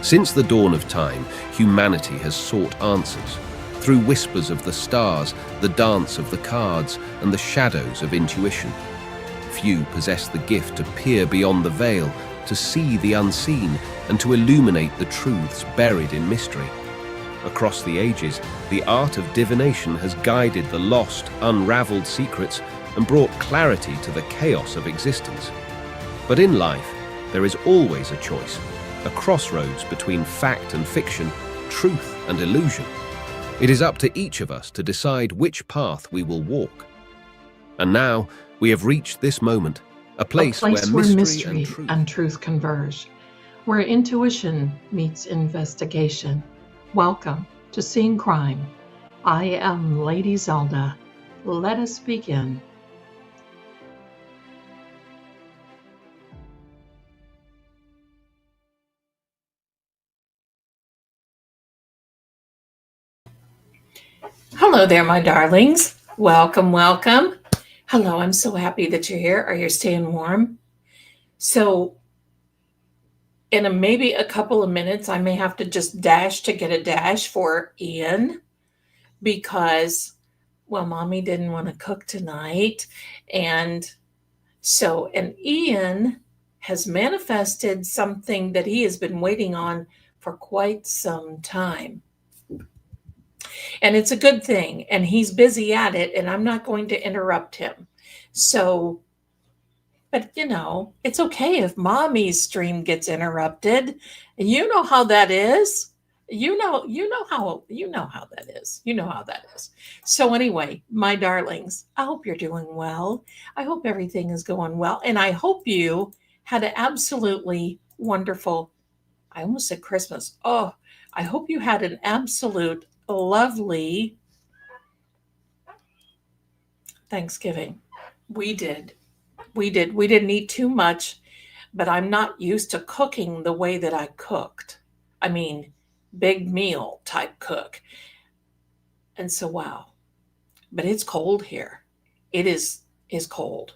Since the dawn of time, humanity has sought answers. Through whispers of the stars, the dance of the cards, and the shadows of intuition. Few possess the gift to peer beyond the veil, to see the unseen, and to illuminate the truths buried in mystery. Across the ages, the art of divination has guided the lost, unraveled secrets and brought clarity to the chaos of existence. But in life, there is always a choice, a crossroads between fact and fiction, truth and illusion. It is up to each of us to decide which path we will walk. And now, we have reached this moment, a place where mystery and truth converge, where intuition meets investigation. Welcome to Seeing Crime. I am Lady Zelda. Let us begin. Hello there, my darlings. Welcome, welcome. Hello, I'm so happy that you're here. Are you staying warm? So, in maybe a couple of minutes, I may have to just dash to get a dash for Ian because, well, Mommy didn't want to cook tonight. And Ian has manifested something that he has been waiting on for quite some time. And it's a good thing, and he's busy at it, and I'm not going to interrupt him. So, but it's okay if Mommy's stream gets interrupted. You know how that is. You know how that is. You know how that is. So anyway, my darlings, I hope you're doing well. I hope everything is going well, and I hope you had an absolutely wonderful, I almost said Christmas. Oh, I hope you had an absolute lovely Thanksgiving. We did. We didn't eat too much, but I'm not used to cooking the way that I cooked. I mean, big meal type cook. And so, wow. But it's cold here. It is cold.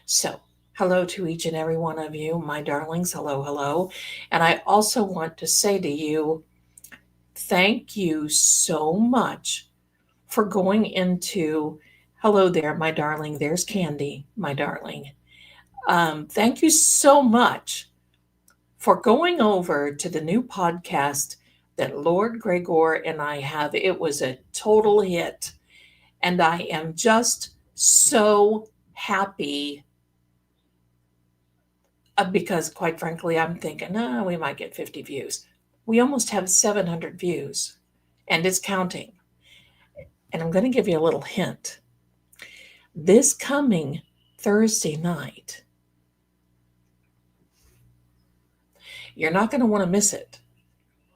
So, hello to each and every one of you, my darlings. Hello, hello. And I also want to say to you, thank you so much for going into, hello there, my darling. There's Candy, my darling. Thank you so much for going over to the new podcast that Lord Gregor and I have. It was a total hit. And I am just so happy because, quite frankly, I'm thinking, we might get 50 views. We almost have 700 views, and it's counting. And I'm going to give you a little hint. This coming Thursday night, you're not going to want to miss it.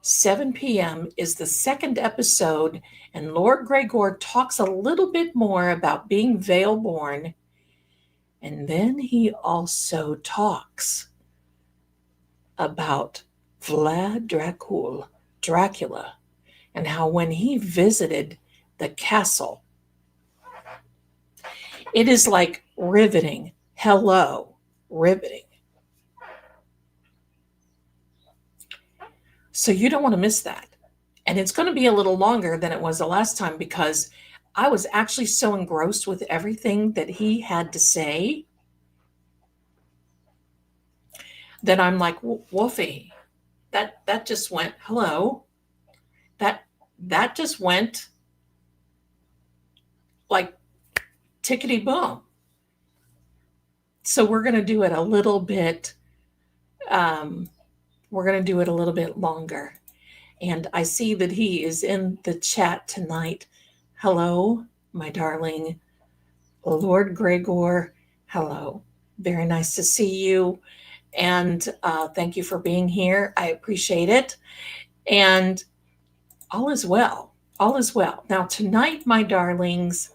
7 p.m. is the second episode, and Lord Gregor talks a little bit more about being veil-born. And then he also talks about Vlad Dracula, and how when he visited the castle, it is like riveting. Hello, riveting. So you don't want to miss that. And it's going to be a little longer than it was the last time because I was actually so engrossed with everything that he had to say that I'm like, Wolfie, that just went, hello. That just went like tickety boom. So we're going to do it a little bit. We're going to do it a little bit longer. And I see that he is in the chat tonight. Hello, my darling Lord Gregor. Hello. Very nice to see you. And thank you for being here. I appreciate it. And all is well. All is well. Now, tonight, my darlings,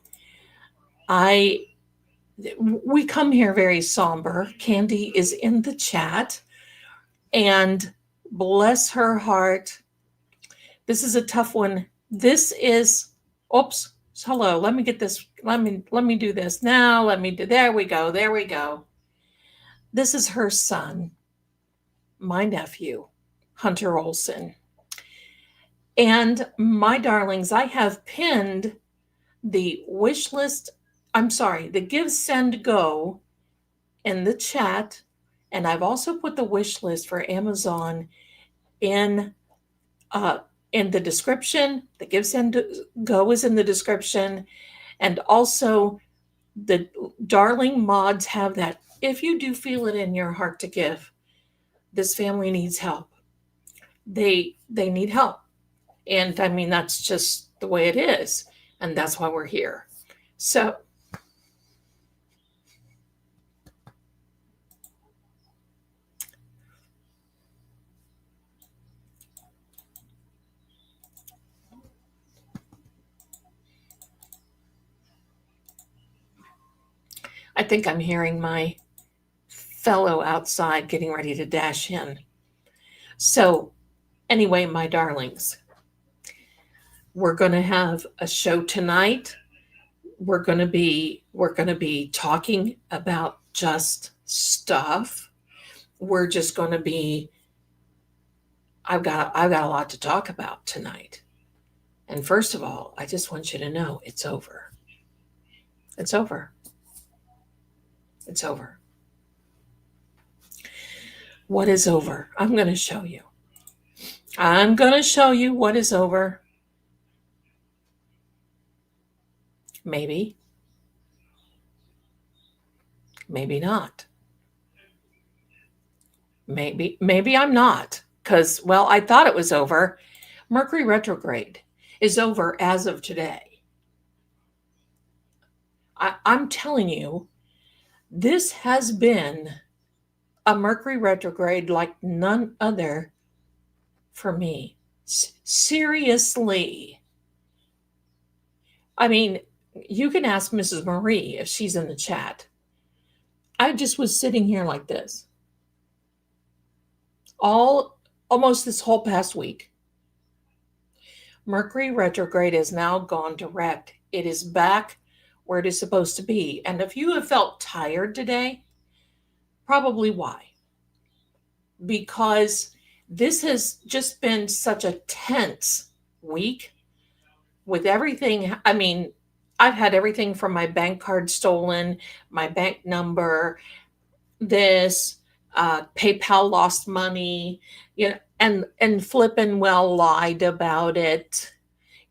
we come here very somber. Candy is in the chat. And bless her heart, this is a tough one. This is, oops, hello, let me get this, let me do this now, there we go. This is her son, my nephew. Hunter Olson. And my darlings, I have pinned the wish list, the Give, Send, Go in the chat. And I've also put the wish list for Amazon in the description. The Give, Send, Go is in the description. And also the darling mods have that. If you do feel it in your heart to give, this family needs help. They need help. And I mean, that's just the way it is. And that's why we're here. So I think I'm hearing my fellow outside getting ready to dash in. So anyway, my darlings, we're going to have a show tonight. We're going to be talking about just stuff. We're just going to be I've got a lot to talk about tonight. And first of all, I just want you to know it's over. It's over. It's over. What is over? I'm going to show you. I'm going to show you what is over. Maybe. Maybe not. Maybe I'm not. Because, well, I thought it was over. Mercury retrograde is over as of today. I'm telling you, this has been a Mercury retrograde like none other for me. Seriously. I mean, you can ask Mrs. Marie if she's in the chat. I just was sitting here like this almost this whole past week. Mercury retrograde is now gone direct. It is back where it is supposed to be. And if you have felt tired today, probably why? Because this has just been such a tense week with everything. I mean, I've had everything from my bank card stolen, my bank number, PayPal lost money, and flippin' well lied about it,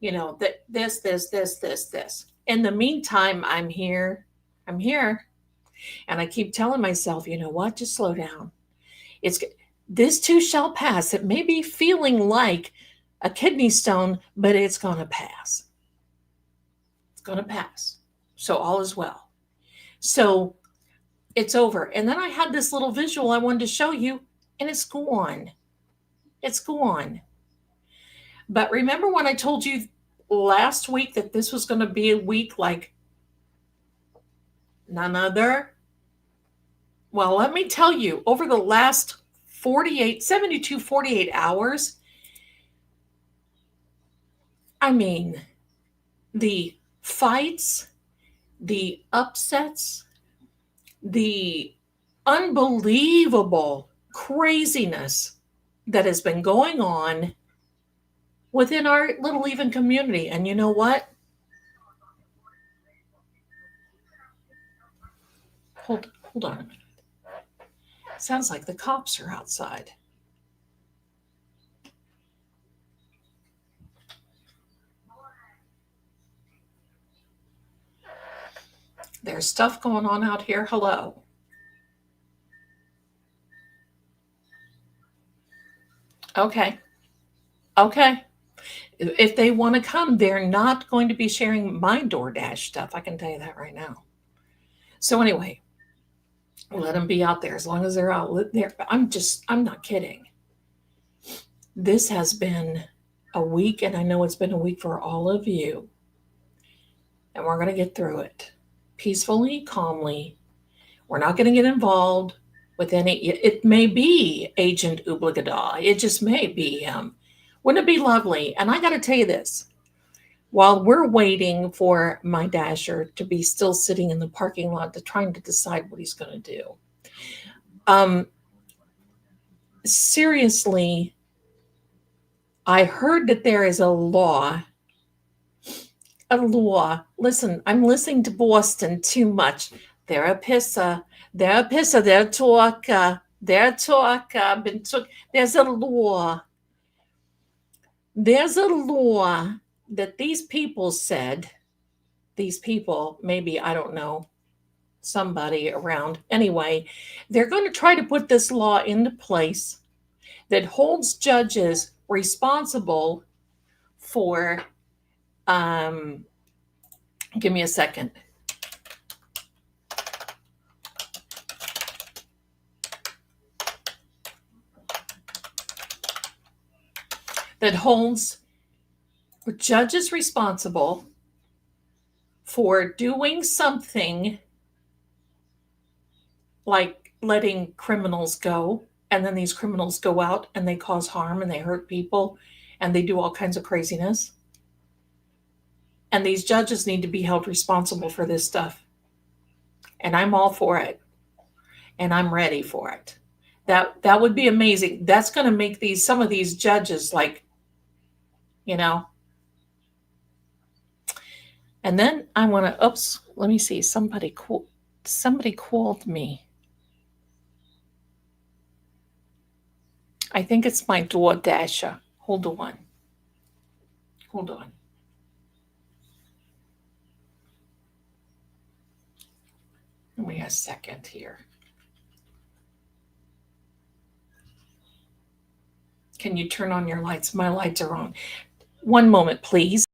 this. In the meantime, I'm here, and I keep telling myself, you know what? Just slow down. This too shall pass. It may be feeling like a kidney stone, but it's going to pass. It's going to pass. So all is well. So it's over. And then I had this little visual I wanted to show you, and it's gone. It's gone. But remember when I told you last week that this was going to be a week like none other? Well, let me tell you, over the last 48 hours, I mean, the fights, the upsets, the unbelievable craziness that has been going on within our little even community. And you know what? Hold on a minute. Sounds like the cops are outside. There's stuff going on out here. Hello. Okay. If they want to come, they're not going to be sharing my DoorDash stuff. I can tell you that right now. So anyway, let them be out there as long as they're out there. I'm not kidding. This has been a week, and I know it's been a week for all of you. And we're going to get through it peacefully, calmly. We're not going to get involved with any. It may be Agent Oobligada. It just may be him. Wouldn't it be lovely? And I got to tell you this. While we're waiting for my Dasher to be still sitting in the parking lot trying to decide what he's going to do. Seriously, I heard that there is a law. A law. Listen, I'm listening to Boston too much. They're a pisser. They're a pisser. They're a talker. They're a talker. There's a law. There's a law that these people said. These people, maybe, I don't know, somebody around. Anyway, they're going to try to put this law into place that holds judges responsible for, give me a second. That holds judges responsible for doing something like letting criminals go, and then these criminals go out and they cause harm and they hurt people and they do all kinds of craziness. And these judges need to be held responsible for this stuff. And I'm all for it. And I'm ready for it. That would be amazing. That's going to make some of these judges like, you know. And then I want to, oops, let me see. Somebody called me. I think it's my DoorDasher. Hold on. Give me a second here. Can you turn on your lights? My lights are on. One moment, please.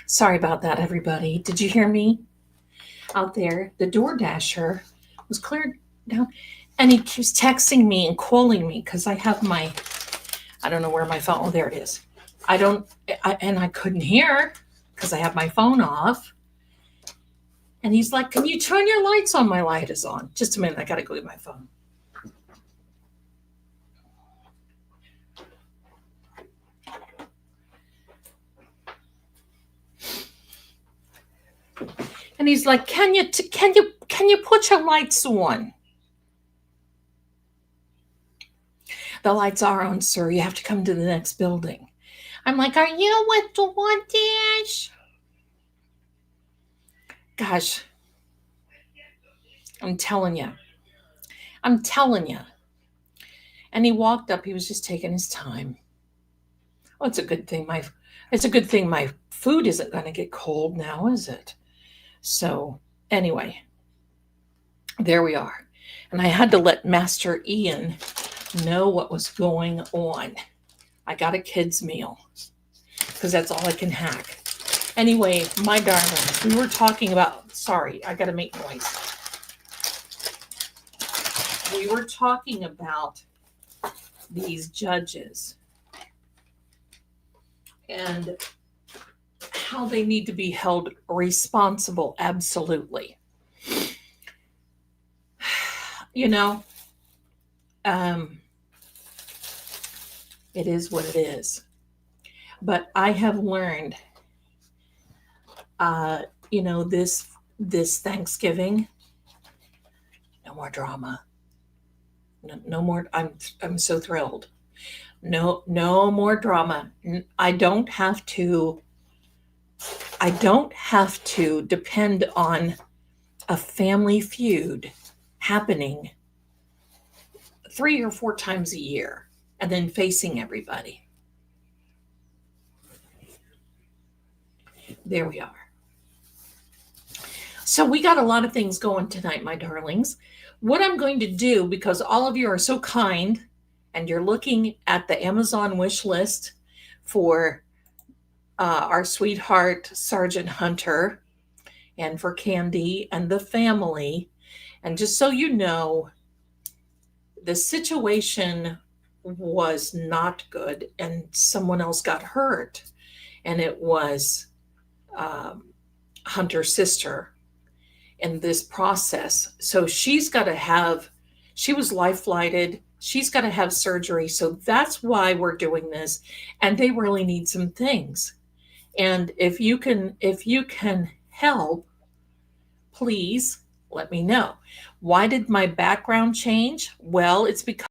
Sorry about that, everybody. Did you hear me out there? The DoorDasher was cleared down, and he keeps texting me and calling me because I have I don't know where my phone, oh, there it is. And I couldn't hear because I have my phone off. And he's like, can you turn your lights on? My light is on. Just a minute, I got to go get my phone. And he's like, can you put your lights on? The lights are on, sir. You have to come to the next building. I'm like, are you with DoorDash? Gosh, I'm telling you, I'm telling you. And he walked up. He was just taking his time. Oh, it's a good thing my food isn't going to get cold now, is it? So anyway, there we are. And I had to let Master Ian know what was going on. I got a kid's meal because that's all I can hack. Anyway, my darlings, we were talking about, sorry, I got to make noise. We were talking about these judges and how they need to be held responsible. Absolutely. You know, it is what it is. But I have learned, this Thanksgiving, no more drama. No more. I'm so thrilled. No more drama. I don't have to depend on a family feud happening 3 or 4 times a year and then facing everybody. There we are. So we got a lot of things going tonight, my darlings. What I'm going to do, because all of you are so kind and you're looking at the Amazon wish list for our sweetheart Sergeant Hunter and for Candy and the family. And just so you know, the situation was not good and someone else got hurt. And it was Hunter's sister in this process. So she was life flighted. She's got to have surgery. So that's why we're doing this. And they really need some things. And if you can help, please let me know. Why did my background change? Well, it's because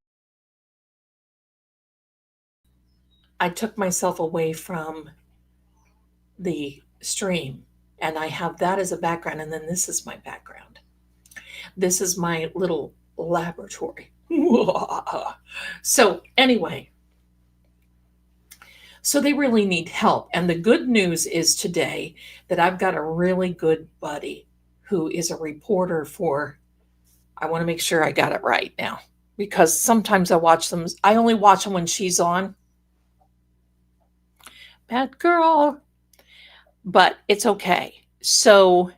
I took myself away from the stream and I have that as a background. And then this is my background. This is my little laboratory. So anyway, so they really need help. And the good news is today that I've got a really good buddy who is a reporter for, I want to make sure I got it right now, because sometimes I only watch them when she's on. Bad girl. But it's okay. So,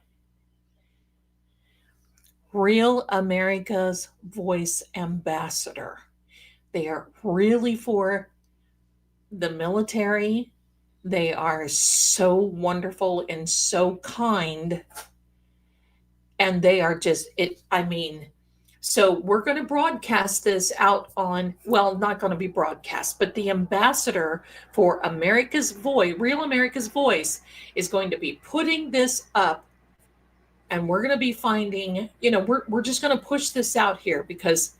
Real America's Voice Ambassador. They are really for the military. They are so wonderful and so kind. And they are so we're going to broadcast this out on, well, not going to be broadcast, but the ambassador for America's Voice, Real America's Voice, is going to be putting this up. And we're going to be finding, we're just going to push this out here because,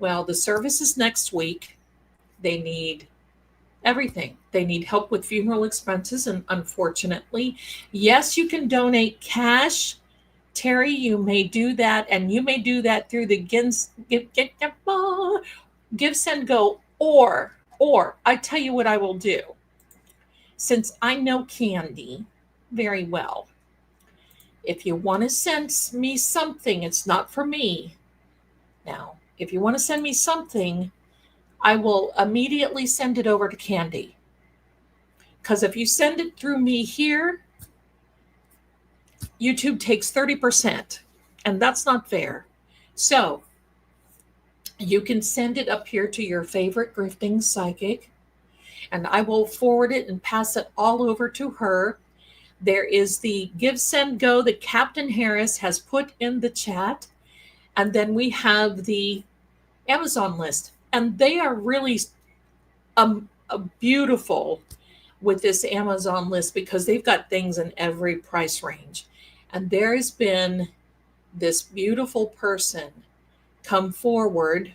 well, the service is next week. They need everything. They need help with funeral expenses. And unfortunately, yes, you can donate cash. Terry, you may do that. And you may do that through the Give, Send, Go. Or I tell you what I will do. Since I know Candy very well, if you want to send me something, it's not for me. Now, if you want to send me something, I will immediately send it over to Candy. Because if you send it through me here, YouTube takes 30%, and that's not fair. So you can send it up here to your favorite grifting psychic, and I will forward it and pass it all over to her. There is the Give, Send, Go that Captain Harris has put in the chat. And then we have the Amazon list. And they are really beautiful with this Amazon list because they've got things in every price range. And there has been this beautiful person come forward.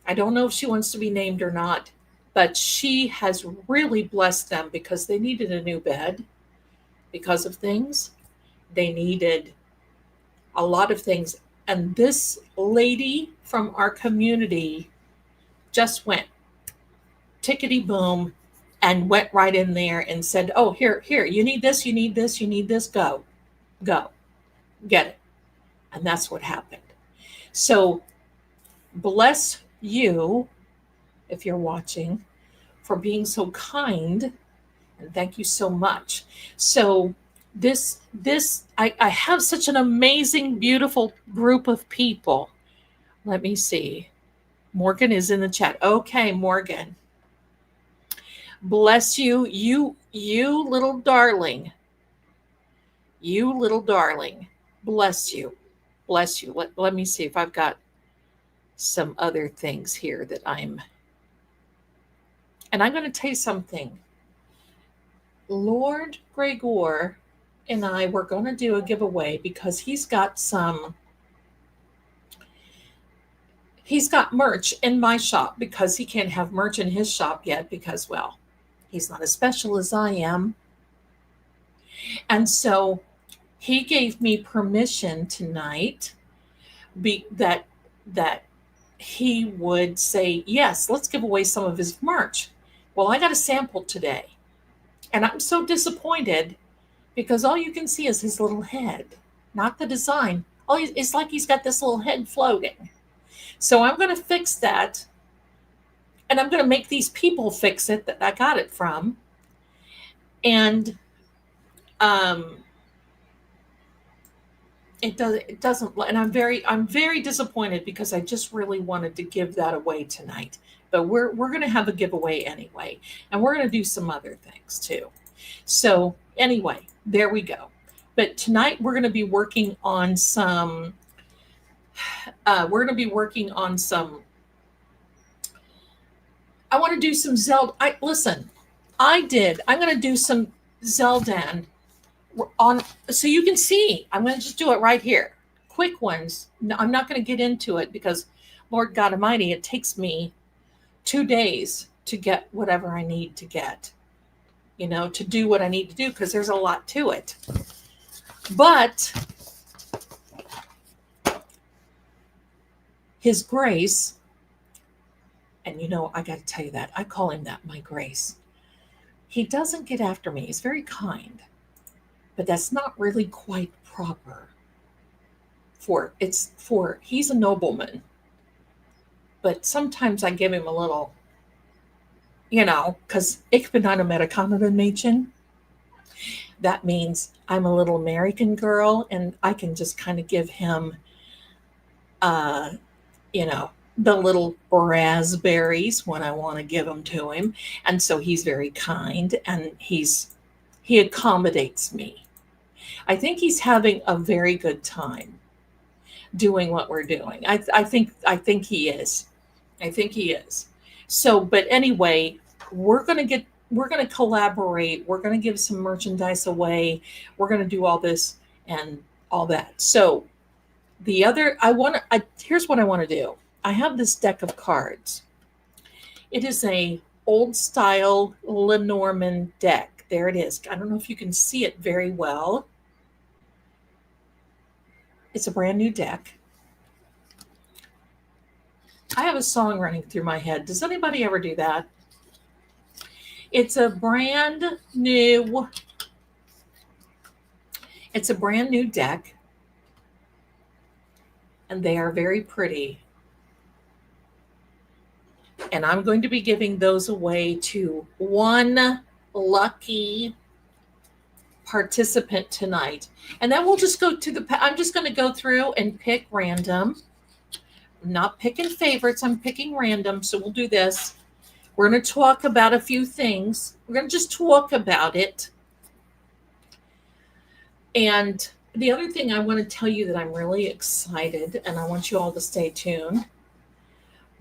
I don't know if she wants to be named or not, but she has really blessed them because they needed a new bed. Because of things, they needed a lot of things. And this lady from our community just went tickety boom and went right in there and said, "Oh, here, you need this, you need this, you need this, go, get it." And that's what happened. So bless you, if you're watching, for being so kind, and thank you so much. So I have such an amazing, beautiful group of people. Let me see. Morgan is in the chat. Okay, Morgan. Bless you, you little darling. You little darling. Bless you. Bless you. Let me see if I've got some other things here that and I'm going to tell you something. Lord Gregor and I were going to do a giveaway because he's got merch in my shop, because he can't have merch in his shop yet because, well, he's not as special as I am. And so he gave me permission tonight that he would say, yes, let's give away some of his merch. Well, I got a sample today, and I'm so disappointed because all you can see is his little head, not the design. It's like he's got this little head floating. So I'm going to fix that, and I'm going to make these people fix it that I got it from. And it doesn't, and I'm very disappointed because I just really wanted to give that away tonight. But we're going to have a giveaway anyway, and we're going to do some other things too. So anyway, there we go. But tonight we're going to be working on some. I want to do some Zelda. I'm going to do some Zeldan on, so you can see. I'm going to just do it right here. Quick ones. No, I'm not going to get into it because, Lord God Almighty, it takes me 2 days to get whatever I need to get, to do what I need to do, because there's a lot to it. But His Grace, and I got to tell you that, I call him that, my Grace. He doesn't get after me. He's very kind, but that's not really quite proper. He's a nobleman, but sometimes I give him a little, because ich bin ein Amerikanerin Mädchen. That means I'm a little American girl, and I can just kind of give him, the little raspberries when I want to give them to him. And so he's very kind, and he accommodates me. I think he's having a very good time doing what we're doing. I think he is. I think he is. So, but anyway, we're going to collaborate. We're going to give some merchandise away. We're going to do all this and all that. So here's what I want to do. I have this deck of cards. It is a old style Lenormand deck. There it is. I don't know if you can see it very well. It's a brand new deck. I have a song running through my head. Does anybody ever do that? It's a brand new deck, and they are very pretty. And I'm going to be giving those away to one lucky participant tonight. And then we'll just go to I'm just going to go through and pick random. I'm not picking favorites, I'm picking random. So we'll do this. We're going to talk about a few things. We're going to just talk about it. And the other thing I want to tell you that I'm really excited, and I want you all to stay tuned,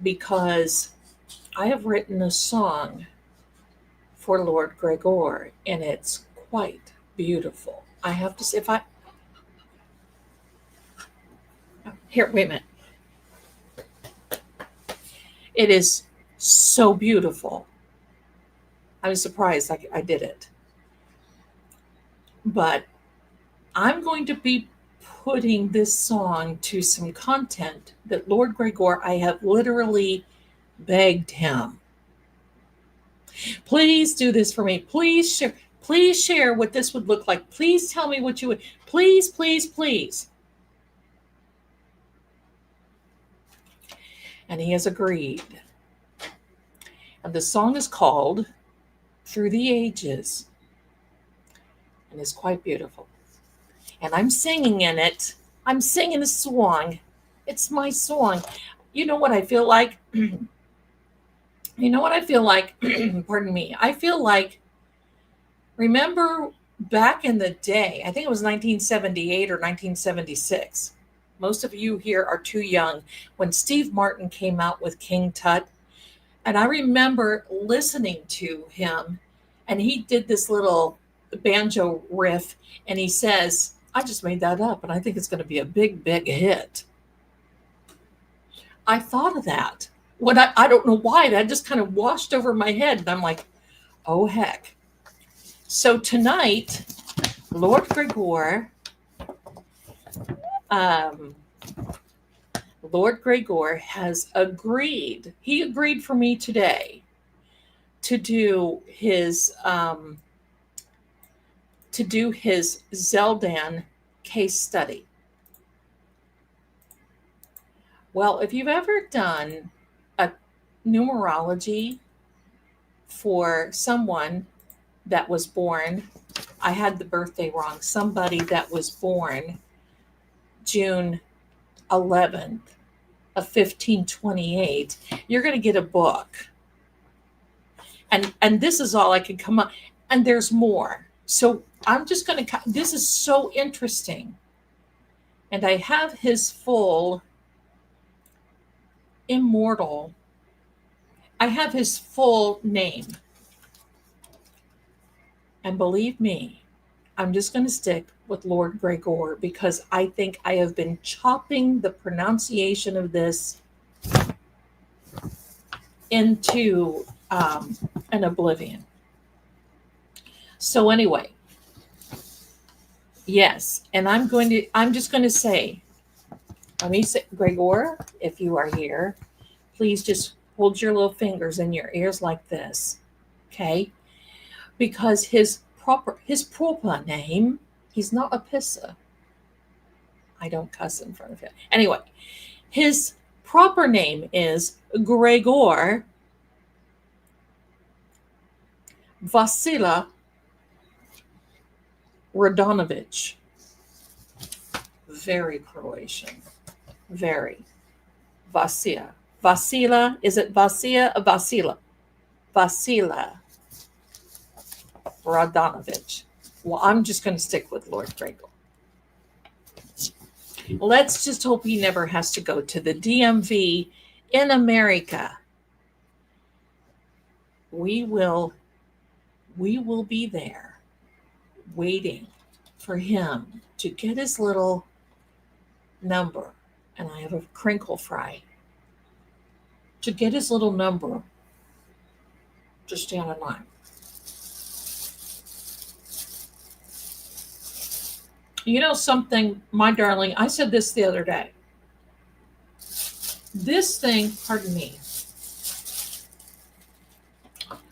because I have written a song for Lord Gregor, and it's quite beautiful. I have to say, wait a minute. It is so beautiful. I was surprised I did it. But I'm going to be putting this song to some content that Lord Gregor, I have literally begged him, please do this for me. Please share what this would look like. Please tell me what you would. Please, please, please. And he has agreed. And the song is called Through the Ages. And it's quite beautiful. And I'm singing in it. I'm singing a song. It's my song. You know what I feel like? You know what I feel like? Pardon me. I feel like, remember back in the day, I think it was 1978 or 1976. Most of you here are too young, when Steve Martin came out with King Tut. And I remember listening to him, and he did this little banjo riff, and he says, I just made that up, and I think it's going to be a big, big hit. I thought of that. When I don't know why, that just kind of washed over my head, and I'm like, oh, heck. So tonight, Lord Gregor, Lord Gregor has agreed. He agreed for me today to do his Zeldan case study. Well, if you've ever done a numerology for someone that was born, I had the birthday wrong, somebody that was born June 11th of 1528, you're going to get a book. And this is all I could come up, and there's more. So I'm just going to, this is so interesting. And I have his full immortal, I have his full name. And believe me, I'm just going to stick with Lord Gregor, because I think I have been chopping the pronunciation of this into an oblivion. So anyway, yes, and I'm just going to say, let me say, Gregor, if you are here, please just hold your little fingers in your ears like this, okay? Because his proper name, he's not a pisser. I don't cuss in front of him. Anyway, his proper name is Gregor Vasila Radonovich. Very Croatian. Very. Vasila. Vasila, is it Vasia or Vasila? Vasila Radonovich. Well, I'm just going to stick with Lord Gregor. Let's just hope he never has to go to the DMV in America. We will be there waiting for him to get his little number. And I have a crinkle fry. To get his little number, just stand in line. You know something, my darling, I said this the other day. This thing, pardon me,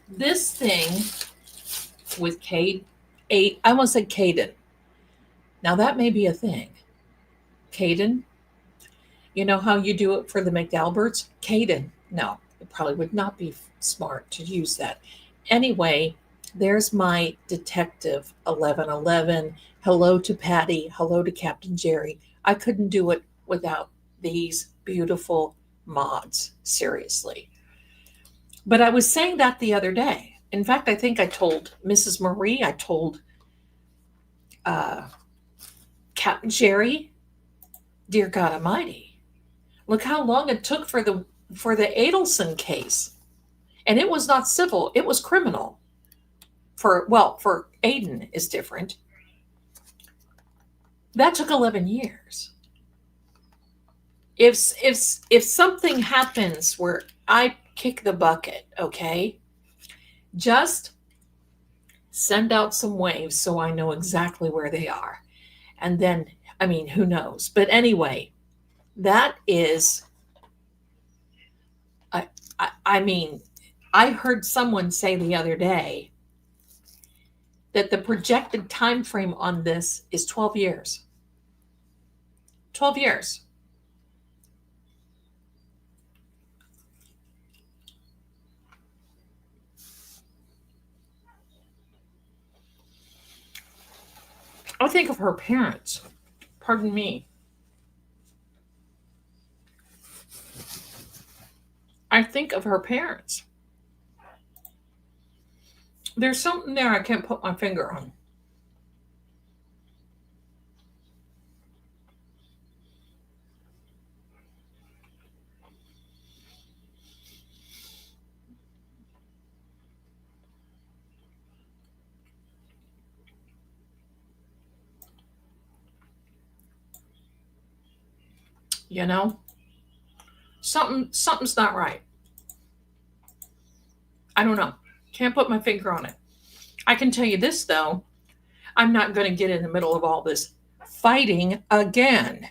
this thing with I almost said Caden. Now that may be a thing. Caden, you know how you do it for the McAlberts? Caden, no, it probably would not be smart to use that. Anyway, there's my detective 1111. Hello to Patty. Hello to Captain Jerry. I couldn't do it without these beautiful mods, seriously. But I was saying that the other day. In fact, I think I told Mrs. Marie, I told Captain Jerry, dear God Almighty, look how long it took for the Olson case. And it was not civil, it was criminal. For Aiden is different. That took 11 years. If something happens where I kick the bucket, okay, just send out some waves so I know exactly where they are. And then I mean, who knows? But anyway, that is, I mean, I heard someone say the other day that the projected time frame on this is 12 years. 12 years. I think of her parents. Pardon me. I think of her parents. There's something there I can't put my finger on. You know? Something's not right. I don't know. Can't put my finger on it. I can tell you this though. I'm not going to get in the middle of all this fighting again.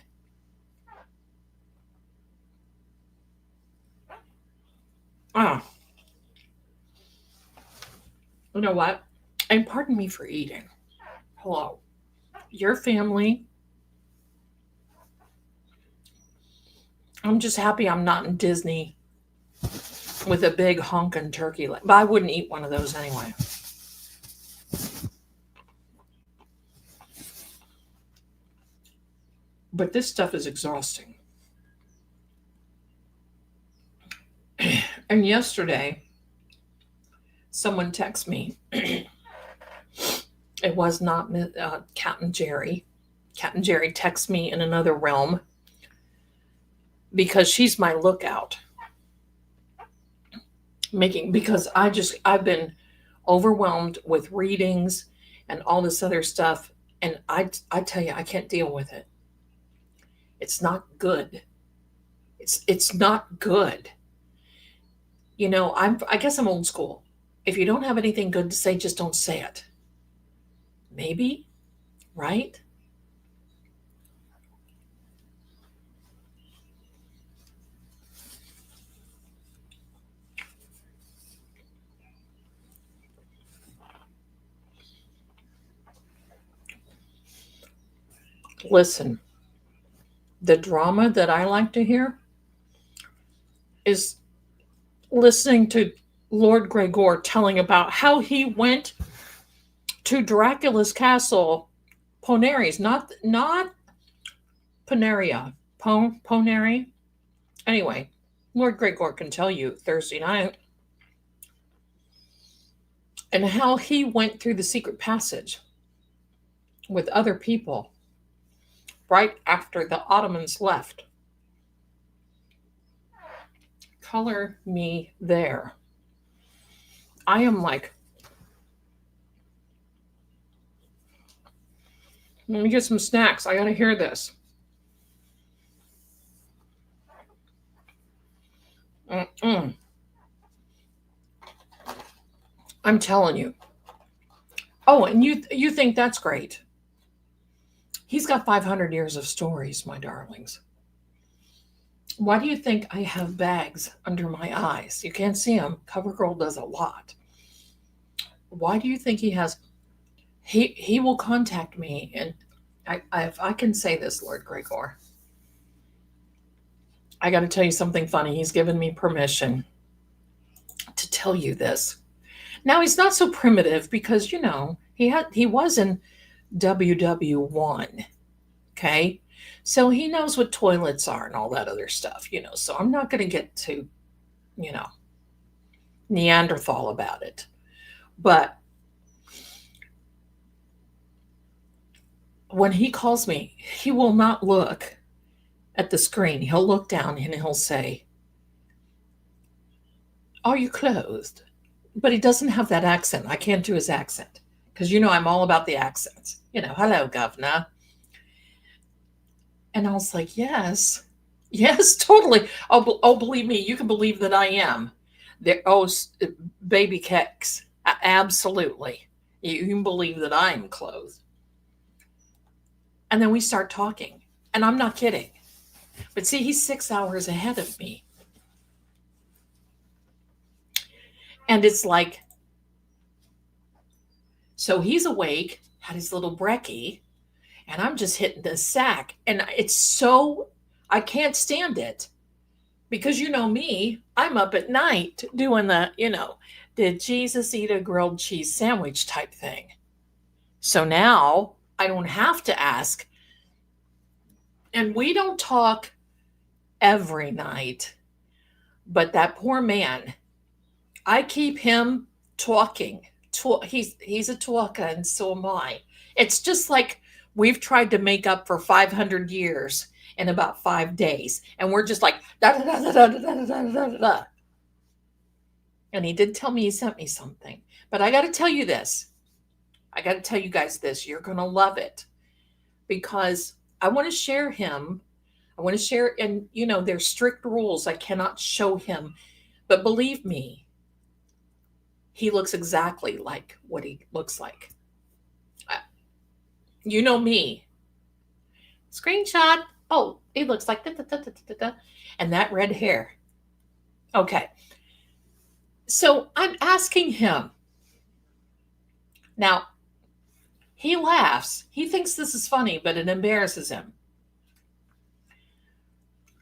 Oh. You know what? And pardon me for eating. Hello. Your family. I'm just happy I'm not in Disney with a big honkin' turkey leg. But I wouldn't eat one of those anyway. But this stuff is exhausting. And yesterday, someone texted me. It was not Captain Jerry. Captain Jerry texts me in another realm because she's my lookout. Because I've been overwhelmed with readings and all this other stuff, and I tell you, I can't deal with it. It's not good. It's not good. You know, I guess I'm old school. If you don't have anything good to say, just don't say it. Maybe, right? Listen, the drama that I like to hear is listening to Lord Gregor telling about how he went to Dracula's castle, Ponaries, not Ponaria, Ponary. Anyway, Lord Gregor can tell you Thursday night, and how he went through the secret passage with other people right after the Ottomans left. Color me there. I am like, let me get some snacks. I gotta hear this. I'm telling you. Oh, and you think that's great. He's got 500 years of stories, my darlings. Why do you think I have bags under my eyes? You can't see them. CoverGirl does a lot. Why do you think he has? He will contact me, and if I can say this, Lord Gregor, I got to tell you something funny. He's given me permission to tell you this. Now he's not so primitive because he was in WW1, okay? So he knows what toilets are and all that other stuff, So I'm not going to get to, Neanderthal about it. But when he calls me, he will not look at the screen. He'll look down and he'll say, "Are you clothed?" But he doesn't have that accent. I can't do his accent because I'm all about the accents. Hello, governor. And I was like, yes, totally. Oh, believe me, you can believe that I am. Baby keks, absolutely. You can believe that I am clothed. And then we start talking. And I'm not kidding. But see, he's 6 hours ahead of me. And it's like, so he's awake, had his little brekkie, and I'm just hitting the sack. And it's so, I can't stand it. Because you know me, I'm up at night doing the, did Jesus eat a grilled cheese sandwich type thing? So now I don't have to ask. And we don't talk every night. But that poor man, I keep him talking. He's a talker, and so am I. It's just like we've tried to make up for 500 years in about 5 days. And we're just like, da, da, da, da, da, da, da, da, da, da. And he did tell me he sent me something. But I got to tell you this. I got to tell you guys this. You're going to love it. Because I want to share him. I want to share, and there's strict rules. I cannot show him. But believe me, he looks exactly like what he looks like. You know me. Screenshot. Oh, he looks like da. And that red hair. Okay. So I'm asking him. Now, he laughs. He thinks this is funny, but it embarrasses him.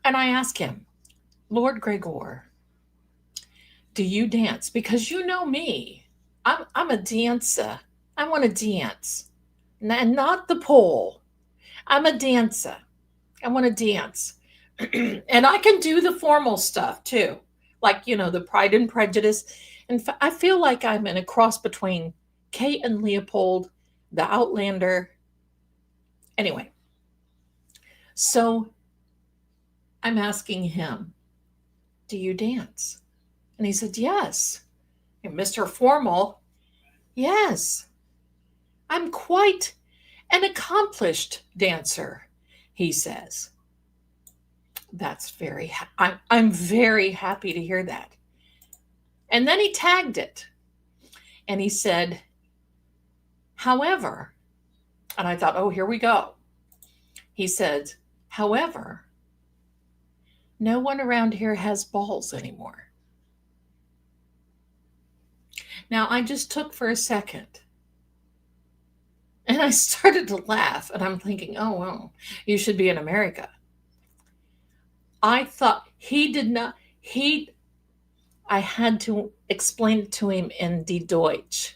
And I ask him, Lord Gregor, do you dance? Because you know me. I'm a dancer. I want to dance. And not the pole. I'm a dancer. I want to dance. And I can do the formal stuff too. Like, the Pride and Prejudice. And I feel like I'm in a cross between Kate and Leopold, the Outlander. Anyway. So I'm asking him, do you dance? And he said, yes. And Mr. Formal, yes. I'm quite an accomplished dancer, he says. I'm very happy to hear that. And then he tagged it. And he said, however, and I thought, oh, here we go. He said, however, no one around here has balls anymore. Now, I just took for a second. And I started to laugh. And I'm thinking, oh, well, you should be in America. I thought he did not, I had to explain it to him in Die Deutsch.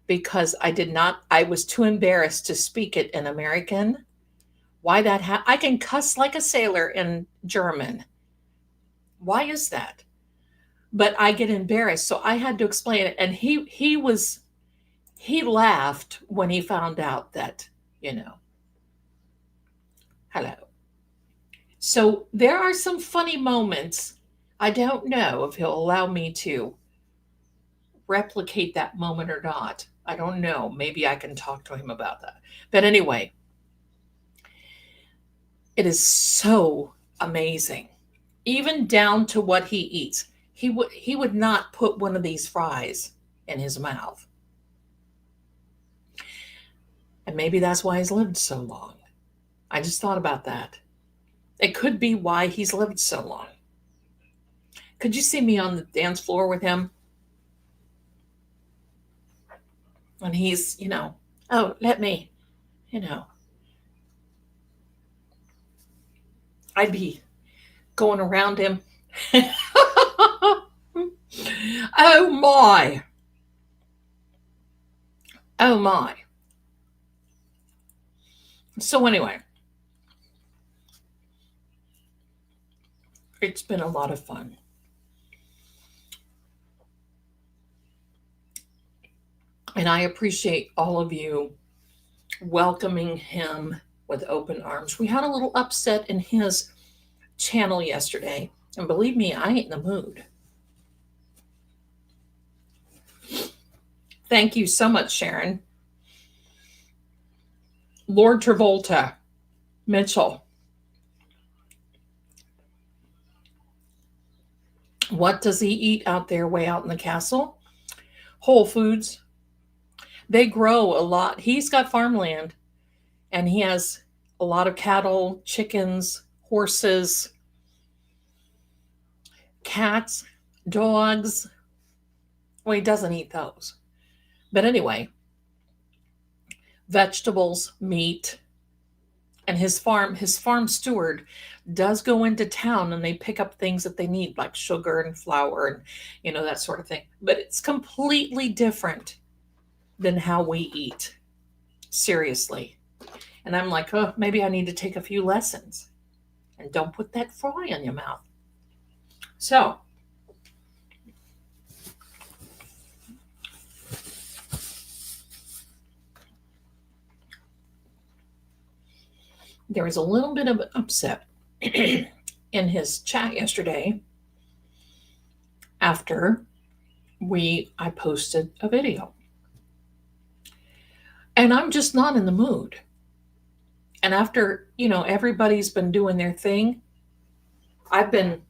Because I was too embarrassed to speak it in American. Why that I can cuss like a sailor in German. Why is that? But I get embarrassed, so I had to explain it. And he laughed when he found out that, hello. So there are some funny moments. I don't know if he'll allow me to replicate that moment or not. I don't know. Maybe I can talk to him about that. But anyway, it is so amazing. Even down to what he eats. He would not put one of these fries in his mouth. And maybe that's why he's lived so long. I just thought about that. It could be why he's lived so long. Could you see me on the dance floor with him? And he's, oh, let me, I'd be going around him. Oh my. Oh my. So anyway, it's been a lot of fun. And I appreciate all of you welcoming him with open arms. We had a little upset in his channel yesterday. And believe me, I ain't in the mood. Thank you so much, Sharon. Lord Travolta, Mitchell. What does he eat out there way out in the castle? Whole Foods. They grow a lot. He's got farmland and he has a lot of cattle, chickens, horses, cats, dogs. Well, he doesn't eat those. But anyway, vegetables, meat, and his farm steward does go into town and they pick up things that they need, like sugar and flour and that sort of thing. But it's completely different than how we eat. Seriously. And I'm like, oh, maybe I need to take a few lessons. And don't put that fry in your mouth. So there was a little bit of upset in his chat yesterday after I posted a video. And I'm just not in the mood. And after, everybody's been doing their thing, I've been,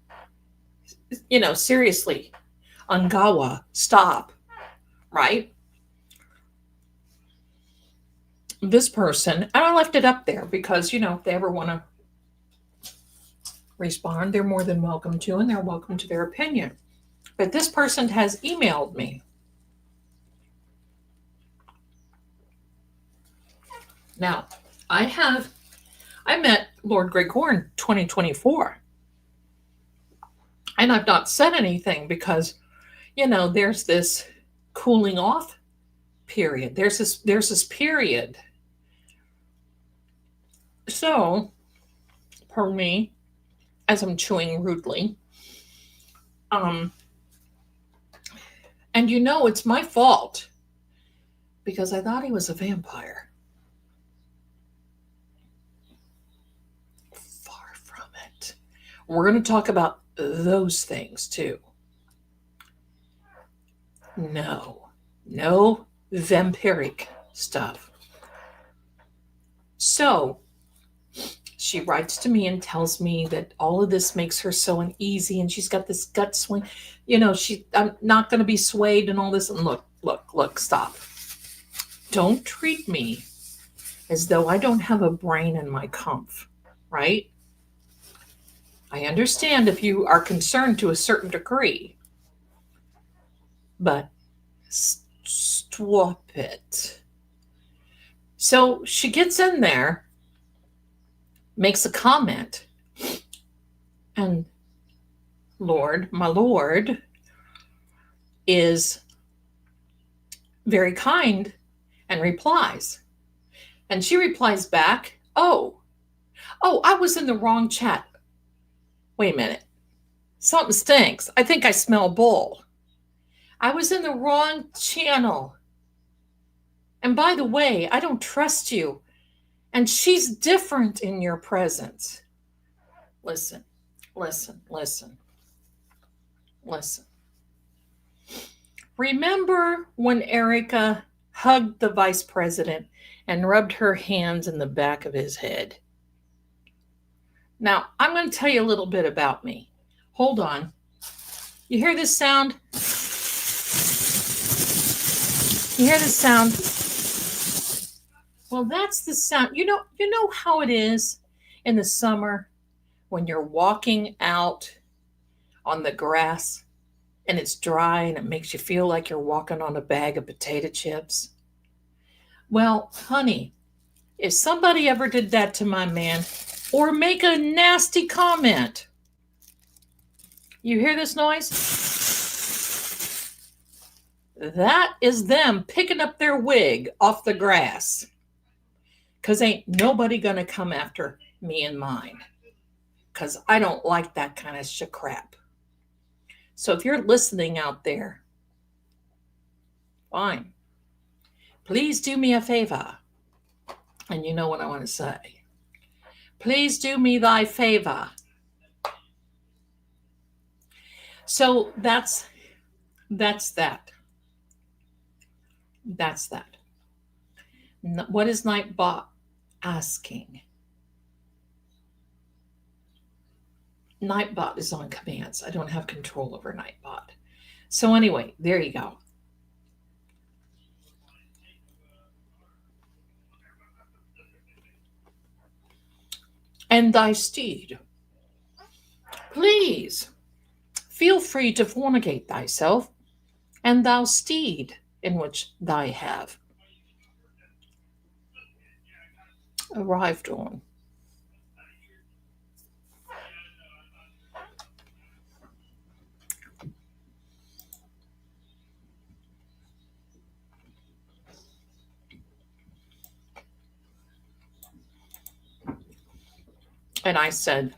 seriously, Ungawa, stop, right? This person, and I left it up there because, if they ever want to respond, they're more than welcome to, and they're welcome to their opinion. But this person has emailed me. Now, I met Lord Gregor in 2024. And I've not said anything because, there's this cooling off period. There's this period. So, pardon me, as I'm chewing rudely, and it's my fault because I thought he was a vampire. Far from it. We're going to talk about those things too. No vampiric stuff. So she writes to me and tells me that all of this makes her so uneasy and she's got this gut swing. I'm not going to be swayed and all this. And look, stop. Don't treat me as though I don't have a brain in my comf, right? I understand if you are concerned to a certain degree, but stop it. So she gets in there, makes a comment, and my lord is very kind and replies. And she replies back, oh, I was in the wrong chat. Wait a minute. Something stinks. I think I smell bull. I was in the wrong channel. And by the way, I don't trust you. And she's different in your presence. Listen. Remember when Erica hugged the vice president and rubbed her hands in the back of his head? Now, I'm going to tell you a little bit about me. Hold on. You hear this sound? You hear this sound? Well, that's the sound. You know how it is in the summer when you're walking out on the grass and it's dry and it makes you feel like you're walking on a bag of potato chips? Well, honey, if somebody ever did that to my man or make a nasty comment, you hear this noise? That is them picking up their wig off the grass. Because ain't nobody going to come after me and mine. Because I don't like that kind of shit crap. So if you're listening out there, fine. Please do me a favor. And you know what I want to say. Please do me thy favor. So that's that. That's that. What is Nightbot asking? Nightbot is on commands. I don't have control over Nightbot. So anyway, there you go. and thy steed. Please feel free to fornicate thyself, and thou steed in which thy have arrived on. And I said,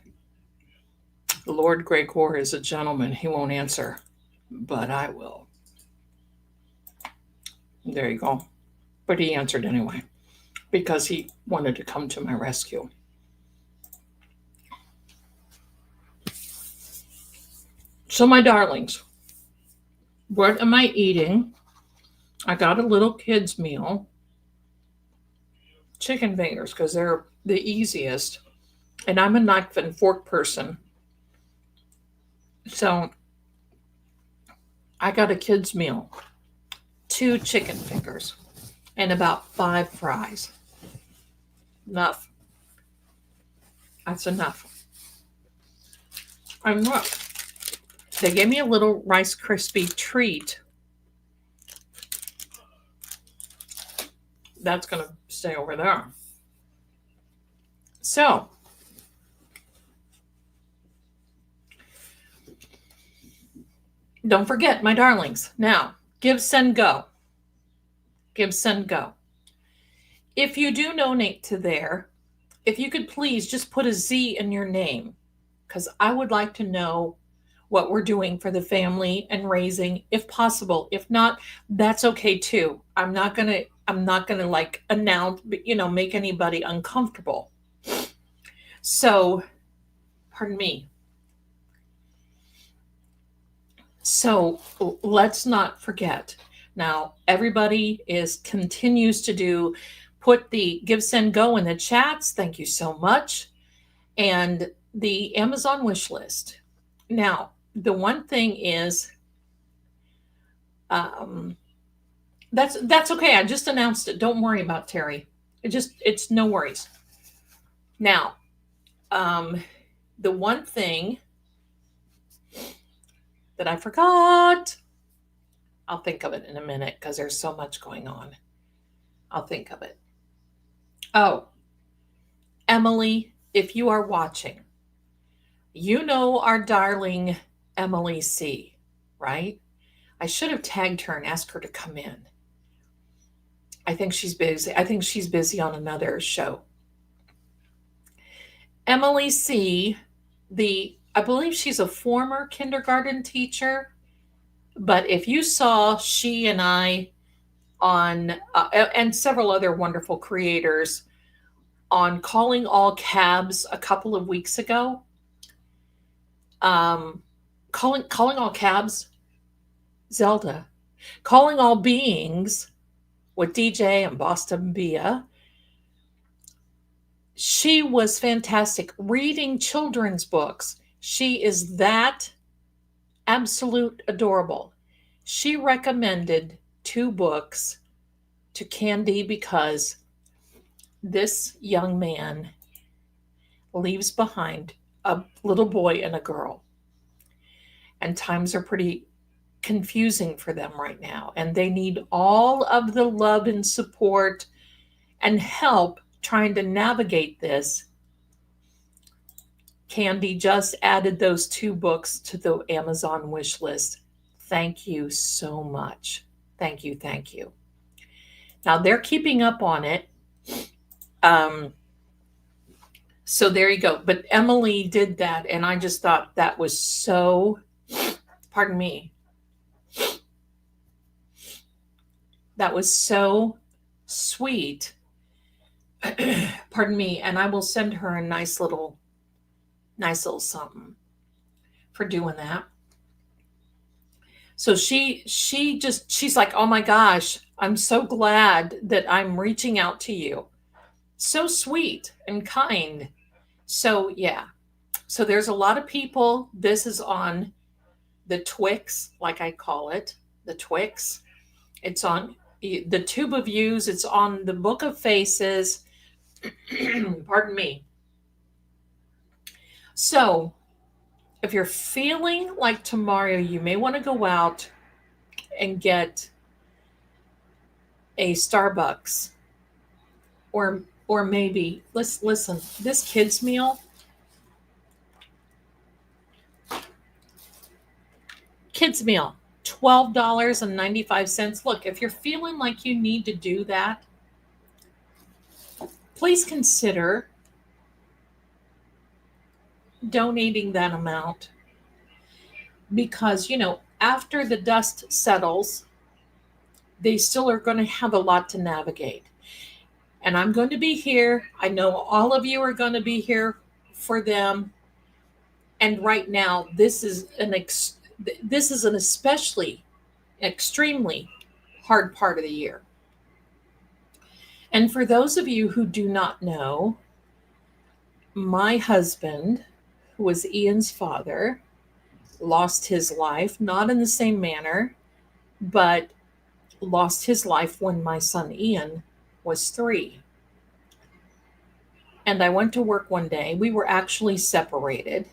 Lord Gregor is a gentleman. He won't answer, but I will. There you go. But he answered anyway, because he wanted to come to my rescue. So, my darlings, what am I eating? I got a little kid's meal. Chicken fingers, because they're the easiest. And I'm a knife and fork person. So I got a kid's meal, 2 chicken fingers, and about 5 fries. Enough. That's enough. And look, they gave me a little Rice Krispie treat. That's going to stay over there. So, don't forget, my darlings. Now, give, send, go. Give, send, go. If you do donate to there, if you could please just put a Z in your name, because I would like to know what we're doing for the family and raising, if possible. If not, that's okay too. I'm not gonna like announce, make anybody uncomfortable. So, pardon me. So let's not forget. Now, everybody continues to put the give, send, go in the chats. Thank you so much. And the Amazon wish list. Now, the one thing is, that's okay. I just announced it. Don't worry about Terry. It's no worries. Now, the one thing that I forgot, I'll think of it in a minute because there's so much going on. I'll think of it. Oh, Emily, if you are watching, you know our darling Emily C., right? I should have tagged her and asked her to come in. I think she's busy. I think she's busy on another show. Emily C., I believe she's a former kindergarten teacher, but if you saw she and I on, and several other wonderful creators on Calling All Cabs a couple of weeks ago, calling All Cabs, Zelda, Calling All Beings with DJ and Boston Bia. She was fantastic reading children's books. She is that absolute adorable. She recommended 2 books to Candy because this young man leaves behind a little boy and a girl. And times are pretty confusing for them right now. And they need all of the love and support and help trying to navigate this. Candy just added those 2 books to the Amazon wish list. Thank you so much. Thank you. Thank you. Now they're keeping up on it. So there you go. But Emily did that, and I just thought that was so, pardon me, that was so sweet. Pardon me. And I will send her a nice little something for doing that. So she's like, oh my gosh, I'm so glad that I'm reaching out to you. So sweet and kind. So yeah. So there's a lot of people. This is on the Twix, like I call it, the Twix. It's on the Tube of Views. It's on the Book of Faces. Pardon me. So if you're feeling like tomorrow, you may want to go out and get a Starbucks, or maybe let's listen, this kids meal, $12.95. Look, if you're feeling like you need to do that, please consider donating that amount, because after the dust settles, they still are going to have a lot to navigate. And I'm going to be here. I know all of you are going to be here for them. And right now, this is an especially extremely hard part of the year. And for those of you who do not know, my husband, who was Ian's father, lost his life, not in the same manner, but lost his life when my son Ian was 3. And I went to work one day. We were actually separated.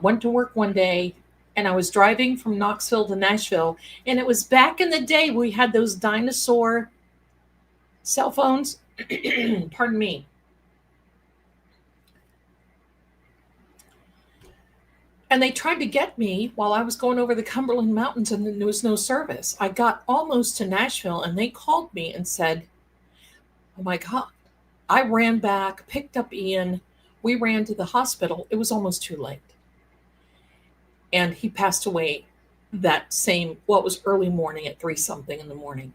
Went to work one day, and I was driving from Knoxville to Nashville. And it was back in the day we had those dinosaur cell phones. Pardon me. And they tried to get me while I was going over the Cumberland Mountains, and there was no service. I got almost to Nashville, and they called me and said, oh my God. I ran back, picked up Ian. We ran to the hospital. It was almost too late. And he passed away that same, well, it was early morning at 3-something in the morning.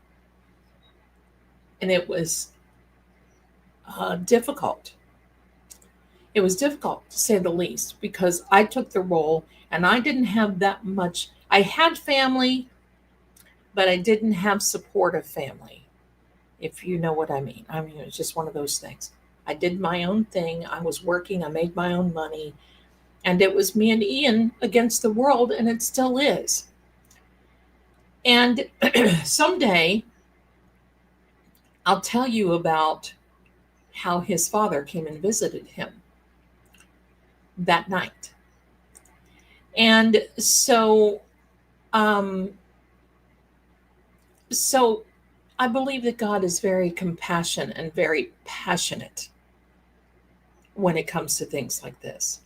And it was difficult. It was difficult, to say the least, because I took the role and I didn't have that much. I had family, but I didn't have supportive family, if you know what I mean. I mean, it was just one of those things. I did my own thing. I was working. I made my own money. And it was me and Ian against the world, and it still is. And someday I'll tell you about how his father came and visited him that night. And so I believe that God is very compassionate and very passionate when it comes to things like this.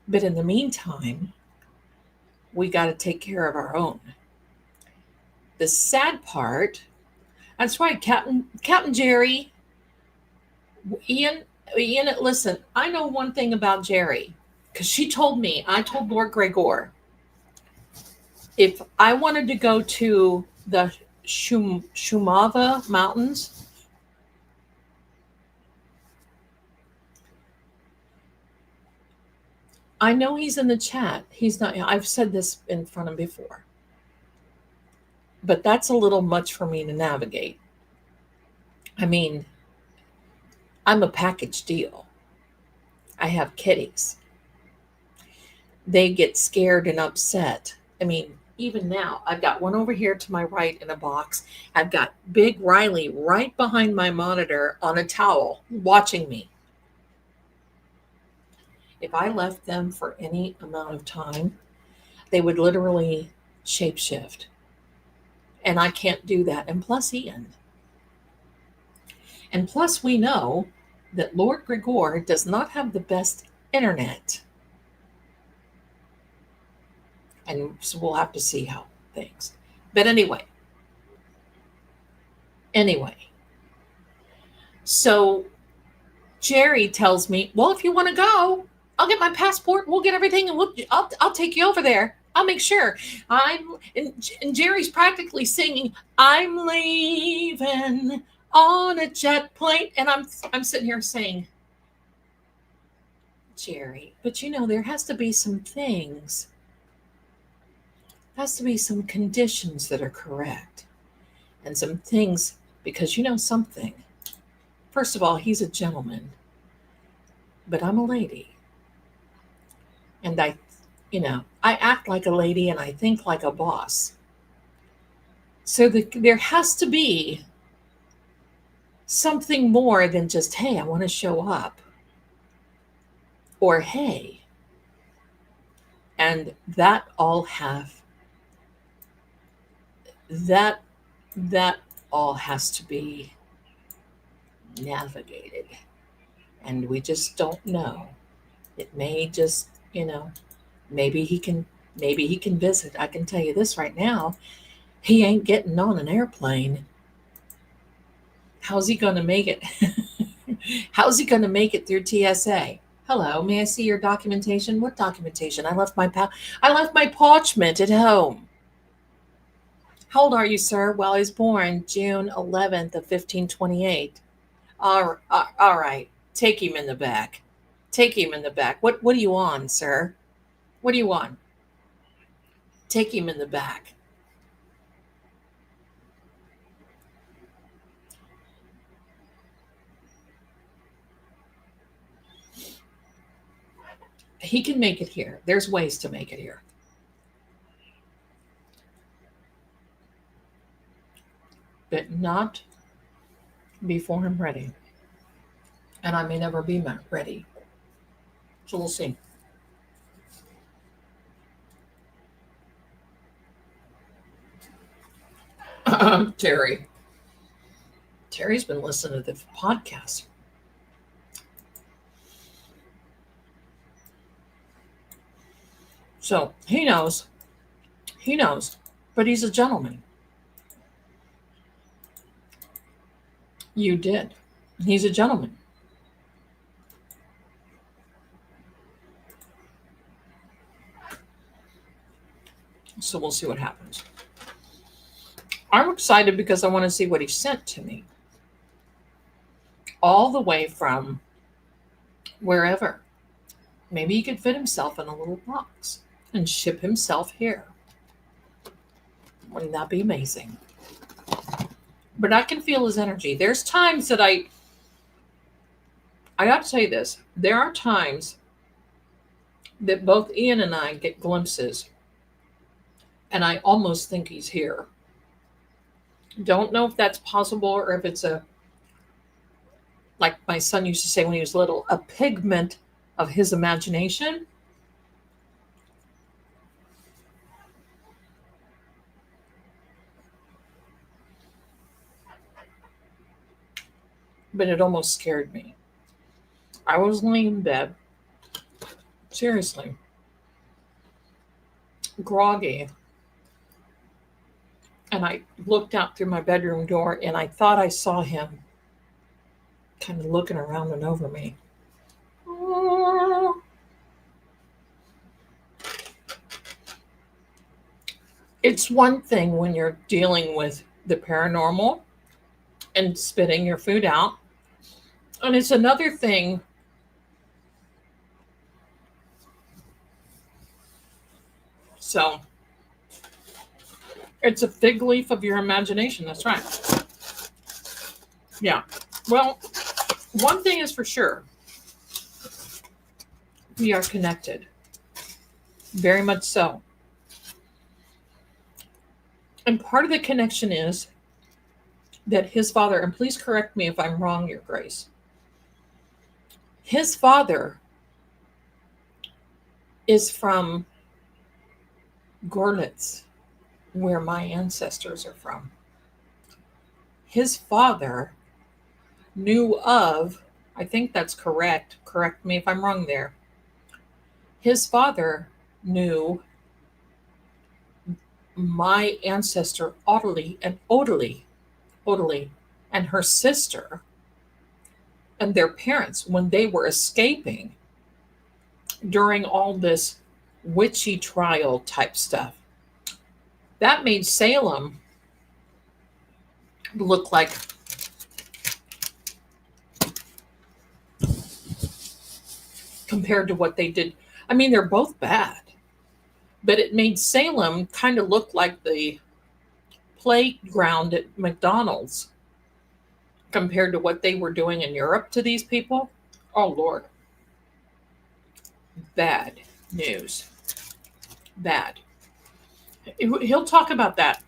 But in the meantime, we got to take care of our own. The sad part, that's right, Captain Jerry, Ian, listen, I know one thing about Jerry, because she told me, I told Lord Gregor, if I wanted to go to the Shumava Mountains, I know he's in the chat. He's not, I've said this in front of him before, but that's a little much for me to navigate. I mean, I'm a package deal. I have kitties. They get scared and upset. I mean, even now, I've got one over here to my right in a box. I've got Big Riley right behind my monitor on a towel watching me. If I left them for any amount of time, they would literally shapeshift. And I can't do that. And plus Ian. And plus we know that Lord Gregor does not have the best internet. And so we'll have to see how things. But anyway. So Jerry tells me, well, if you want to go, I'll get my passport. We'll get everything, and I'll take you over there. I'll make sure. And Jerry's practically singing, I'm leaving on a jet plane. And I'm sitting here saying, Jerry, but there has to be some things. Has to be some conditions that are correct. And some things, because something. First of all, he's a gentleman. But I'm a lady. And I act like a lady and I think like a boss. So there has to be something more than just, hey, I want to show up. or hay. And that all has to be navigated. And we just don't know. It may just, maybe he can visit. I can tell you this right now. He ain't getting on an airplane. How's he going to make it? How's he going to make it through TSA? Hello, may I see your documentation? What documentation? I left my parchment at home. How old are you, sir? Well, I was born June 11th of 1528. All right. Take him in the back. Take him in the back. What are you on, sir? What are you on? Take him in the back. He can make it here. There's ways to make it here. But not before I'm ready. And I may never be ready. So we'll see. Terry's been listening to the podcast. So he knows, but he's a gentleman. You did. He's a gentleman. So we'll see what happens. I'm excited because I want to see what he sent to me. All the way from wherever. Maybe he could fit himself in a little box and ship himself here. Wouldn't that be amazing? But I can feel his energy. There's times that I got to tell you this. There are times that both Ian and I get glimpses, and I almost think he's here. Don't know if that's possible or if it's like my son used to say when he was little, a pigment of his imagination. But it almost scared me. I was laying in bed, seriously, groggy. And I looked out through my bedroom door and I thought I saw him kind of looking around and over me. It's one thing when you're dealing with the paranormal and spitting your food out. And it's another thing so it's a fig leaf of your imagination. That's right. Yeah. Well, one thing is for sure. We are connected. Very much so. And part of the connection is that his father, and please correct me if I'm wrong, Your Grace. His father is from Gorlitz, where my ancestors are from. His father knew of, I think that's correct me if I'm wrong there. His father knew my ancestor Odalie and her sister and their parents when they were escaping during all this witchy trial type stuff. That made Salem look like compared to what they did. I mean, they're both bad, but it made Salem kind of look like the playground at McDonald's compared to what they were doing in Europe to these people. Oh, Lord. Bad news. Bad. He'll talk about that.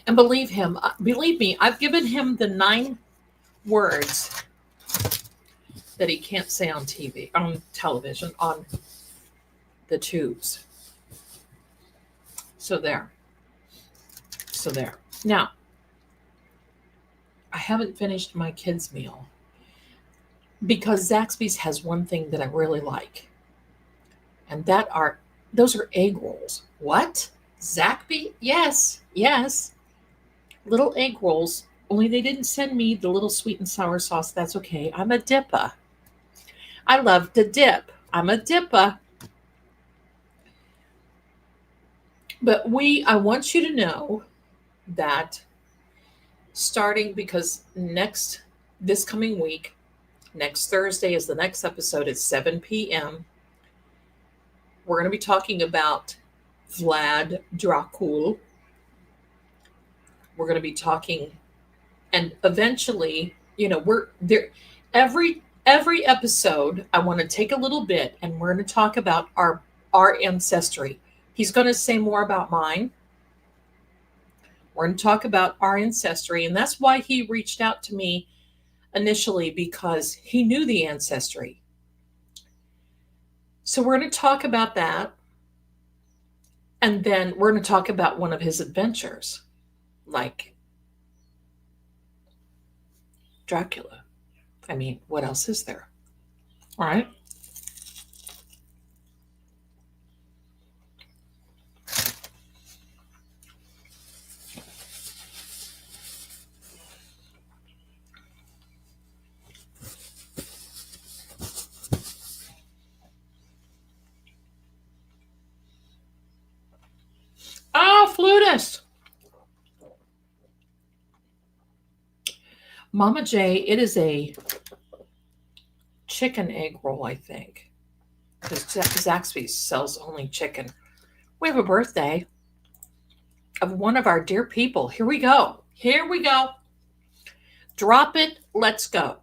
And believe me, I've given him the 9 words that he can't say on TV, on television, on the tubes. So there. So there. Now, I haven't finished my kids' meal because Zaxby's has one thing that I really like, and those are egg rolls. What? Zaxby? Yes, yes. Little egg rolls. Only they didn't send me the little sweet and sour sauce. That's okay. I'm a dipper. I love to dip. I'm a dipper. But I want you to know that starting because this coming week, next Thursday is the next episode at 7 p.m. We're going to be talking about Vlad Dracul. We're going to be talking, and eventually, we're there. Every episode, I want to take a little bit, and we're going to talk about our ancestry. He's going to say more about mine. We're going to talk about our ancestry, and that's why he reached out to me initially, because he knew the ancestry. So we're going to talk about that, and then we're going to talk about one of his adventures, like Dracula. I mean, what else is there? All right. Oh, flutist. Mama J, it is a chicken egg roll, I think. Because Zaxby's sells only chicken. We have a birthday of one of our dear people. Here we go. Here we go. Drop it. Let's go.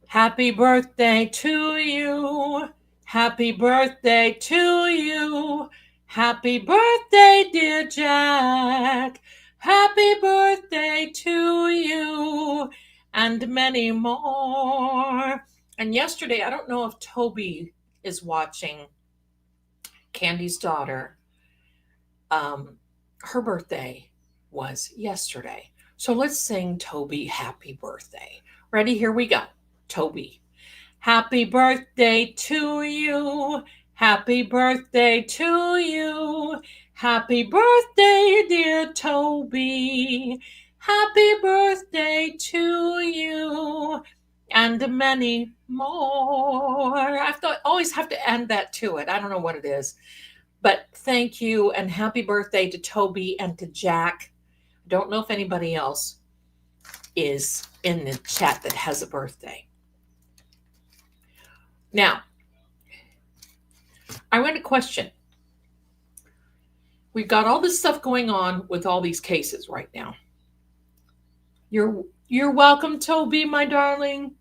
Happy birthday to you. Happy birthday to you. Happy birthday, dear Jack. Happy birthday to you. And many more. And yesterday, I don't know if Toby is watching, Candy's daughter. Her birthday was yesterday. So let's sing Toby happy birthday. Ready? Here we go. Toby. Happy birthday to you. Happy birthday to you. Happy birthday, dear Toby. Happy birthday to you. And many more. Always have to add that to it. I don't know what it is. But thank you and happy birthday to Toby and to Jack. Don't know if anybody else is in the chat that has a birthday. Now, I want a question. We've got all this stuff going on with all these cases right now. You're welcome, Toby, my darling.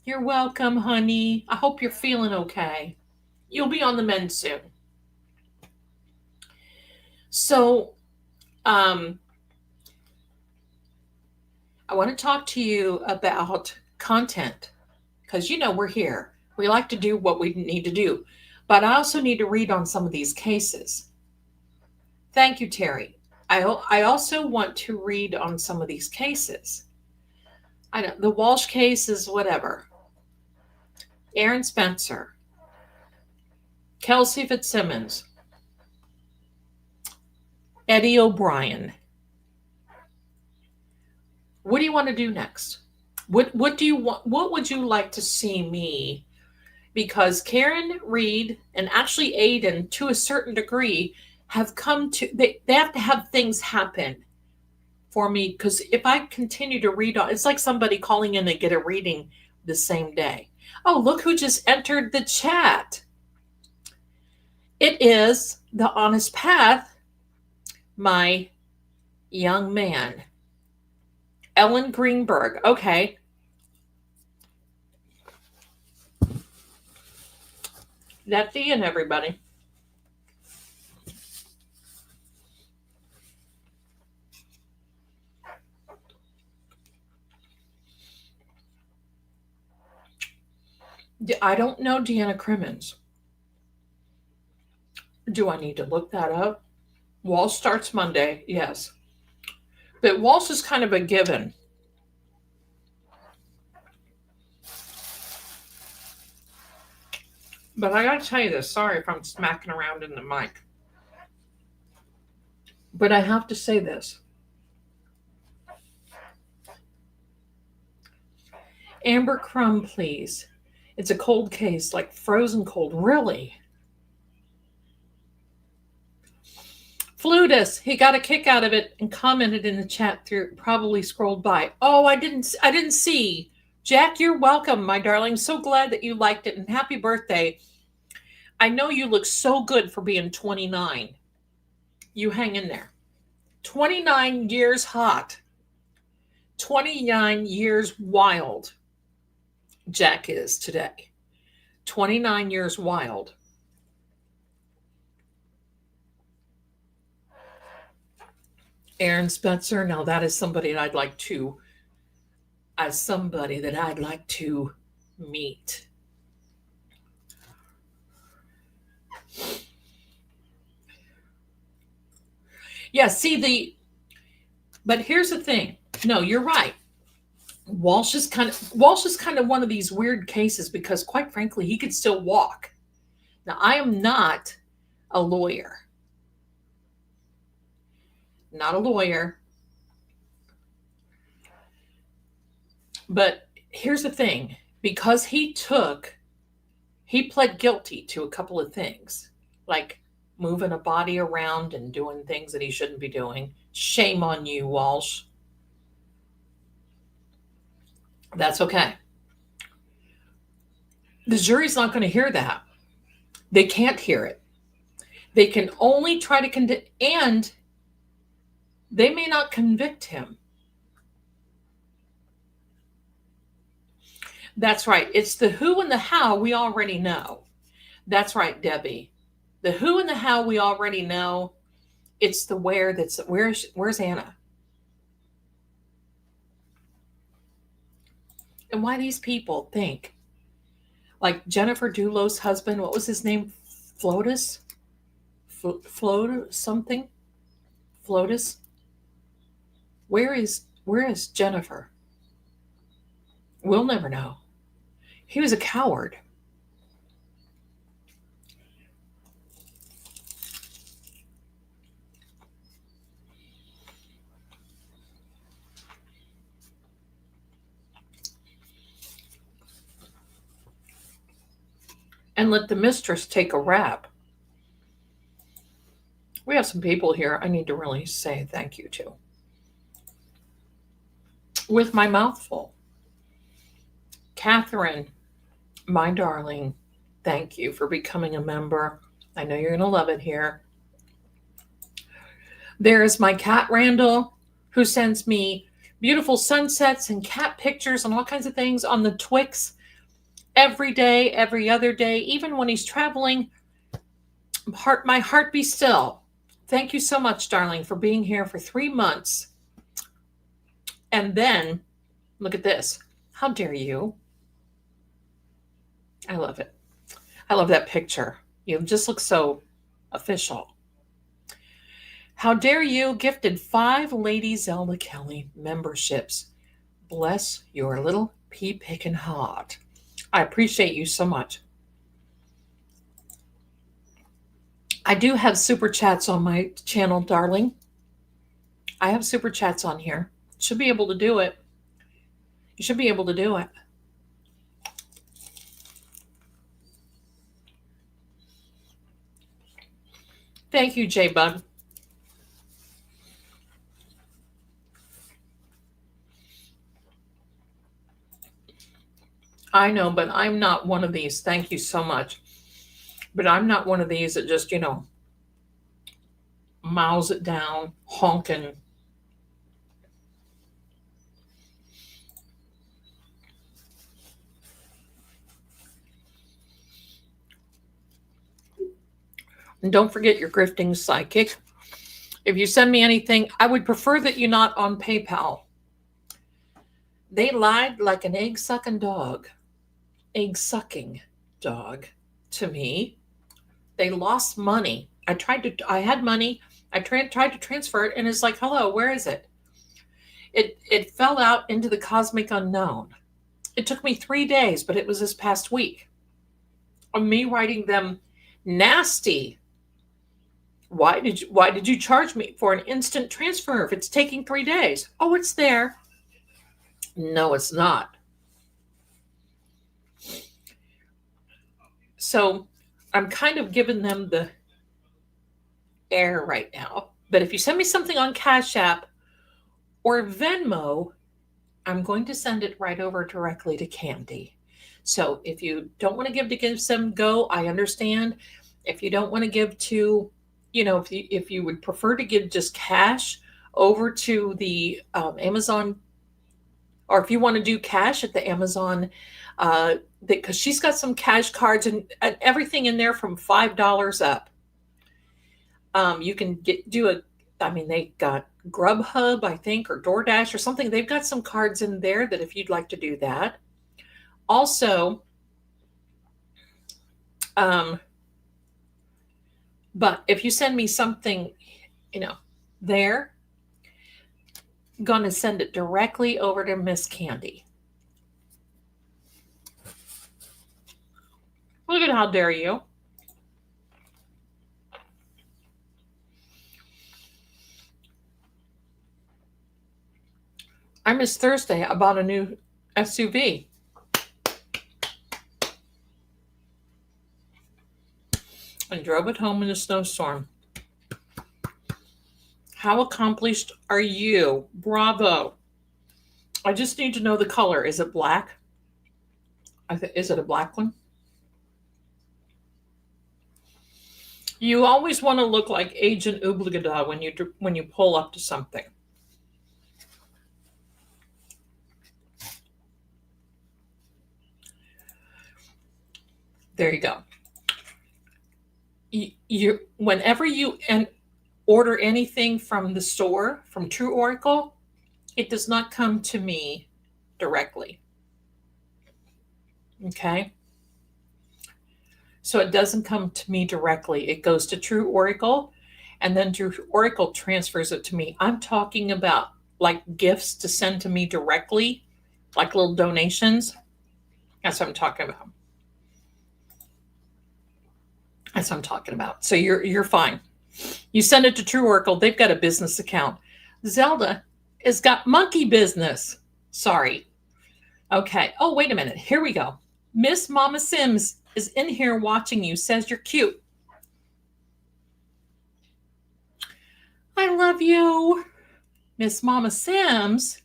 You're welcome, honey. I hope you're feeling okay. You'll be on the mend soon. So, I want to talk to you about content because, we're here. We like to do what we need to do. But I also need to read on some of these cases. Thank you, Terry. I also want to read on some of these cases. The Walsh case is whatever. Aaron Spencer. Kelsey Fitzsimmons. Eddie O'Brien. What do you want to do next? What do you want? What would you like to see me? Because Karen, Reed, and actually Aiden, to a certain degree, have come to, they have to have things happen for me. Because if I continue to read on, it's like somebody calling in to get a reading the same day. Oh, look who just entered the chat. It is the Honest Path, my young man. Ellen Greenberg. Okay. That's the end, everybody. I don't know Deanna Crimmins. Do I need to look that up? Walsh starts Monday, yes. But Walsh is kind of a given. But I gotta tell you this, sorry if I'm smacking around in the mic. But I have to say this. Amber Crumb, please. It's a cold case, like frozen cold. Really? Flutus, he got a kick out of it and commented in the chat through, probably scrolled by. Oh, I didn't see. Jack, you're welcome, my darling. So glad that you liked it, and happy birthday. I know you look so good for being 29. You hang in there. 29 years hot. 29 years wild. Jack is today. 29 years wild. Aaron Spencer, now that is somebody that I'd like to meet. Yeah, but here's the thing. No, you're right. Walsh is kind of one of these weird cases because quite frankly, he could still walk. Now, I am not a lawyer. Not a lawyer. But here's the thing, because he pled guilty to a couple of things, like moving a body around and doing things that he shouldn't be doing. Shame on you, Walsh. That's okay. The jury's not going to hear that. They can't hear it. They can only try to convict, and they may not convict him. That's right. It's the who and the how we already know. That's right, Debbie. The who and the how we already know. It's the where where's Anna? And why these people think, like Jennifer Dulow's husband, what was his name? Flotus? Something? Flotus? Where is Jennifer? We'll never know. He was a coward. And let the mistress take a rap. We have some people here I need to really say thank you to. With my mouth full. Catherine, my darling, thank you for becoming a member. I know you're going to love it here. There's my cat, Randall, who sends me beautiful sunsets and cat pictures and all kinds of things on the Twix every day, every other day, even when he's traveling. My heart be still. Thank you so much, darling, for being here for 3 months. And then, look at this. How dare you? I love it. I love that picture. You just look so official. How dare you gifted 5 Lady Zelda Kelly memberships. Bless your little pea-picking heart. I appreciate you so much. I do have super chats on my channel, darling. I have super chats on here. Should be able to do it. You should be able to do it. Thank you, J Bud. I know, but I'm not one of these. Thank you so much. But I'm not one of these that just, mouths it down, honking. And don't forget your grifting psychic. If you send me anything, I would prefer that you're not on PayPal. They lied like an egg-sucking dog. egg sucking dog to me. They lost money. I had money. I tried to transfer it, and it's like, hello, where is it? It fell out into the cosmic unknown. It took me 3 days, but it was this past week of me writing them nasty. Why did you charge me for an instant transfer if it's taking 3 days? Oh, it's there. No, it's not. So I'm kind of giving them the air right now. But if you send me something on Cash App or Venmo, I'm going to send it right over directly to Candy. So if you don't want to give some go, I understand. If you don't want to give to, if you would prefer to give just cash over to the Amazon, or if you want to do cash at the Amazon, because she's got some cash cards and everything in there from $5 up. You can they got Grubhub, I think, or DoorDash or something. They've got some cards in there that if you'd like to do that. Also, but if you send me something, there, going to send it directly over to Miss Candy. Look at how dare you. I missed Thursday. I bought a new SUV. And drove it home in a snowstorm. How accomplished are you? Bravo. I just need to know the color. Is it black? Is it a black one? You always want to look like Agent Oobligada when you pull up to something. There you go. Whenever you order anything from the store, from True Oracle, it does not come to me directly. Okay? So it doesn't come to me directly. It goes to True Oracle, and then True Oracle transfers it to me. I'm talking about like gifts to send to me directly, like little donations. That's what I'm talking about. That's what I'm talking about. So you're fine. You send it to True Oracle. They've got a business account. Zelda has got monkey business. Sorry. Okay. Oh, wait a minute. Here we go. Miss Mama Sims is in here watching you. Says you're cute. I love you. Miss Mama Sims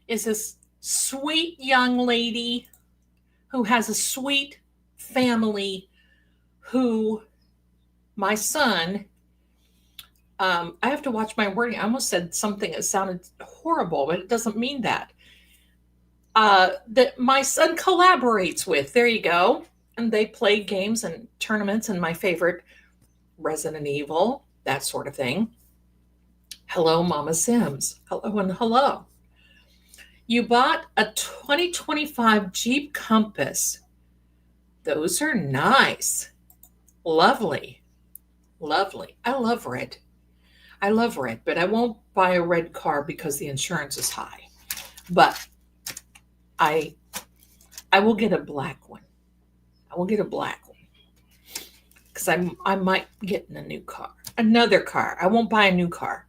is this sweet young lady who has a sweet family who my son, I have to watch my wording. I almost said something that sounded horrible, but it doesn't mean that. That my son collaborates with. There you go. And they play games and tournaments and my favorite, Resident Evil, that sort of thing. Hello, Mama Sims. Hello and hello. You bought a 2025 Jeep Compass. Those are nice. Lovely. Lovely. I love red. But I won't buy a red car because the insurance is high. But I will get a black one. Because I might get in another car. I won't buy a new car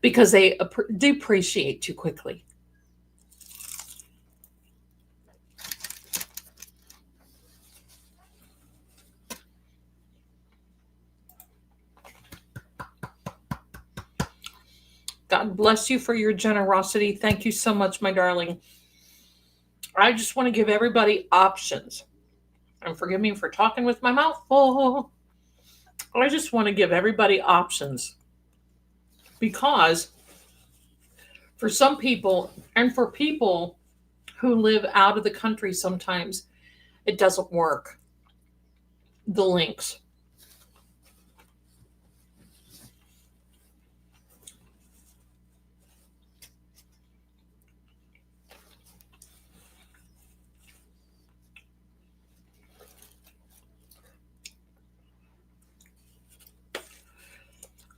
because they depreciate too quickly. God bless you for your generosity. Thank you so much, my darling. I just want to give everybody options. And forgive me for talking with my mouth full. I just want to give everybody options. Because for some people, and for people who live out of the country sometimes, it doesn't work. The links.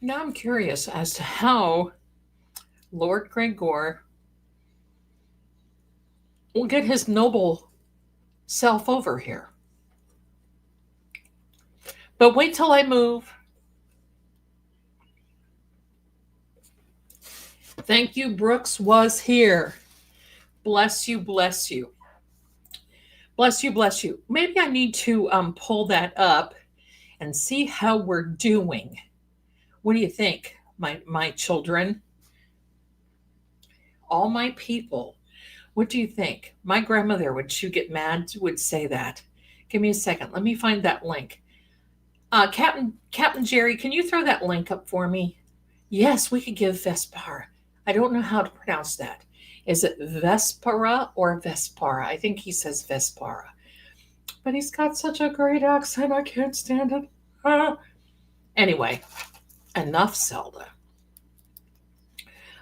Now I'm curious as to how Lord Gregor will get his noble self over here. But wait till I move. Thank you, Brooks was here. Bless you, bless you. Bless you, bless you. Maybe I need to pull that up and see how we're doing. What do you think, my children? All my people. What do you think? My grandmother, would she get mad, would say that. Give me a second. Let me find that link. Captain Jerry, can you throw that link up for me? Yes, we could give Vespara. I don't know how to pronounce that. Is it Vespara or Vespara? I think he says Vespara. But he's got such a great accent, I can't stand it. Anyway, enough Zelda.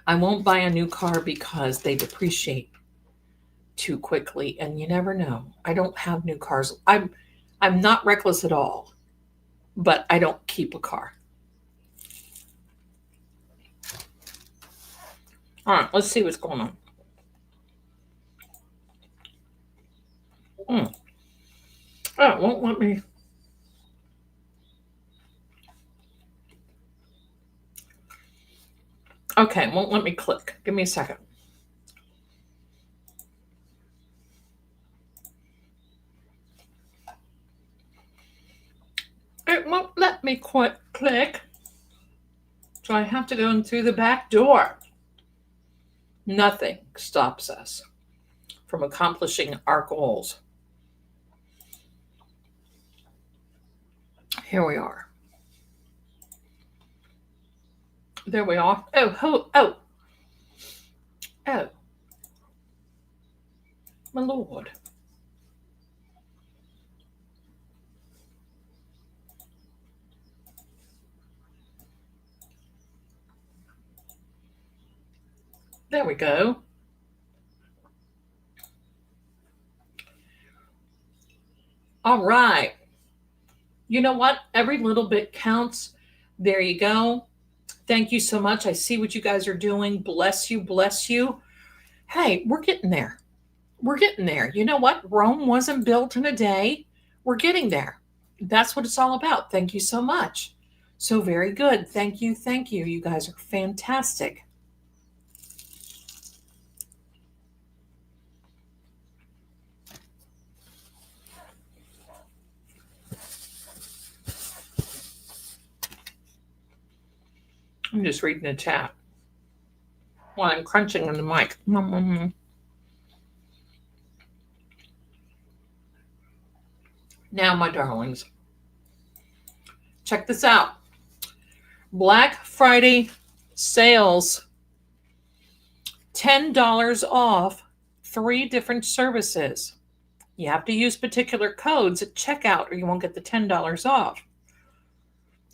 I won't buy a new car because they depreciate too quickly, and you never know. I don't have new cars. I'm not reckless at all, but I don't keep a car. All right, let's see what's going on. Oh, it won't let me. Okay, won't let me click. Give me a second. It won't let me click. So I have to go in through the back door. Nothing stops us from accomplishing our goals. Here we are. There we are. Oh. My Lord. There we go. All right. You know what? Every little bit counts. There you go. Thank you so much. I see what you guys are doing. Bless you, bless you. Hey, we're getting there. We're getting there. You know what? Rome wasn't built in a day. We're getting there. That's what it's all about. Thank you so much. So very good. Thank you. Thank you. You guys are fantastic. I'm just reading the chat while I'm crunching on the mic. Now, my darlings, check this out. Black Friday sales, $10 off 3 different services. You have to use particular codes at checkout or you won't get the $10 off.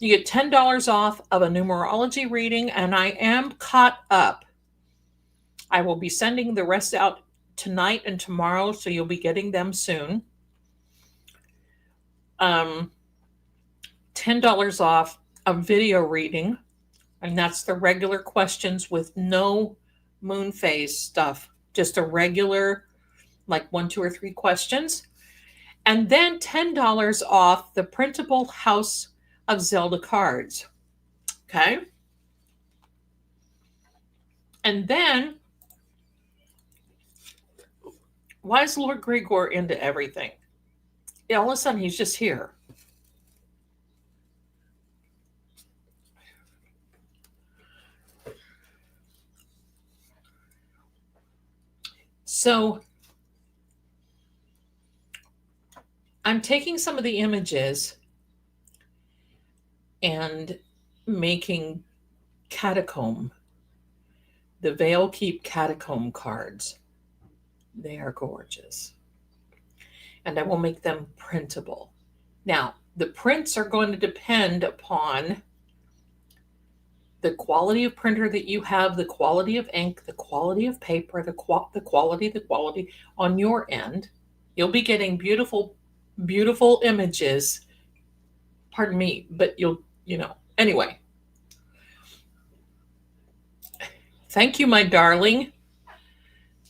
You get $10 off of a numerology reading, and I am caught up. I will be sending the rest out tonight and tomorrow, so you'll be getting them soon. $10 off a video reading, and that's the regular questions with no moon phase stuff, just a regular, like 1, 2, or 3 questions. And then $10 off the printable House of Zelda cards. Okay? And then, why is Lord Gregor into everything? All of a sudden, he's just here. So, I'm taking some of the images and making catacomb, the Veil Keep catacomb cards. They are gorgeous. And I will make them printable. Now, the prints are going to depend upon the quality of printer that you have, the quality of ink, the quality of paper, the quality on your end. You'll be getting beautiful, beautiful images. Pardon me, but anyway. Thank you, my darling.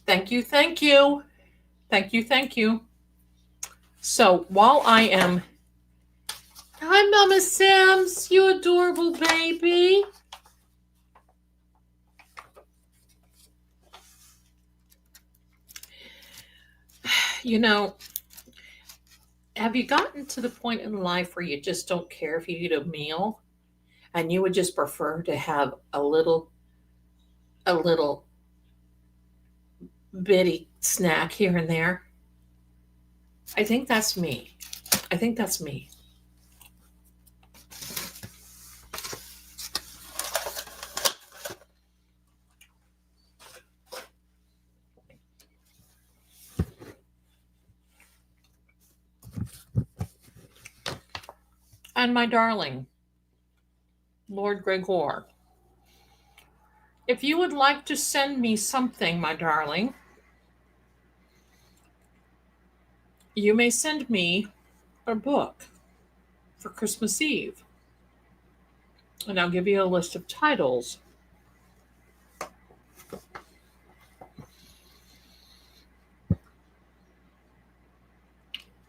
Thank you, thank you. Thank you, thank you. So while I am... Hi, Mama Sims, you adorable baby. You know, have you gotten to the point in life where you just don't care if you eat a meal and you would just prefer to have a little bitty snack here and there? I think that's me. I think that's me. And my darling, Lord Gregor, if you would like to send me something, my darling, you may send me a book for Christmas Eve. And I'll give you a list of titles.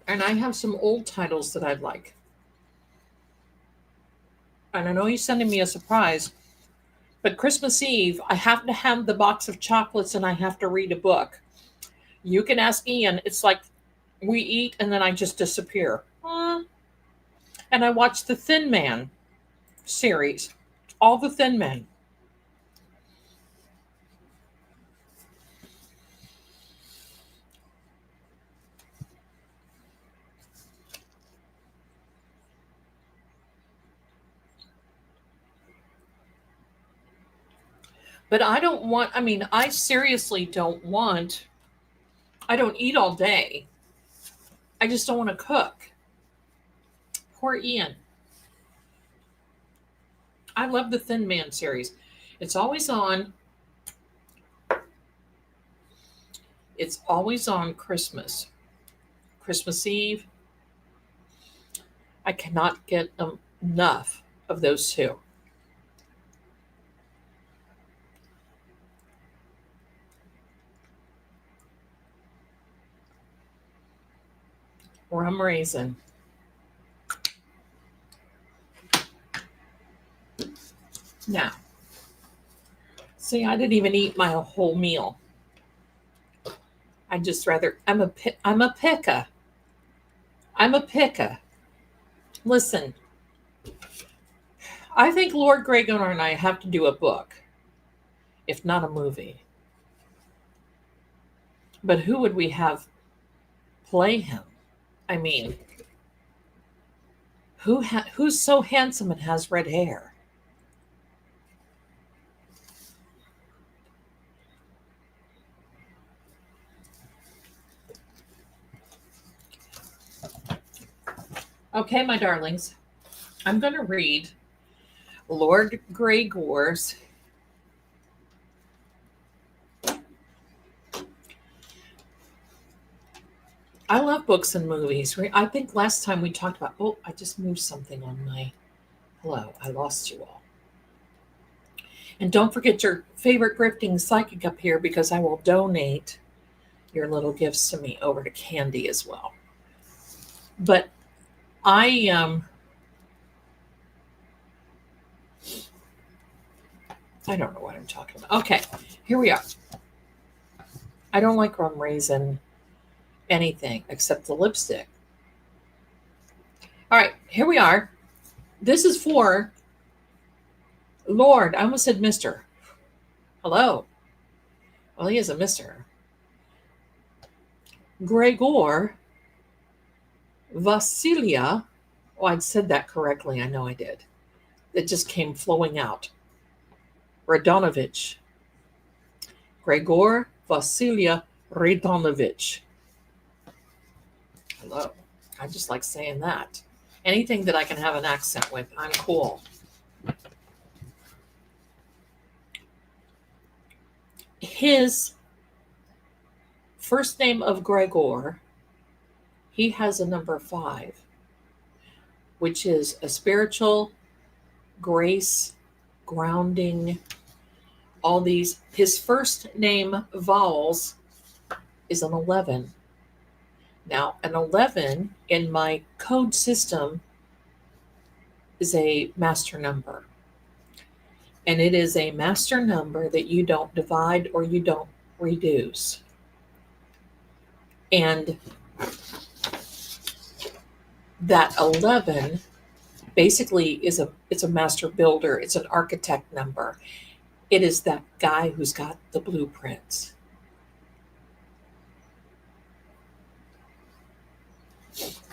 And I have some old titles that I'd like. And I know you're sending me a surprise, but Christmas Eve, I have to have the box of chocolates and I have to read a book. You can ask Ian. It's like we eat and then I just disappear. And I watch the Thin Man series, all the Thin Men. But I don't want, I seriously don't want, I don't eat all day. I just don't want to cook. Poor Ian. I love the Thin Man series. It's always on. It's always on Christmas. Christmas Eve. I cannot get enough of those two. Rum raisin. Now, see, I didn't even eat my whole meal. I'm a picker. I'm a picker. Listen, I think Lord Gregor and I have to do a book, if not a movie. But who would we have play him? I mean, who's so handsome and has red hair? Okay, my darlings, I'm going to read Lord Gregor's I love books and movies. I think last time we talked about, oh, I just moved something on my, hello, I lost you all. And don't forget your favorite grifting psychic up here because I will donate your little gifts to me over to Candy as well. But I don't know what I'm talking about. Okay, here we are. I don't like rum raisin anything except the lipstick. All right, here we are. This is for Lord. I almost said Mr. Hello. Well, he is a Mr. Gregor Vasilia. Oh, I said that correctly. I know I did. It just came flowing out. Radonovich. Gregor Vasilia Radonovich. Hello. I just like saying that. Anything that I can have an accent with, I'm cool. His first name of Gregor, he has a number 5, which is a spiritual grace, grounding, all these. His first name vowels is an 11. Now, an 11 in my code system is a master number. And it is a master number that you don't divide or you don't reduce. And that 11 basically it's a master builder, it's an architect number. It is that guy who's got the blueprints.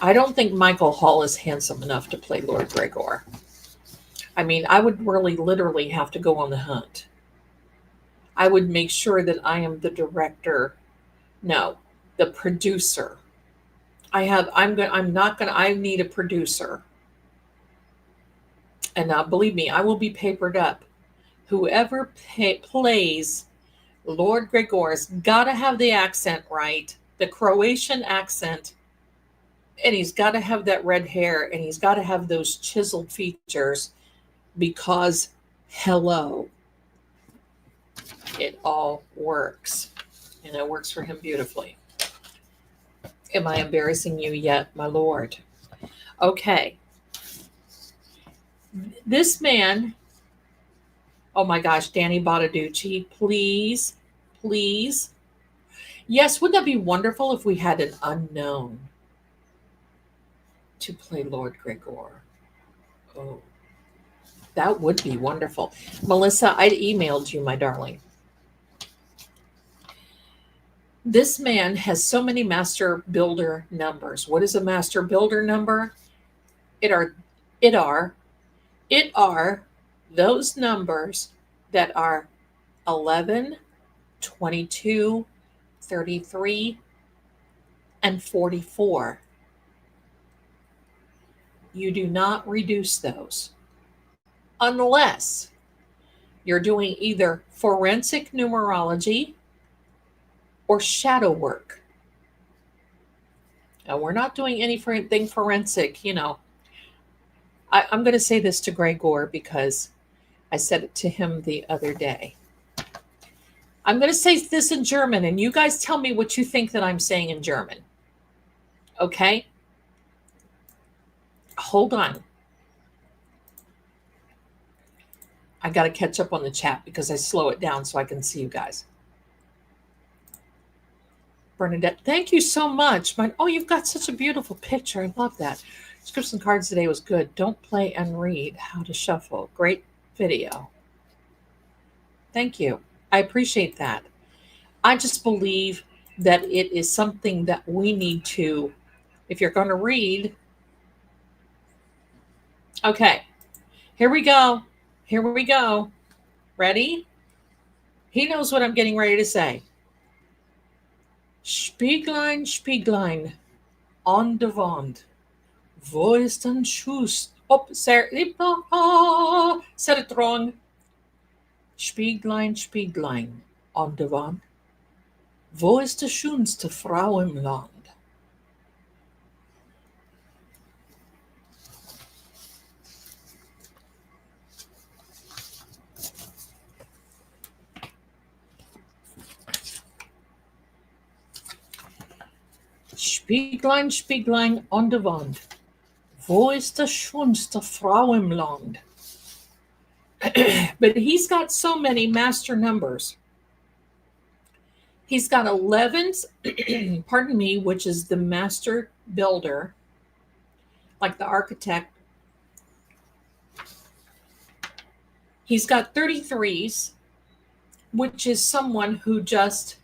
I don't think Michael Hall is handsome enough to play Lord Gregor. I mean, I would really literally have to go on the hunt. I would make sure that I am the director. No, the producer. I need a producer. And now believe me, I will be papered up. Whoever plays Lord Gregor's got to have the accent right, the Croatian accent, and he's got to have that red hair, and he's got to have those chiseled features, because hello, it all works, and it works for him beautifully. Am I embarrassing you yet, my lord? Okay. This man, oh my gosh, Danny Bottaducci, please, please. Yes, wouldn't that be wonderful if we had an unknown to play Lord Gregor? Oh, that would be wonderful. Melissa, I emailed you, my darling. This man has so many master builder numbers. What is a master builder number? It are those numbers that are 11, 22, 33, and 44. You do not reduce those unless you're doing either forensic numerology or shadow work. Now, we're not doing anything forensic, I'm going to say this to Gregor because I said it to him the other day. I'm going to say this in German, and you guys tell me what you think that I'm saying in German. Okay? Hold on. I got to catch up on the chat because I slow it down so I can see you guys. Bernadette, thank you so much. Oh, you've got such a beautiful picture. I love that. Scripts and Cards today was good. Don't play and read. How to shuffle. Great video. Thank you. I appreciate that. I just believe that it is something that we need to, if you're going to read. Okay, here we go. Here we go. Ready? He knows what I'm getting ready to say. Spieglein, Spieglein, on the wand. Wo ist ein Schuss? Oh, said it wrong. Spieglein, Spieglein, on the wand. Wo ist die schönste Frau im Land? Spieglein, Spieglein on the Wand. Wo ist die schönste Frau im Land? But he's got so many master numbers. He's got 11s, pardon me, which is the master builder, like the architect. He's got 33s, which is someone who just,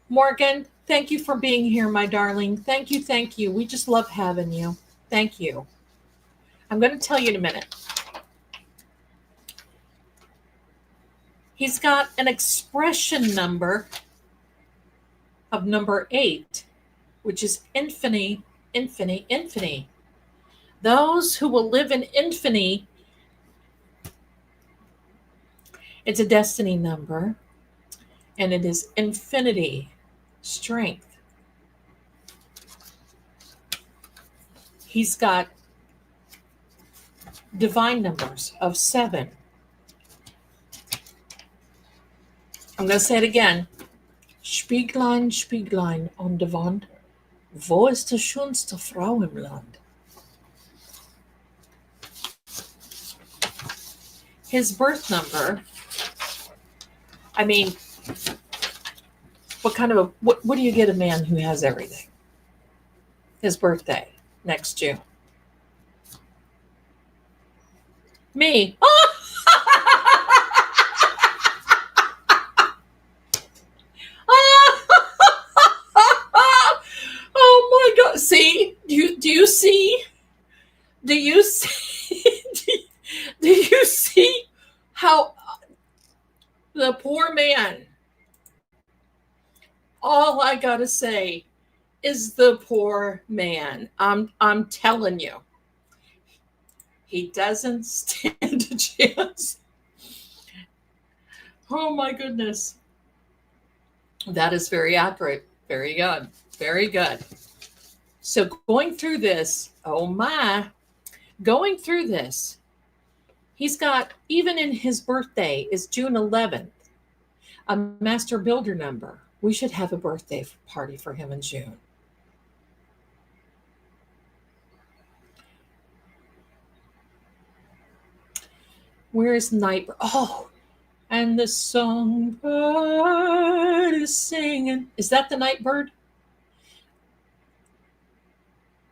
Morgan, thank you for being here, my darling. Thank you, thank you. We just love having you. Thank you. I'm going to tell you in a minute. He's got an expression number of number 8, which is infinity, infinity, infinity. Those who will live in infinity, it's a destiny number, and it is infinity, strength. He's got divine numbers of 7, I'm going to say it again. Spieglein, Spieglein on der Wand, wo ist die schönste Frau im Land? His birth number, I mean, what do you get a man who has everything? His birthday, next June. Me. Oh my God. See? Do you see? Do you see? Do you see how the poor man, all I gotta say is the poor man. I'm telling you. He doesn't stand a chance. Oh my goodness. That is very accurate. Very good. Very good. So going through this, going through this, he's got, even in his birthday is June 11th, a master builder number. We should have a birthday party for him in June. Where is Nightbird? Oh, and the songbird is singing. Is that the Nightbird?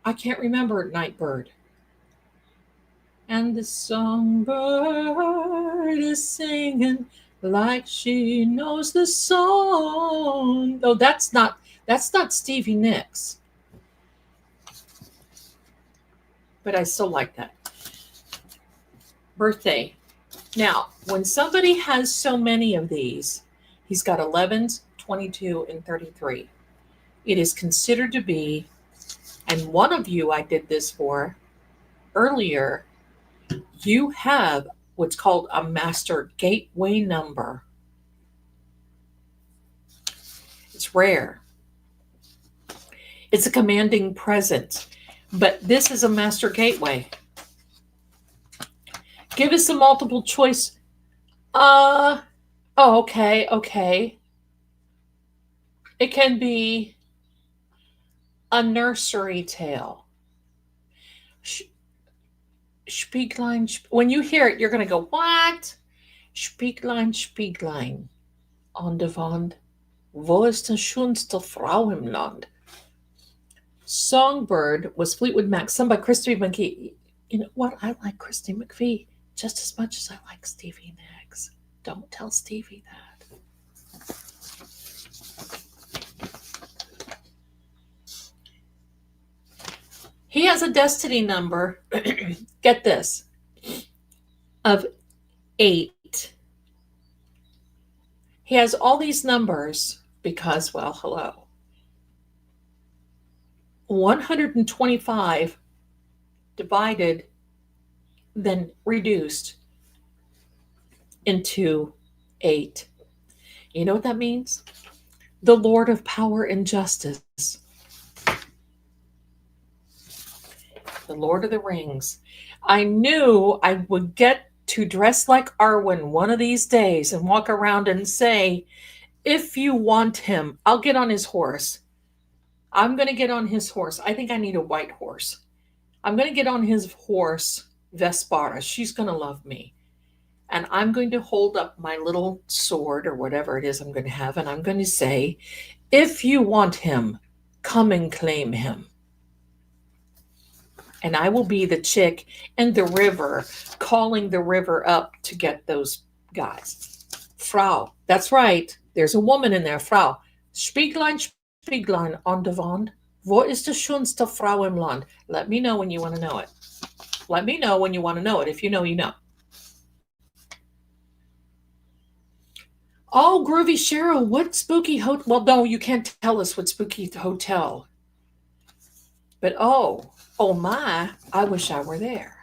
I can't remember Nightbird. And the songbird is singing like she knows the song. Oh, that's not Stevie Nicks. But I still like that. Birthday. Now, when somebody has so many of these, he's got 11s, 22, and 33. It is considered to be, and one of you I did this for earlier, you have what's called a master gateway number. It's rare. It's a commanding presence, but this is a master gateway. Give us a multiple choice. Okay. It can be a nursery tale. Spieglein. When you hear it, you're going to go, what? Spieglein, Spieglein on der Wand, wo ist die schönste Frau im Land? Songbird was Fleetwood Mac, sung by Christy McVie. You know what? I like Christy McVie just as much as I like Stevie Nicks. Don't tell Stevie that. He has a destiny number, get this, of 8. He has all these numbers because, well, hello. 125 divided, then reduced into 8. You know what that means? The Lord of Power and Justice. The Lord of the Rings. I knew I would get to dress like Arwen one of these days and walk around and say, if you want him, I'll get on his horse. I'm going to get on his horse. I think I need a white horse. I'm going to get on his horse, Vespara. She's going to love me. And I'm going to hold up my little sword or whatever it is I'm going to have. And I'm going to say, if you want him, come and claim him. And I will be the chick in the river, calling the river up to get those guys. Frau, that's right. There's a woman in there. Frau. Spieglein, Spieglein on der Wand, wo ist die schönste Frau im Land? Let me know when you want to know it. Let me know when you want to know it. If you know, you know. Oh, Groovy Cheryl, what spooky hotel? Well, no, you can't tell us what spooky hotel. But oh my, I wish I were there.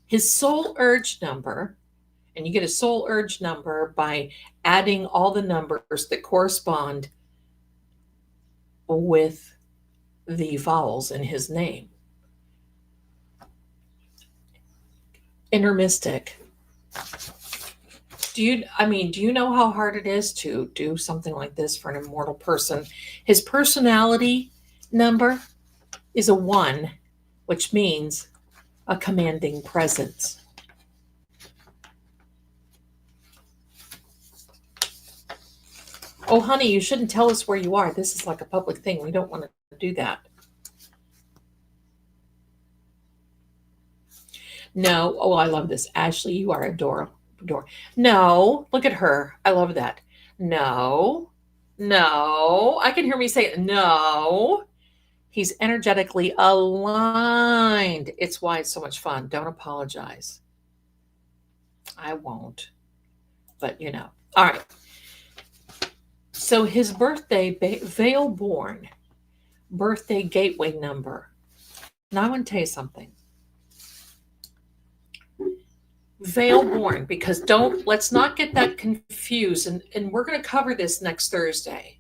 His soul urge number, and you get a soul urge number by adding all the numbers that correspond with the vowels in his name. Inner Mystic. Do you know how hard it is to do something like this for an immortal person? His personality number is a 1, which means a commanding presence. Oh, honey, you shouldn't tell us where you are. This is like a public thing. We don't want to do that. No. Oh, I love this. Ashley, you are adorable. No, look at her. I love that. No. No. I can hear me say it. No. He's energetically aligned. It's why it's so much fun. Don't apologize. I won't. But All right. So his birthday, Vale born, birthday gateway number. Now I want to tell you something. Vale born, because let's not get that confused. And we're going to cover this next Thursday.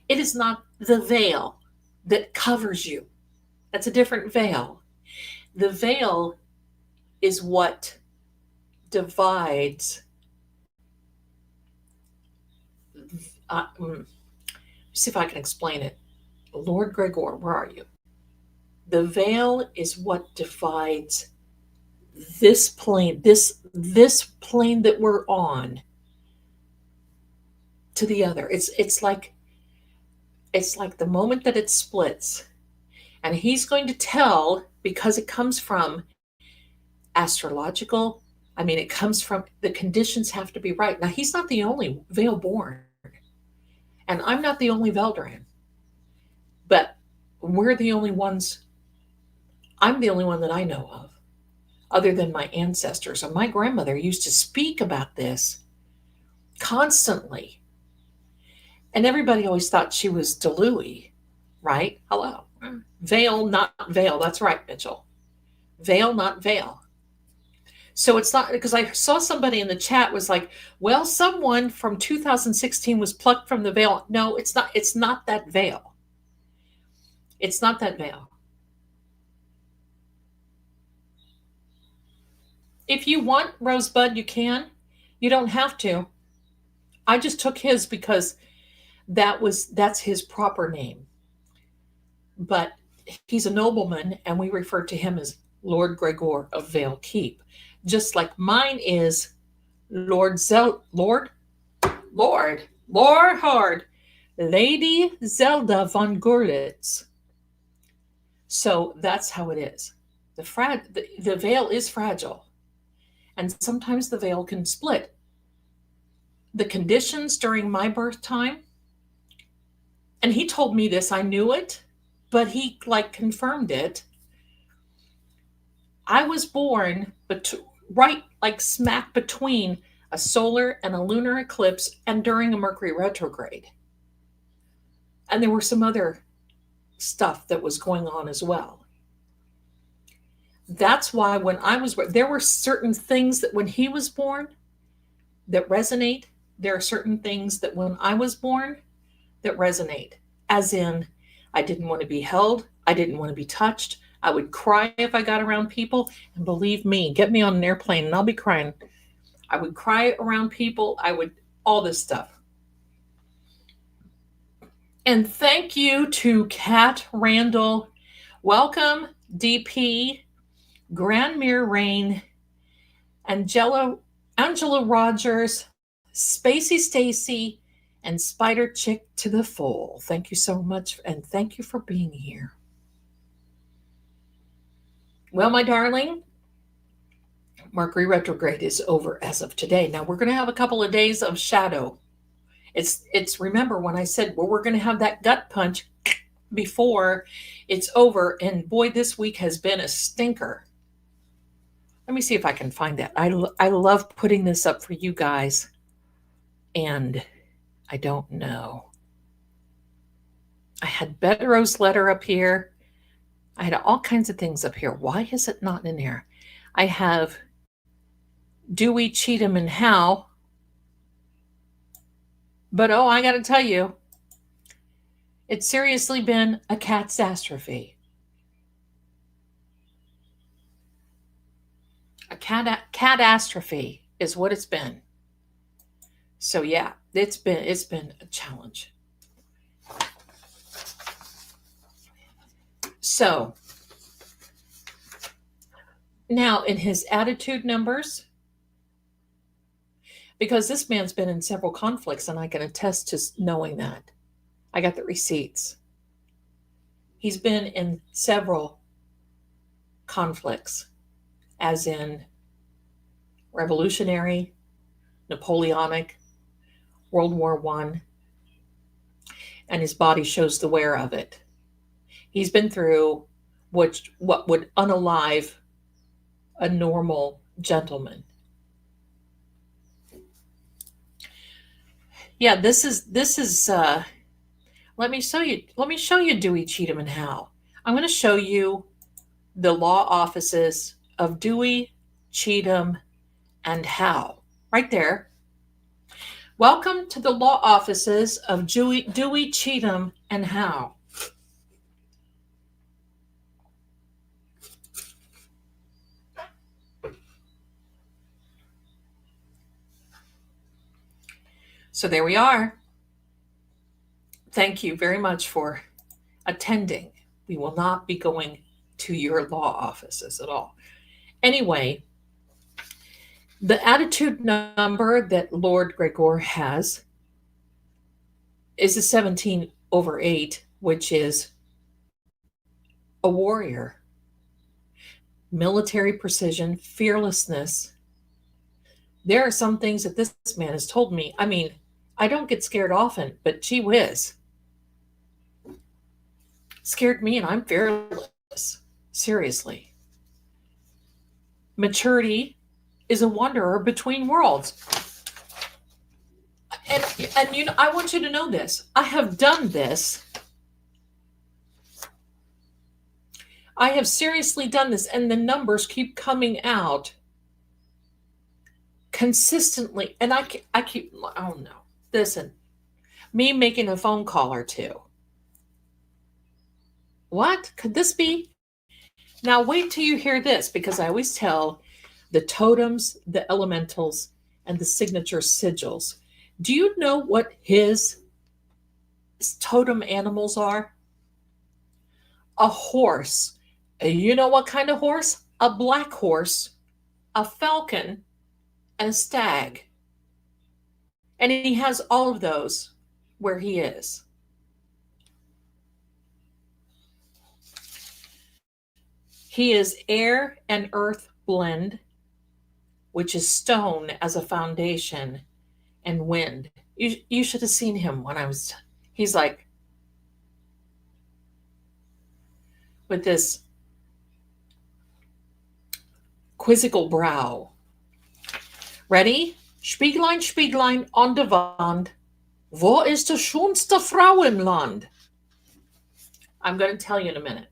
It is not the veil that covers you. That's a different veil. The veil is what divides. See if I can explain it. Lord Gregor, where are you? The veil is what divides this plane, this plane that we're on, to the other. It's like the moment that it splits. And he's going to tell, because it comes from astrological, it comes from, the conditions have to be right. Now, he's not the only veil born, and I'm not the only Veldarin, but we're the only ones. I'm the only one that I know of, other than my ancestors. And my grandmother used to speak about this constantly. And everybody always thought she was Delui, right? Hello. Veil, not veil. That's right, Mitchell. Veil, not veil. So it's not, because I saw somebody in the chat was like, well, someone from 2016 was plucked from the veil. No, it's not. It's not that veil. It's not that veil. If you want, Rosebud, you can. You don't have to. I just took his because that's his proper name. But he's a nobleman, and we refer to him as Lord Gregor of Vale Keep. Just like mine is Lord Hard, Lady Zelda von Görlitz. So that's how it is. The veil is fragile, and sometimes the veil can split. The conditions during my birth time, and he told me this, I knew it, but he confirmed it. I was born right smack between a solar and a lunar eclipse and during a Mercury retrograde. And there were some other stuff that was going on as well. That's why when I was born, there were certain things that when he was born that resonate. There are certain things that when I was born that resonate. As in, I didn't want to be held. I didn't want to be touched. I would cry if I got around people. And believe me, get me on an airplane and I'll be crying. I would cry around people. All this stuff. And thank you to Kat Randall. Welcome, DP, Grandmere Rain, Angela Rogers, Spacey Stacy, and Spider Chick to the full. Thank you so much, and thank you for being here. Well, my darling, Mercury retrograde is over as of today. Now we're going to have a couple of days of shadow. It's remember when I said, well, we're going to have that gut punch before it's over. And boy, this week has been a stinker. Let me see if I can find that. I love putting this up for you guys. And I don't know. I had Bedrose letter up here. I had all kinds of things up here. Why is it not in here? I have Dewey, Cheatham, and Howe. But I got to tell you, it's seriously been a catastrophe. A catastrophe is what it's been. So yeah, it's been a challenge. So now in his attitude numbers, because this man's been in several conflicts, and I can attest to knowing that. I got the receipts. He's been in several conflicts, as in Revolutionary, Napoleonic, World War I, and his body shows the wear of it. He's been through what would unalive a normal gentleman. Yeah, this is let me show you Dewey, Cheatham, and Howe. I'm going to show you the law offices of Dewey, Cheatham, and Howe. Right there. Welcome to the law offices of Dewey, Cheatham, and Howe. So there we are. Thank you very much for attending. We will not be going to your law offices at all. Anyway, the attitude number that Lord Gregor has is a 17/8, which is a warrior. Military precision, fearlessness. There are some things that this man has told me. I mean, I don't get scared often, but gee whiz. Scared me, and I'm fearless. Seriously. Maturity is a wanderer between worlds. And you know, I want you to know this. I have done this. I have seriously done this, and the numbers keep coming out consistently. And I keep, oh no, listen, me making a phone call or two. What could this be? Now wait till you hear this, because I always tell the totems, the elementals, and the signature sigils. Do you know what his totem animals are? A horse. You know what kind of horse? A black horse, a falcon, and a stag. And he has all of those where he is. He is air and earth blend, which is stone as a foundation, and wind. You should have seen him when he's like, with this quizzical brow. Ready? Spieglein, Spieglein on der Wand, wo ist die schönste Frau im Land? I'm going to tell you in a minute.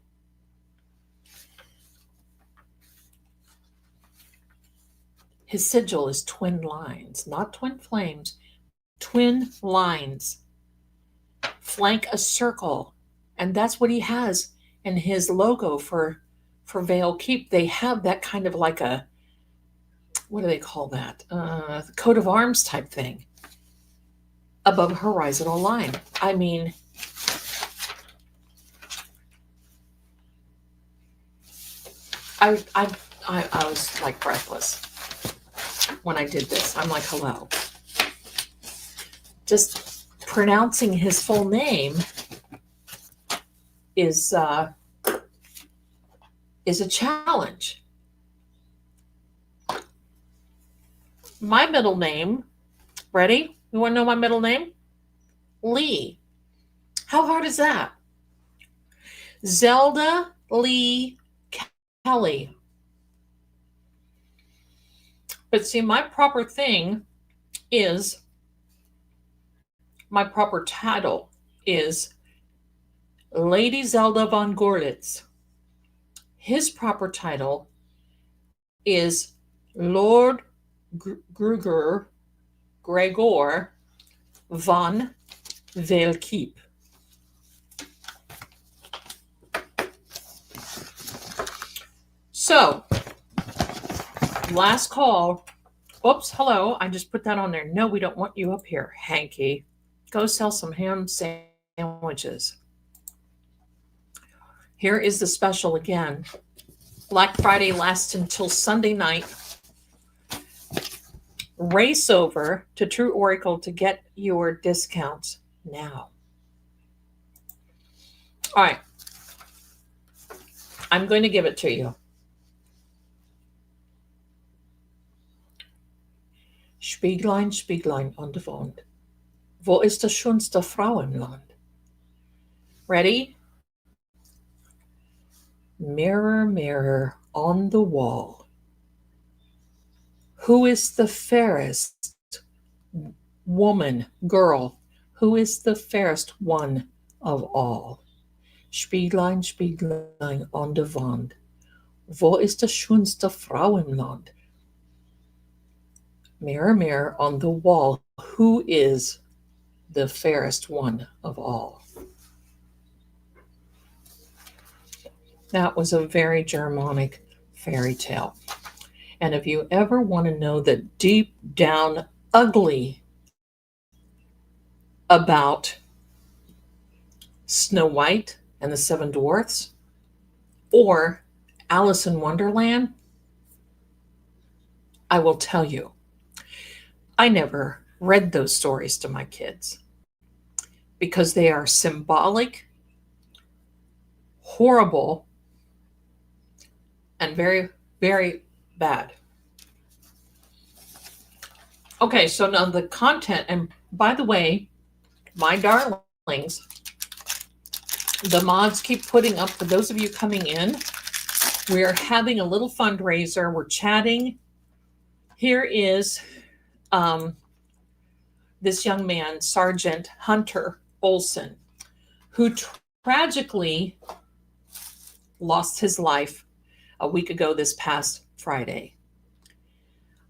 His sigil is twin lines, not twin flames, twin lines. Flank a circle. And that's what he has in his logo for Vale Keep. They have that kind of like a, what do they call that? Coat of arms type thing above a horizontal line. I mean, I was like breathless when I did this. I'm like, hello. Just pronouncing his full name is a challenge. My middle name, ready? You want to know my middle name? Lee. How hard is that? Zelda Lee Kelly. But see, my proper title is Lady Zelda von Gorlitz. His proper title is Lord Gregor von Velkeep. So, last call Oops, hello. I just put that on there. No, we don't want you up here, Hanky. Go sell some ham sandwiches. Here is the special again. Black Friday lasts until Sunday night. Race over to True Oracle to get your discounts now. All right. I'm going to give it to you. Spieglein, Spieglein an der Wand. Wo ist die schönste Frau im Land? Ready? Mirror, mirror on the wall. Who is the fairest woman, girl? Who is the fairest one of all? Spieglein, Spieglein an der Wand. Wo ist die schönste Frau im Land? Mirror, mirror on the wall, who is the fairest one of all? That was a very Germanic fairy tale. And if you ever want to know the deep down ugly about Snow White and the Seven Dwarfs or Alice in Wonderland, I will tell you. I never read those stories to my kids because they are symbolic, horrible, and very, very bad. Okay, so now the content, and by the way, my darlings, the mods keep putting up, for those of you coming in, we're having a little fundraiser. We're chatting. Here is this young man, Sergeant Hunter Olson, who tragically lost his life a week ago this past Friday.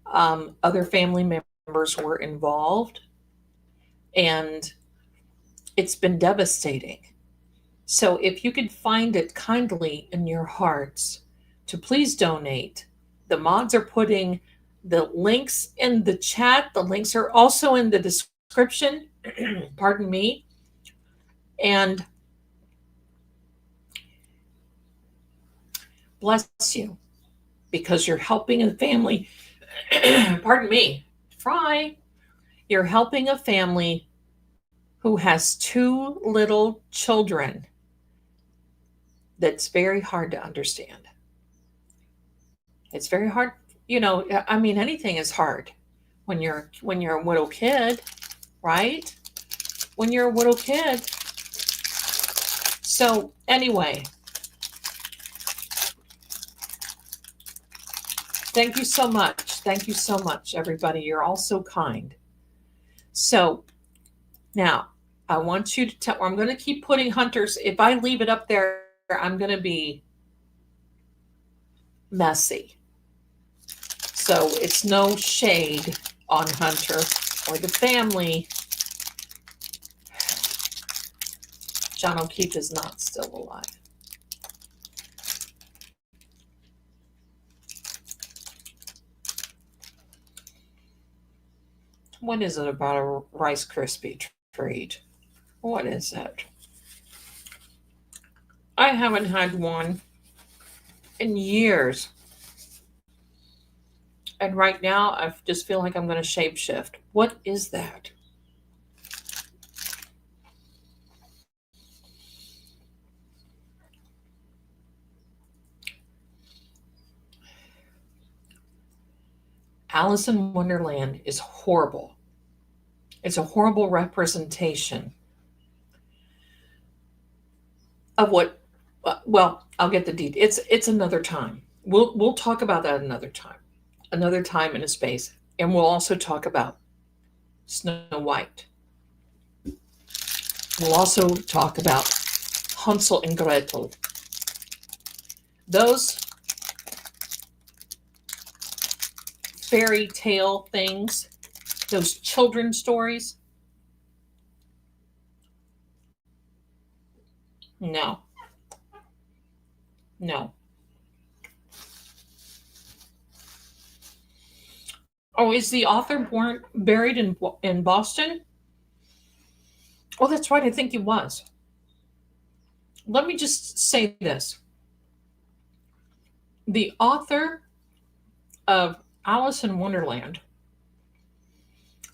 Other family members were involved, and it's been devastating. So if you could find it kindly in your hearts to please donate, the mods are putting the links in the chat. The links are also in the description. Pardon me. And bless you, because you're helping a family. Pardon me. Try. You're helping a family who has two little children. That's very hard to understand. It's very hard. You know, I mean, anything is hard when you're a widow kid, right? When you're a widow kid. So anyway, thank you so much. Thank you so much, everybody. You're all so kind. So now I want you to tell, I'm going to keep putting Hunters. If I leave it up there, I'm going to be messy. So it's no shade on Hunter or the family. John O'Keefe is not still alive. What is it about a Rice Krispie treat? What is it? I haven't had one in years. And right now, I just feel like I'm going to shape shift. What is that? Alice in Wonderland is horrible. It's a horrible representation of what, well, I'll get the details. It's another time. We'll talk about that another time in a space. And we'll also talk about Snow White. We'll also talk about Hansel and Gretel. Those fairy tale things, those children's stories. No. Oh, is the author buried in Boston? Oh, that's right. I think he was. Let me just say this. The author of Alice in Wonderland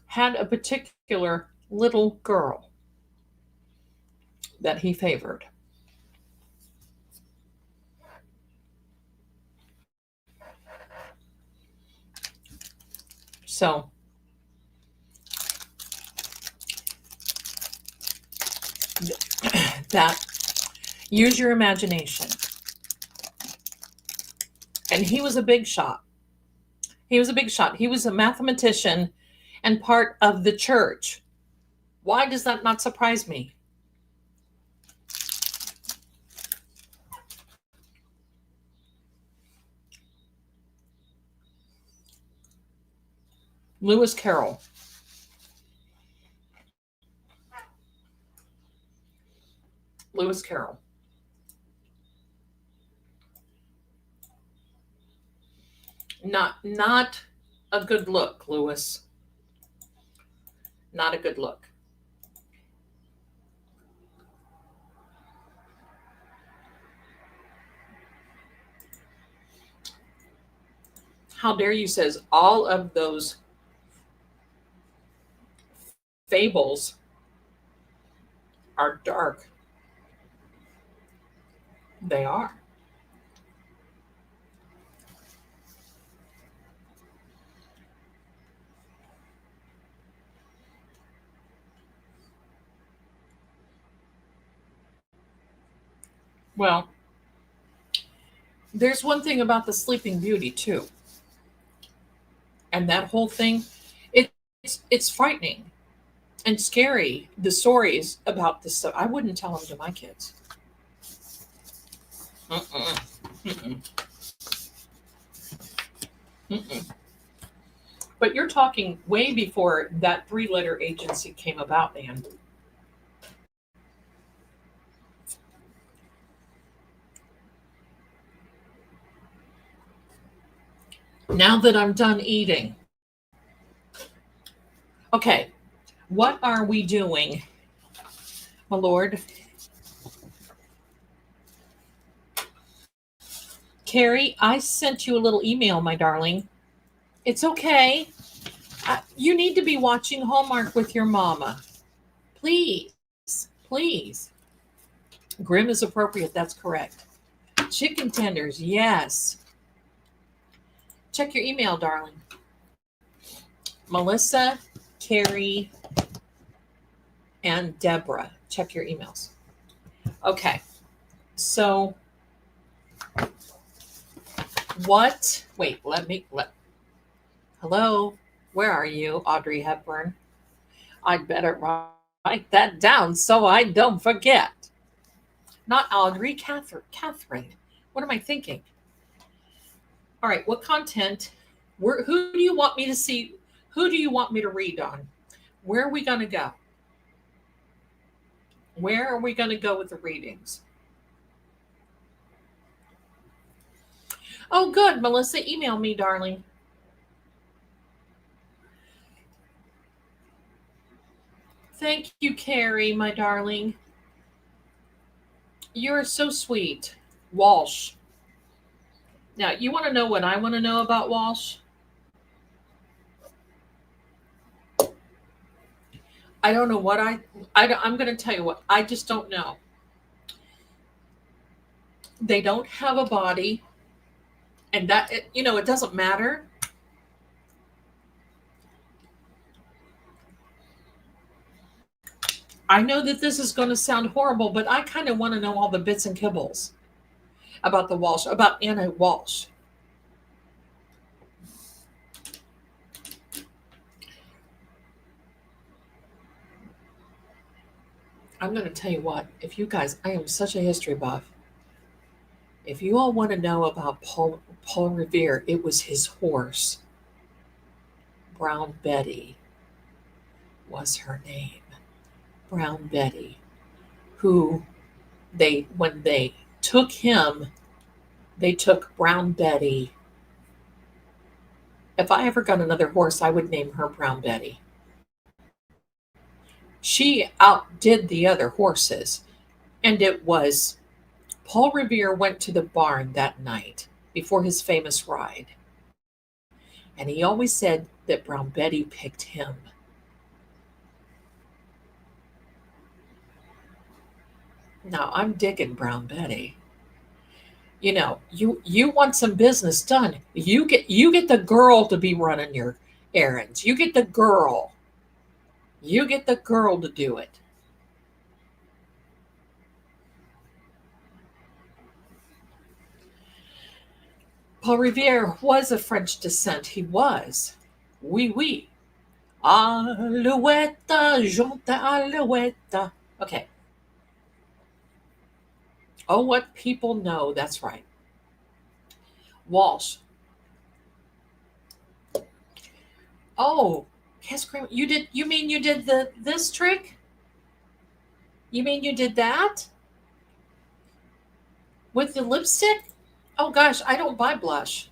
had a particular little girl that he favored. So that, use your imagination. And he was a big shot. He was a big shot. He was a mathematician and part of the church. Why does that not surprise me? Lewis Carroll. Lewis Carroll. Not a good look, Lewis. Not a good look. How dare you, says all of those fables are dark. They are. Well, there's one thing about the Sleeping Beauty too. And that whole thing, it's frightening and scary. The stories about this stuff, I wouldn't tell them to my kids. Mm-mm. Mm-mm. Mm-mm. But you're talking way before that 3-letter agency came about, Anne. Now that I'm done eating. Okay, what are we doing, my lord? Carrie, I sent you a little email, my darling. It's okay. You need to be watching Hallmark with your mama. Please, please. Grim is appropriate. That's correct. Chicken tenders, yes. Check your email, darling. Melissa, Carrie, and Deborah. Check your emails. Okay. So, what? Wait, hello? Where are you, Audrey Hepburn? I'd better write that down so I don't forget. Not Audrey, Catherine. What am I thinking? All right, what content? Who do you want me to see? Who do you want me to read on? Where are we going to go? Where are we going to go with the readings? Oh, good, Melissa. Email me, darling. Thank you, Carrie, my darling. You're so sweet. Walsh. Now, you want to know what I want to know about Walsh? I don't know what I'm going to tell you what. I just don't know. They don't have a body, and that, it doesn't matter. I know that this is going to sound horrible, but I kind of want to know all the bits and kibbles about about Anna Walsh. I'm going to tell you what, if you guys, I am such a history buff. If you all want to know about Paul Revere, it was his horse. Brown Betty was her name. Brown Betty, who when they took him, they took Brown Betty If I ever got another horse, I would name her Brown Betty. She outdid the other horses. And it was Paul Revere went to the barn that night before his famous ride. And he always said that Brown Betty picked him. Now I'm digging Brown Betty. You know, you want some business done. You get the girl to be running your errands. You get the girl. You get the girl to do it. Paul Revere was of French descent. He was. Oui, oui. Alouette, jonte alouette. Okay. Oh, what people know. That's right. Walsh. Oh, Cass Kramer. You mean you did this trick? You mean you did that? With the lipstick? Oh gosh, I don't buy blush.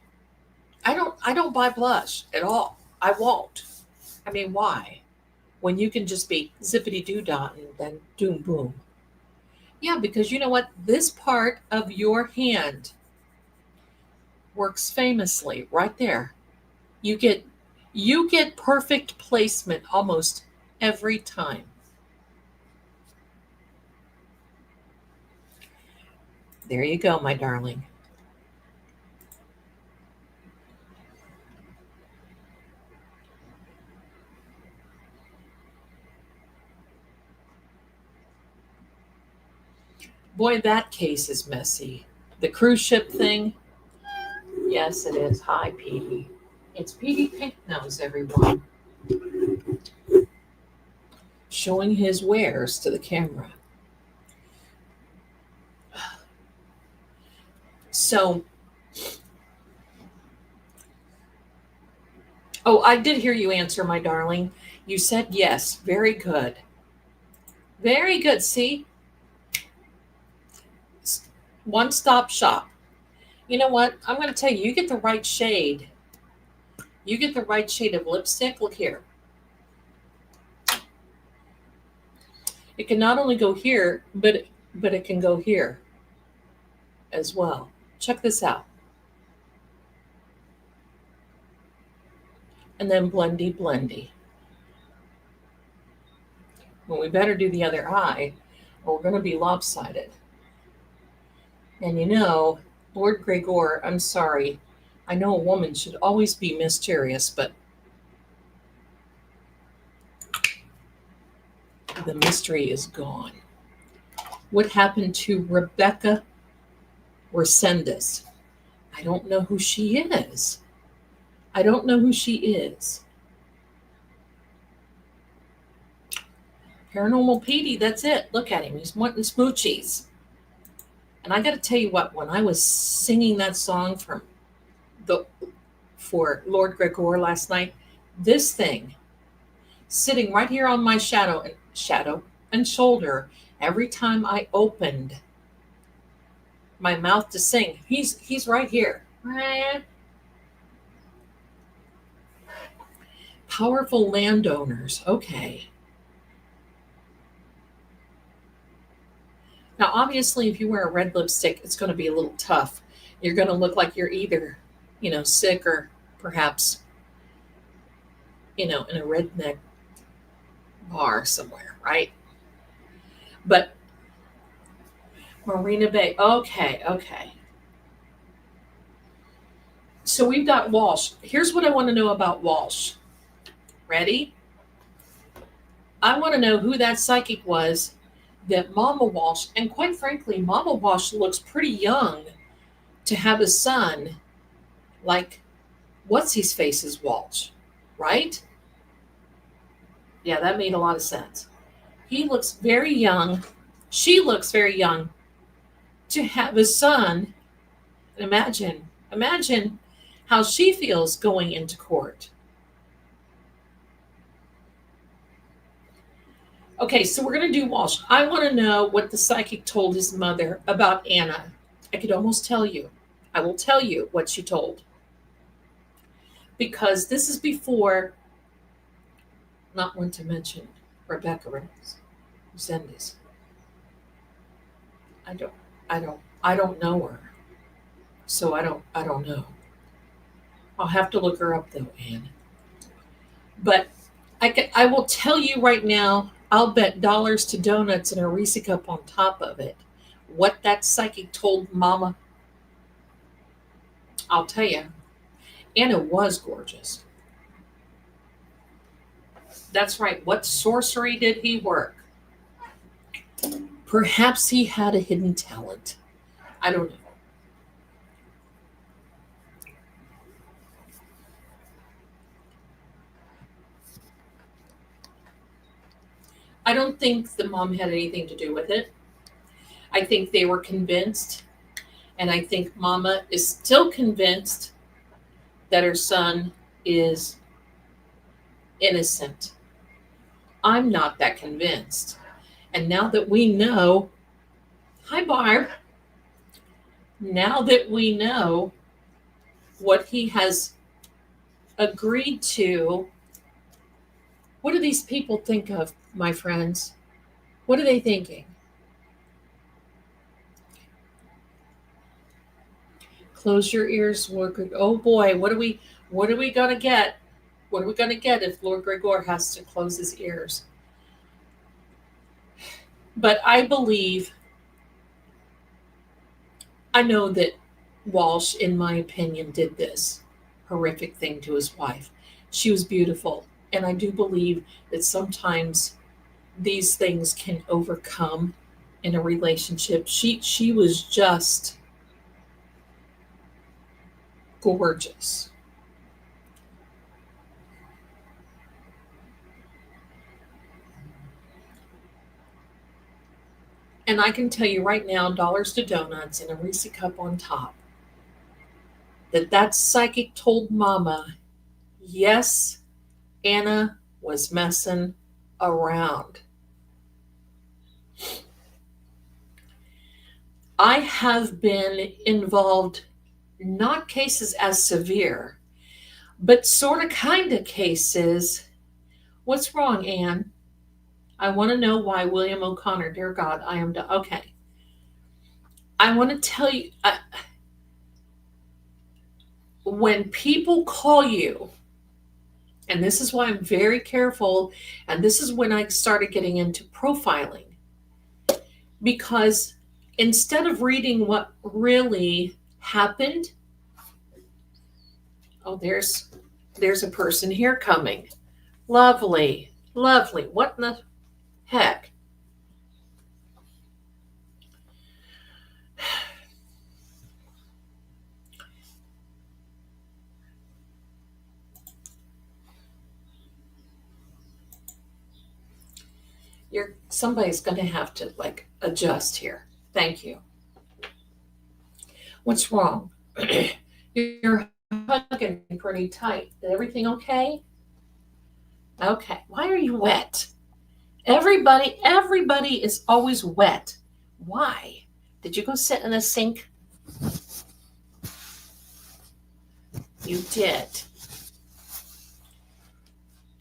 I don't buy blush at all. I won't. I mean, why? When you can just be zippity doo dah and then doom boom. Yeah, because you know what? This part of your hand works famously right there. You get perfect placement almost every time. There you go, my darling. Boy, that case is messy. The cruise ship thing. Yes, it is. Hi, Petey. It's Petey Pinknose, everyone. Showing his wares to the camera. So, oh, I did hear you answer, my darling. You said yes. Very good. Very good. See? One stop shop. You know what? I'm going to tell you, you get the right shade. You get the right shade of lipstick. Look here. It can not only go here, but it can go here as well. Check this out. And then blendy, blendy. Well, we better do the other eye, or we're going to be lopsided. And you know, Lord Gregor, I'm sorry. I know a woman should always be mysterious, but the mystery is gone. What happened to Rebecca Resendez? I don't know who she is. I don't know who she is. Paranormal Petey, that's it. Look at him. He's wanting smoochies. And I got to tell you what, when I was singing that song for Lord Gregor last night, this thing sitting right here on my shadow and shoulder, every time I opened my mouth to sing, he's right here. Powerful landowners. Okay. Now, obviously, if you wear a red lipstick, it's going to be a little tough. You're going to look like you're either, sick or perhaps, in a redneck bar somewhere, right? But Marina Bay. Okay. So we've got Walsh. Here's what I want to know about Walsh. Ready? I want to know who that psychic was that Mama Walsh, and quite frankly, Mama Walsh looks pretty young to have a son like what's-his-face's Walsh, right? Yeah, that made a lot of sense. He looks very young. She looks very young to have a son. And imagine how she feels going into court. Okay, so we're going to do Walsh. I want to know what the psychic told his mother about Anna. I could almost tell you. I will tell you what she told. because this is before, not one to mention Rebecca Zendes. I don't, I don't know her, so I don't know. I'll have to look her up though, Anne. But I will tell you right now, I'll bet dollars to donuts and a Reese cup on top of it. What that psychic told Mama, I'll tell you, Anna was gorgeous. That's right. What sorcery did he work? Perhaps he had a hidden talent. I don't know. I don't think the mom had anything to do with it. I think they were convinced, and I think Mama is still convinced that her son is innocent. I'm not that convinced. And now that we know, hi Barb, now that we know what he has agreed to, what do these people think of, my friends? What are they thinking? Close your ears, Lord Gregor. Oh boy, what are we gonna get? What are we gonna get if Lord Gregor has to close his ears? But I believe, I know that Walsh, in my opinion, did this horrific thing to his wife. She was beautiful. And I do believe that sometimes these things can overcome in a relationship. She was just gorgeous. And I can tell you right now, dollars to donuts and a Reese cup on top, that psychic told Mama, yes, Anna was messing around. I have been involved, not cases as severe, but sort of kind of cases. What's wrong, Anne? I want to know why William O'Connor, dear God, I am done. Okay. I want to tell you, when people call you, and this is why I'm very careful, and this is when I started getting into profiling, because instead of reading what really happened, oh, there's a person here coming. Lovely, lovely. What in the heck? Somebody's going to have to like adjust here. Thank you. What's wrong? You're hugging pretty tight. Is everything okay? Okay. Why are you wet? Everybody is always wet. Why? Did you go sit in the sink? You did.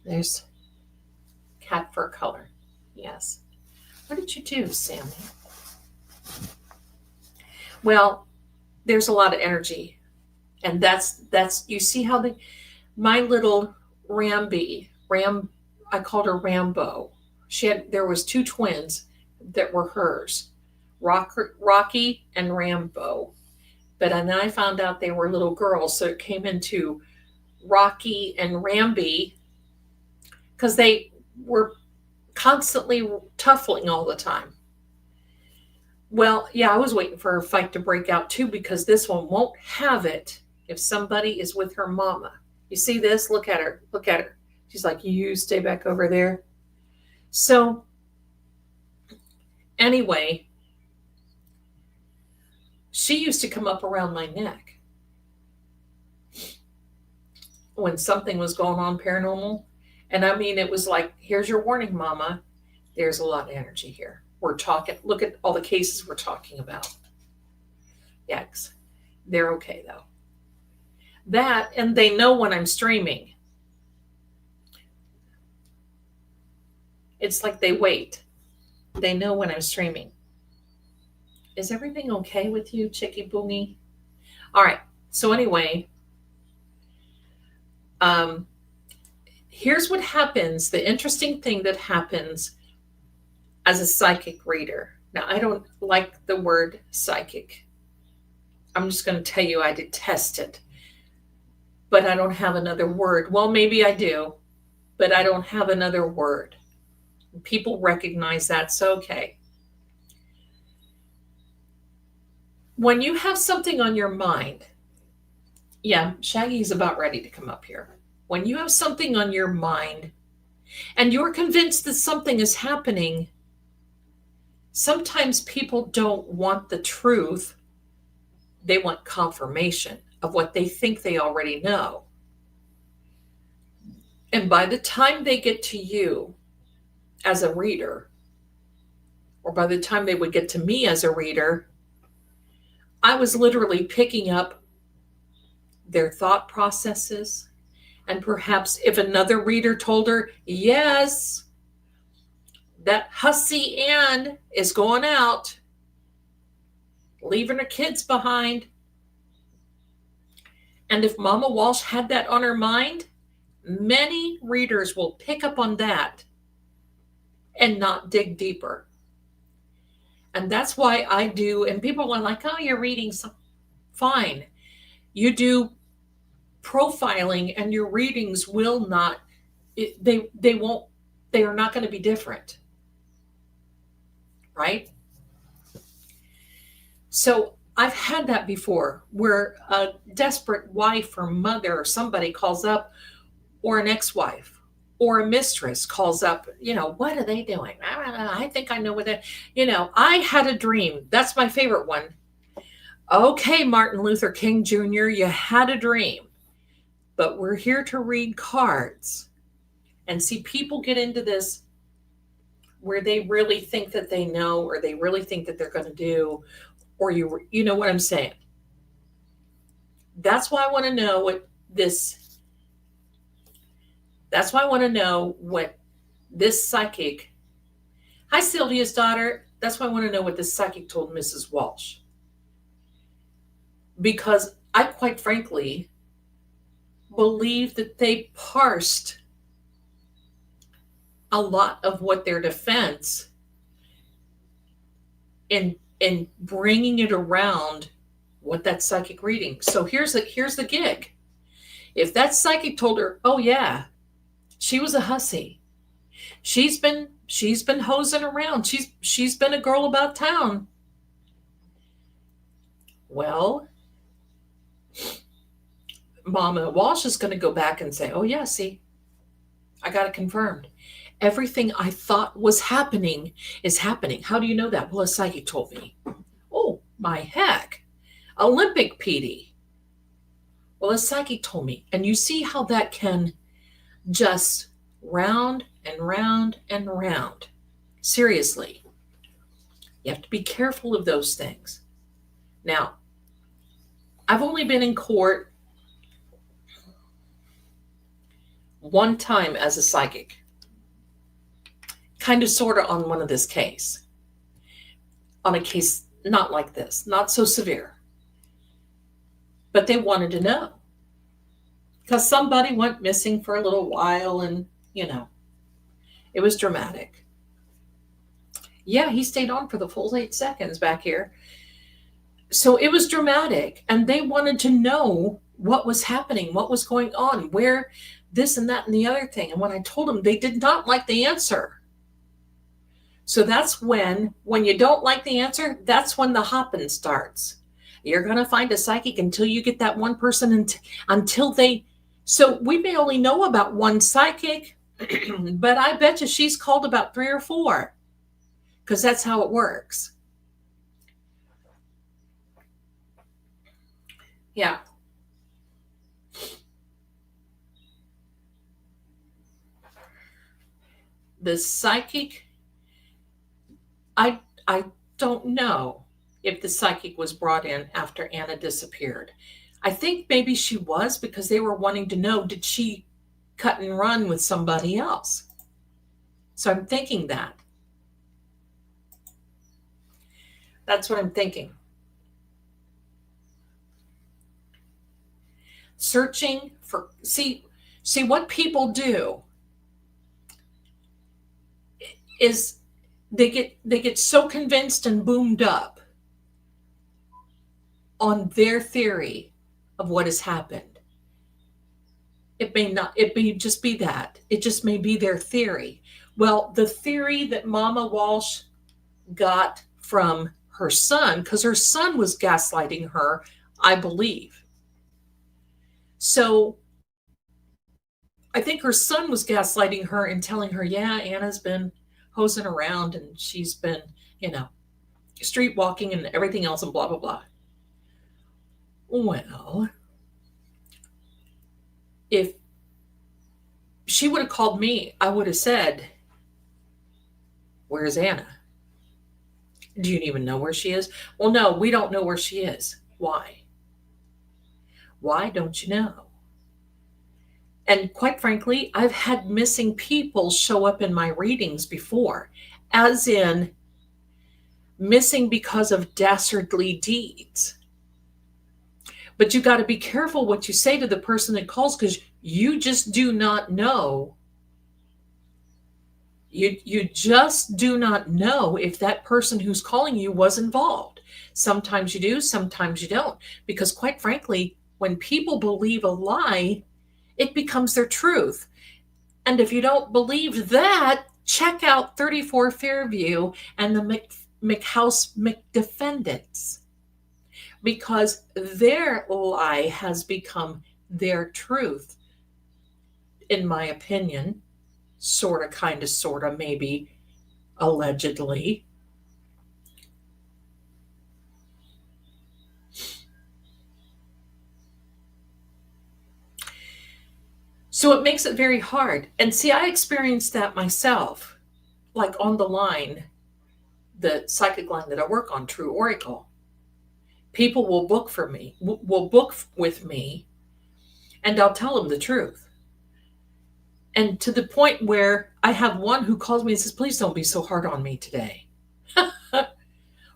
There's cat fur color. Yes. What did you do, Sammy? Well, there's a lot of energy. And that's you see how my little I called her Rambo. There was two twins that were hers, Rocky and Rambo. But then I found out they were little girls, so it came into Rocky and Ramby because they were constantly tuffling all the time. Well, yeah, I was waiting for a fight to break out too because this one won't have it if somebody is with her mama. You see this? Look at her. Look at her. She's like, you stay back over there. So, anyway, she used to come up around my neck when something was going on paranormal. And I mean, it was like, here's your warning, mama. There's a lot of energy here. We're talking, look at all the cases we're talking about. Yikes. They're okay, though. That, and they know when I'm streaming. It's like they wait. They know when I'm streaming. Is everything okay with you, Chicky Boogie? All right. So anyway, here's what happens. The interesting thing that happens as a psychic reader. Now, I don't like the word psychic. I'm just going to tell you I detest it. But I don't have another word. Well, maybe I do, but I don't have another word. People recognize that's okay. When you have something on your mind, yeah, Shaggy's about ready to come up here. When you have something on your mind and you're convinced that something is happening, sometimes people don't want the truth. They want confirmation of what they think they already know. And by the time they get to you as a reader, or by the time they would get to me as a reader, I was literally picking up their thought processes. And perhaps if another reader told her, yes, that hussy Ann is going out, leaving her kids behind. And if Mama Walsh had that on her mind, many readers will pick up on that and not dig deeper. And that's why I do, and people are like, oh, you're reading fine. You do profiling and your readings will not, they are not going to be different. Right? So I've had that before where a desperate wife or mother or somebody calls up, or an ex-wife or a mistress calls up, what are they doing? I think I know what they, I had a dream. That's my favorite one. Okay, Martin Luther King Jr., you had a dream, but we're here to read cards. And see, people get into this where they really think that they know, or they really think that they're going to do, or you know what I'm saying. That's why I want to know what this psychic, hi Sylvia's daughter, that's why I want to know what this psychic told Mrs. Walsh. Because I quite frankly believe that they parsed a lot of what their defense in bringing it around what that psychic reading. So here's the gig. If that psychic told her, oh yeah, she was a hussy, she's been hosing around, she's been a girl about town, well, Mama Walsh is going to go back and say, oh yeah, see, I got it confirmed. Everything I thought was happening is happening. How do you know that? Well, a psychic told me. Oh, my heck. Olympic PD. Well, a psychic told me. And you see how that can just round and round and round. Seriously. You have to be careful of those things. Now, I've only been in court one time as a psychic. Kind of, sort of, on one of this case. On a case not like this, not so severe. But they wanted to know. Because somebody went missing for a little while and, it was dramatic. Yeah, he stayed on for the full 8 seconds back here. So it was dramatic. And they wanted to know what was happening, what was going on, where this and that and the other thing. And when I told them, they did not like the answer. So that's when you don't like the answer, that's when the hopping starts. You're going to find a psychic until you get that one person, until they, so we may only know about one psychic, but I bet you she's called about 3 or 4, because that's how it works. Yeah. The psychic, I don't know if the psychic was brought in after Anna disappeared. I think maybe she was, because they were wanting to know, did she cut and run with somebody else? So I'm thinking that. That's what I'm thinking. Searching for, see what people do is they get so convinced and boomed up on their theory of what has happened. It may just be that. It just may be their theory. Well, the theory that Mama Walsh got from her son, because her son was gaslighting her, I believe. So I think her son was gaslighting her and telling her, yeah, Anna's been hosing around and she's been, street walking and everything else and blah, blah, blah. Well, if she would have called me, I would have said, where's Anna? Do you even know where she is? Well, no, we don't know where she is. Why? Why don't you know? And quite frankly, I've had missing people show up in my readings before, as in missing because of dastardly deeds. But you got to be careful what you say to the person that calls, because you just do not know. You just do not know if that person who's calling you was involved. Sometimes you do, sometimes you don't. Because quite frankly, when people believe a lie, it becomes their truth. And if you don't believe that, check out 34 Fairview and the McHouse McDefendants, because their lie has become their truth, in my opinion, sort of, maybe, allegedly. So it makes it very hard. And see, I experienced that myself, like on the line, the psychic line that I work on, True Oracle. People will book with me, and I'll tell them the truth. And to the point where I have one who calls me and says, please don't be so hard on me today.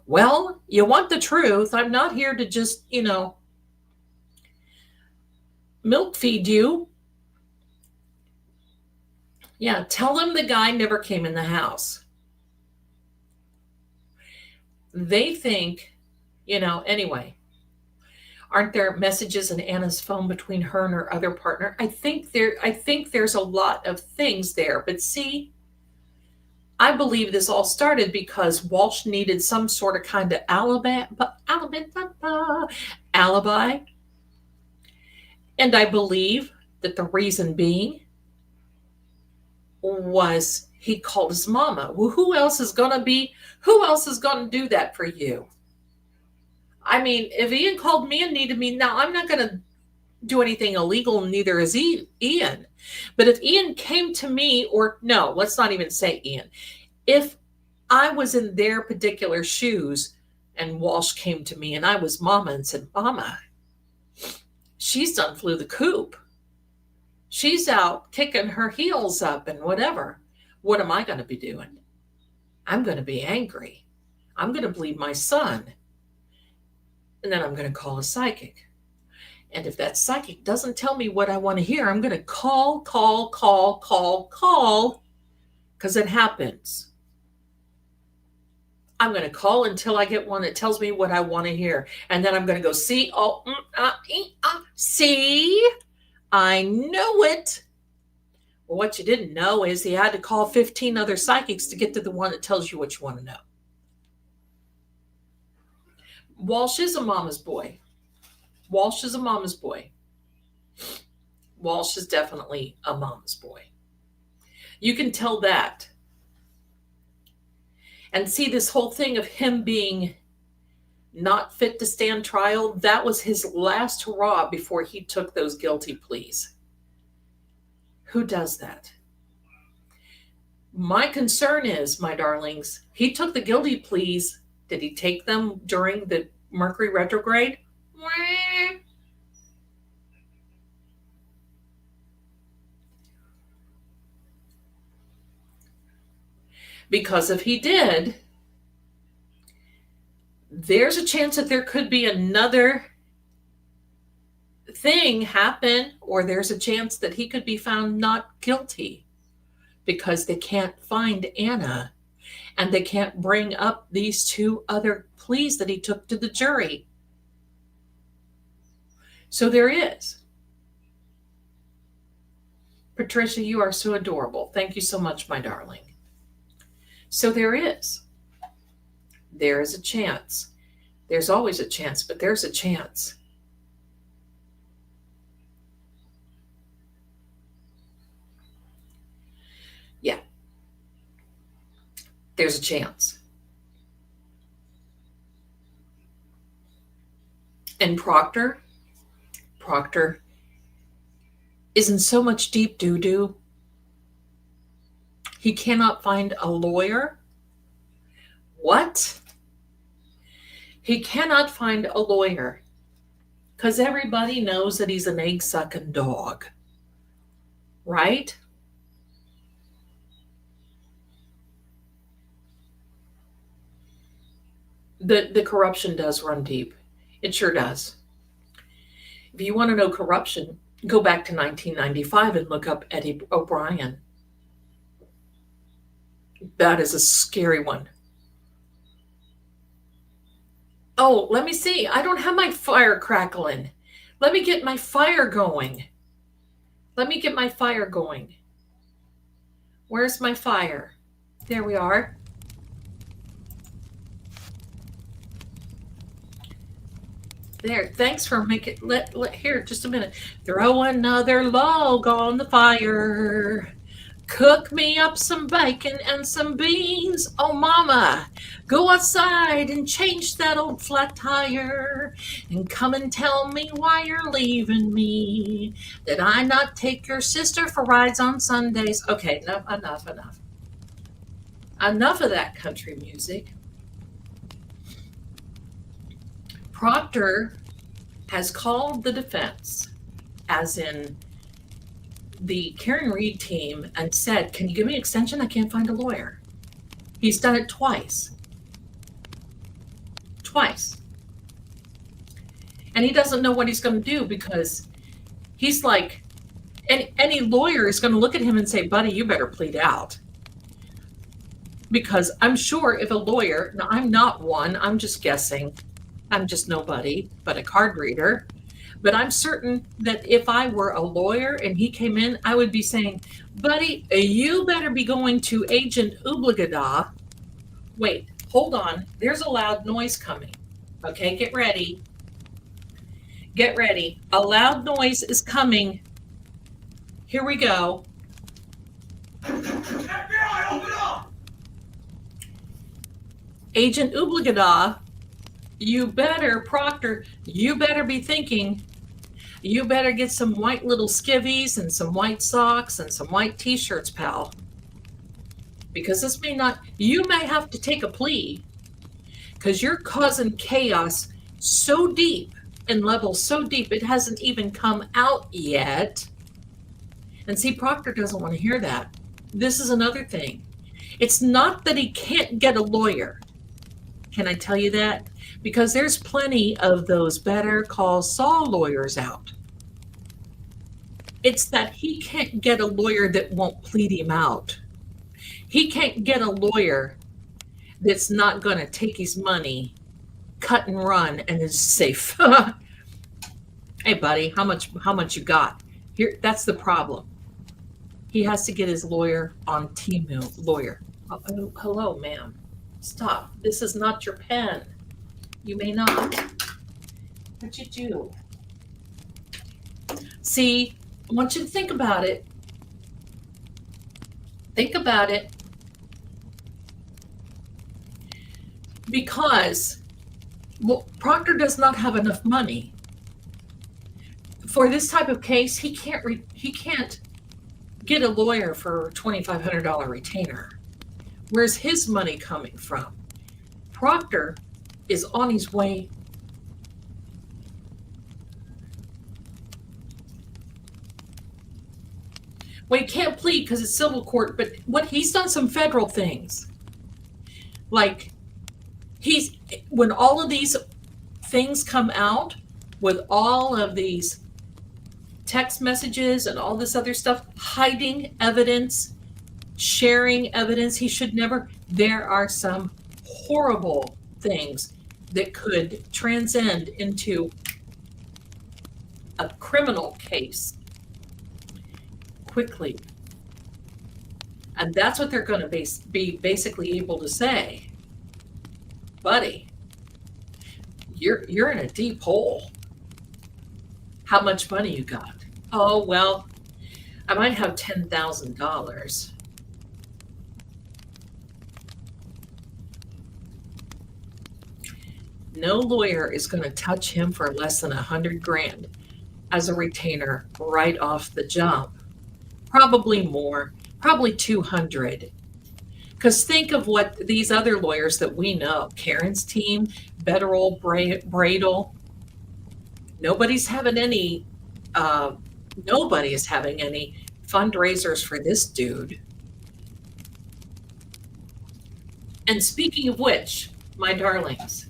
Well, you want the truth. I'm not here to just, milk feed you. Yeah, tell them the guy never came in the house. They think, anyway, aren't there messages in Anna's phone between her and her other partner? I think there's a lot of things there. But see, I believe this all started because Walsh needed some sort of kind of alibi. And I believe that the reason being was he called his mama. Well, who else is going to do that for you? I mean, if Ian called me and needed me, now I'm not going to do anything illegal, and neither is Ian. But if Ian came to me, or no, let's not even say Ian. If I was in their particular shoes and Walsh came to me and I was mama and said, Mama, she's done flew the coop. She's out kicking her heels up and whatever. What am I going to be doing? I'm going to be angry. I'm going to believe my son. And then I'm going to call a psychic. And if that psychic doesn't tell me what I want to hear, I'm going to call, because it happens. I'm going to call until I get one that tells me what I want to hear. And then I'm going to go, see, see, I know it. Well, what you didn't know is he had to call 15 other psychics to get to the one that tells you what you want to know. Walsh is a mama's boy. Walsh is definitely a mama's boy. You can tell that. And see, this whole thing of him being not fit to stand trial, that was his last hurrah before he took those guilty pleas. Who does that? My concern is, my darlings, he took the guilty pleas. Did he take them during the Mercury retrograde? Because if he did, there's a chance that there could be another thing happen, or there's a chance that he could be found not guilty because they can't find Anna and they can't bring up these two other pleas that he took to the jury. So there is. Patricia, you are so adorable. Thank you so much, my darling. So there is. There is a chance. There's always a chance, but there's a chance. Yeah. There's a chance. And Proctor is in so much deep doo-doo. He cannot find a lawyer. What? He cannot find a lawyer because everybody knows that he's an egg-sucking dog, right? The corruption does run deep. It sure does. If you want to know corruption, go back to 1995 and look up Eddie O'Brien. That is a scary one. Oh, let me see. I don't have my fire crackling. Let me get my fire going. Where's my fire? There we are. There, thanks for making, here, just a minute. Throw another log on the fire. Cook me up some bacon and some beans. Oh, mama, go outside and change that old flat tire. And come and tell me why you're leaving me. Did I not take your sister for rides on Sundays? Okay, enough. Enough of that country music. Proctor has called the defense, as in the Karen Reed team, and said, can you give me an extension? I can't find a lawyer. He's done it twice. And he doesn't know what he's going to do because he's like, any lawyer is going to look at him and say, buddy, you better plead out. Because I'm sure if a lawyer, now I'm not one, I'm just guessing, I'm just nobody but a card reader. But I'm certain that if I were a lawyer and he came in, I would be saying, buddy, you better be going to Agent Oobligada. Wait, hold on. There's a loud noise coming. Okay, get ready. Get ready. A loud noise is coming. Here we go. FBI, open up! Agent Oobligada, you better, Proctor, you better be thinking, you better get some white little skivvies and some white socks and some white t-shirts, pal. Because this may not, you may have to take a plea because you're causing chaos so deep and levels so deep it hasn't even come out yet. And see, Proctor doesn't want to hear that. This is another thing. It's not that he can't get a lawyer. Can I tell you that? Because there's plenty of those Better Call Saul lawyers out. It's that he can't get a lawyer that won't plead him out. He can't get a lawyer that's not going to take his money, cut and run, and is safe. Hey, buddy, how much you got? Here, that's the problem. He has to get his lawyer on Temu. Lawyer. Oh, hello, ma'am. Stop. This is not your pen. You may not. What'd you do? See, I want you to think about it. Think about it. Because Proctor does not have enough money. For this type of case, he can't get a lawyer for a $2,500 retainer. Where's his money coming from? Proctor is on his way. Well, he can't plead because it's civil court, but he's done some federal things. Like, when all of these things come out with all of these text messages and all this other stuff, hiding evidence, sharing evidence, he should never. There are some horrible things that could transcend into a criminal case quickly. And that's what they're going to be basically able to say. Buddy, you're in a deep hole. How much money you got? Oh, well, I might have $10,000. No lawyer is going to touch him for less than $100,000 as a retainer right off the jump. Probably more, probably 200. Because think of what these other lawyers that we know, Karen's team, Better Old Bradle, nobody is having any fundraisers for this dude. And speaking of which, my darlings,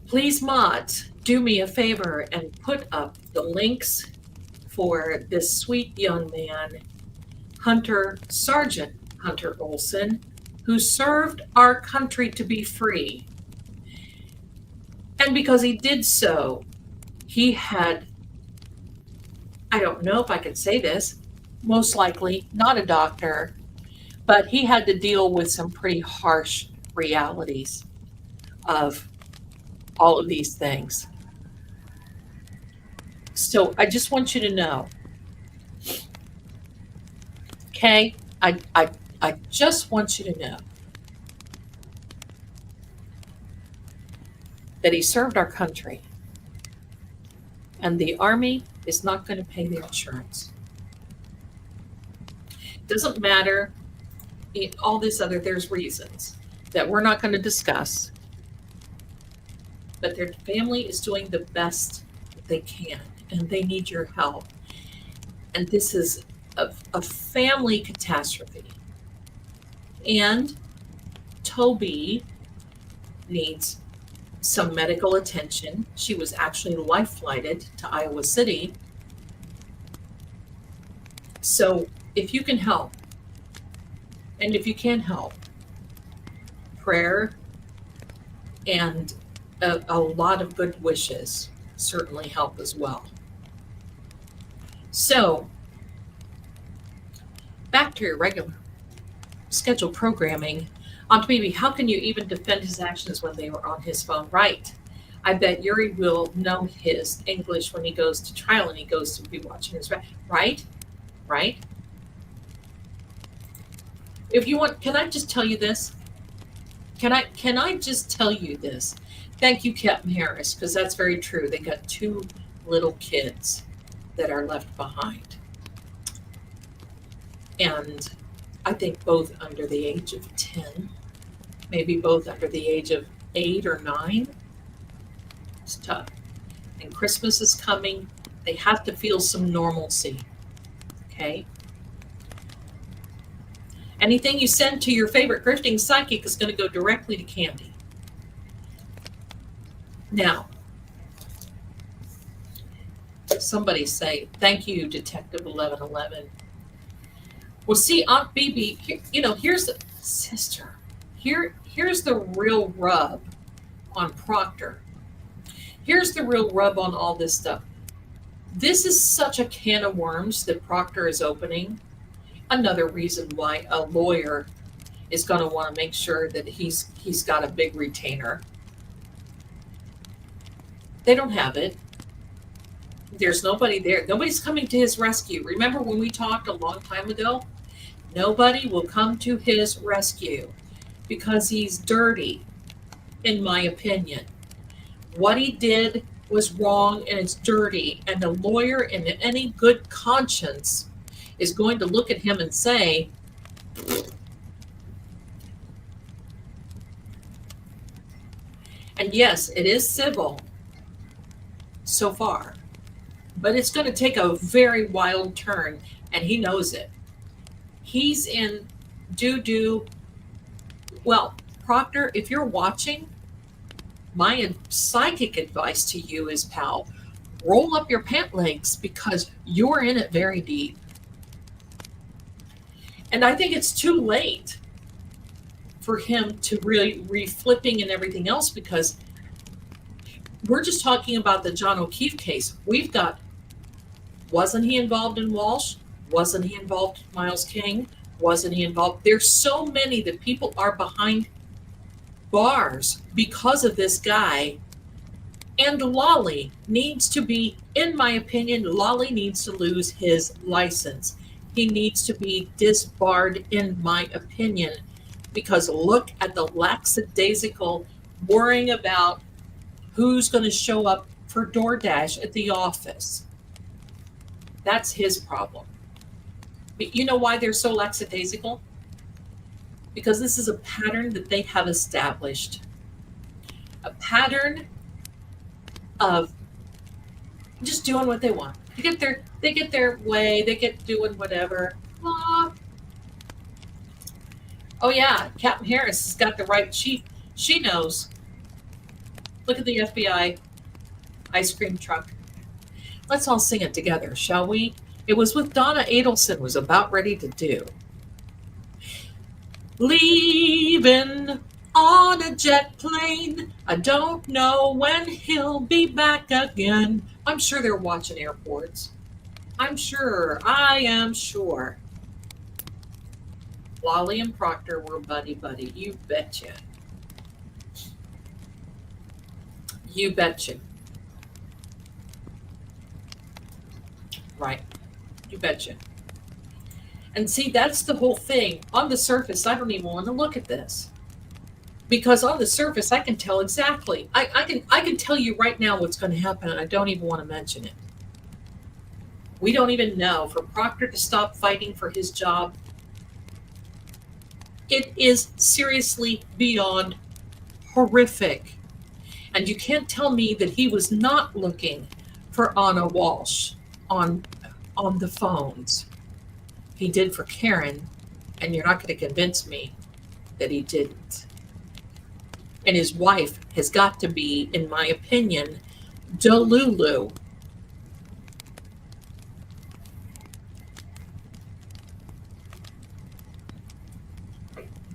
please mods, do me a favor and put up the links for this sweet young man, Sergeant Hunter Olson, who served our country to be free. And because he did so, he had, I don't know if I can say this, most likely not a doctor, but he had to deal with some pretty harsh realities of all of these things. So I just want you to know, okay? I just want you to know that he served our country, and the Army is not going to pay the insurance. Doesn't matter, all this other, there's reasons that we're not going to discuss, but their family is doing the best they can, and they need your help. And this is a family catastrophe. And Toby needs some medical attention. She was actually life flighted to Iowa City. So if you can help, and if you can't help, prayer and a lot of good wishes certainly help as well. So back to your regular scheduled programming. Aunt Baby, how can you even defend his actions when they were on his phone? Right. I bet Yuri will know his English when he goes to trial and he goes to be watching his right? Right? If you want, can I just tell you this? Can I just tell you this? Thank you, Captain Harris, because that's very true. They got 2 little kids that are left behind. And I think both under the age of 10, maybe both under the age of 8 or 9. It's tough. And Christmas is coming. They have to feel some normalcy. Okay? Anything you send to your favorite grifting psychic is going to go directly to Candy. Now, somebody say, thank you, Detective 1111. Well, see, Aunt BB, here's the sister. Here's the real rub on Proctor. Here's the real rub on all this stuff. This is such a can of worms that Proctor is opening. Another reason why a lawyer is going to want to make sure that he's got a big retainer. They don't have it. There's nobody there. Nobody's coming to his rescue. Remember when we talked a long time ago? Nobody will come to his rescue because he's dirty, in my opinion. What he did was wrong and it's dirty. And the lawyer in any good conscience is going to look at him and say, and yes, it is civil so far, but it's going to take a very wild turn, and he knows it. He's in doo-doo. Well, Proctor, if you're watching, my psychic advice to you is, pal, roll up your pant legs because you're in it very deep. And I think it's too late for him to really reflipping and everything else, because we're just talking about the John O'Keefe case. We've got, wasn't he involved in Walsh? Wasn't he involved in Miles King? Wasn't he involved? There's so many that people are behind bars because of this guy. And Lolly needs to be, in my opinion, Lolly needs to lose his license. He needs to be disbarred, in my opinion, because look at the lackadaisical worrying about who's going to show up for DoorDash at the office. That's his problem. But you know why they're so lackadaisical? Because this is a pattern that they have established. A pattern of just doing what they want. They get their way, they get doing whatever. Oh yeah, Captain Harris has got the right chief. She knows. Look at the FBI ice cream truck. Let's all sing it together, shall we? It was with Donna Adelson was about ready to do. Leaving on a jet plane. I don't know when he'll be back again. I'm sure they're watching airports. I'm sure. I am sure. Lolly and Proctor were buddy-buddy. You betcha. You betcha. Right. You betcha. And see, that's the whole thing. On the surface, I don't even want to look at this. Because on the surface, I can tell exactly. I can tell you right now what's going to happen, and I don't even want to mention it. We don't even know. For Proctor to stop fighting for his job, it is seriously beyond horrific. And you can't tell me that he was not looking for Anna Walsh on the phones. He did for Karen, and you're not going to convince me that he didn't. And his wife has got to be, in my opinion, Delulu.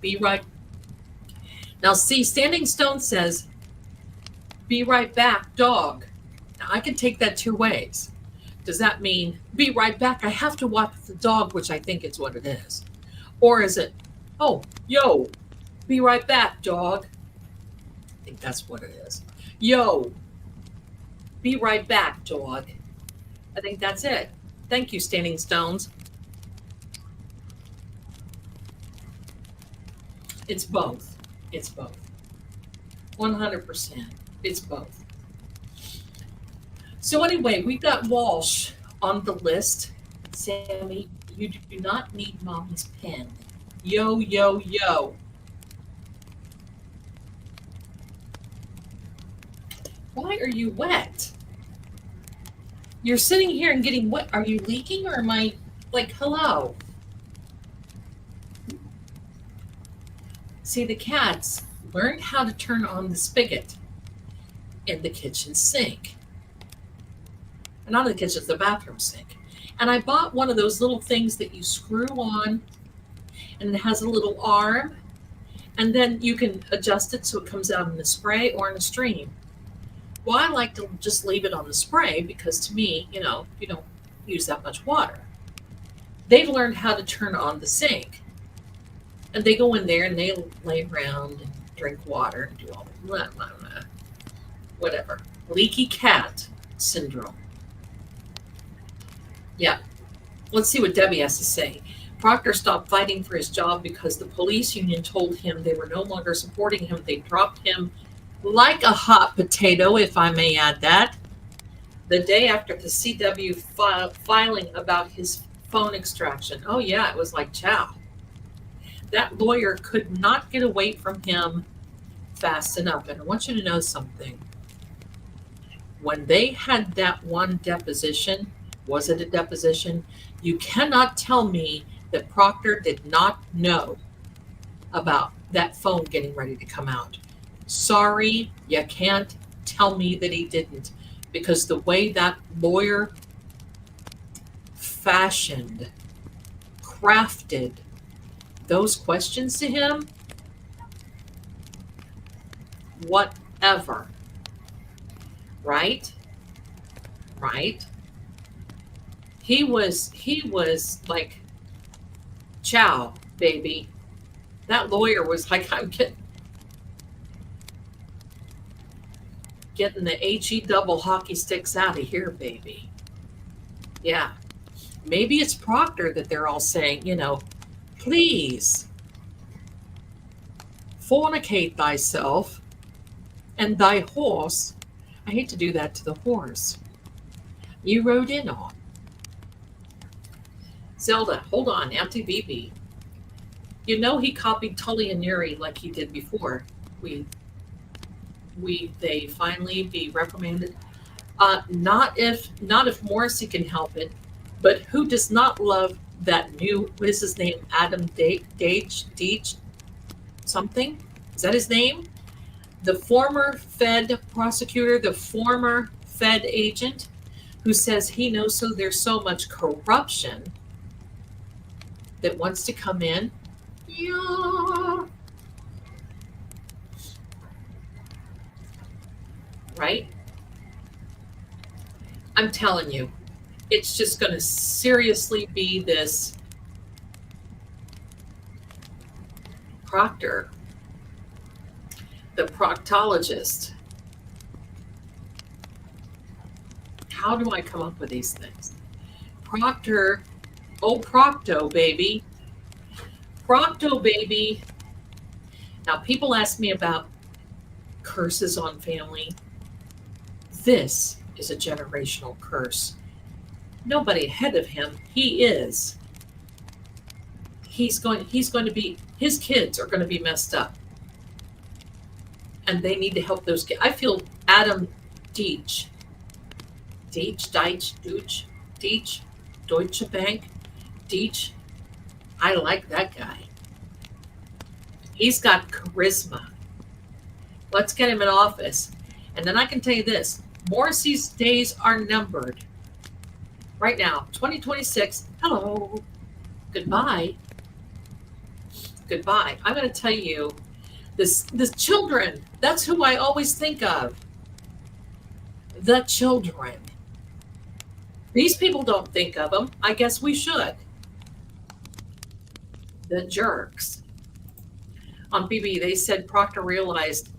Be right. Now, see, Standing Stone says, be right back, dog. Now, I can take that two ways. Does that mean, be right back, I have to walk the dog, which I think is what it is? Or is it, oh, yo, be right back, dog? I think that's what it is. Yo, be right back, dog. I think that's it. Thank you, Standing Stones. It's both. It's both. 100%. It's both. So anyway, we've got Walsh on the list. Sammy, you do not need Mommy's pen. Yo, yo, yo. Why are you wet? You're sitting here and getting wet. Are you leaking, or am I like, hello? See, the cats learned how to turn on the spigot in the kitchen sink. And not in the kitchen, it's the bathroom sink. And I bought one of those little things that you screw on, and it has a little arm, and then you can adjust it so it comes out in a spray or in a stream. Well, I like to just leave it on the spray because, to me, you don't use that much water. They've learned how to turn on the sink. And they go in there and they lay around and drink water and do all that. Whatever. Leaky cat syndrome. Yeah. Let's see what Debbie has to say. Proctor stopped fighting for his job because the police union told him they were no longer supporting him. They dropped him like a hot potato, if I may add that, the day after the CW filing about his phone extraction. Oh, yeah, it was like chow. That lawyer could not get away from him fast enough. And I want you to know something. When they had that one deposition, was it a deposition? You cannot tell me that Proctor did not know about that phone getting ready to come out. Sorry, you can't tell me that he didn't, because the way that lawyer crafted those questions to him, whatever. Right? Right? He was like, ciao, baby. That lawyer was like, I'm getting the HE double hockey sticks out of here, baby. Yeah. Maybe it's Proctor that they're all saying, please fornicate thyself and thy horse. I hate to do that to the horse you rode in on. Zelda, hold on, Auntie BB. He copied Tully and Yuri like he did before. They finally be reprimanded. Not if Morrissey can help it, but who does not love that new, what is his name? Adam Deitch something? Is that his name? The former Fed prosecutor, the former Fed agent, who says he knows there's so much corruption that wants to come in. Yeah. Right? I'm telling you, it's just going to seriously be this Proctor, the proctologist. How do I come up with these things? Proctor, oh, Procto, baby. Procto, baby. Now, people ask me about curses on family. This is a generational curse. Nobody ahead of him. He is. He's going to be, his kids are going to be messed up. And they need to help those kids. I feel Adam Deitch, Deutsche Bank, Deitch. I like that guy. He's got charisma. Let's get him in office. And then I can tell you this, Morrissey's days are numbered. Right now, 2026, hello, goodbye. Goodbye. I'm going to tell you, the children, that's who I always think of. The children. These people don't think of them. I guess we should. The jerks. On BB, they said Proctor realized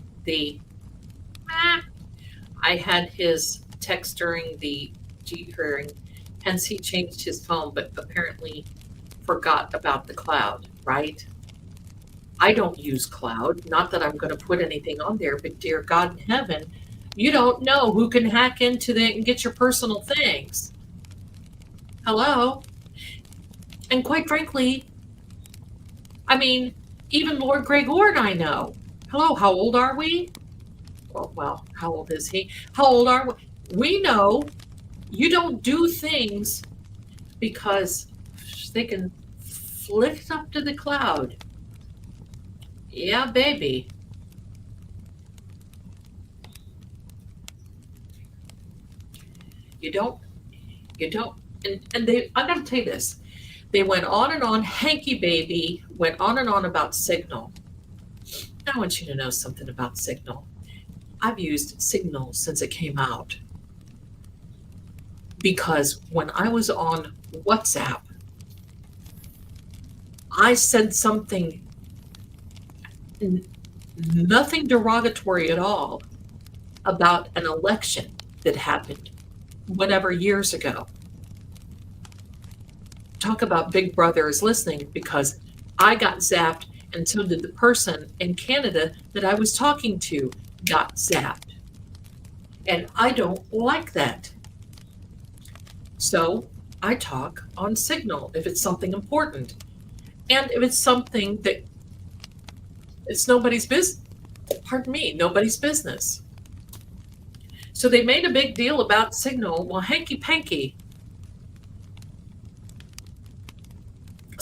I had his text during the G hearing, hence he changed his phone, but apparently forgot about the cloud, right? I don't use cloud. Not that I'm going to put anything on there, but dear God in heaven, you don't know who can hack into it and get your personal things. Hello? And quite frankly, I mean, even Lord Gregor and I know. Hello, how old are we? Well, how old is he? How old are we? We know you don't do things because they can flick up to the cloud. Yeah, baby. You don't, and I gotta tell you this, they went on and on, Hanky Baby went on and on about Signal. I want you to know something about Signal. I've used Signal since it came out. Because when I was on WhatsApp, I said something, nothing derogatory at all, about an election that happened whatever years ago. Talk about Big Brother is listening, because I got zapped, and so did the person in Canada that I was talking to got zapped. And I don't like that. So I talk on Signal if it's something important. And if it's something that it's nobody's business, nobody's business. So they made a big deal about Signal. Well, hanky panky.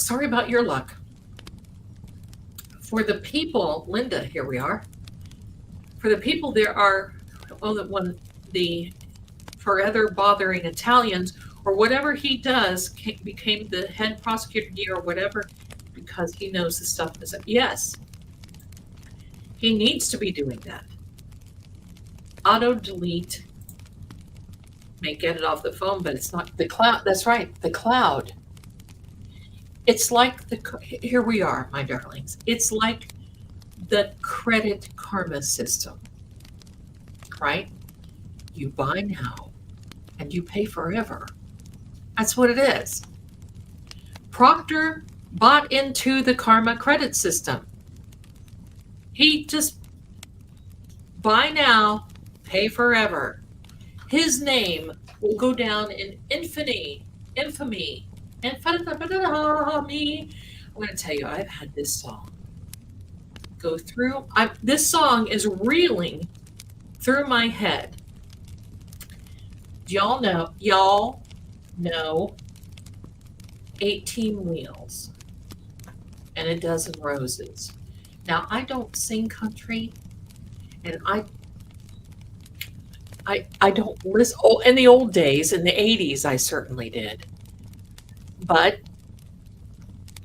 sorry about your luck. For the people, Linda, here we are. For the people, there are, the forever bothering Italians, or whatever he does, became the head prosecutor here or whatever, because he knows the stuff. Yes, he needs to be doing that. Auto delete may get it off the phone, but it's not the cloud. That's right, the cloud. It's like here we are, my darlings. It's like the credit karma system, right? You buy now and you pay forever. That's what it is. Proctor bought into the karma credit system. He just buy now, pay forever. His name will go down in infamy. I'm going to tell you, I've had this song go through. This song is reeling through my head. Y'all know 18 Wheels and a Dozen Roses. Now, I don't sing country, and I don't listen. Oh, in the old days, in the 80s, I certainly did. But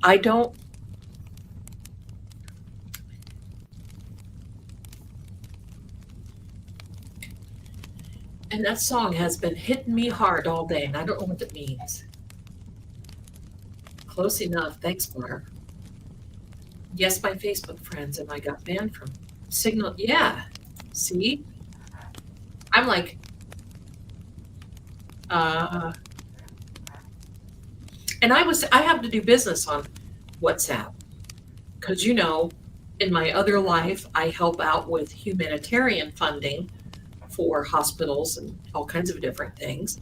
I don't. And that song has been hitting me hard all day, and I don't know what it means. Close enough. Thanks, Barb. Yes, my Facebook friends, and I got banned from Signal. Yeah. See? I'm like, and I have to do business on WhatsApp because, in my other life, I help out with humanitarian funding for hospitals and all kinds of different things.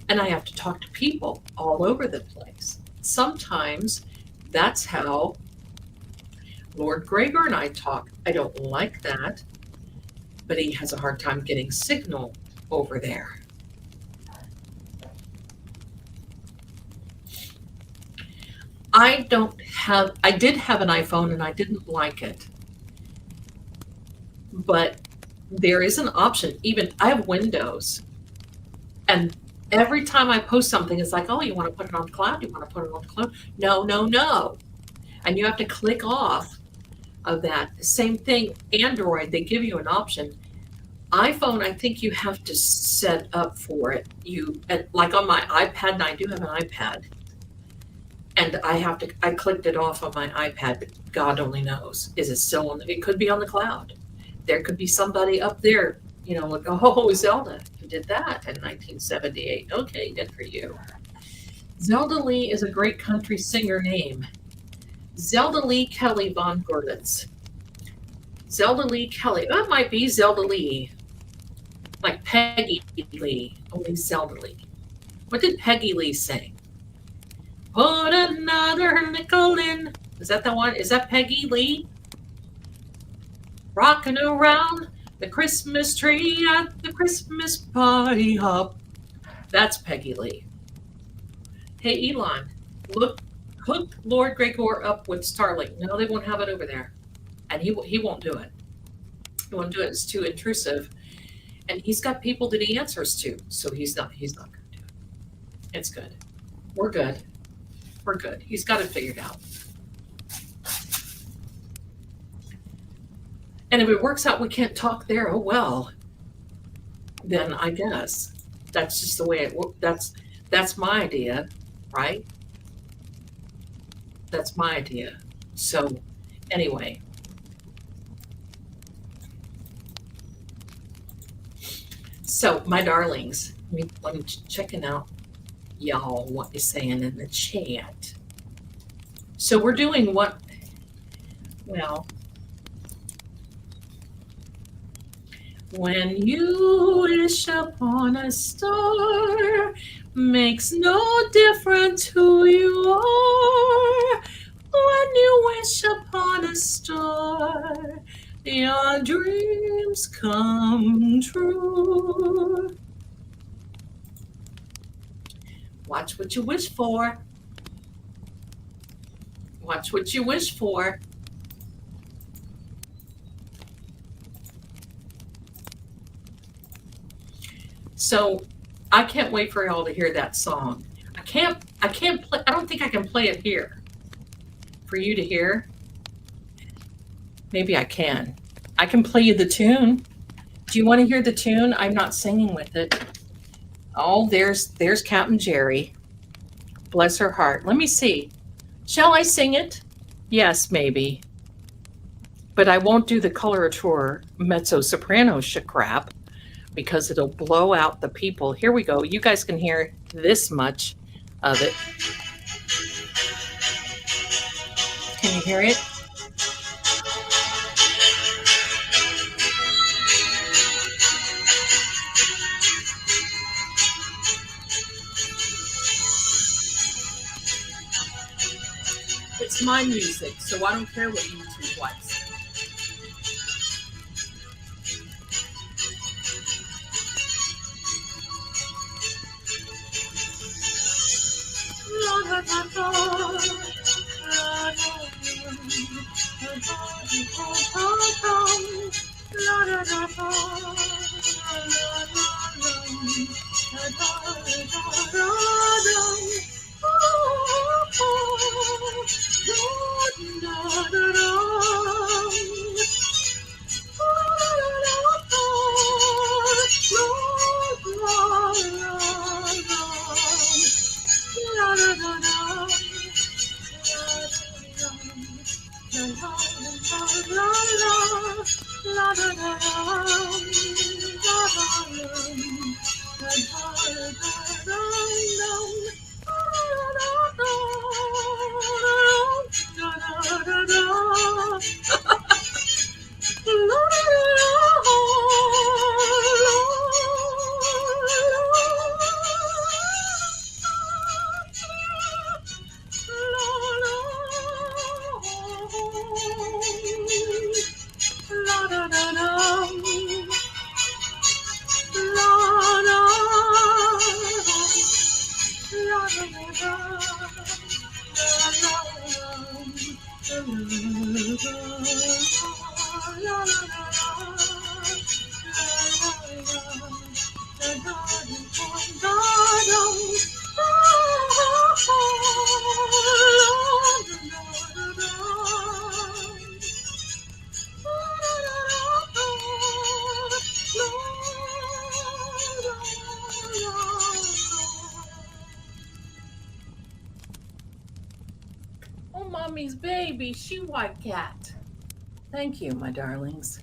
And I have to talk to people all over the place. Sometimes that's how Lord Gregor and I talk. I don't like that, but he has a hard time getting signal over there. I did have an iPhone and I didn't like it. But there is an option. Even I have Windows. And every time I post something, it's like, oh, you want to put it on the cloud? You want to put it on the cloud? No. And you have to click off of that. Same thing, Android, they give you an option. iPhone, I think you have to set up for it. Like on my iPad, and I do have an iPad. And I clicked it off on my iPad, but God only knows. Is it still on? It could be on the cloud. There could be somebody up there, like, oh, Zelda, you did that in 1978. Okay, good for you. Zelda Lee is a great country singer name. Zelda Lee Kelly von Gorlitz. Zelda Lee Kelly. That might be Zelda Lee. Like Peggy Lee, only Zelda Lee. What did Peggy Lee sing? Put another nickel in. Is that the one? Is that Peggy Lee? Rocking around the Christmas tree at the Christmas party hop. That's Peggy Lee. Hey, Elon, hook Lord Gregor up with Starlink. No, they won't have it over there. And he won't do it. He won't do it. It's too intrusive. And he's got people that he answers to. So he's not going to do it. It's good. We're good. He's got it figured out. And if it works out, we can't talk there. Oh, well, then I guess that's just the way it works. That's my idea, right? That's my idea. So anyway, so my darlings, I'm checking out y'all what you're saying in the chat. So we're doing what? Well, when you wish upon a star, makes no difference who you are. When you wish upon a star, your dreams come true. Watch what you wish for. Watch what you wish for. So I can't wait for y'all to hear that song. I can't play, I don't think I can play it here for you to hear. Maybe I can. I can play you the tune. Do you want to hear the tune? I'm not singing with it. Oh, there's Captain Jerry. Bless her heart. Let me see. Shall I sing it? Yes, maybe. But I won't do the coloratura mezzo soprano crap because it'll blow out the people. Here we go. You guys can hear this much of it. Can you hear it? It's my music, so I don't care what YouTube likes. Oh, mommy's baby, shoe white cat. Thank you, my darlings.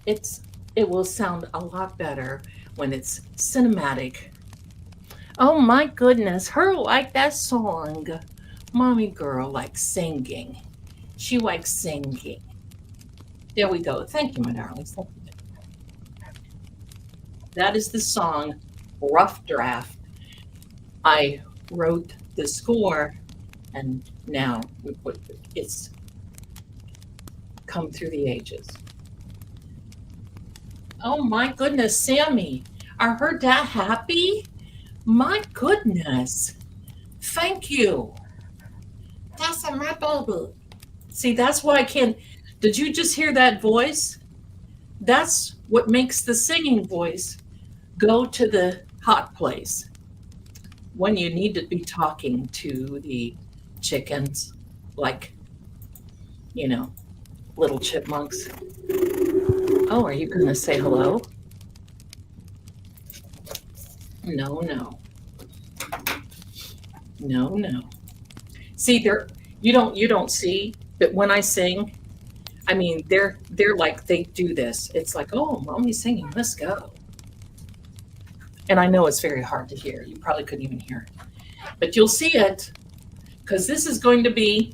It will sound a lot better when it's cinematic. Oh my goodness, her like that song. Mommy girl likes singing. She likes singing. There we go. Thank you, my darlings. Thank you. That is the song Rough Draft. I wrote the score and now it's come through the ages. Oh my goodness, Sammy, are her dad happy? My goodness. Thank you. That's my baby. See, that's why I can't. Did you just hear that voice? That's what makes the singing voice go to the hot place when you need to be talking to the chickens, like, little chipmunks. Oh, are you going to say hello? No. See, you don't see, but when I sing, I mean, they're like, they do this. It's like, oh, mommy's singing, let's go. And I know it's very hard to hear. You probably couldn't even hear it, but you'll see it because this is going to be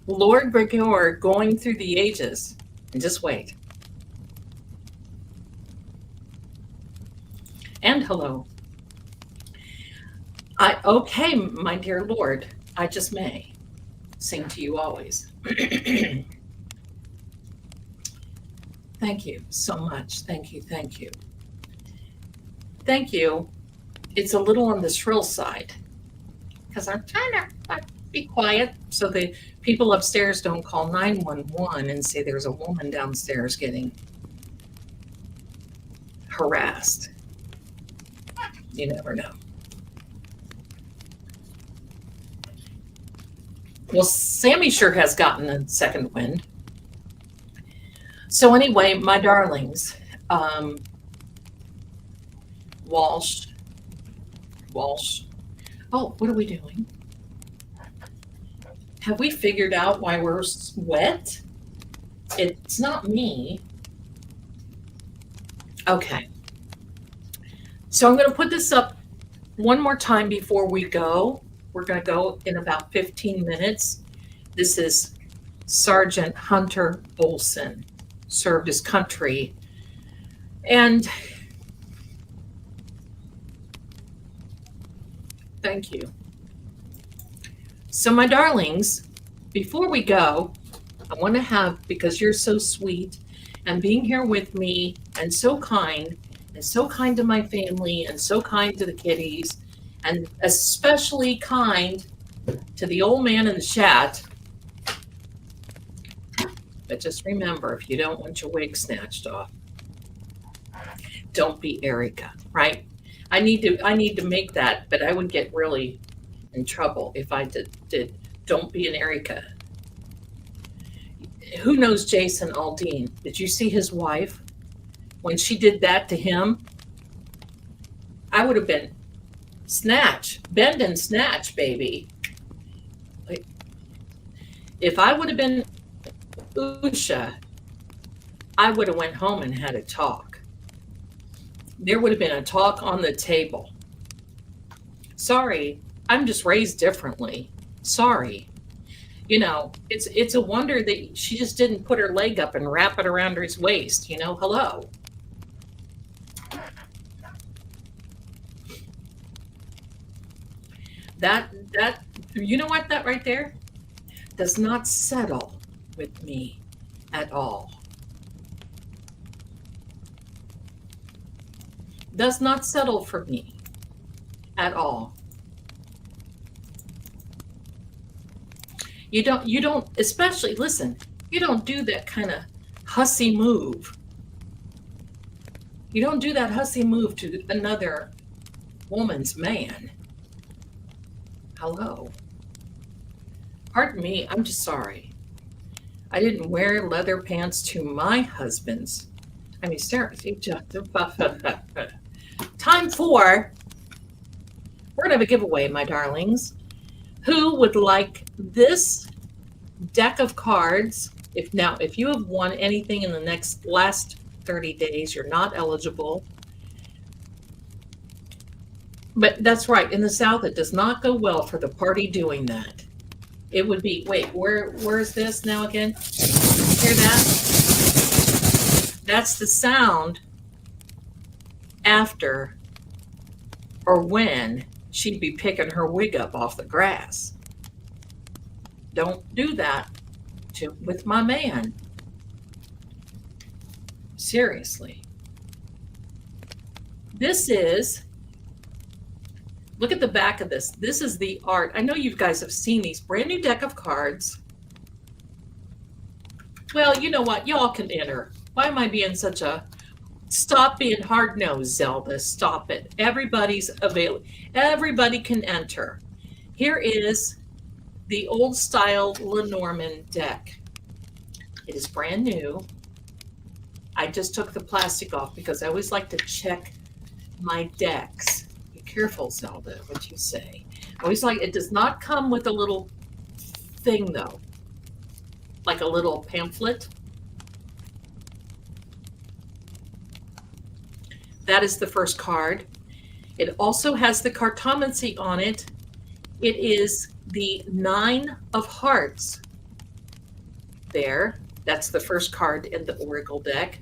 Lord Gregor going through the ages. And just wait. And hello. Okay, my dear Lord, I just may sing to you always. Thank you so much. Thank you. Thank you. Thank you. It's a little on the shrill side because I'm trying to Be quiet so the people upstairs don't call 911 and say there's a woman downstairs getting harassed. You never know. Well, Sammy sure has gotten a second wind. So anyway, my darlings, Walsh. Oh, what are we doing? Have we figured out why we're wet? It's not me. Okay. So I'm going to put this up one more time before we go. We're going to go in about 15 minutes. This is Sergeant Hunter Olson, served his country. And thank you. So my darlings, before we go, I want to have, because you're so sweet and being here with me and so kind to my family and so kind to the kitties and especially kind to the old man in the chat. But just remember, if you don't want your wig snatched off, don't be Erica, right? I need to make that, but I would get really in trouble if I did don't be an Erica. Who knows Jason Aldean? Did you see his wife? When she did that to him, I would have been snatch, bend and snatch, baby. If I would have been Usha, I would have went home and had a talk. There would have been a talk on the table. Sorry, I'm just raised differently. Sorry. You know, it's a wonder that she just didn't put her leg up and wrap it around his waist. You know, hello. That you know what, that right there does not settle with me at all. Does not settle for me at all. You don't, especially, listen, you don't do that kind of hussy move. You don't do that hussy move to another woman's man. Hello. Pardon me, I'm just sorry. I didn't wear leather pants to my husband's. I mean, Sarah, time for, we're gonna have a giveaway, my darlings. Who would like this deck of cards? If you have won anything in the last 30 days, you're not eligible. But that's right, in the South, it does not go well for the party doing that. It would be, wait, where is this now again? Hear that? That's the sound after or when she'd be picking her wig up off the grass. Don't do that with my man. Seriously. This is, look at the back of this. This is the art. I know you guys have seen these brand new deck of cards. Well, you know what? Y'all can enter. Why am I being such a... Stop being hard-nosed, Zelda. Stop it. Everybody's available. Everybody can enter. Here is the old-style Lenormand deck. It is brand new. I just took the plastic off because I always like to check my decks. Be careful, Zelda, what you say. I always like, it does not come with a little thing, though. Like a little pamphlet. That is the first card. It also has the Cartomancy on it. It is the 9 of Hearts. There. That's the first card in the Oracle deck.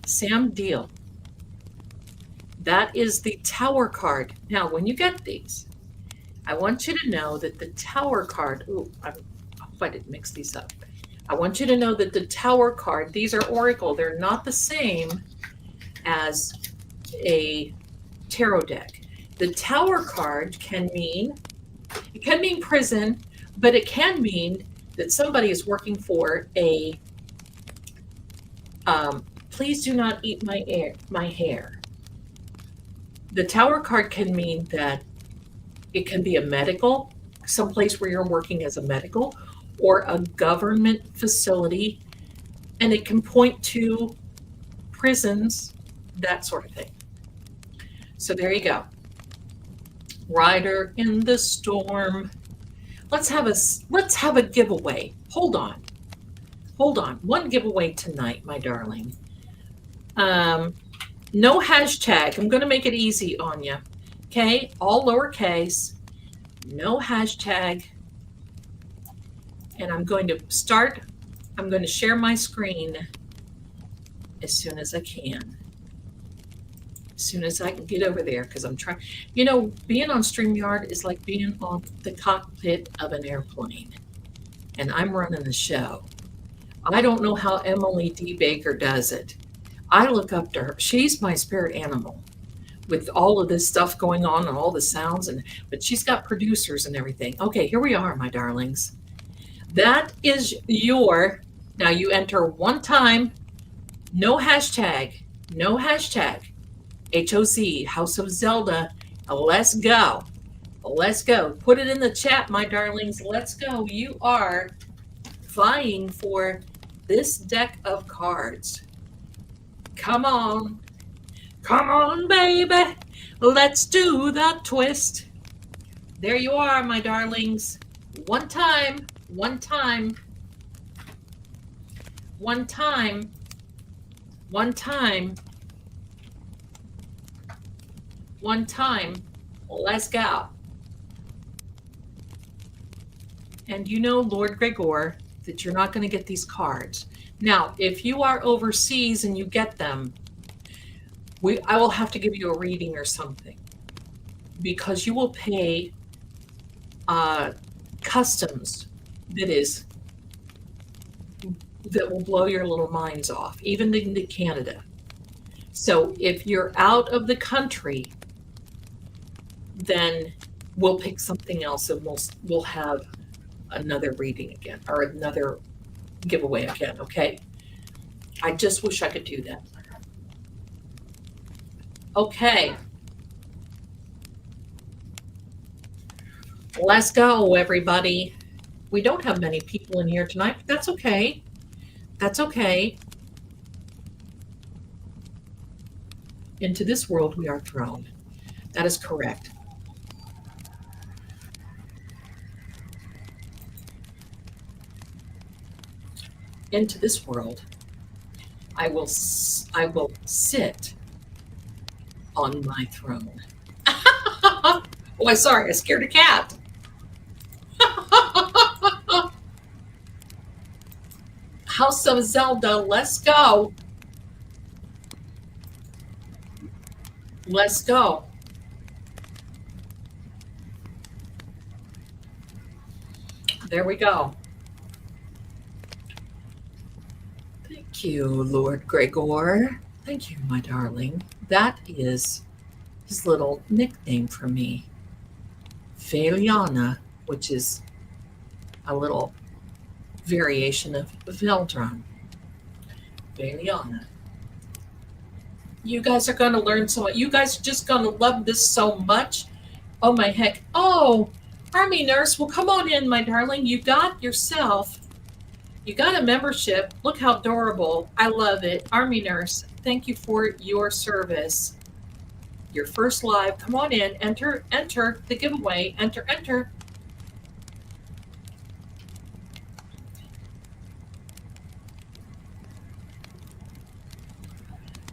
Sam Deal. That is the Tower card. Now, when you get these, I want you to know that the Tower card, I hope I didn't mix these up. I want you to know that the Tower card, these are Oracle. They're not the same as a tarot deck. The Tower card can mean prison, but it can mean that somebody is working for a please do not eat my hair. The Tower card can mean that it can be a medical, someplace where you're working as a medical, or a government facility, and it can point to prisons, that sort of thing. So there you go. Rider in the storm. Let's have a giveaway. Hold on. One giveaway tonight, my darling. No hashtag. I'm going to make it easy on you. Okay, all lowercase. No hashtag. And I'm going to share my screen as soon as I can. As soon as I can get over there, because I'm trying. Being on StreamYard is like being on the cockpit of an airplane. And I'm running the show. I don't know how Emily D. Baker does it. I look up to her. She's my spirit animal with all of this stuff going on and all the sounds. But she's got producers and everything. Okay, here we are, my darlings. That is now you enter one time, no hashtag, HOZ, House of Zelda. Let's go. Put it in the chat, my darlings. Let's go. You are vying for this deck of cards. Come on, baby. Let's do the twist. There you are, my darlings. One time. Let's go. And Lord Gregor, that you're not going to get these cards. Now, if you are overseas and you get them, I will have to give you a reading or something, because you will pay customs that will blow your little minds off, even into Canada. So if you're out of the country, then we'll pick something else, and we'll have another reading again, or another giveaway again. Okay, I just wish I could do that. Okay, let's go, everybody. We don't have many people in here tonight, but that's okay. Into this world we are thrown. That is correct. Into this world, I will sit on my throne. Oh, I'm sorry, I scared a cat. House of Zelda, let's go. There we go. Thank you, Lord Gregor. Thank you, my darling. That is his little nickname for me. Veliana, which is a little variation of Veldron. Veliana. You guys are going to learn so much. You guys are just going to love this so much. Oh, my heck. Oh, Army Nurse. Well, come on in, my darling. You got a membership. Look how adorable. I love it. Army Nurse, thank you for your service. Your first live. Come on in. Enter the giveaway. Enter.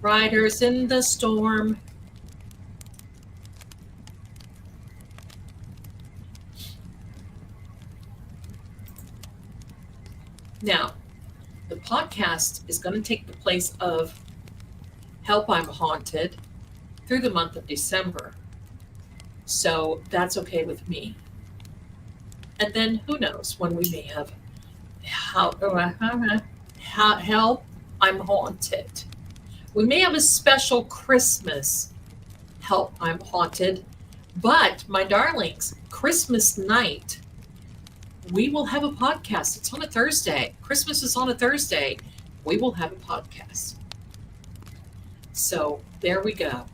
Riders in the storm. Now, the podcast is going to take the place of Help I'm Haunted through the month of December. So that's okay with me. And then who knows when we may have Help I'm Haunted. We may have a special Christmas Help I'm Haunted But my darlings, Christmas night, we will have a podcast. It's on a Thursday. Christmas is on a Thursday. We will have a podcast. So there we go.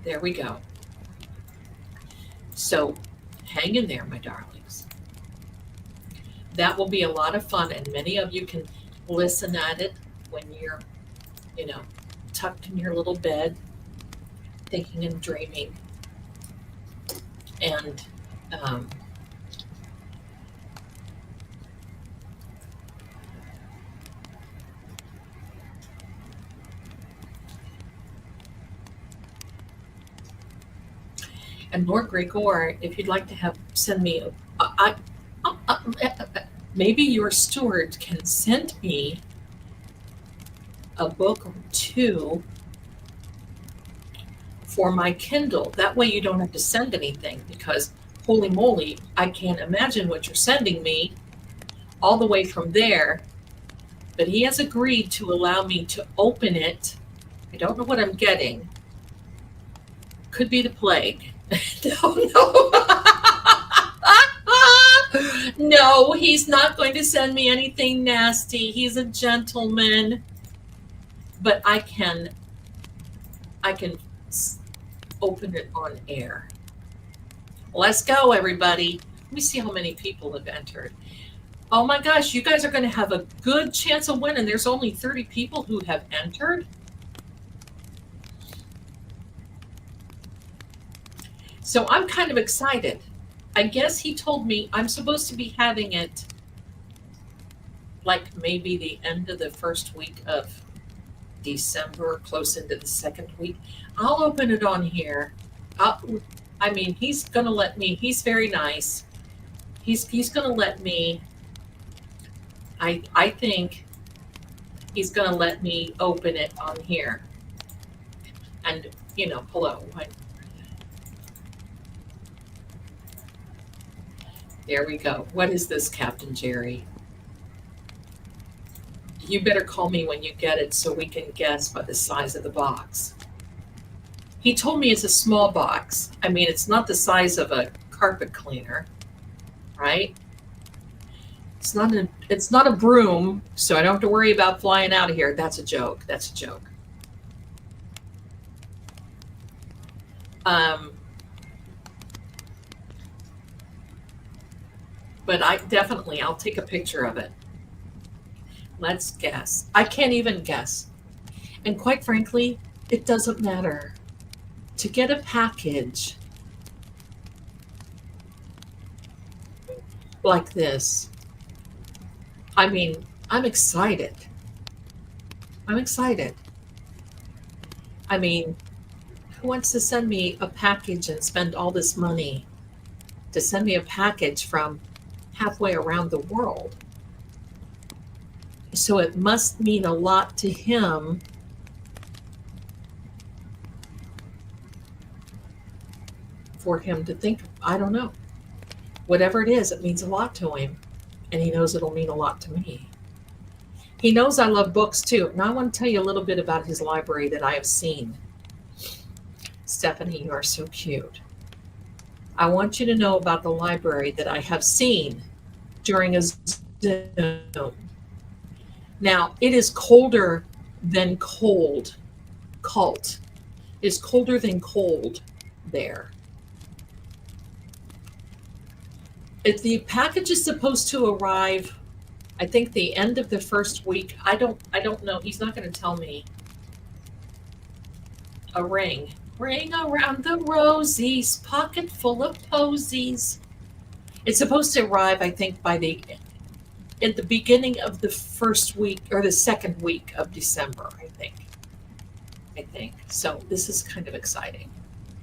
There we go. So hang in there, my darlings. That will be a lot of fun, and many of you can listen at it when you're, tucked in your little bed, thinking and dreaming. And Lord Gregor, if you'd like to send me, maybe your steward can send me a book or two for my Kindle. That way you don't have to send anything, because holy moly, I can't imagine what you're sending me all the way from there. But he has agreed to allow me to open it. I don't know what I'm getting. Could be the plague. No. No, he's not going to send me anything nasty. He's a gentleman. But I can open it on air. Let's go, everybody. Let me see how many people have entered. Oh my gosh, you guys are going to have a good chance of winning. There's only 30 people who have entered. So I'm kind of excited. I guess he told me I'm supposed to be having it like maybe the end of the first week of December, close into the second week. I'll open it on here. He's going to let me. He's very nice. He's going to let me. I think he's going to let me open it on here. And, hello. There we go. What is this, Captain Jerry? You better call me when you get it so we can guess by the size of the box. He told me it's a small box. It's not the size of a carpet cleaner, right? It's not a broom, so I don't have to worry about flying out of here. That's a joke. That's a joke. But I'll take a picture of it. Let's guess. I can't even guess. And quite frankly, it doesn't matter. To get a package like this, I'm excited. I'm excited. Who wants to send me a package and spend all this money to send me a package from halfway around the world? So it must mean a lot to him for him to think, I don't know. Whatever it is, it means a lot to him. And he knows it'll mean a lot to me. He knows I love books too. And I want to tell you a little bit about his library that I have seen. Stephanie, you are so cute. I want you to know about the library that I have seen during a Zoom. Now, it is colder than cold. Cult is colder than cold there. If the package is supposed to arrive, I think the end of the first week. I don't know. He's not going to tell me. A ring around the rosies, pocket full of posies. It's supposed to arrive, I think, at the beginning of the first week or the second week of December, I think. So this is kind of exciting.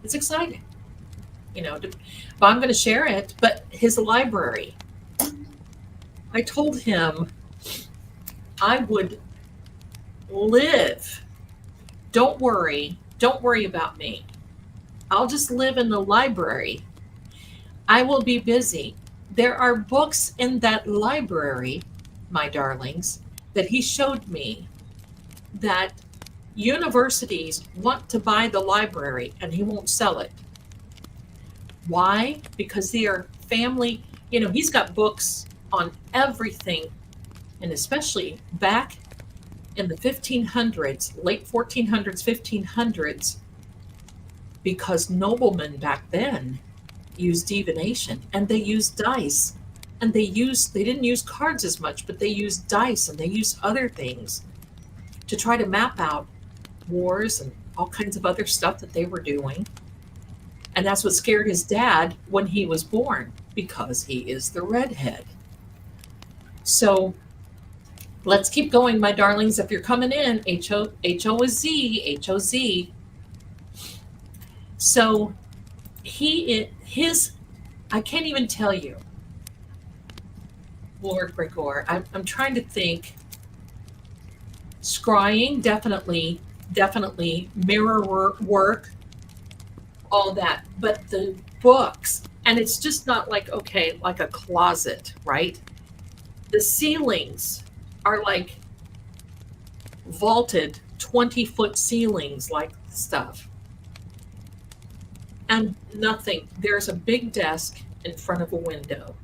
It's exciting. But I'm going to share it. But his library, I told him I would live. Don't worry about me. I'll just live in the library. I will be busy. There are books in that library, my darlings, that he showed me that Universities want to buy the library and he won't sell it. Why? Because they are family, he's got books on everything, and especially back in the 1500s, late 1400s, 1500s, because noblemen back then used divination and they used dice, and they didn't use cards as much, but they used dice and they used other things to try to map out wars and all kinds of other stuff that they were doing. And that's what scared his dad when he was born, because he is the redhead. So let's keep going, my darlings. If you're coming in, H-O-Z. So I can't even tell you, Lord Gregor. I'm trying to think. Scrying, definitely mirror work, all that. But the books, and it's just not like, okay, like a closet, right? The ceilings are like vaulted 20-foot ceilings, like stuff. And nothing. There's a big desk in front of a window.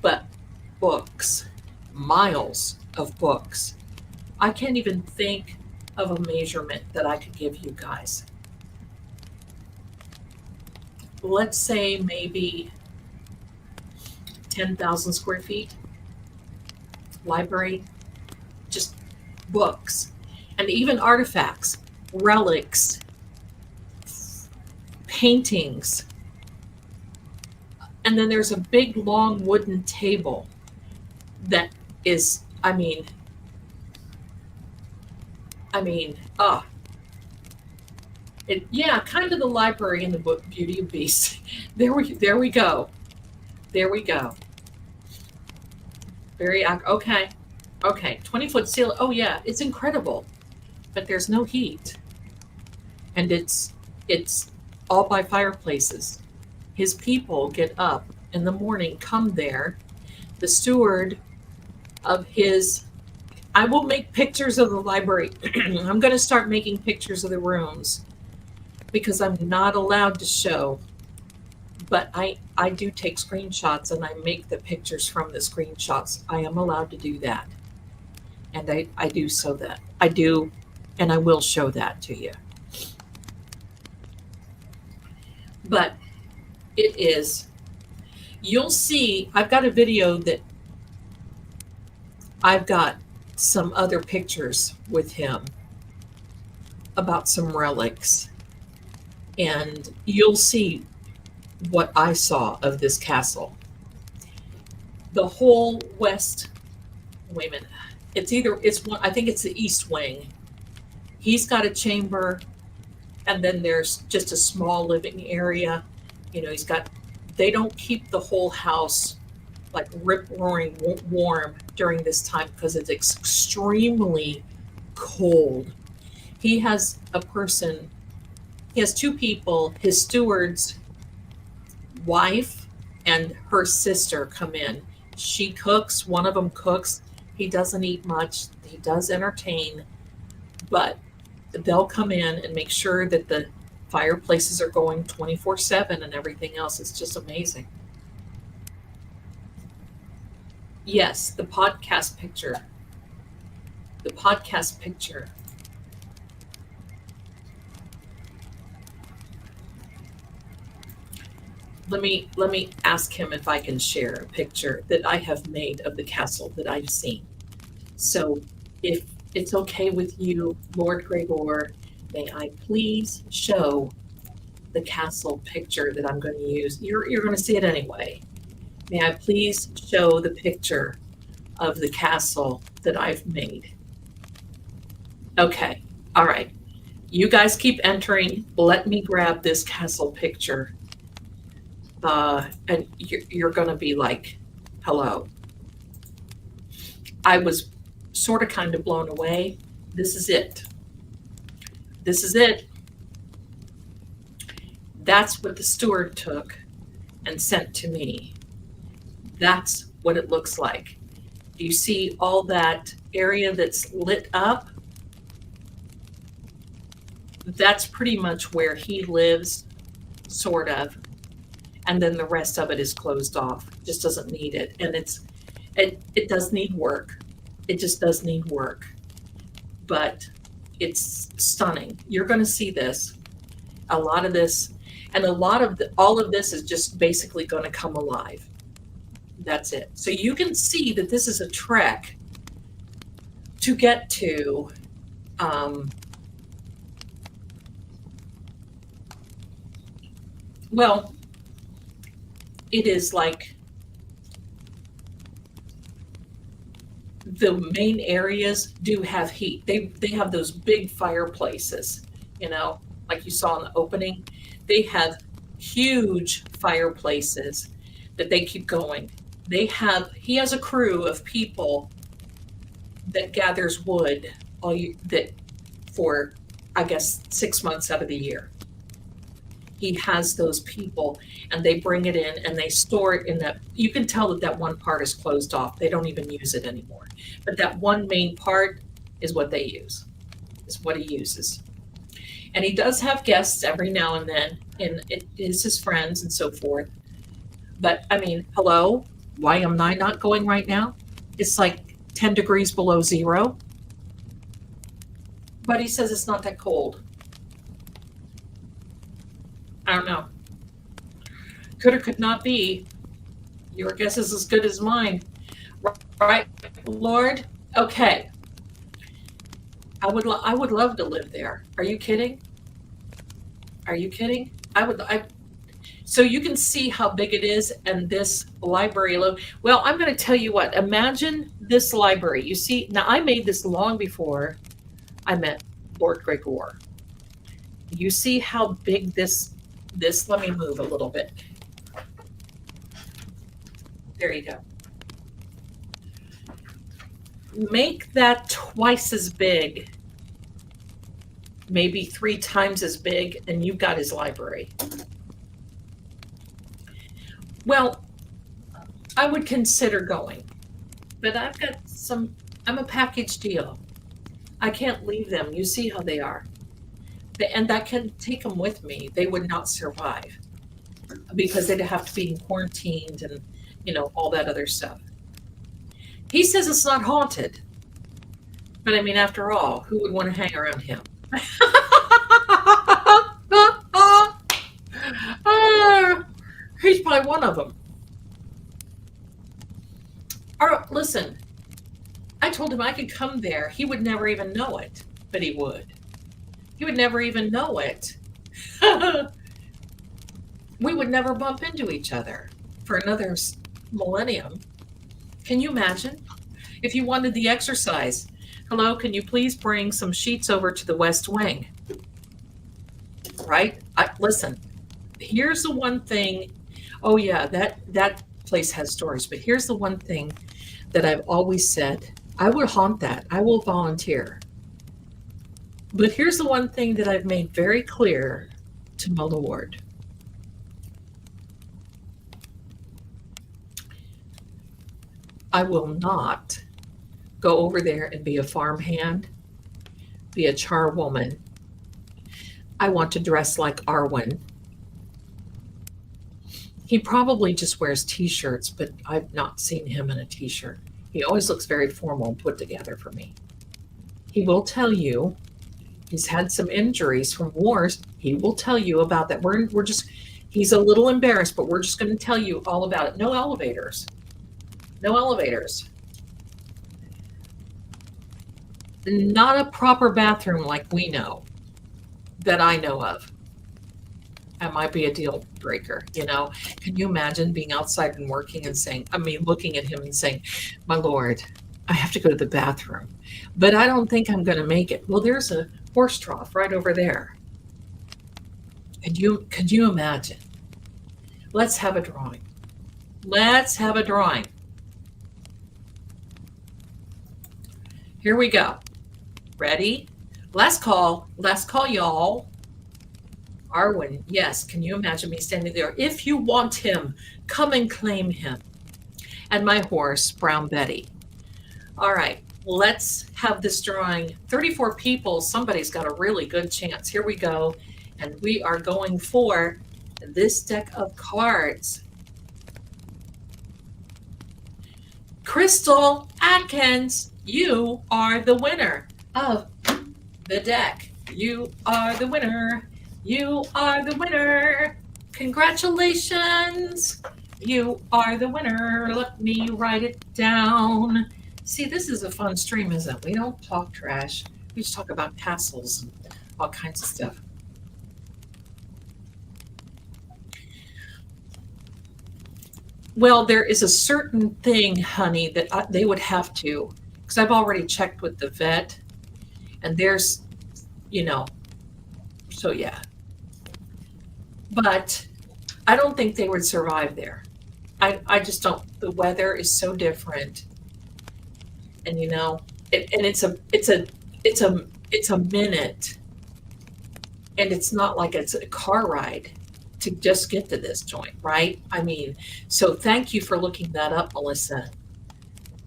But books, miles of books. I can't even think of a measurement that I could give you guys. Let's say maybe 10,000 square feet library, just books, and even artifacts, relics, paintings. And then there's a big long wooden table that is, kind of the library in the book Beauty and Beast. There we go. Okay. 20-foot ceiling. Oh yeah, it's incredible, but there's no heat, and it's all by fireplaces. His people get up in the morning, come there. The steward of his. I will make pictures of the library. I'm going to start making pictures of the rooms, because I'm not allowed to show, but I do take screenshots and I make the pictures from the screenshots. I am allowed to do that. And I do so that. I do, and I will show that to you. But it is, you'll see, I've got a video that I've got some other pictures with him about some relics. And you'll see what I saw of this castle. The whole west, wait a minute, I think it's the east wing. He's got a chamber, and then there's just a small living area. They don't keep the whole house like rip-roaring warm during this time, because it's extremely cold. He has two people, his steward's wife and her sister come in. She cooks, one of them cooks. He doesn't eat much. He does entertain, but they'll come in and make sure that the fireplaces are going 24/7 and everything else. It's just amazing. Yes, the podcast picture. Let me ask him if I can share a picture that I have made of the castle that I've seen. So if it's okay with you, Lord Gregor, may I please show the castle picture that I'm going to use? You're going to see it anyway. May I please show the picture of the castle that I've made? Okay. All right. You guys keep entering. Let me grab this castle picture. And you're going to be like, hello. I was sort of kind of blown away. This is it. That's what the steward took and sent to me. That's what it looks like. Do you see all that area that's lit up? That's pretty much where he lives, sort of. And then the rest of it is closed off. Just doesn't need it. And it does need work. It just does need work. But it's stunning. You're going to see this. A lot of this, and all of this is just basically going to come alive. That's it. So you can see that this is a trek to get to well, it is like the main areas do have heat. They have those big fireplaces, like you saw in the opening. They have huge fireplaces that they keep going. He has a crew of people that gathers wood for, I guess, 6 months out of the year. He has those people, and they bring it in and they store it in that. You can tell that one part is closed off. They don't even use it anymore. But that one main part is what they use, is what he uses. And he does have guests every now and then, and it is his friends and so forth. But I mean, hello, why am I not going right now? It's like 10 degrees below zero. But he says it's not that cold. I don't know. Could or could not be. Your guess is as good as mine. Right, Lord? Okay. I would love to live there. Are you kidding? Are you kidding? So you can see how big it is, and this library. Well, I'm going to tell you what. Imagine this library. You see, now I made this long before I met Lord Gregor. You see how big this, let me move a little bit. There you go. Make that twice as big, maybe 3 times as big, and you've got his library. Well, I would consider going, but I'm a package deal. I can't leave them. You see how they are. And I can take them with me. They would not survive because they'd have to be quarantined and, all that other stuff. He says it's not haunted. But I mean, after all, who would want to hang around him? He's probably one of them. Listen, I told him I could come there. He would never even know it, but he would. He would never even know it. We would never bump into each other for another millennium. Can you imagine? If you wanted the exercise, hello, can you please bring some sheets over to the West Wing? Right? Listen, here's the one thing. Oh yeah, that place has stories, but here's the one thing that I've always said. I would haunt that. I will volunteer. But here's the one thing that I've made very clear to my Lord. I will not go over there and be a farmhand, be a charwoman. I want to dress like Arwen. He probably just wears t-shirts, but I've not seen him in a t-shirt. He always looks very formal and put together for me. He will tell you he's had some injuries from wars. He will tell you about that. He's a little embarrassed, but we're just going to tell you all about it. No elevators. No elevators. Not a proper bathroom like we know, that I know of. That might be a deal breaker, Can you imagine being outside and working and looking at him and saying, my Lord, I have to go to the bathroom, but I don't think I'm going to make it. Well, there's a horse trough right over there. Could you imagine? Let's have a drawing. Let's have a drawing. Here we go. Ready? Last call, y'all. Arwen, yes, can you imagine me standing there? If you want him, come and claim him. And my horse, Brown Betty. All right, let's have this drawing. 34 people, somebody's got a really good chance. Here we go. And we are going for this deck of cards. Crystal Atkins, you are the winner of the deck. You are the winner. You are the winner. Congratulations. You are the winner. Let me write it down. See, this is a fun stream, isn't it? We don't talk trash. We just talk about castles and all kinds of stuff. Well, there is a certain thing, honey, that they would have to, because I've already checked with the vet, and there's, so yeah. But I don't think they would survive there. I just don't. The weather is so different, and it's a minute, and it's not like it's a car ride to just get to this joint, right? I mean, so thank you for looking that up, Melissa.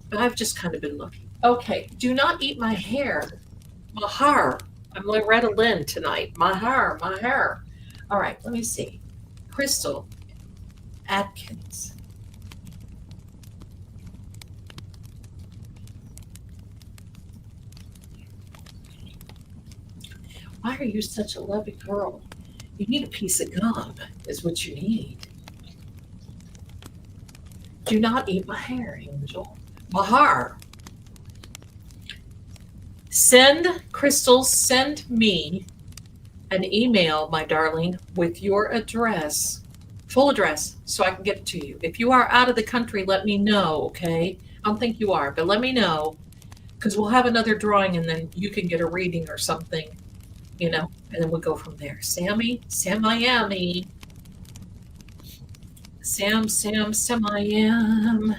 But I've just kind of been looking. Okay, do not eat my hair. My hair. I'm Loretta Lynn tonight. My hair, my hair. All right, let me see. Crystal Atkins. Why are you such a lovely girl? You need a piece of gum, is what you need. Do not eat my hair, Angel. My hair. Crystal, send me an email, my darling, with your address, full address, so I can get it to you. If you are out of the country, let me know, okay? I don't think you are, but let me know, because we'll have another drawing, and then you can get a reading or something. And then we'll go from there. Sammy, Sam Miami. Sam Miami.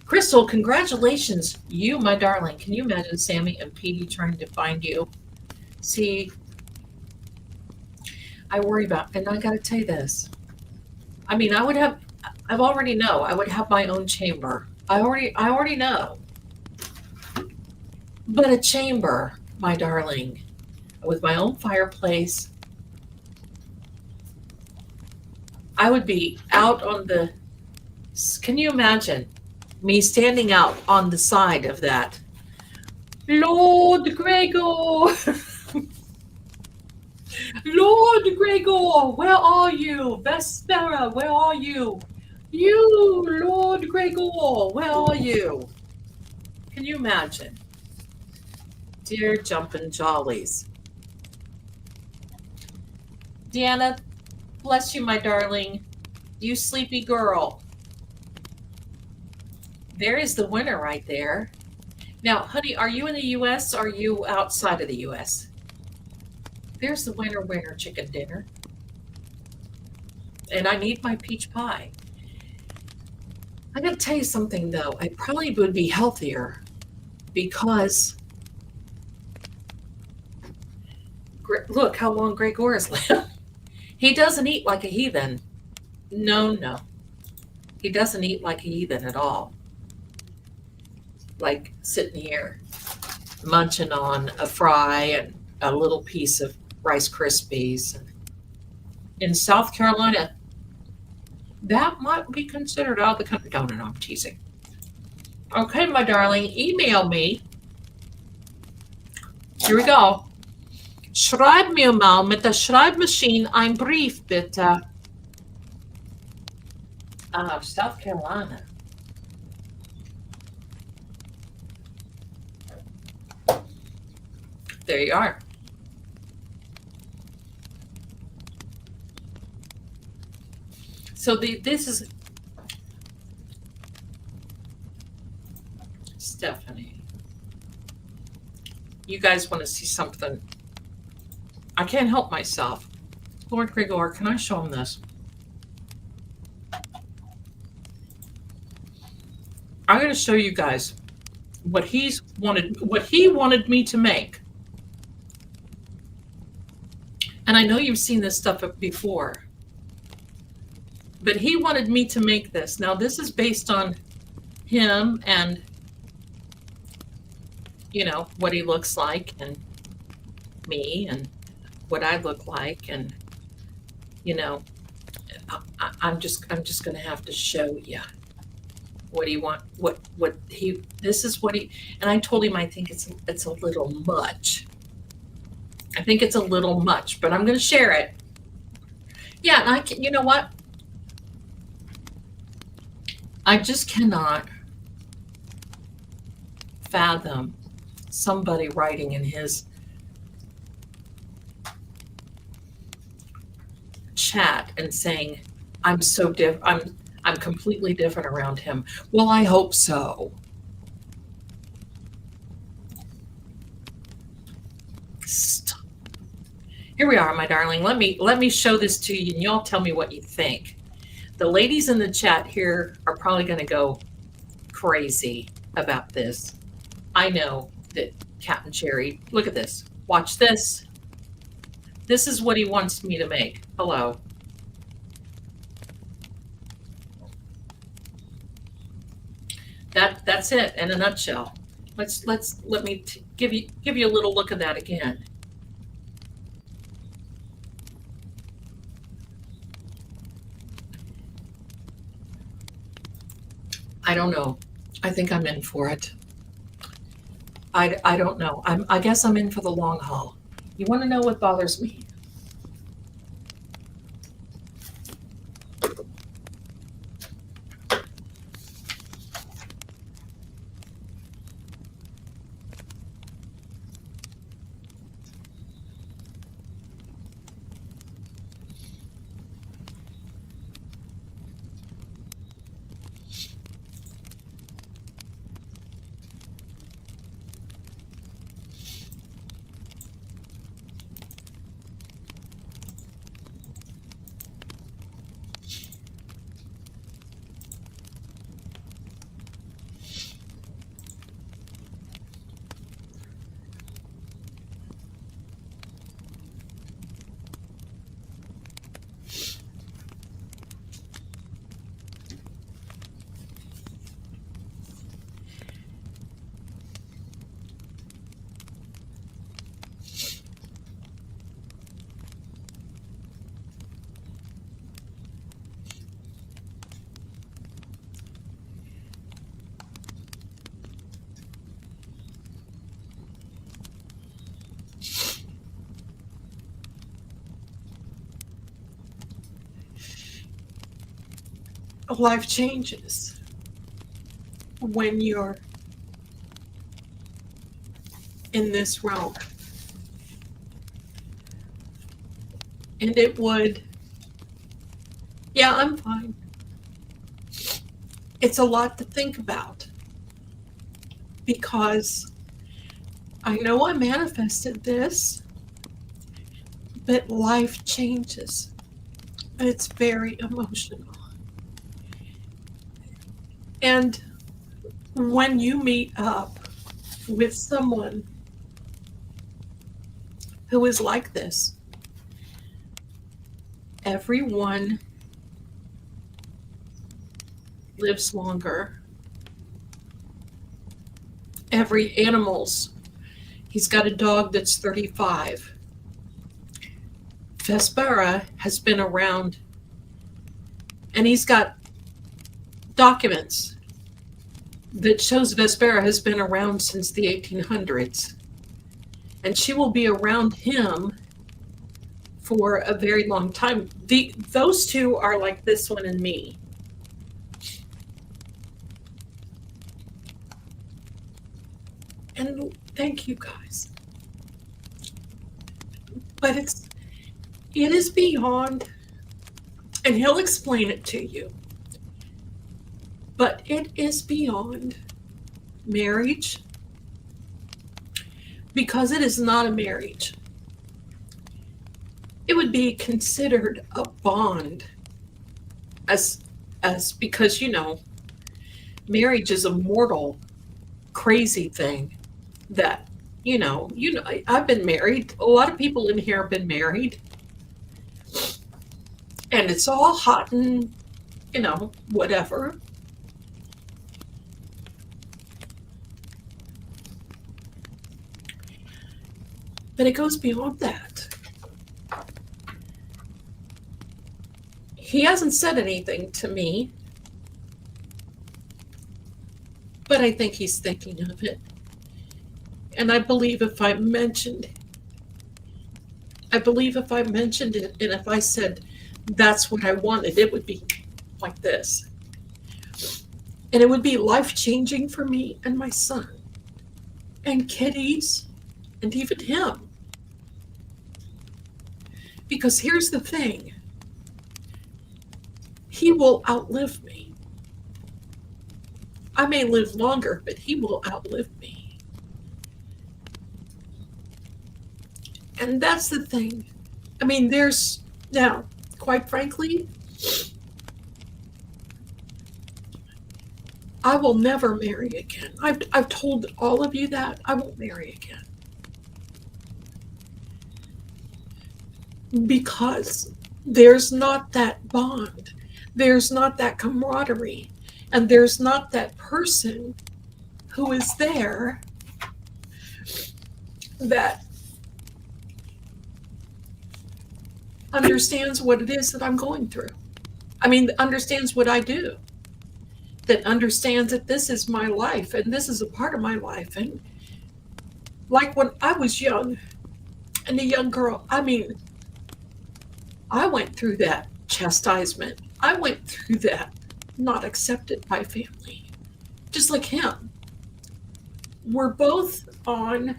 Crystal, congratulations. You, my darling. Can you imagine Sammy and Petey trying to find you? See, I worry about, and I got to tell you this. I mean, I would have my own chamber. I already know. But a chamber, my darling, with my own fireplace. I would be out on can you imagine me standing out on the side of that? Lord Gregor! Lord Gregor, where are you? Vespera, where are you? You, Lord Gregor, where are you? Can you imagine? Dear jumping jollies. Deanna, bless you, my darling. You sleepy girl. There is the winner right there. Now, honey, are you in the U.S. or are you outside of the U.S.? There's the winner chicken dinner. And I need my peach pie. I got to tell you something, though. I probably would be healthier because look how long Gregor has lived. He doesn't eat like a heathen. No. He doesn't eat like a heathen at all. Like sitting here munching on a fry and a little piece of Rice Krispies. In South Carolina, that might be considered out of the country. No, I'm teasing. Okay, my darling, email me. Here we go. Schreib mir mal mit der Schreibmaschine ein Brief, bitte. South Carolina. There you are. So this is Stephanie. You guys want to see something? I can't help myself. Lord Gregor, can I show him this? I'm going to show you guys what he wanted me to make. And I know you've seen this stuff before, but he wanted me to make this. Now, this is based on him and what he looks like, and me, and what I look like, and you know, I'm just gonna have to show you what he want, what he. This is what he. And I told him I think it's a little much. I think it's a little much, but I'm gonna share it. Yeah, and I can. You know what? I just cannot fathom somebody writing in his chat and saying, I'm so I'm completely different around him. Well, I hope so. Stop. Here we are, my darling. Let me show this to you, and y'all tell me what you think. The ladies in the chat here are probably going to go crazy about this. I know that Captain Cherry, look at this. Watch this. This is what he wants me to make. Hello. That's it in a nutshell. Let me give you a little look at that again. I don't know. I think I'm in for it. I don't know. I guess I'm in for the long haul. You want to know what bothers me? Life changes when you're in this realm. And it would, yeah, I'm fine. It's a lot to think about because I know I manifested this, but life changes. And it's very emotional. And when you meet up with someone who is like this, everyone lives longer. Every animal's, he's got a dog that's 35. Vespera has been around, and he's got documents that shows Vespera has been around since the 1800s. And she will be around him for a very long time. Those two are like this one and me. And thank you guys. But it is beyond, and he'll explain it to you. But it is beyond marriage because it is not a marriage. It would be considered a bond as because marriage is a mortal crazy thing that I've been married. A lot of people in here have been married. And it's all hot and whatever. But it goes beyond that. He hasn't said anything to me, but I think he's thinking of it. And I believe if I mentioned it, and if I said that's what I wanted, it would be like this. And it would be life-changing for me and my son and Kitty's and even him. Because here's the thing. He will outlive me. I may live longer, but he will outlive me. And that's the thing. I mean, now, quite frankly, I will never marry again. I've told all of you that I won't marry again. Because there's not that bond. There's not that camaraderie. And there's not that person who is there that understands what it is that I'm going through. I mean, understands what I do. That understands that this is my life and this is a part of my life. And like when I was young and a young girl, I mean, I went through that chastisement. I went through that not accepted by family, just like him. We're both on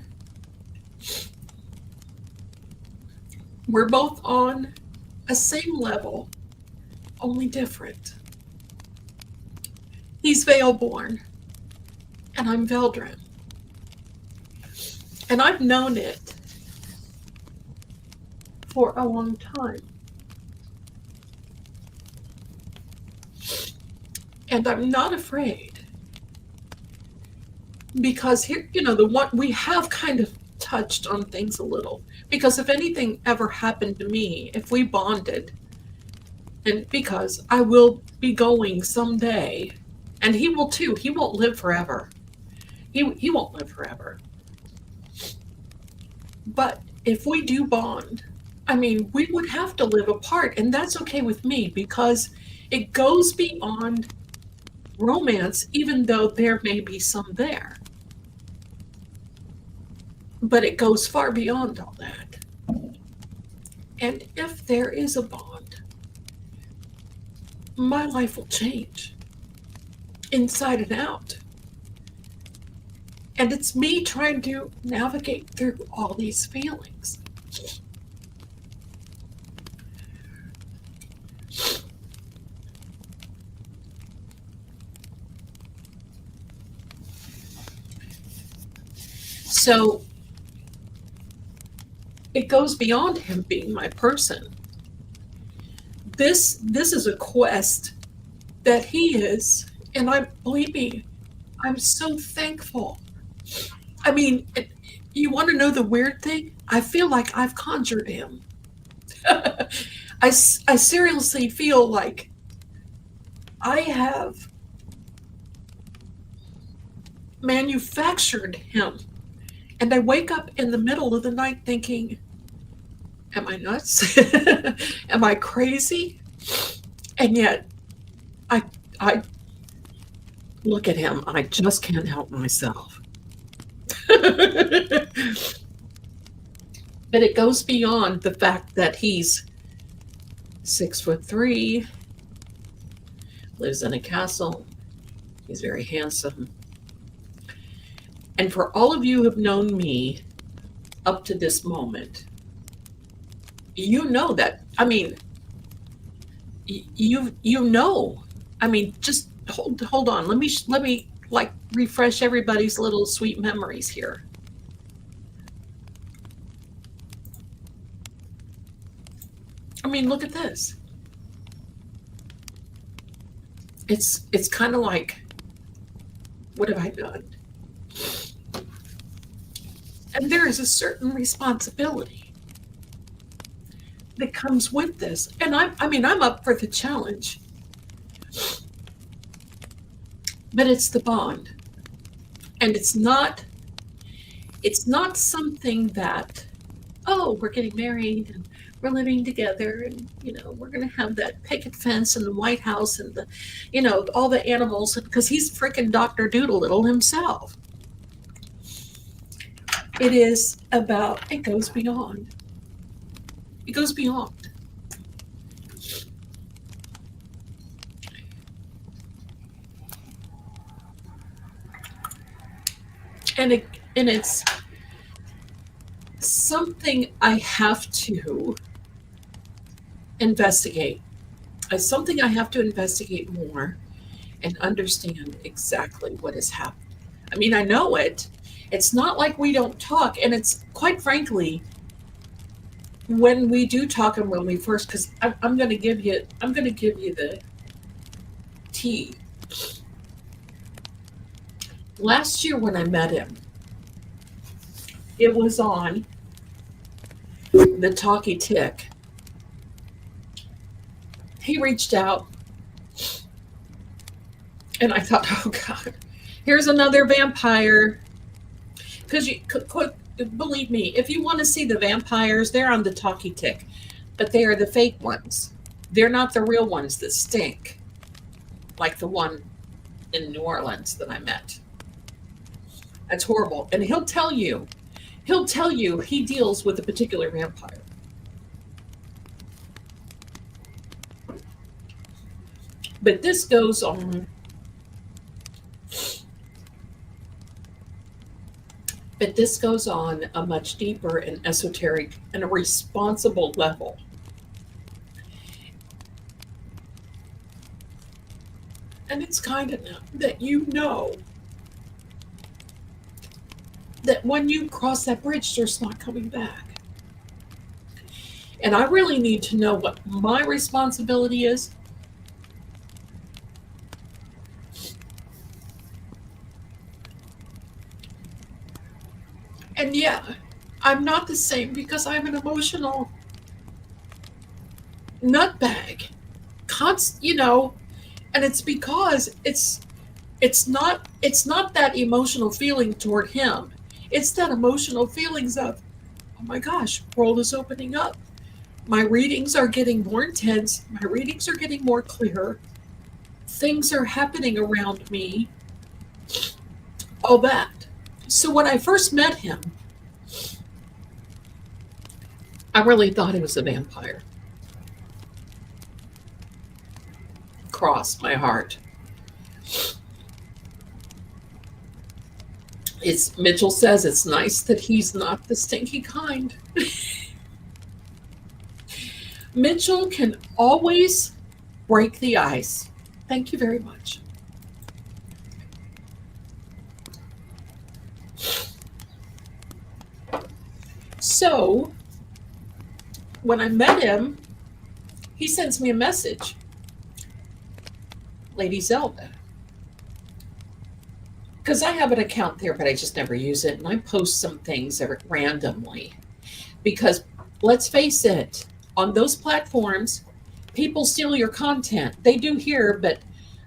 a same level, only different. He's Vale-born, and I'm Veldrin. And I've known it for a long time. And I'm not afraid. Because here, we have kind of touched on things a little. Because if anything ever happened to me, if we bonded, and because I will be going someday, and he will too. He won't live forever. He won't live forever. But if we do bond, I mean, we would have to live apart, and that's okay with me because it goes beyond romance, even though there may be some there. But it goes far beyond all that. And if there is a bond, my life will change inside and out. And it's me trying to navigate through all these feelings. So it goes beyond him being my person. This is a quest that he is, and believe me, I'm so thankful. I mean, you want to know the weird thing? I feel like I've conjured him. I seriously feel like I have manufactured him. And I wake up in the middle of the night thinking, am I nuts? Am I crazy? And yet, I look at him, I just can't help myself. But it goes beyond the fact that he's 6'3", lives in a castle, he's very handsome. And for all of you who have known me up to this moment, you know that, I mean, you know, I mean, just hold on. Let me like refresh everybody's little sweet memories here. I mean, look at this. It's kind of like, what have I done? And there is a certain responsibility that comes with this. And I'm up for the challenge. But it's the bond. And it's not something that oh, we're getting married and we're living together, and we're going to have that picket fence and the White House and the all the animals, because he's freaking Dr. Doolittle himself. It goes beyond. It goes beyond. And it's something I have to investigate. It's something I have to investigate more and understand exactly what has happened. I mean, I know it. It's not like we don't talk, and it's quite frankly, when we do talk and when we first, because I'm going to give you the tea. Last year when I met him, it was on the Talkie Tick. He reached out, and I thought, oh God, here's another vampire. Because believe me, if you want to see the vampires, they're on the Talkie Tick, but they are the fake ones. They're not the real ones that stink, like the one in New Orleans that I met. That's horrible. And he'll tell you he deals with a particular vampire. But this goes on. But this goes on a much deeper and esoteric and a responsible level. And it's kind of that that when you cross that bridge, there's not coming back. And I really need to know what my responsibility is. And yeah, I'm not the same because I'm an emotional nutbag. And it's because it's not that emotional feeling toward him. It's that emotional feelings of, oh my gosh, world is opening up. My readings are getting more intense. My readings are getting more clear. Things are happening around me. All that. So when I first met him, I really thought he was a vampire. Crossed my heart. Mitchell says it's nice that he's not the stinky kind. Mitchell can always break the ice. Thank you very much. So, when I met him, he sends me a message. Lady Zelda. Because I have an account there, but I just never use it. And I post some things randomly. Because, let's face it, on those platforms, people steal your content. They do here, but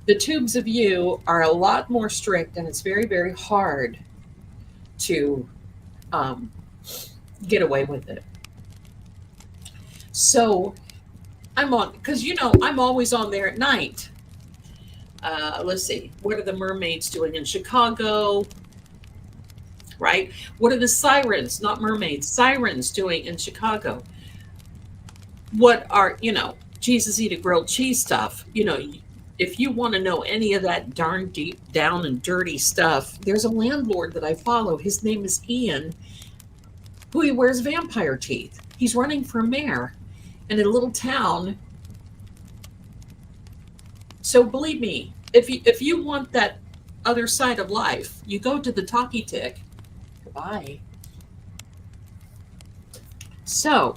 the tubes of you are a lot more strict, and it's very, very hard to get away with it. So I'm on, because I'm always on there at night. Let's see, what are the mermaids doing in Chicago? Right? What are the sirens, not mermaids, sirens doing in Chicago? What are, Jesus eat a grilled cheese stuff? If you want to know any of that darn deep down and dirty stuff, there's a landlord that I follow. His name is Ian, who he wears vampire teeth. He's running for mayor in a little town. So believe me, if you want that other side of life, you go to the Talkie Tick. Goodbye. So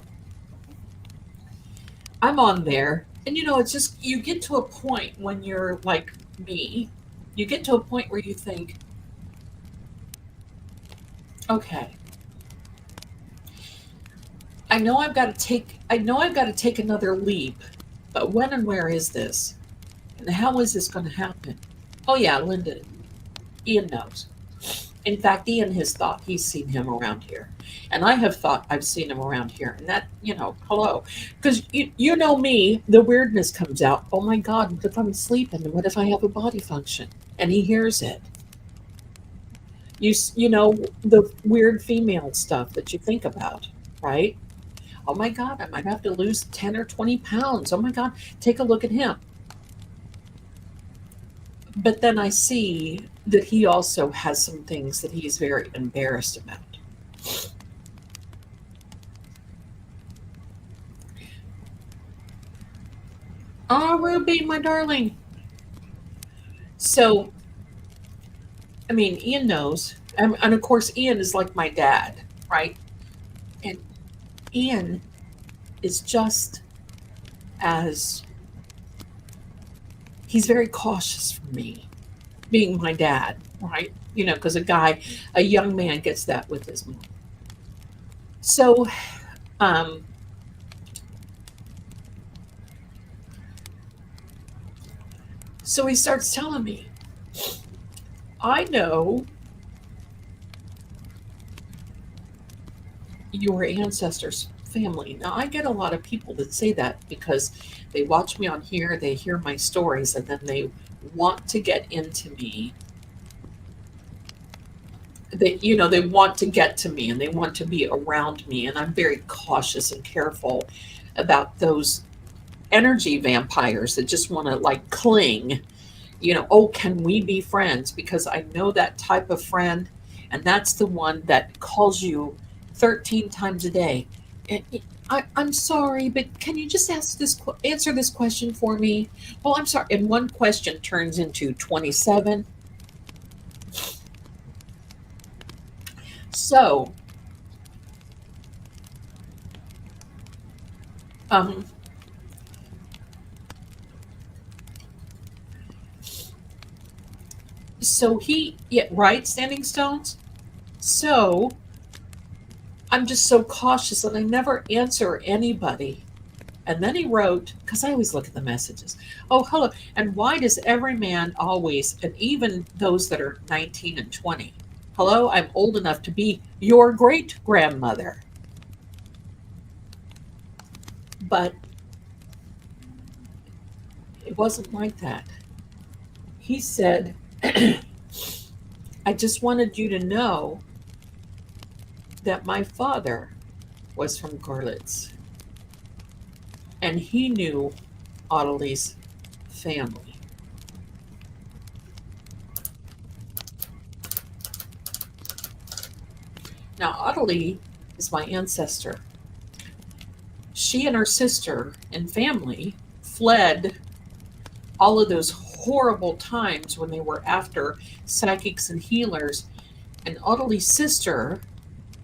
I'm on there, and it's just, you get to a point when you're like me, you get to a point where you think, okay, I know I've got to take another leap, but when and where is this? And how is this going to happen? Oh yeah, Linda, Ian knows. In fact, Ian has thought he's seen him around here. And I have thought I've seen him around here. And that, hello. Because you know me, the weirdness comes out. Oh my God, what if I'm sleeping? What if I have a body function? And he hears it. You know, the weird female stuff that you think about, right? Oh my God, I might have to lose 10 or 20 pounds. Oh my God, take a look at him. But then I see that he also has some things that he's very embarrassed about. Oh, Ruby, my darling. So, I mean, Ian knows. And of course, Ian is like my dad, right? And Ian is just as, he's very cautious for me, being my dad, right? Because a young man gets that with his mom. So, um, so he starts telling me, I know your ancestors' family. Now, I get a lot of people that say that because they watch me on here, they hear my stories, and then they want to get into me. They want to get to me and they want to be around me. And I'm very cautious and careful about those energy vampires that just want to like cling. Oh, can we be friends? Because I know that type of friend, and that's the one that calls you 13 times a day. And I'm sorry, but can you just answer this question for me? Well, I'm sorry. And one question turns into 27. So, um, yeah, right, Standing Stones. So I'm just so cautious and I never answer anybody. And then he wrote, because I always look at the messages. Oh, hello. And why does every man always, and even those that are 19 and 20, hello, I'm old enough to be your great grandmother. But it wasn't like that. He said, I just wanted you to know that my father was from Görlitz and he knew Audley's family. Now, Audley is my ancestor. She and her sister and family fled all of those horrible times when they were after psychics and healers. And Audley's sister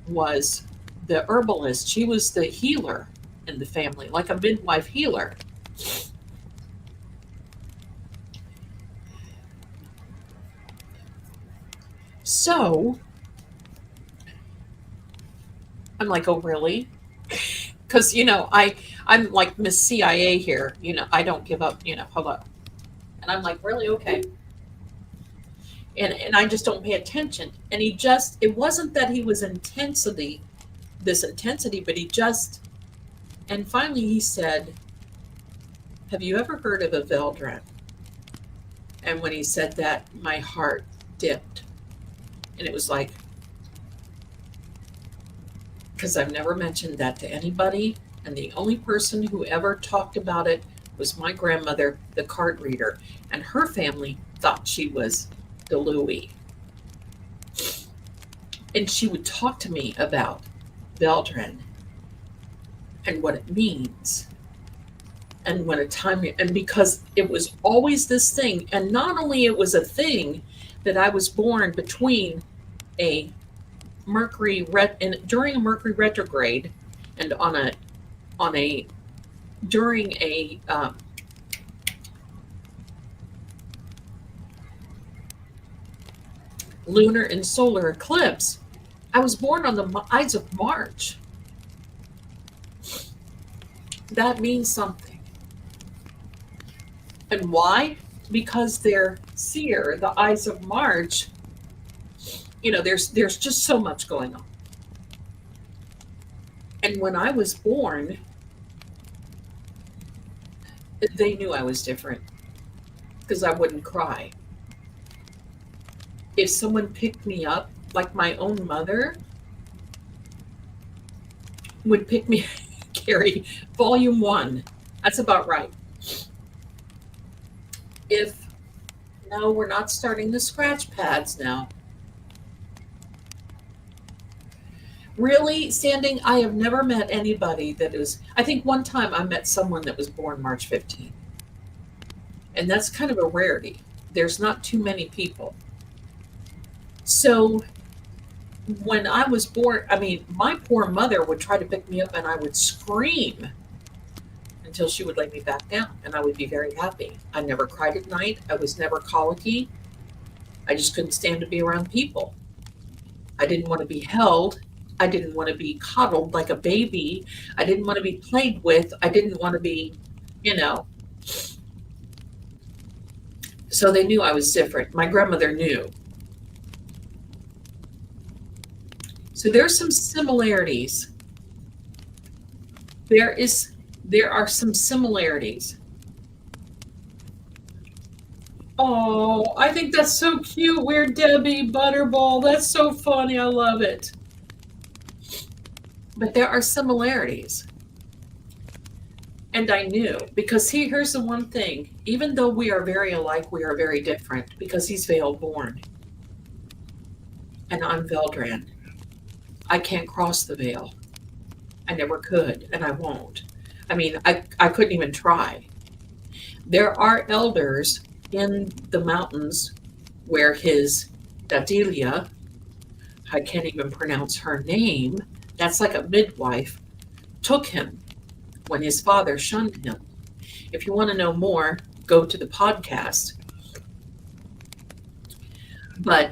was the herbalist. She was the healer in the family, like a midwife healer. So I'm like, oh, really? Because, I'm like Miss CIA here. I don't give up, hello. And I'm like, really? Okay. And I just don't pay attention. And it wasn't that he was this intensity, but and finally he said, have you ever heard of a Veldran? And when he said that, my heart dipped. And it was like, because I've never mentioned that to anybody. And the only person who ever talked about it was my grandmother, the card reader. And her family thought she was the Louis. And she would talk to me about Veldran and what it means. And because it was always this thing. And not only it was a thing that I was born between a during a Mercury retrograde and during a lunar and solar eclipse. I was born on the Ides of March. That means something. And why? Because their seer, the Ides of March, There's just so much going on. And when I was born, they knew I was different because I wouldn't cry. If someone picked me up, like my own mother would pick me, Carrie, volume 1. That's about right. If No, we're not starting the scratch pads now. Really, Standing, I have never met anybody that is. I think one time I met someone that was born March 15th. And that's kind of a rarity. There's not too many people. So when I was born, I mean, my poor mother would try to pick me up and I would scream until she would lay me back down and I would be very happy. I never cried at night. I was never colicky. I just couldn't stand to be around people. I didn't want to be held. I didn't want to be coddled like a baby. I didn't want to be played with. I didn't want to be, you know. So they knew I was different. My grandmother knew. So there's some similarities. There are some similarities. Oh, I think that's so cute. We're Debbie Butterball. That's so funny. I love it. But there are similarities. And I knew, because here's the one thing. Even though we are very alike, we are very different, because he's Vale born. And I'm Veldran. I can't cross the veil. I never could, and I won't. I mean, I couldn't even try. There are elders in the mountains where his Dadelia, I can't even pronounce her name, that's like a midwife, took him when his father shunned him. If you want to know more, go to the podcast. But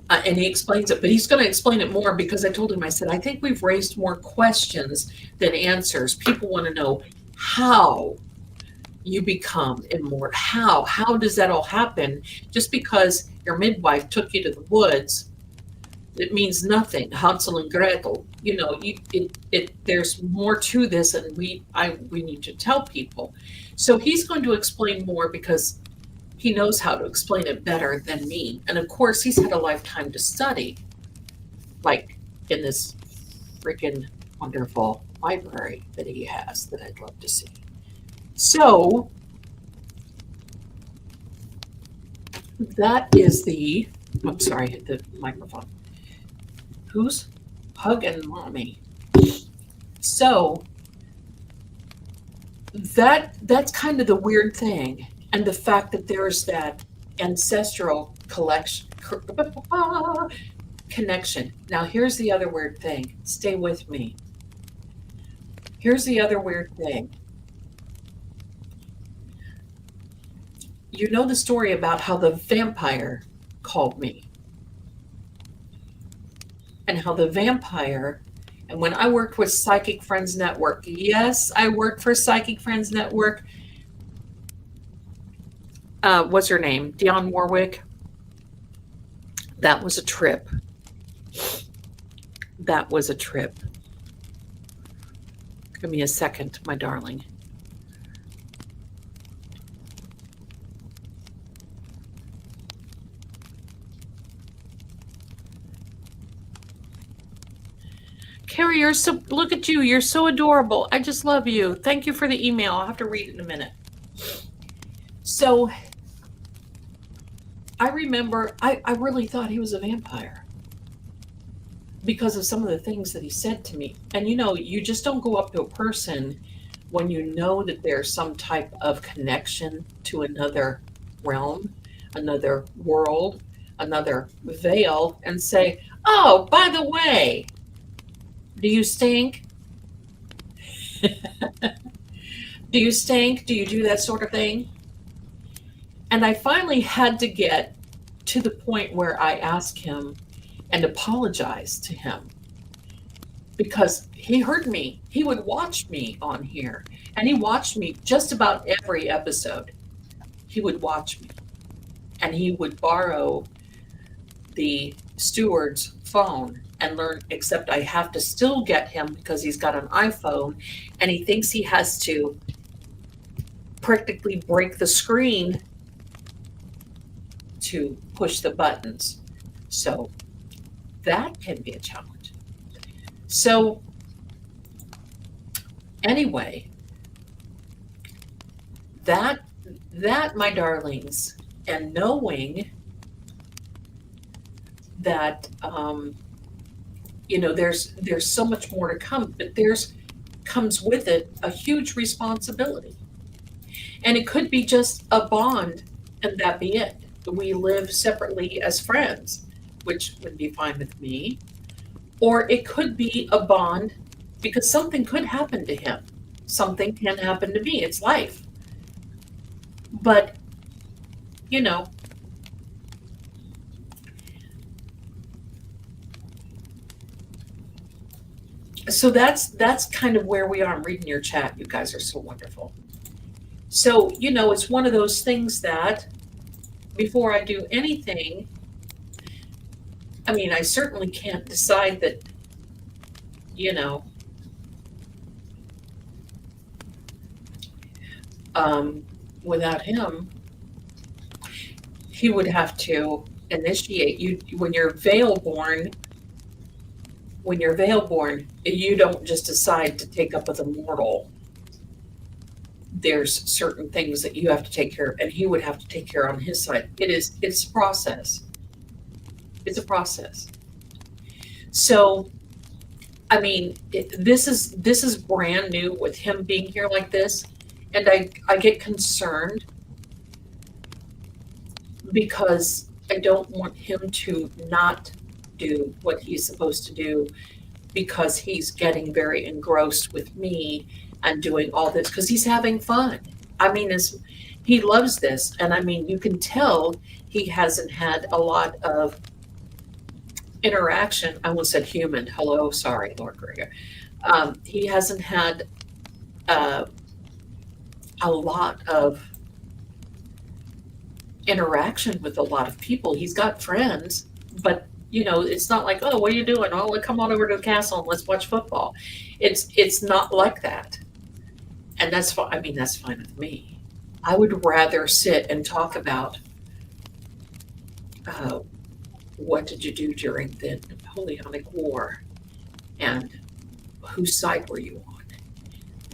and he explains it, but he's going to explain it more because I told him, I said, I think we've raised more questions than answers. People want to know how you become immortal. How does that all happen? Just because your midwife took you to the woods, it means nothing. Hansel and Gretel, there's more to this, and we need to tell people. So he's going to explain more because he knows how to explain it better than me. And of course, he's had a lifetime to study, like in this freaking wonderful library that he has that I'd love to see. So that is I'm sorry, I hit the microphone. Who's hugging mommy? So that's kind of the weird thing. And the fact that there's that ancestral connection. Now, here's the other weird thing. Stay with me. Here's the other weird thing. You know the story about how the vampire called me. And how the vampire, and when I worked with Psychic Friends Network, yes, I worked for Psychic Friends Network. What's her name? Dionne Warwick. That was a trip. That was a trip. Give me a second, my darling. Carrie, look at you. You're so adorable. I just love you. Thank you for the email. I'll have to read it in a minute. So I remember I really thought he was a vampire because of some of the things that he said to me. And you just don't go up to a person when you know that there's some type of connection to another realm, another world, another veil, and say, oh, by the way, do you stink? Do you stink? Do you do that sort of thing? And I finally had to get to the point where I asked him and apologized to him because he heard me. He would watch me on here, and he watched me just about every episode. He would watch me, and he would borrow the steward's phone and learn, except I have to still get him because he's got an iPhone and he thinks he has to practically break the screen to push the buttons. So that can be a challenge. So anyway, that my darlings, and knowing that there's so much more to come, but there's comes with it a huge responsibility. And it could be just a bond and that be it. We live separately as friends, which would be fine with me. Or it could be a bond because something could happen to him. Something can happen to me. It's life. But, you know, so that's kind of where we are. I'm reading your chat. You guys are so wonderful. So, it's one of those things that before I do anything, I mean, I certainly can't decide that, without him, he would have to initiate you. When you're veil born, you don't just decide to take up with a mortal. There's certain things that you have to take care of, and he would have to take care on his side. It's a process. It's a process. So, I mean, this is brand new with him being here like this, and I get concerned because I don't want him to not do what he's supposed to do because he's getting very engrossed with me and doing all this because he's having fun. I mean, he loves this, and I mean, you can tell he hasn't had a lot of interaction. I almost said human. Hello, sorry, Lord Gregor. He hasn't had a lot of interaction with a lot of people. He's got friends, but it's not like, oh, what are you doing? Oh, come on over to the castle and let's watch football. It's not like that, and that's fine. I mean, that's fine with me. I would rather sit and talk about what did you do during the Napoleonic War, and whose side were you on,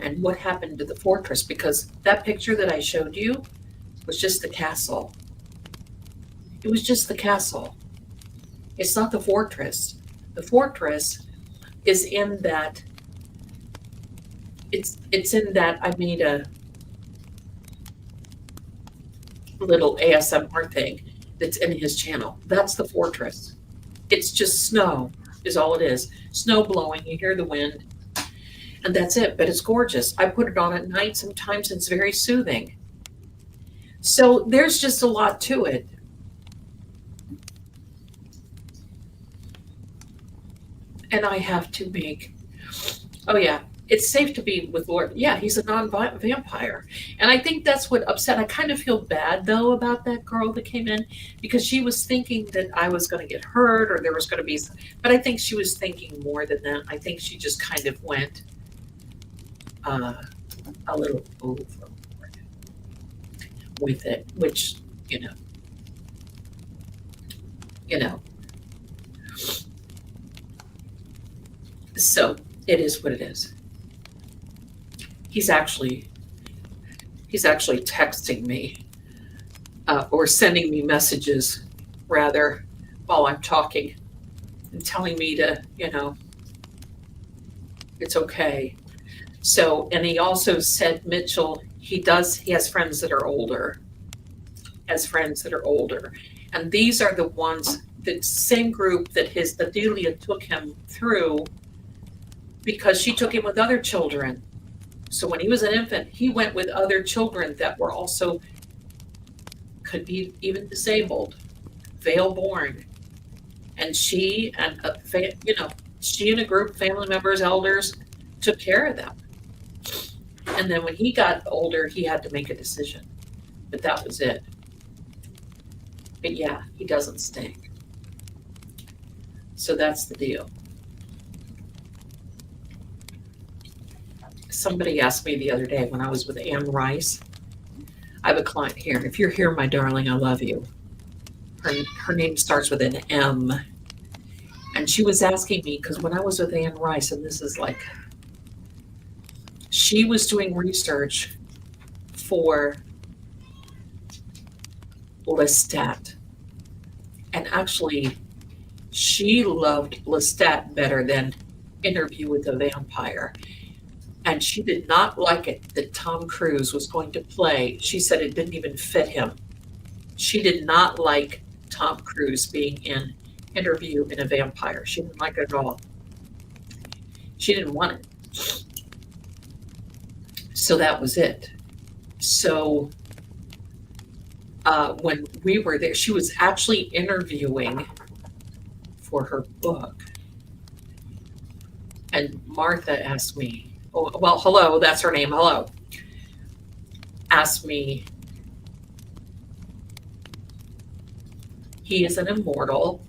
and what happened to the fortress? Because that picture that I showed you was just the castle. It was just the castle. It's not the fortress. The fortress is in that. It's in that I made a little ASMR thing that's in his channel. That's the fortress. It's just snow is all it is. Snow blowing, you hear the wind, and that's it. But it's gorgeous. I put it on at night. Sometimes it's very soothing. So there's just a lot to it. And I have to make, oh yeah, it's safe to be with Lord. Yeah, he's a non-vampire. And I think that's what upset. I kind of feel bad, though, about that girl that came in because she was thinking that I was going to get hurt or there was going to be, but I think she was thinking more than that. I think she just kind of went a little overboard with it, which, you know. So it is what it is. He's actually texting me or sending me messages rather while I'm talking and telling me to, it's okay. So, and he also said, Mitchell, he has friends that are older, and these are the ones, the same group that his Adelia took him through because she took him with other children. So when he was an infant, he went with other children that were also, could be even disabled, veil born. And she and, she and a group of family members, elders, took care of them. And then when he got older, he had to make a decision. But that was it. But yeah, he doesn't stink. So that's the deal. Somebody asked me the other day when I was with Anne Rice. I have a client here, and if you're here, my darling, I love you. Her name starts with an M. And she was asking me, because when I was with Anne Rice, and this is like, she was doing research for Lestat. And actually, she loved Lestat better than Interview with a Vampire. And she did not like it that Tom Cruise was going to play. She said it didn't even fit him. She did not like Tom Cruise being in Interview in a Vampire. She didn't like it at all. She didn't want it. So that was it. So when we were there, she was actually interviewing for her book. And Martha asked me, oh, well, hello, that's her name, hello. Asked me, he is an immortal.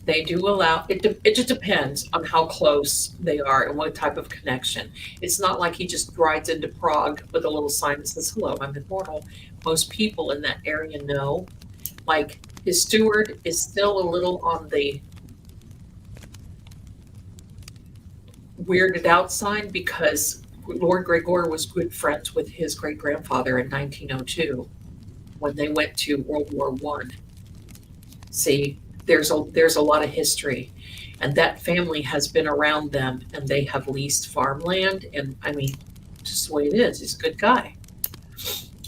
They do allow, it just depends on how close they are and what type of connection. It's not like he just rides into Prague with a little sign that says, hello, I'm immortal. Most people in that area know. Like, his steward is still a little on the weirded out side because Lord Gregor was good friends with his great-grandfather in 1902 when they went to World War I. See, there's a lot of history, and that family has been around them, and they have leased farmland, and I mean, just the way it is. He's a good guy.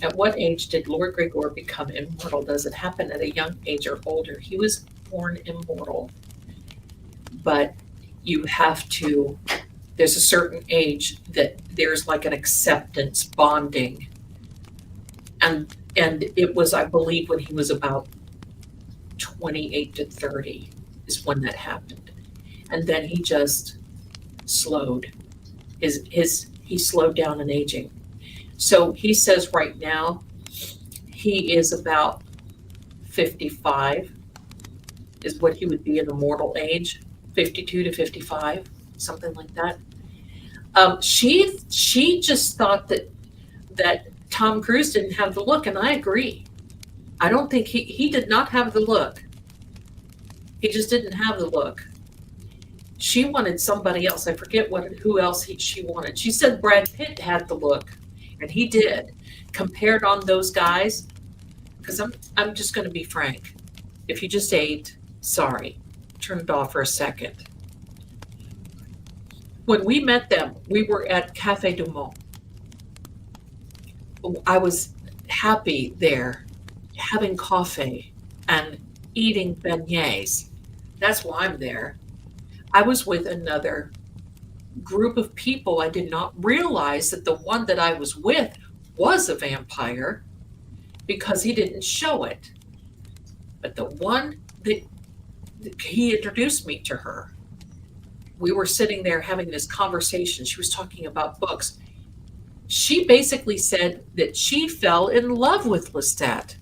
At what age did Lord Gregor become immortal? Does it happen at a young age or older? He was born immortal, but you have to, there's a certain age that there's like an acceptance bonding. And it was, I believe, when he was about 28 to 30 is when that happened. And then he just slowed. He slowed down in aging. So he says right now he is about 55 is what he would be in the mortal age, 52 to 55, something like that. She just thought that Tom Cruise didn't have the look, and I agree. I don't think he did not have the look. He just didn't have the look. She wanted somebody else. I forget who else she wanted. She said Brad Pitt had the look, and he did. Compared on those guys, because I'm just going to be frank. If you just ate, sorry, turn it off for a second. When we met them, we were at Café du Monde. I was happy there, having coffee and eating beignets. That's why I'm there. I was with another group of people. I did not realize that the one that I was with was a vampire because he didn't show it. But the one that he introduced me to her, we were sitting there having this conversation. She was talking about books. She basically said that she fell in love with Lestat.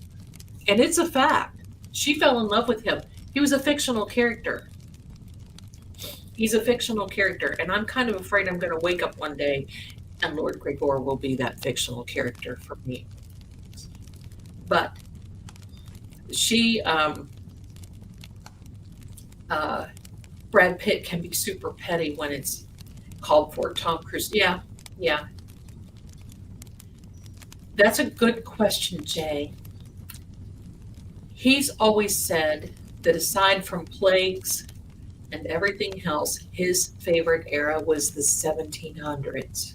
And it's a fact. She fell in love with him. He was a fictional character. He's a fictional character. And I'm kind of afraid I'm going to wake up one day and Lord Gregor will be that fictional character for me. But she, Brad Pitt can be super petty when it's called for. Tom Cruise, yeah. That's a good question, Jay. He's always said that aside from plagues and everything else, his favorite era was the 1700s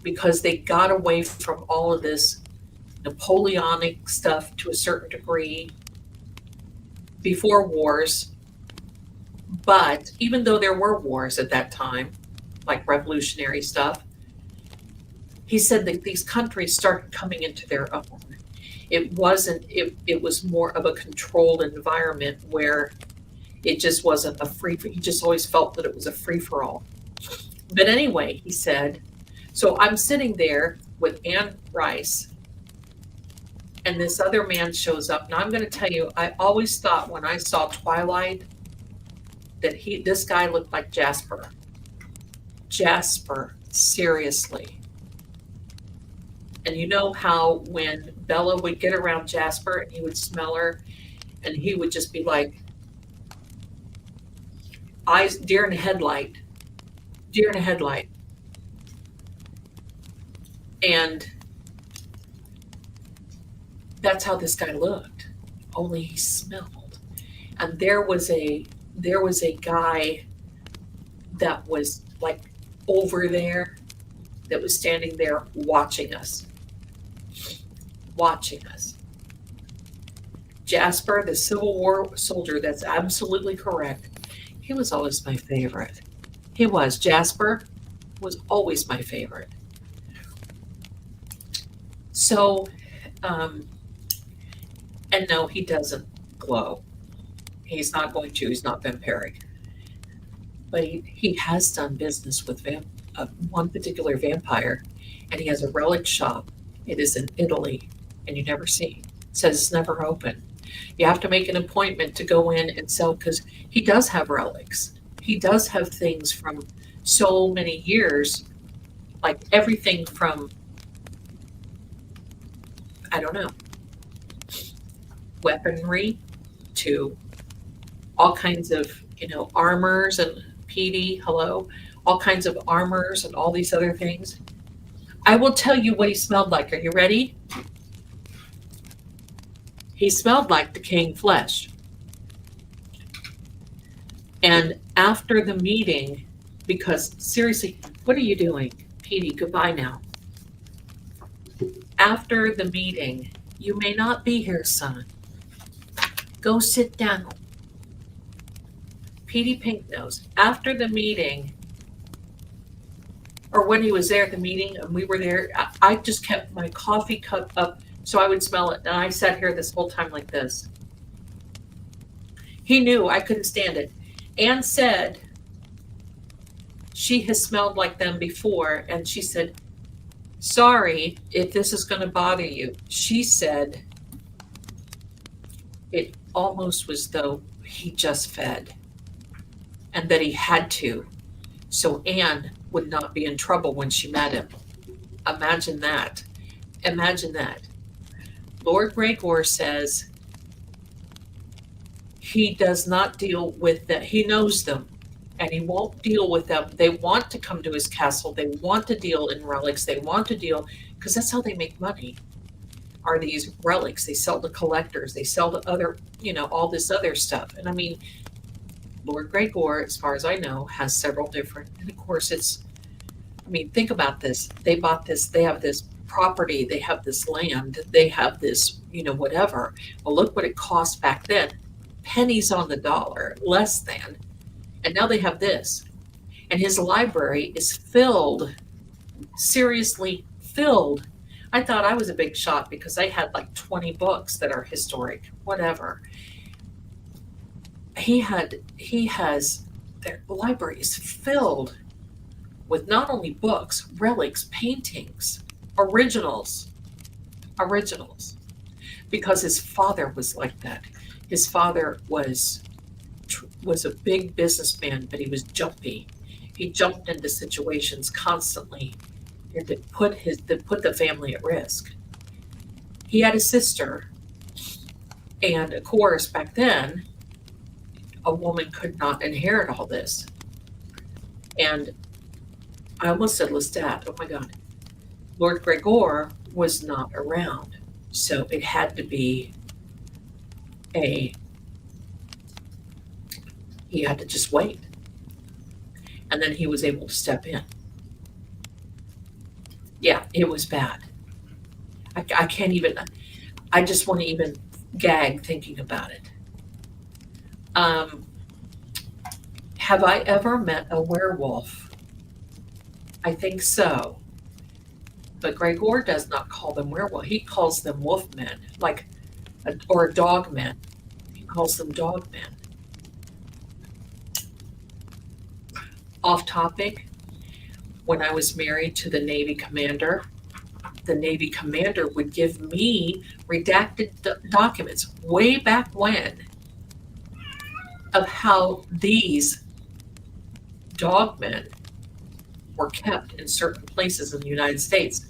because they got away from all of this Napoleonic stuff to a certain degree before wars. But even though there were wars at that time, like revolutionary stuff, he said that these countries started coming into their own. It was more of a controlled environment where it just wasn't a he just always felt that it was a free-for-all. But anyway, he said, so I'm sitting there with Anne Rice, and this other man shows up. Now I'm going to tell you, I always thought when I saw Twilight that this guy looked like Jasper. Jasper, seriously. And you know how when Bella would get around Jasper and he would smell her and he would just be like, eyes, deer in a headlight, deer in a headlight. And that's how this guy looked, only he smelled. And there was a guy that was like over there, that was standing there watching us. Jasper, the Civil War soldier, that's absolutely correct. He was always my favorite. He was. Jasper was always my favorite. So, and no, he doesn't glow. He's not going to. He's not vampiric. But he has done business with one particular vampire, and he has a relic shop. It is in Italy, and you never see. It says it's never open. You have to make an appointment to go in and sell, because he does have relics. He does have things from so many years, like everything from, I don't know, weaponry to all kinds of, armors and PD, hello, all kinds of armors and all these other things. I will tell you what he smelled like. Are you ready? He smelled like decaying flesh. And after the meeting, because seriously, what are you doing? PD, goodbye now. After the meeting, you may not be here, son. Go sit down. Petey Pinknose, after the meeting, or when he was there at the meeting and we were there, I just kept my coffee cup up so I would smell it. And I sat here this whole time like this. He knew I couldn't stand it. Anne said she has smelled like them before. And she said, sorry if this is going to bother you. She said it almost was though he just fed and that he had to. So Anne would not be in trouble when she met him. Imagine that. Imagine that. Lord Gregor says he does not deal with them. He knows them and he won't deal with them. They want to come to his castle. They want to deal in relics. They want to deal, because that's how they make money, are these relics. They sell to collectors. They sell to other, all this other stuff. And I mean, Lord Gregor, as far as I know, has several different, and of course think about this. They bought this, they have this property, they have this land, they have this, whatever. Well, look what it cost back then. Pennies on the dollar, less than. And now they have this. And his library is filled, seriously filled. I thought I was a big shot because I had like 20 books that are historic, whatever. Their library is filled with not only books, relics, paintings, originals, because his father was like that. His father was a big businessman, but he was jumpy. He jumped into situations constantly that put the family at risk. He had a sister, and of course, back then, a woman could not inherit all this. And I almost said Lestat. Oh my God. Lord Gregor was not around. So it had to be he had to just wait. And then he was able to step in. Yeah, it was bad. I can't even, I just want to even gag thinking about it. Have I ever met a werewolf? I think so. But Gregor does not call them werewolf. He calls them wolfmen, or dogmen. He calls them dogmen. Off topic, when I was married to the Navy commander would give me redacted documents way back when. of how these dogmen were kept in certain places in the United States.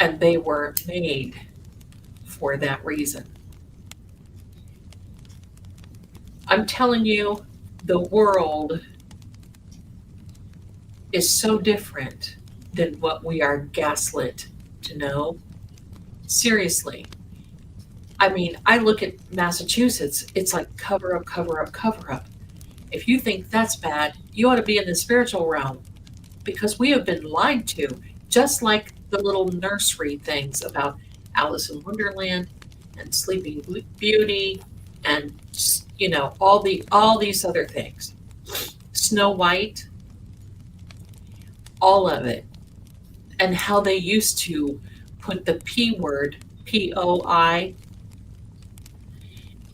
And they were made for that reason. I'm telling you, the world is so different than what we are gaslit to know. Seriously. I mean, I look at Massachusetts, it's like cover up, cover up, cover up. If you think that's bad, you ought to be in the spiritual realm because we have been lied to, just like the little nursery things about Alice in Wonderland and Sleeping Beauty and all these other things. Snow White, all of it. And how they used to put the P word, POI,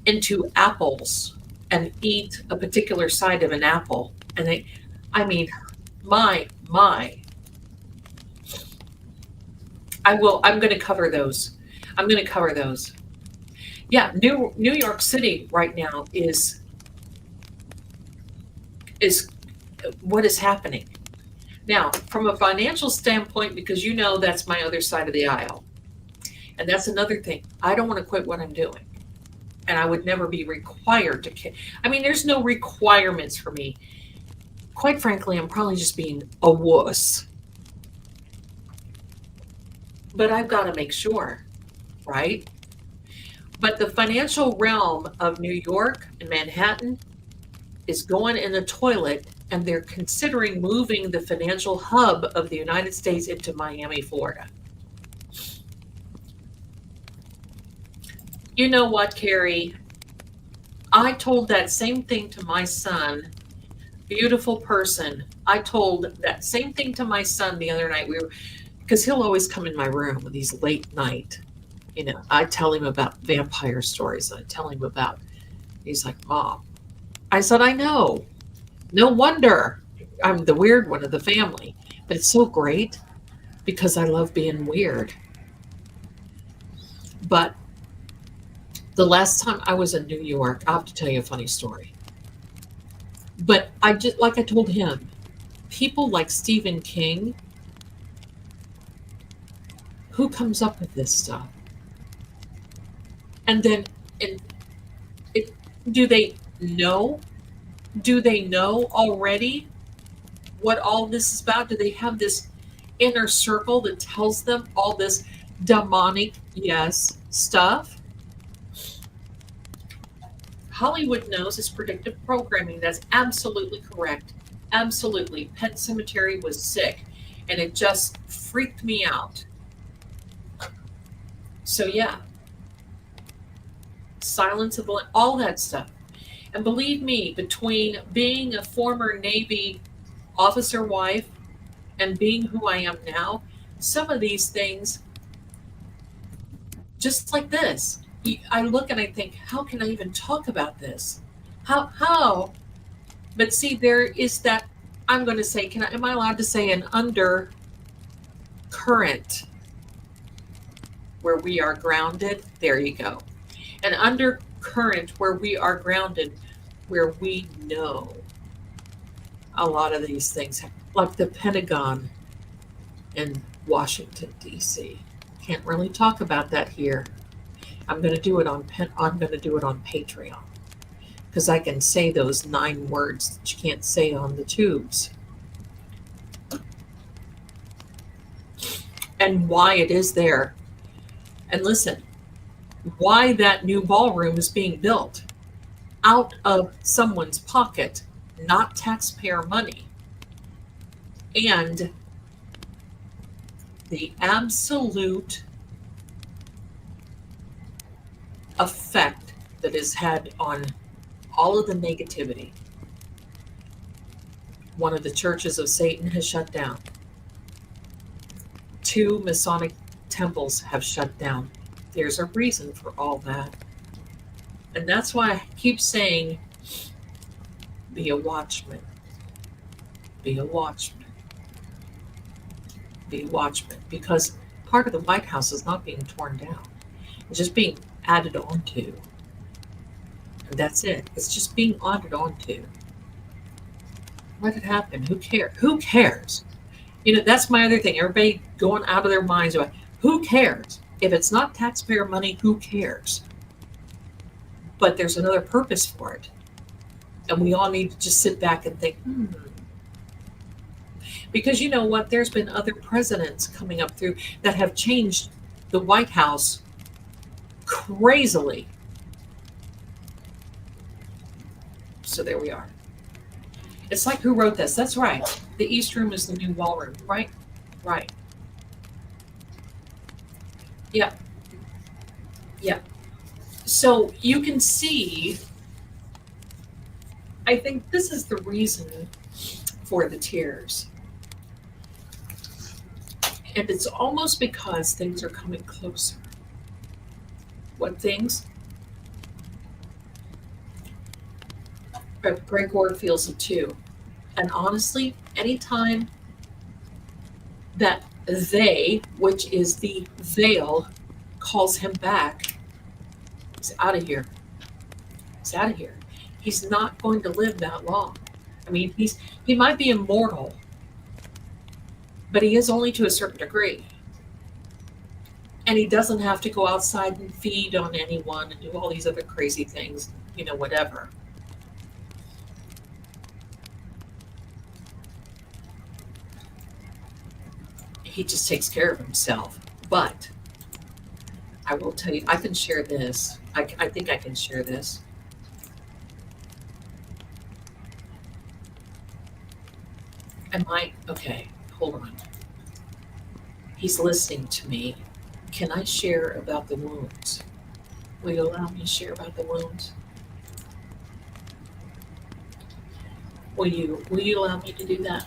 into apples and eat a particular side of an apple. And my. I'm going to cover those. Yeah, New York City right now is what is happening. Now, from a financial standpoint, because that's my other side of the aisle. And that's another thing. I don't want to quit what I'm doing. And I would never be required to. There's no requirements for me. Quite frankly, I'm probably just being a wuss. But I've got to make sure, right? But the financial realm of New York and Manhattan is going in the toilet, and they're considering moving the financial hub of the United States into Miami, Florida. You know what, Carrie? I told that same thing to my son, beautiful person. I told that same thing to my son the other night. Because he'll always come in my room with these late night, I tell him about vampire stories. I tell him about, he's like, Mom. I said, I know. No wonder I'm the weird one of the family. But it's so great because I love being weird. But the last time I was in New York, I have to tell you a funny story. But like I told him, people like Stephen King, who comes up with this stuff? And then, do they know? Do they know already what all this is about? Do they have this inner circle that tells them all this demonic, yes, stuff? Hollywood knows it's predictive programming. That's absolutely correct. Absolutely. Pet Sematary was sick, and it just freaked me out. So yeah, Silence of all that stuff. And believe me, between being a former Navy officer wife and being who I am now, some of these things, just like this, I look and I think, how can I even talk about this? How? But see, there is that, I'm going to say, am I allowed to say an undercurrent where we are grounded? There you go. An undercurrent where we are grounded, where we know a lot of these things, like the Pentagon in Washington, D.C. Can't really talk about that here. I'm going to do it on Patreon, because I can say those 9 words that you can't say on the tubes. And why it is there. And listen, why that new ballroom is being built out of someone's pocket, not taxpayer money. And the absolute effect that is had on all of the negativity. One of the churches of Satan has shut down. 2 Masonic temples have shut down. There's a reason for all that. And that's why I keep saying, be a watchman. Be a watchman. Be a watchman. Because part of the White House is not being torn down. It's just being added onto. And that's it. It's just being added onto. Let it happen. Who cares? Who cares? That's my other thing. Everybody going out of their minds about who cares? If it's not taxpayer money, who cares? But there's another purpose for it. And we all need to just sit back and think, Because you know what? There's been other presidents coming up through that have changed the White House crazily. So there we are. It's like, who wrote this? That's right. The East Room is the new Wall Room, right? Right. Yeah. Yeah. So you can see, I think this is the reason for the tears. And it's almost because things are coming closer. What things? Greg Gore feels it too. And honestly, anytime that they, which is the veil, calls him back, he's out of here. He's out of here. He's not going to live that long. I mean, he might be immortal, but he is only to a certain degree. And he doesn't have to go outside and feed on anyone and do all these other crazy things, whatever. He just takes care of himself. But I will tell you, I can share this. I think I can share this. Okay, hold on. He's listening to me. Can I share about the wounds? Will you allow me to share about the wounds? Will you allow me to do that?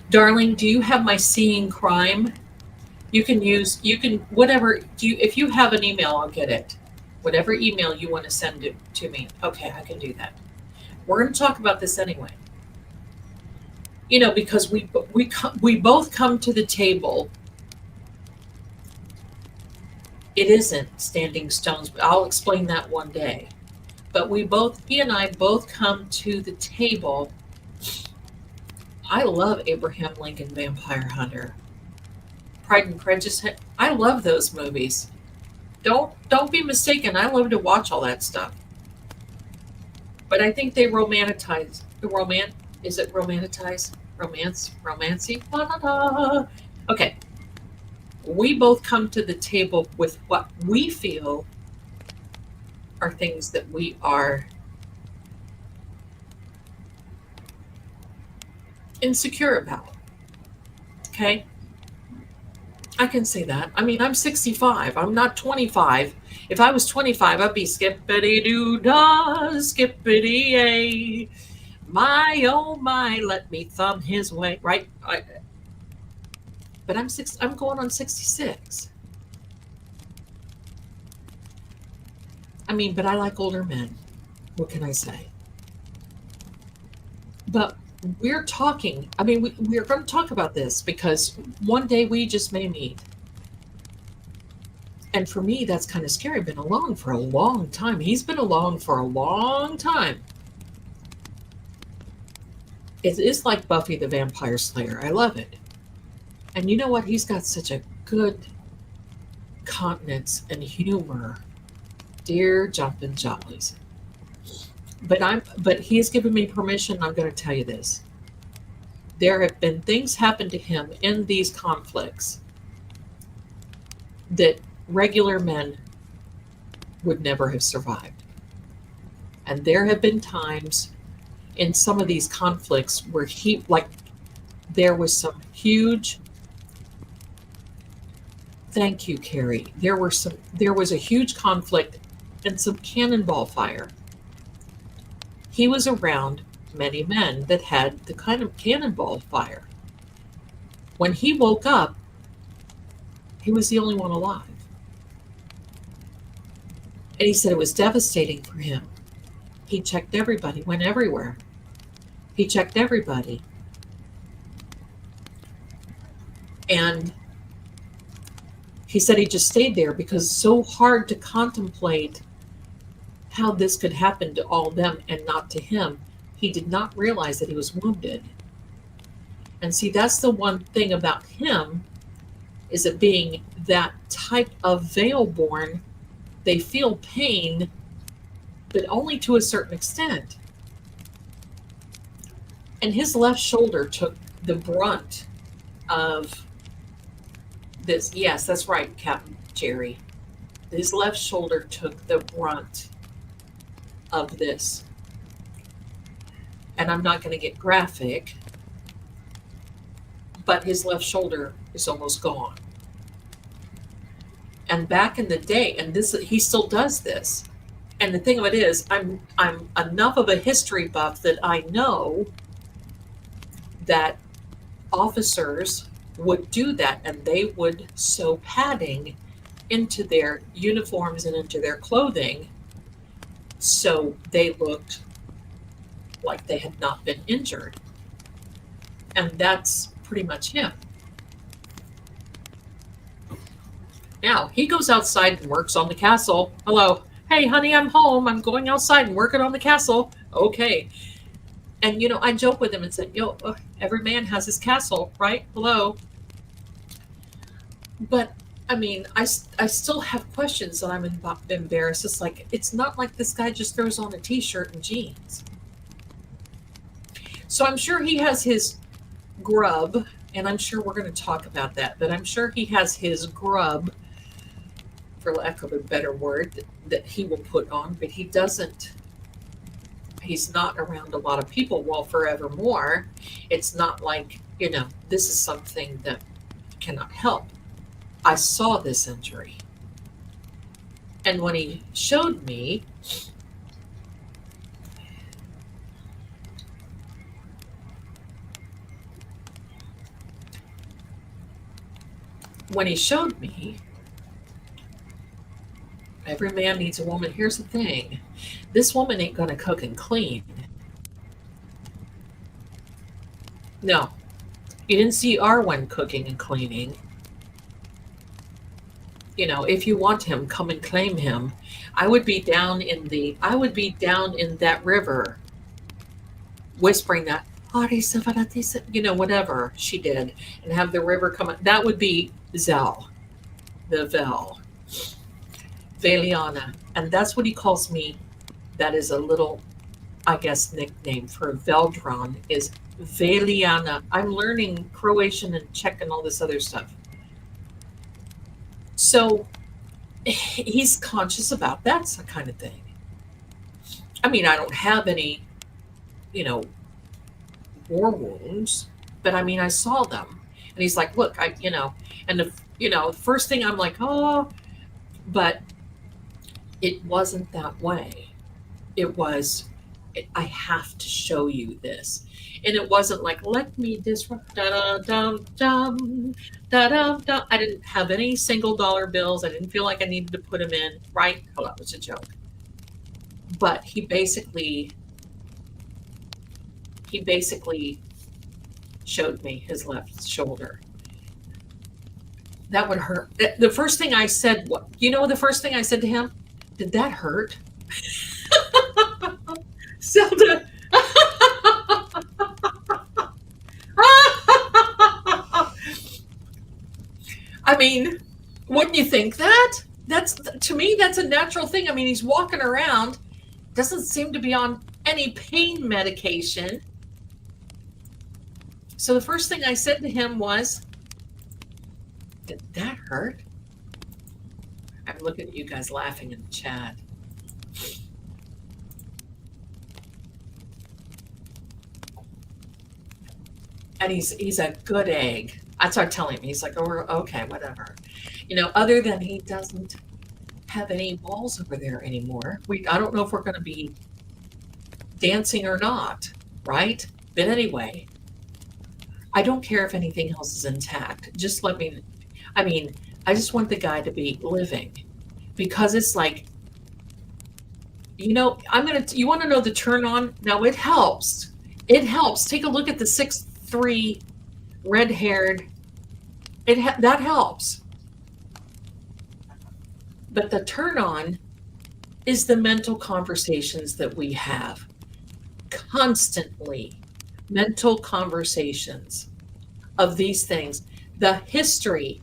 Darling, do you have my Seeing Crime? You can whatever, if you have an email, I'll get it. Whatever email you want to send it to me. Okay, I can do that. We're going to talk about this anyway. Because we both come to the table. It isn't standing stones, but I'll explain that one day. But he and I both come to the table. I love Abraham Lincoln Vampire Hunter. Pride and Prejudice. I love those movies. Don't be mistaken. I love to watch all that stuff. But I think they romanticize the romance. Is it romanticize? Romancy? Okay. We both come to the table with what we feel are things that we are insecure about. Okay? I can say that. I mean, I'm 65. I'm not 25. If I was 25, I'd be skippity-doo-dah, skippity-yay. My, oh my, let me thumb his way. Right? But I'm going on 66. I mean, but I like older men. What can I say? But we're talking, I mean, we're going to talk about this because one day we just may meet. And for me, that's kind of scary. I've been alone for a long time. He's been alone for a long time. It is like Buffy the Vampire Slayer. I love it. And you know what? He's got such a good continence and humor. Dear Jumpin' Jollies. But he has given me permission. I'm going to tell you this. There have been things happen to him in these conflicts that regular men would never have survived. And there have been times in some of these conflicts where there was some huge, thank you, Carrie. There was a huge conflict and some cannonball fire. He was around many men that had the kind of cannonball fire. When he woke up, he was the only one alive. And he said it was devastating for him. He checked everybody, went everywhere. He checked everybody. And he said he just stayed there because it's so hard to contemplate how this could happen to all of them and not to him. He did not realize that he was wounded. And see, that's the one thing about him, is it being that type of veil-born, they feel pain, but only to a certain extent. And his left shoulder took the brunt of this. Yes, that's right, Captain Jerry. His left shoulder took the brunt of this. And I'm not going to get graphic, but his left shoulder is almost gone. And back in the day, and this, he still does this. And the thing of it is, I'm enough of a history buff that I know that officers would do that, and they would sew padding into their uniforms and into their clothing so they looked like they had not been injured. And that's pretty much him. Now, he goes outside and works on the castle. Hello. Hey, honey, I'm home. I'm going outside and working on the castle. Okay. And, you know, I joke with him and said, every man has his castle, right? Hello. But, I mean, I still have questions that I'm embarrassed. It's like, it's not like this guy just throws on a t-shirt and jeans. So I'm sure he has his grub, and I'm sure we're going to talk about that, but I'm sure he has his grub, for lack of a better word, that he will put on, but he doesn't. He's not around a lot of people. Well, forevermore, it's not like, you know, this is something that cannot help. I saw this injury. And when he showed me, every man needs a woman. Here's the thing. This woman ain't going to cook and clean. No. You didn't see Arwen cooking and cleaning. You know, if you want him, come and claim him. I would be down in that river whispering that, you know, whatever she did, and have the river come. That would be Zel, the Vel. Veliana, and that's what he calls me. That is a little, I guess, nickname for Veldron is Veliana. I'm learning Croatian and Czech and all this other stuff. So he's conscious about that kind of thing. I mean, I don't have any, you know, war wounds, but I mean, I saw them. And he's like, look, and the first thing I'm like, oh, but it wasn't that way. It was, I have to show you this. And it wasn't like, let me disrupt, da-da-dum-dum, da-dum-dum. I didn't have any single dollar bills. I didn't feel like I needed to put them in, right? Oh, that was a joke. But he basically showed me his left shoulder. That would hurt. The first thing I said, the first thing I said to him? Did that hurt? Zelda. I mean, wouldn't you think that? To me, that's a natural thing. I mean, he's walking around, doesn't seem to be on any pain medication. So the first thing I said to him was, did that hurt? I'm looking at you guys laughing in the chat. And he's a good egg. I started telling him, he's like, oh, okay, whatever. You know, other than he doesn't have any balls over there anymore. I don't know if we're going to be dancing or not, right? But anyway, I don't care if anything else is intact. Just let me, I just want the guy to be living, because it's like, you know, you want to know the turn on? Now it helps. It helps. Take a look at the 6'3" red-haired That helps. But the turn on is the mental conversations that we have constantly. Mental conversations of these things, the history,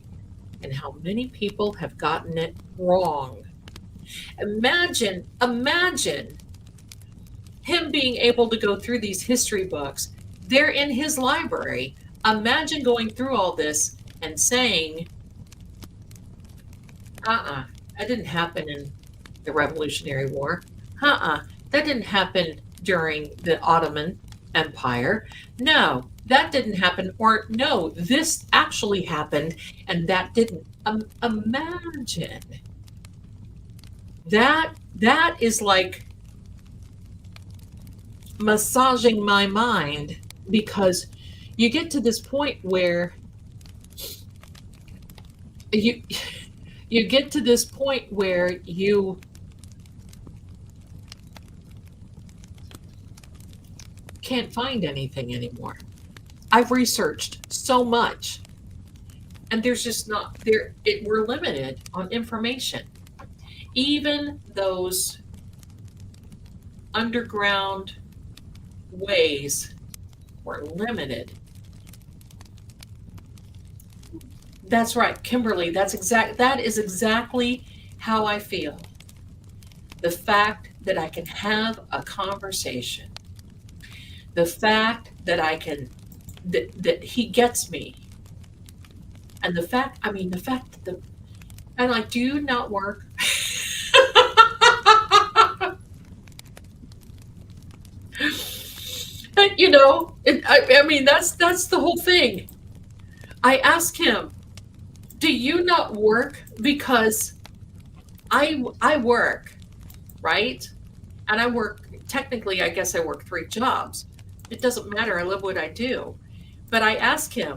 and how many people have gotten it wrong. Imagine him being able to go through these history books. They're in his library. Imagine going through all this and saying, that didn't happen in the Revolutionary War. That didn't happen during the Ottoman Empire. No, that didn't happen. Or no, this actually happened and that didn't. Imagine. That is like massaging my mind, because you get to this point where you get to this point where you can't find anything anymore. I've researched so much and there's just not there. We're limited on information. Even those underground ways were limited. That's right, Kimberly. That is exactly how I feel. The fact that I can have a conversation, the fact that that he gets me, and the fact that I'm like, do you not work? That's the whole thing. I ask him, do you not work? Because I work, right? And I work, technically, I guess I work 3 jobs. It doesn't matter. I love what I do. But I ask him,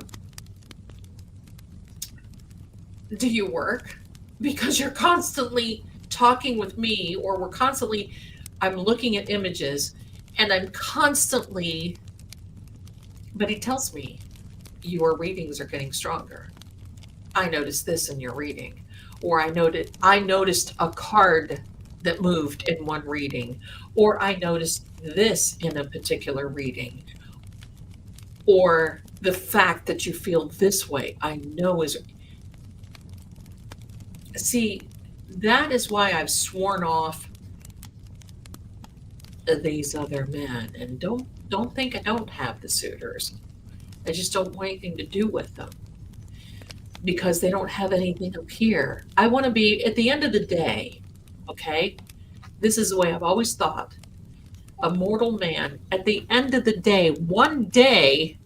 do you work? Because you're constantly talking with me, or I'm looking at images and I'm constantly, but he tells me, your readings are getting stronger. I noticed this in your reading. Or I noticed a card that moved in one reading. Or I noticed this in a particular reading. Or the fact that you feel this way, I know is... See, that is why I've sworn off these other men. And don't think I don't have the suitors. I just don't want anything to do with them, because they don't have anything up here. I want to be, at the end of the day, okay? This is the way I've always thought. A mortal man, at the end of the day, one day,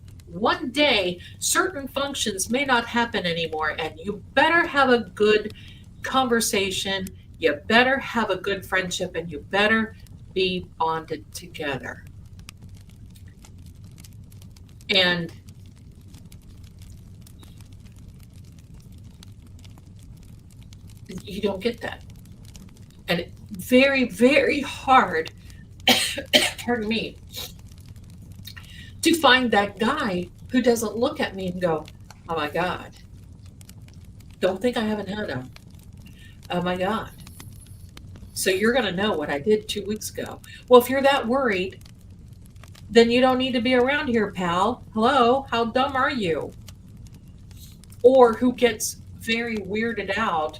certain functions may not happen anymore, and you better have a good conversation, you better have a good friendship, and you better be bonded together. And you don't get that. And very, very hard, pardon me, to find that guy who doesn't look at me and go, oh my God, don't think I haven't had him. Oh my God. So you're going to know what I did 2 weeks ago. Well, if you're that worried, then you don't need to be around here, pal. Hello, how dumb are you? Or who gets very weirded out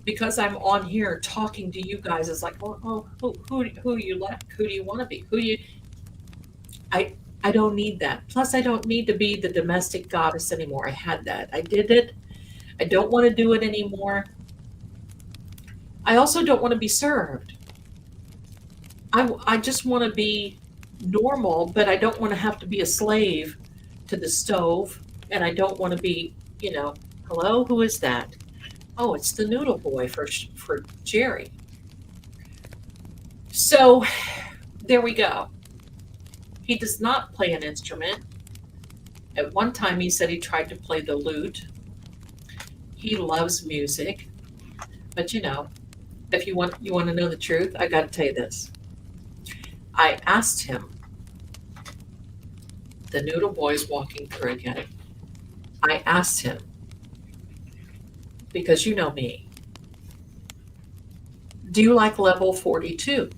because I'm on here talking to you guys. It's like, well, who you like? Who do you want to be? I don't need that. Plus, I don't need to be the domestic goddess anymore. I had that. I did it. I don't want to do it anymore. I also don't want to be served. I just want to be normal, but I don't want to have to be a slave to the stove. And I don't want to be, hello, who is that? Oh, it's the noodle boy for Jerry. So there we go. He does not play an instrument. At one time, he said he tried to play the lute. He loves music. But if you want to know the truth, I got to tell you this. I asked him, the noodle boy's walking through again. I asked him, because you know me. Do you like level 42?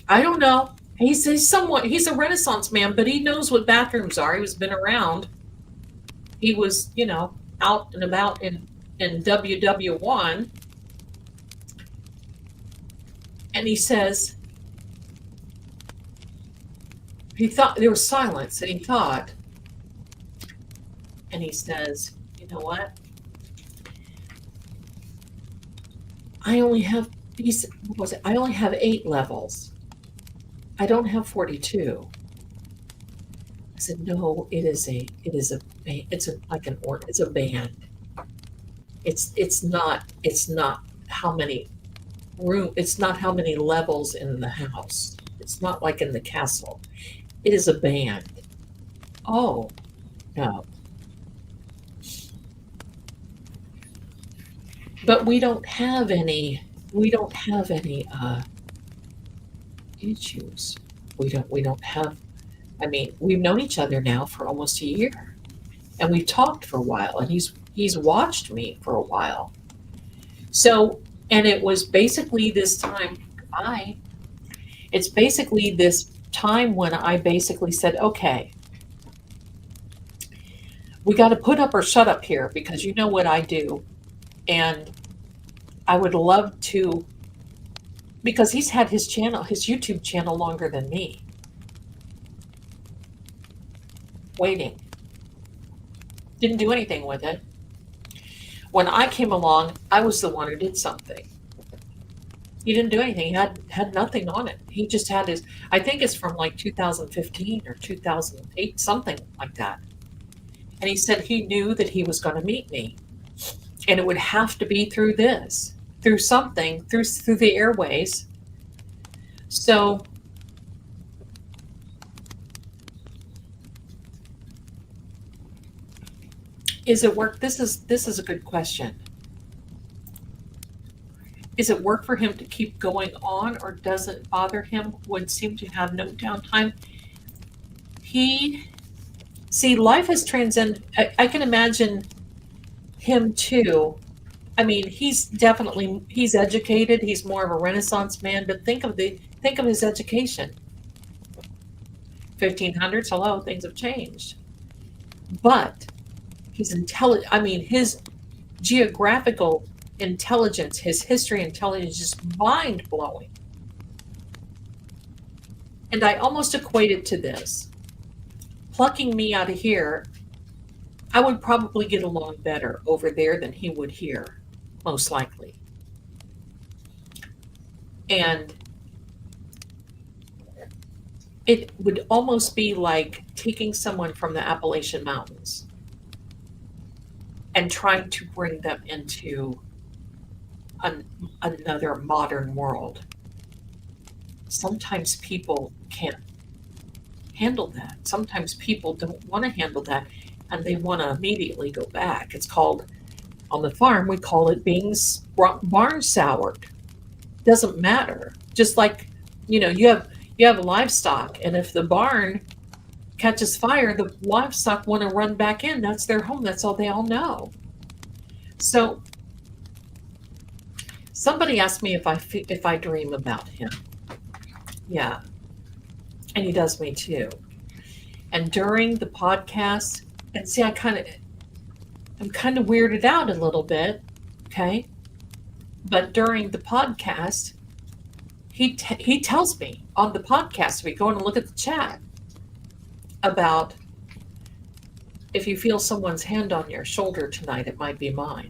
I don't know. He's a Renaissance man, but he knows what bathrooms are. He's been around. He was, out and about in WW1. And he says, he thought there was silence, and he thought, and he says, you know what? I only have, what was it? I only have 8 levels. I don't have 42. I said, no, it's a band. It's not how many it's not how many levels in the house. It's not like in the castle. It is a band. Oh, no. But we don't have any issues. We don't have, we've known each other now for almost a year, and we've talked for a while, and he's watched me for a while. So, and it was basically this time, it's basically this time when I basically said, okay, we got to put up or shut up here, because you know what I do. And I would love to, because he's had his YouTube channel longer than me. Waiting. Didn't do anything with it. When I came along, I was the one who did something. He didn't do anything. He had nothing on it. He just had his, I think it's from like 2015 or 2008, something like that. And he said he knew that he was going to meet me. And it would have to be through something, through the airways. So is it work? This is a good question. Is it work for him to keep going on, or does it bother him? Would seem to have no downtime. Life has transcended. I can imagine him too. He's educated. He's more of a Renaissance man, but think of his education. 1500s, hello, things have changed. But he's intelligent. His geographical intelligence, his history intelligence is mind-blowing. And I almost equate it to this. Plucking me out of here, I would probably get along better over there than he would here, most likely. And it would almost be like taking someone from the Appalachian Mountains and trying to bring them into another modern world. Sometimes people can't handle that. Sometimes people don't want to handle that, and they want to immediately go back. It's called, on the farm, we call it being barn soured. Doesn't matter. Just like, you have livestock, and if the barn catches fire, the livestock want to run back in. That's their home. That's all they all know. So somebody asked me if I dream about him. Yeah. And he does me too. And during the podcast, and see, I'm kind of weirded out a little bit, okay? But during the podcast, he tells me on the podcast, if we go and look at the chat, about if you feel someone's hand on your shoulder tonight, it might be mine.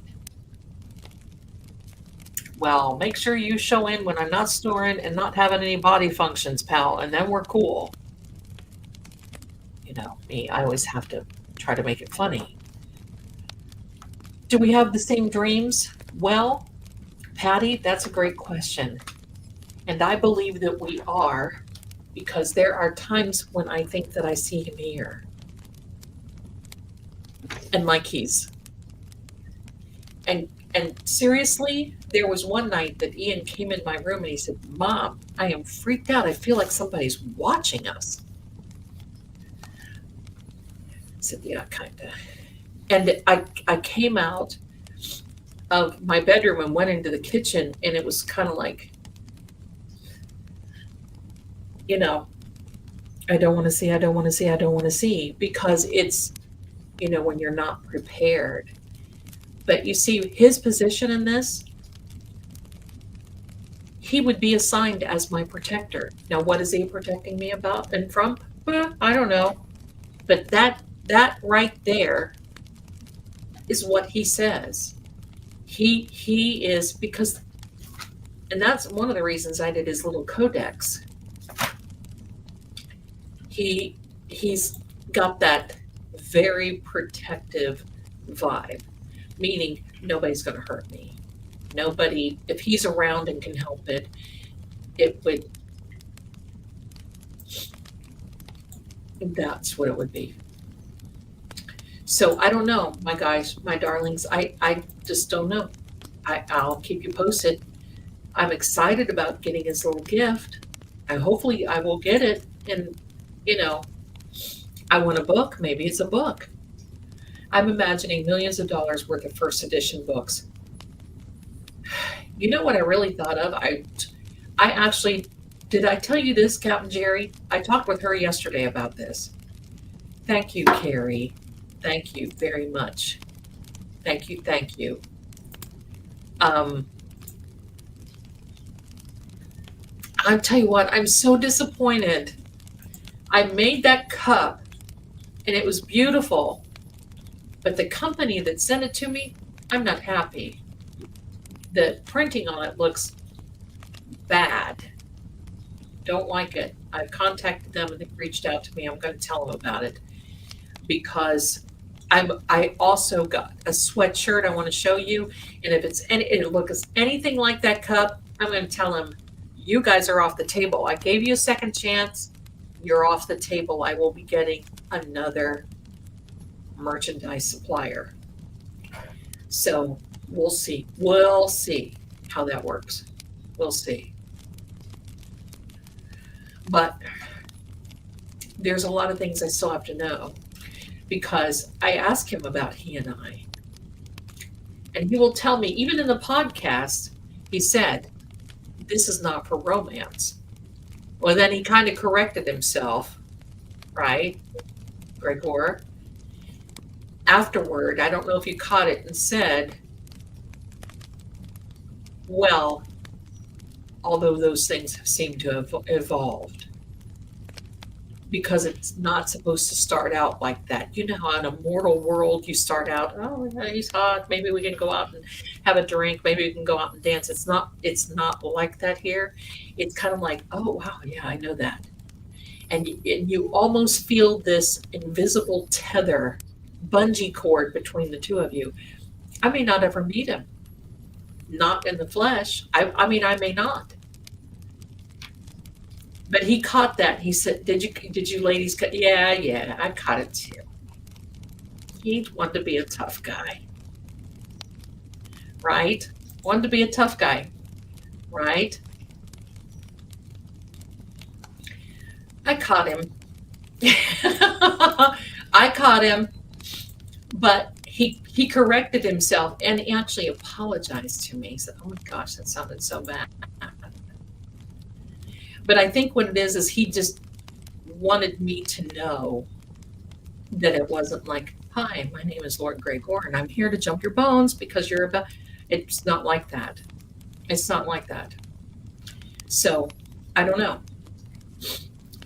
Well, make sure you show in when I'm not snoring and not having any body functions, pal, and then we're cool. You know, me, I always have to try to make it funny. Do we have the same dreams? Well, Patty, that's a great question. And I believe that we are, because there are times when I think that I see him here. And my keys. And seriously, there was one night that Ian came in my room and he said, "Mom, I am freaked out. I feel like somebody's watching us." I said, "Yeah, kind of." And I came out of my bedroom and went into the kitchen, and it was kind of like, you know, I don't want to see, I don't want to see, I don't want to see, because it's, when you're not prepared. But you see, his position in this, he would be assigned as my protector. Now, what is he protecting me about and from? Well, I don't know. But that right there is what he says. He is, because, and that's one of the reasons I did his little codex. He's got that very protective vibe, meaning nobody's going to hurt me. Nobody, if he's around and can help it, it would, that's what it would be. So I don't know, my guys, my darlings, I just don't know. I'll keep you posted. I'm excited about getting his little gift. Hopefully I will get it. And, I want a book. Maybe it's a book. I'm imagining millions of dollars worth of first edition books. You know what I really thought of? I actually, did I tell you this, Captain Jerry? I talked with her yesterday about this. Thank you, Carrie. Thank you very much. Thank you, thank you. I'll tell you what, I'm so disappointed. I made that cup and it was beautiful, but the company that sent it to me, I'm not happy. The printing on it looks bad. Don't like it. I've contacted them and they've reached out to me. I'm going to tell them about it, because I also got a sweatshirt I want to show you, and if it looks anything like that cup, I'm going to tell them, you guys are off the table. I gave you a second chance. You're off the table. I will be getting another merchandise supplier. So we'll see. We'll see how that works. We'll see. But there's a lot of things I still have to know, because I asked him about he and I. And he will tell me, even in the podcast, he said, this is not for romance. Well, then he kind of corrected himself, right, Gregor? Afterward, I don't know if you caught it, and said, well, although those things seem to have evolved, because it's not supposed to start out like that. You know how in a mortal world you start out, oh, yeah, he's hot, maybe we can go out and have a drink, maybe we can go out and dance. It's not like that here. It's kind of like, oh wow, yeah, I know that. And you almost feel this invisible tether, bungee cord between the two of you. I may not ever meet him, not in the flesh. I mean, I may not. But he caught that. He said, did you ladies cut? Yeah, I caught it too. He wanted to be a tough guy. Right? Wanted to be a tough guy. Right? I caught him. I caught him. But he corrected himself and he actually apologized to me. He said, oh my gosh, that sounded so bad. But I think what it is he just wanted me to know that it wasn't like, hi, my name is Lord Gregor, and I'm here to jump your bones because you're about. It's not like that. It's not like that. So, I don't know.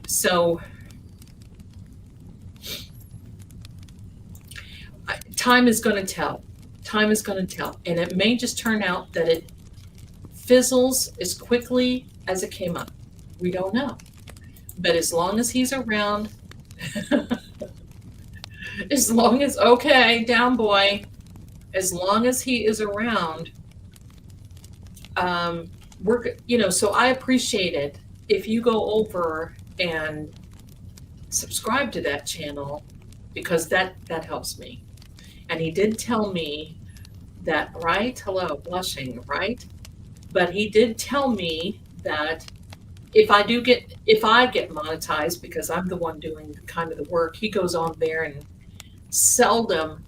So, time is going to tell. Time is going to tell. And it may just turn out that it fizzles as quickly as it came up. We don't know. But as long as he's around, as long as, okay, down boy, as long as he is around, so I appreciate it if you go over and subscribe to that channel, because that helps me. And he did tell me that, right? Hello, blushing, right? But he did tell me that if I get monetized, because I'm the one doing kind of the work, he goes on there and seldom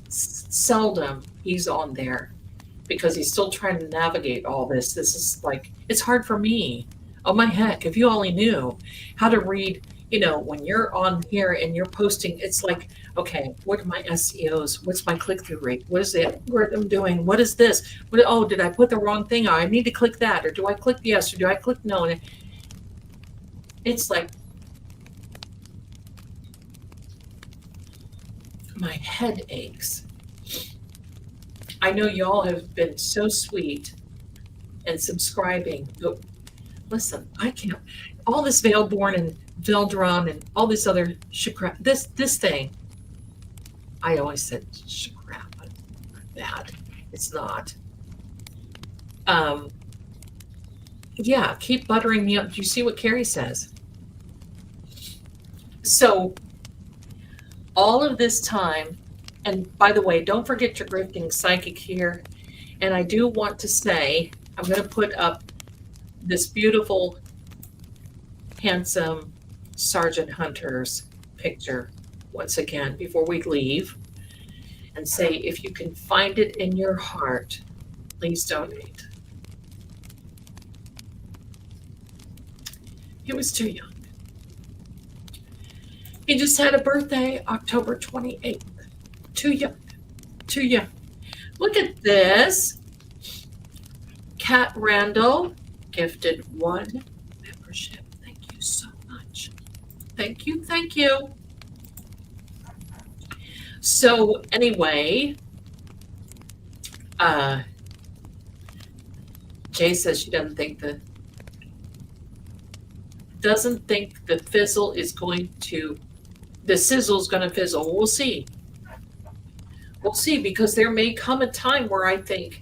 he's on there because he's still trying to navigate all this. This is like, it's hard for me. Oh my heck, if you only knew how to read, when you're on here and you're posting, it's like, okay, what are my SEOs? What's my click-through rate? What is the algorithm doing? What is this? Oh, did I put the wrong thing on? I need to click that, or do I click yes, or do I click no? And it's like, my head aches. I know y'all have been so sweet and subscribing, but listen, I can't. All this Veilborn and Veldron and all this other crap. This thing. I always said crap, but bad. It's not. Yeah, keep buttering me up. Do you see what Carrie says? So all of this time, and by the way, don't forget your grifting psychic here. And I do want to say, I'm going to put up this beautiful, handsome Sergeant Hunter's picture once again before we leave, and say, if you can find it in your heart, please donate. He was too young. He just had a birthday, October 28th. Too young. Too young. Look at this. Kat Randall gifted 1 membership. Thank you so much. Thank you. Thank you. So anyway, Jay says she doesn't think the fizzle is going to, the sizzle is going to fizzle. We'll see. We'll see, because there may come a time where I think,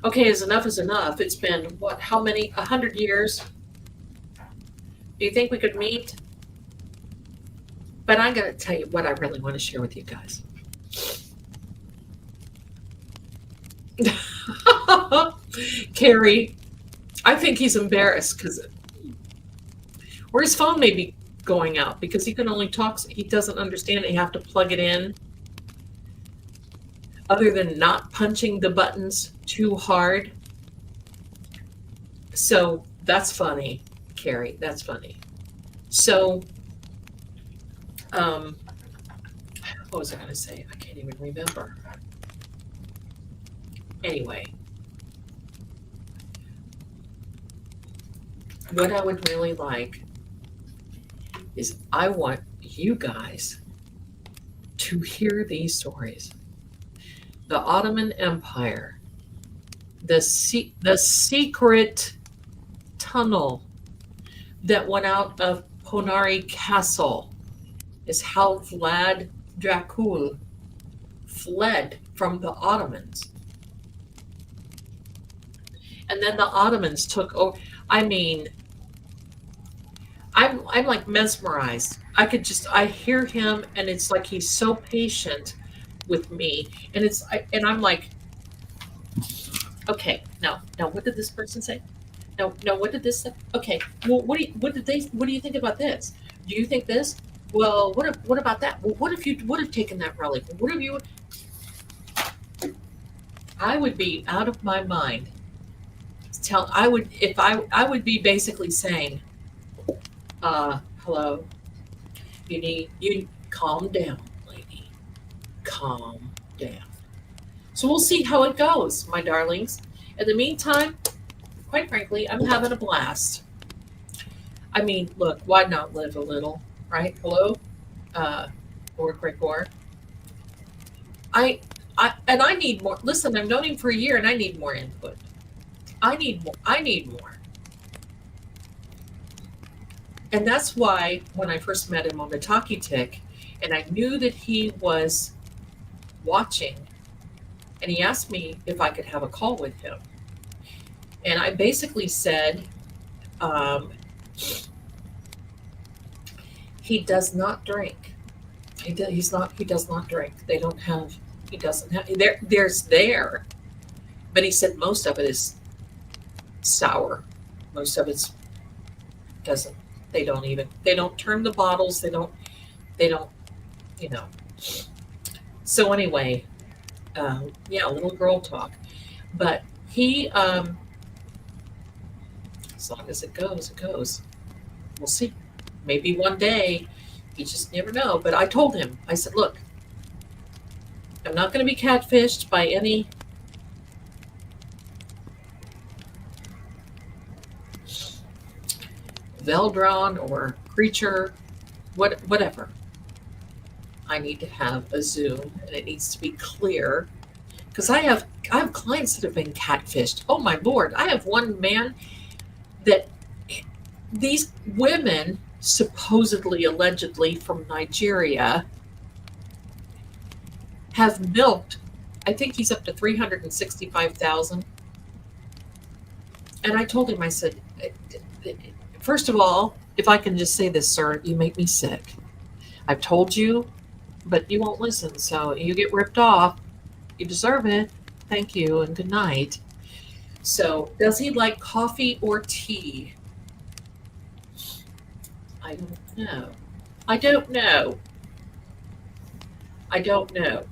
okay, is enough. It's been, what, how many, 100 years? Do you think we could meet? But I'm going to tell you what I really want to share with you guys. Carrie, I think he's embarrassed because, or his phone may be going out because he can only talk. He doesn't understand it. You have to plug it in. Other than not punching the buttons too hard. So that's funny, Carrie. That's funny. So, what was I going to say? I can't even remember. Anyway, what I would really like is I want you guys to hear these stories. The Ottoman Empire, the secret tunnel that went out of Ponari Castle is how Vlad Dracul fled from the Ottomans. And then the Ottomans took over. I mean, I'm like mesmerized. I hear him, and it's like he's so patient with me, and I'm like, okay, now what did this person say? No, what did this say? Okay, well, what do you think about this? Do you think this? Well, what about that? Well, what if you would have taken that relic? What if you would? I would be out of my mind. I would be basically saying, hello, you calm down, lady. Calm down. So we'll see how it goes, my darlings. In the meantime, quite frankly, I'm having a blast. I mean, look, why not live a little, right? Hello, Gregor. I need more. Listen, I've known him for a year, and I need more input. I need more. And that's why when I first met him on the Talkie Tick, and I knew that he was watching, and he asked me if I could have a call with him. And I basically said, he does not drink. He does not drink. He doesn't have, there's there. But he said most of it is sour. Most of it's doesn't. They don't turn the bottles. They don't, So anyway, yeah, little girl talk. But he, as long as it goes, it goes. We'll see. Maybe one day, you just never know. But I told him, I said, look, I'm not going to be catfished by any Veldron or creature, whatever. I need to have a Zoom, and it needs to be clear because I have clients that have been catfished. Oh my lord! I have one man that these women supposedly, allegedly from Nigeria have milked. I think he's up to 365,000. And I told him, I said, first of all, if I can just say this, sir, you make me sick. I've told you, but you won't listen. So you get ripped off. You deserve it. Thank you and good night. So, does he like coffee or tea? I don't know. I don't know. I don't know.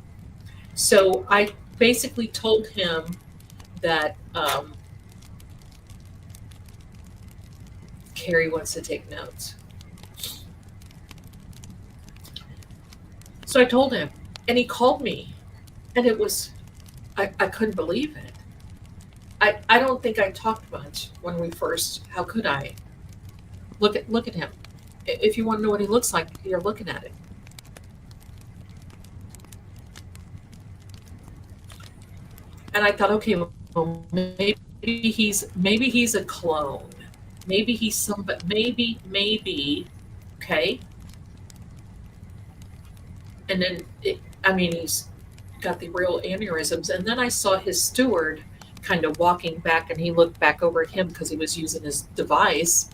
So, I basically told him that Carrie wants to take notes. So I told him, and he called me, and it was, I couldn't believe it. I don't think I talked much when we first. How could I? Look at him. If you want to know what he looks like, you're looking at it. And I thought, okay, well, maybe he's a clone. Maybe he's somebody. Maybe. Okay. And then, he's got the real aneurysms. And then I saw his steward kind of walking back, and he looked back over at him because he was using his device.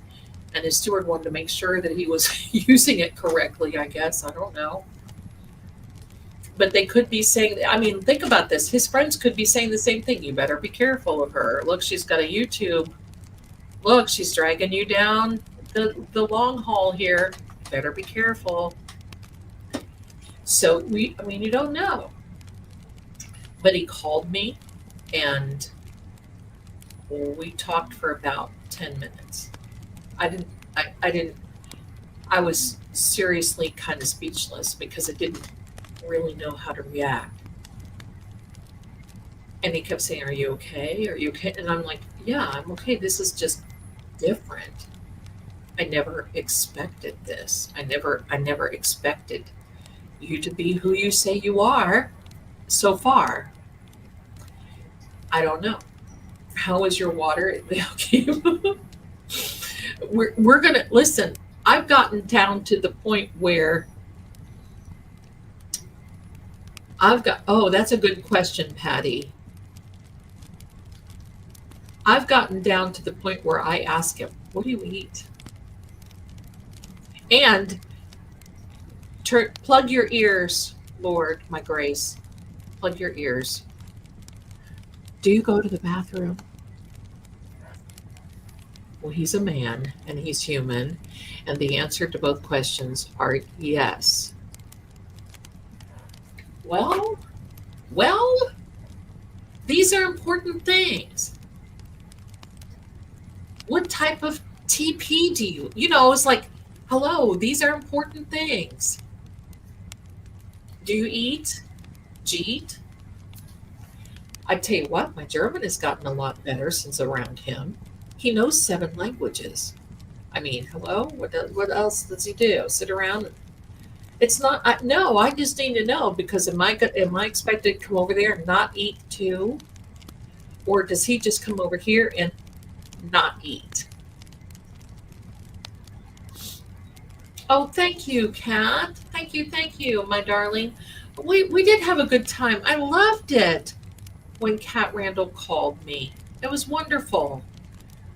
And his steward wanted to make sure that he was using it correctly, I guess. I don't know. But they could be saying, think about this. His friends could be saying the same thing. You better be careful of her. Look, she's got a YouTube. Look, she's dragging you down the long haul here. Better be careful. So you don't know. But he called me and we talked for about 10 minutes. I was seriously kind of speechless because I didn't really know how to react. And he kept saying, "Are you okay? Are you okay?" And I'm like, "Yeah, I'm okay. This is just different. I never expected this. I never expected you to be who you say you are so far. I don't know. How is your water?" We're gonna listen. I've gotten down to the point where that's a good question, Patty. I've gotten down to the point where I ask him, "What do you eat?" And plug your ears, Lord, my grace. Plug your ears. Do you go to the bathroom? Well, he's a man and he's human, and the answer to both questions are yes. Well, these are important things. What type of TP do you? It's like, hello, these are important things. Do you eat? Jeet? I tell you what, my German has gotten a lot better since around him. He knows 7 languages. Hello? What else does he do? Sit around? It's not. No, I just need to know because am I expected to come over there and not eat too, or does he just come over here and not eat? Oh, thank you, Kat. Thank you, my darling. We did have a good time. I loved it when Kat Randall called me. It was wonderful.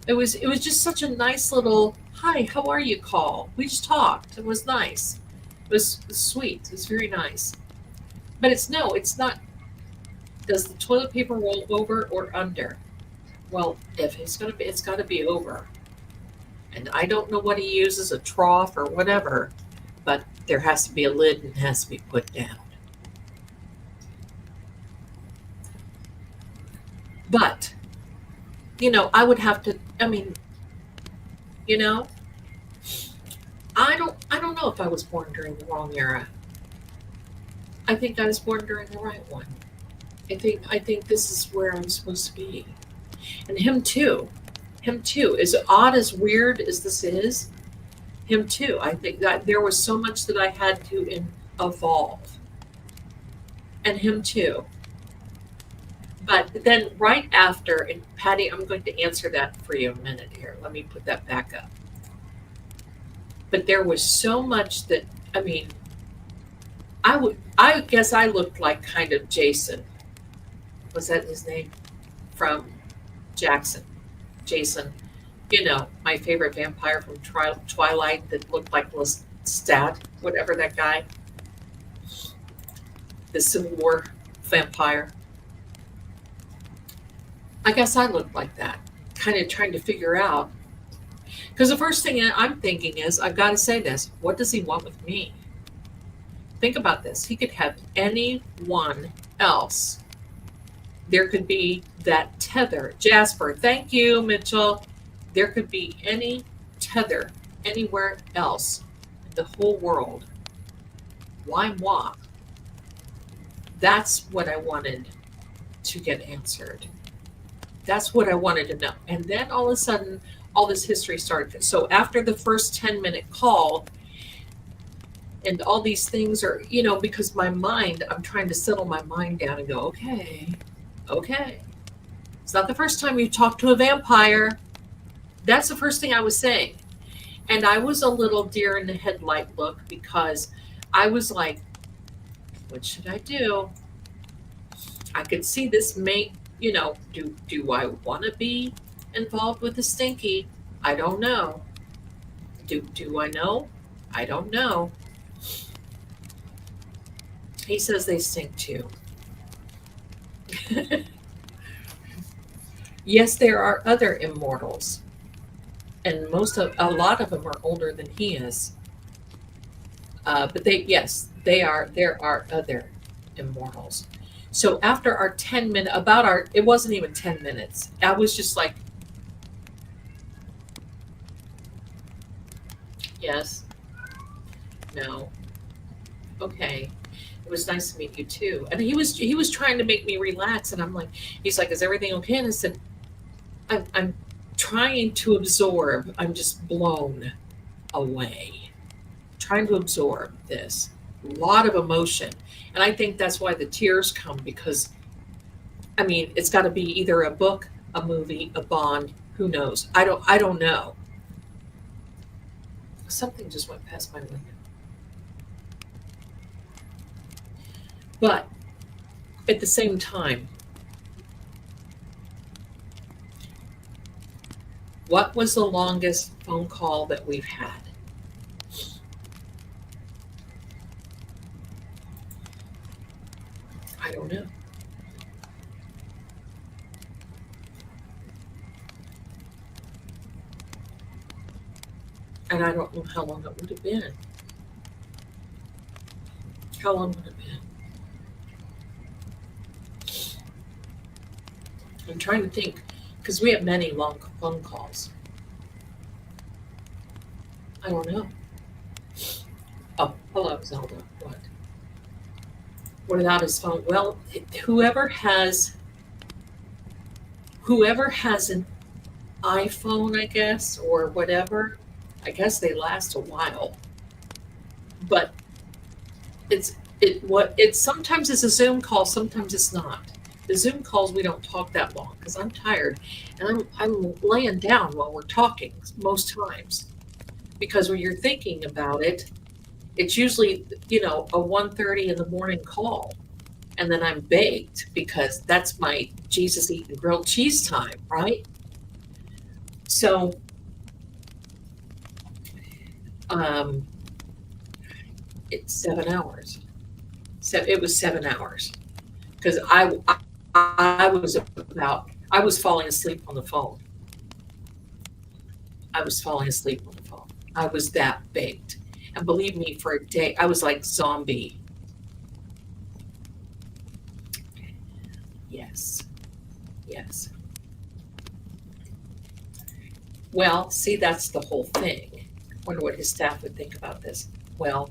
It was just such a nice little hi, how are you call. We just talked. It was nice. It was sweet. It was very nice. But it's not. Does the toilet paper roll over or under? Well, if it's got to be over. And I don't know what he uses, a trough or whatever, but there has to be a lid and it has to be put down. But, I would have to, I mean, you know, I don't know if I was born during the wrong era. I think I was born during the right one. I think this is where I'm supposed to be. And him too. Him too. As odd as weird as this is, him too. I think that there was so much that I had to evolve. And him too. But then right after, and Patty, I'm going to answer that for you in a minute here. Let me put that back up. But there was so much that, I mean, I guess I looked like kind of Jason. Was that his name? From Jackson. Jason. My favorite vampire from Twilight that looked like Lestat, whatever that guy, the Civil War vampire. I guess I looked like that, kind of trying to figure out. Because the first thing I'm thinking is, I've got to say this: what does he want with me? Think about this. He could have anyone else. There could be that tether. Jasper, thank you, Mitchell. There could be any tether anywhere else in the whole world. Why moi? That's what I wanted to get answered. That's what I wanted to know. And then all of a sudden, all this history started. So after the first 10-minute call, and all these things are, because my mind, I'm trying to settle my mind down and go, okay, okay. It's not the first time you talked to a vampire. That's the first thing I was saying. And I was a little deer in the headlight look because I was like, what should I do? I could see this do I want to be involved with the stinky? I don't know. Do I know? I don't know. He says they stink too. Yes, there are other immortals, and a lot of them are older than he is. But yes, there are other immortals. So after our 10-minute, it wasn't even 10 minutes. I was just like, yes, no, okay. It was nice to meet you too. And he was trying to make me relax, and I'm like, he's like, is everything okay? And I said, I'm trying to absorb. I'm just blown away, trying to absorb this. A lot of emotion. And I think that's why the tears come because, I mean, it's got to be either a book, a movie, a bond. Who knows? I don't know. Something just went past my window. But at the same time, what was the longest phone call that we've had? I don't know. And I don't know how long it would have been. How long would it have been? I'm trying to think because we have many long phone calls. I don't know. Oh, hello, Zelda. What? Without his phone? Well, whoever has an iPhone, I guess, or whatever, I guess they last a while. But it's sometimes it's a Zoom call, sometimes it's not. The Zoom calls we don't talk that long because I'm tired and I'm laying down while we're talking most times because when you're thinking about it, it's usually a 1:30 in the morning call, and then I'm baked because that's my Jesus eating grilled cheese time, right? So um, it's 7 hours. So it was 7 hours because I was falling asleep on the phone. I was falling asleep on the phone. I was that baked. And believe me, for a day, I was like zombie. Yes. Yes. Well, see, that's the whole thing. Wonder what his staff would think about this. Well,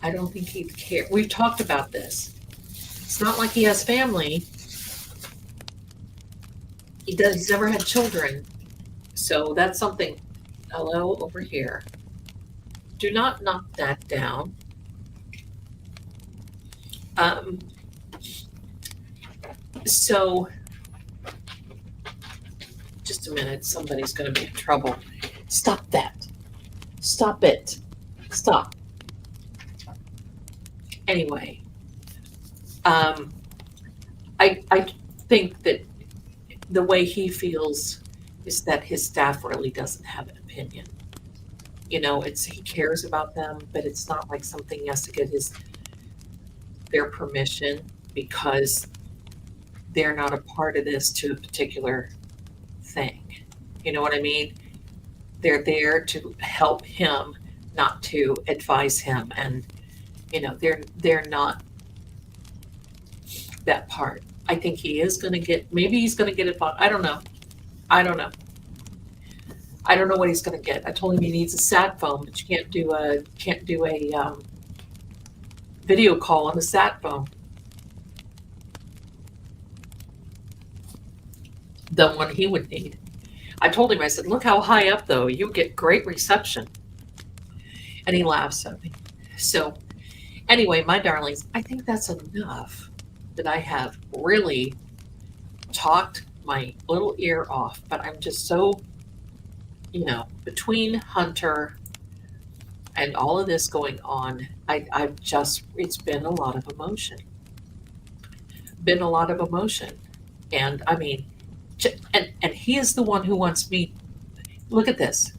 I don't think he'd care. We've talked about this. It's not like he has family. He's never had children. So that's something. Hello, over here. Do not knock that down. So, just a minute. Somebody's going to be in trouble. Stop that. Stop it. Stop. Anyway, I think that the way he feels is that his staff really doesn't have an opinion. You know, he cares about them, but it's not like something he has to get their permission because they're not a part of this to a particular thing. You know what I mean? They're there to help him, not to advise him, and you know they're not that part. I think he is going to get. Maybe he's going to get it. I don't know. I don't know what he's going to get. I told him he needs a sat phone, but you can't do a video call on a sat phone. The one he would need. I told him, I said, look how high up though, you get great reception. And he laughs at me. So anyway, my darlings, I think that's enough that I have really talked my little ear off, but I'm just so, between Hunter and all of this going on, it's been a lot of emotion. And I mean, and he is the one who wants me. Look at this.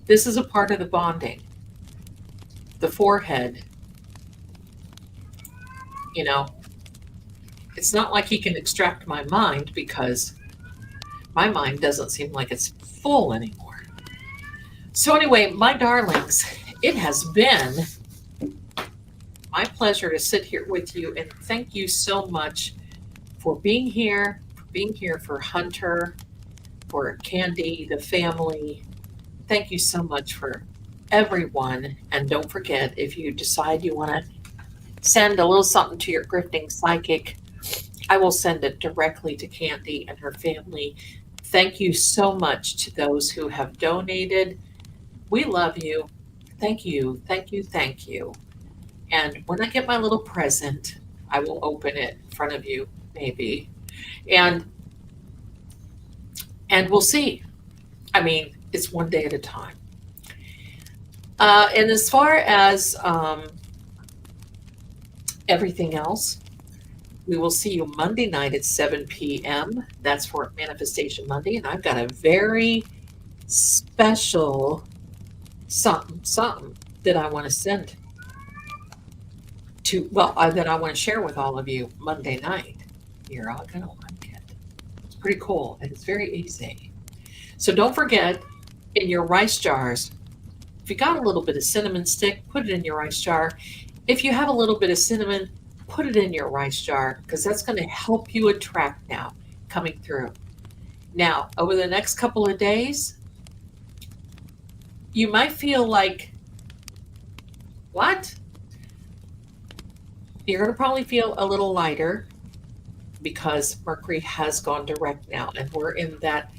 This is a part of the bonding. The forehead. It's not like he can extract my mind because my mind doesn't seem like it's full anymore. So anyway, my darlings, it has been my pleasure to sit here with you, and thank you so much for being here for Hunter, for Candy, the family. Thank you so much for everyone. And don't forget, if you decide you want to send a little something to your grifting psychic, I will send it directly to Candy and her family. Thank you so much to those who have donated. We love you. Thank you. And when I get my little present, I will open it in front of you, maybe. And we'll see. I mean, it's one day at a time. And as far as everything else, we will see you Monday night at 7 p.m. That's for Manifestation Monday. And I've got a very special something that I want to send that I want to share with all of you Monday night. You're all going to like it. It's pretty cool, and it's very easy. So don't forget, in your rice jars, if you got a little bit of cinnamon stick, put it in your rice jar. If you have a little bit of cinnamon, put it in your rice jar, because that's going to help you attract now coming through. Now, over the next couple of days, you might feel like, what? You're going to probably feel a little lighter because Mercury has gone direct now, and we're in that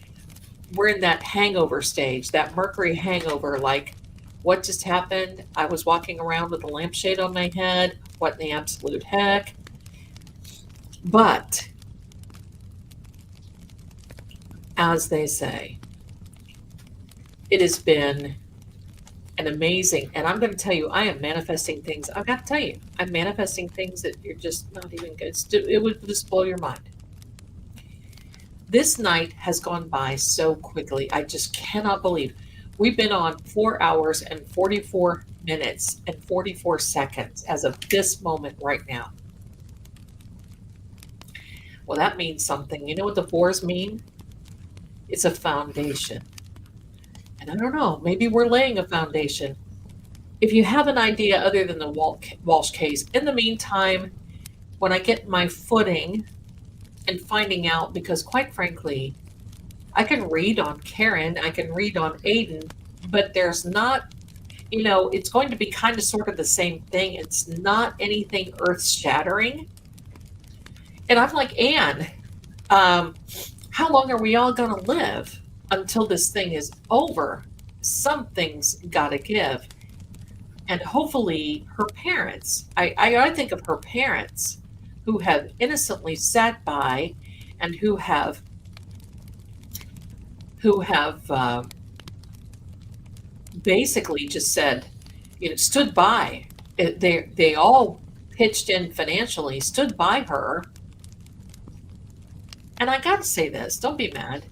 hangover stage, that Mercury hangover, like, what just happened? I was walking around with a lampshade on my head. What in the absolute heck? But, as they say, it has been an amazing, and I'm going to tell you, I am manifesting things. I've got to tell you, I'm manifesting things that you're just not even good. It would just blow your mind. This night has gone by so quickly. I just cannot believe. We've been on 4 hours and 44 minutes and 44 seconds as of this moment right now. Well, that means something. You know what the fours mean? It's a foundation. And I don't know, maybe we're laying a foundation. If you have an idea other than the Walsh case, in the meantime, when I get my footing, and finding out, because quite frankly, I can read on Karen, I can read on Aiden, but there's not, it's going to be kind of sort of the same thing. It's not anything earth shattering. And I'm like, Anne, how long are we all going to live until this thing is over? Something's got to give. And hopefully her parents, I think of her parents who have innocently sat by and who have basically just said, stood by. They all pitched in financially, stood by her. And I got to say this, don't be mad,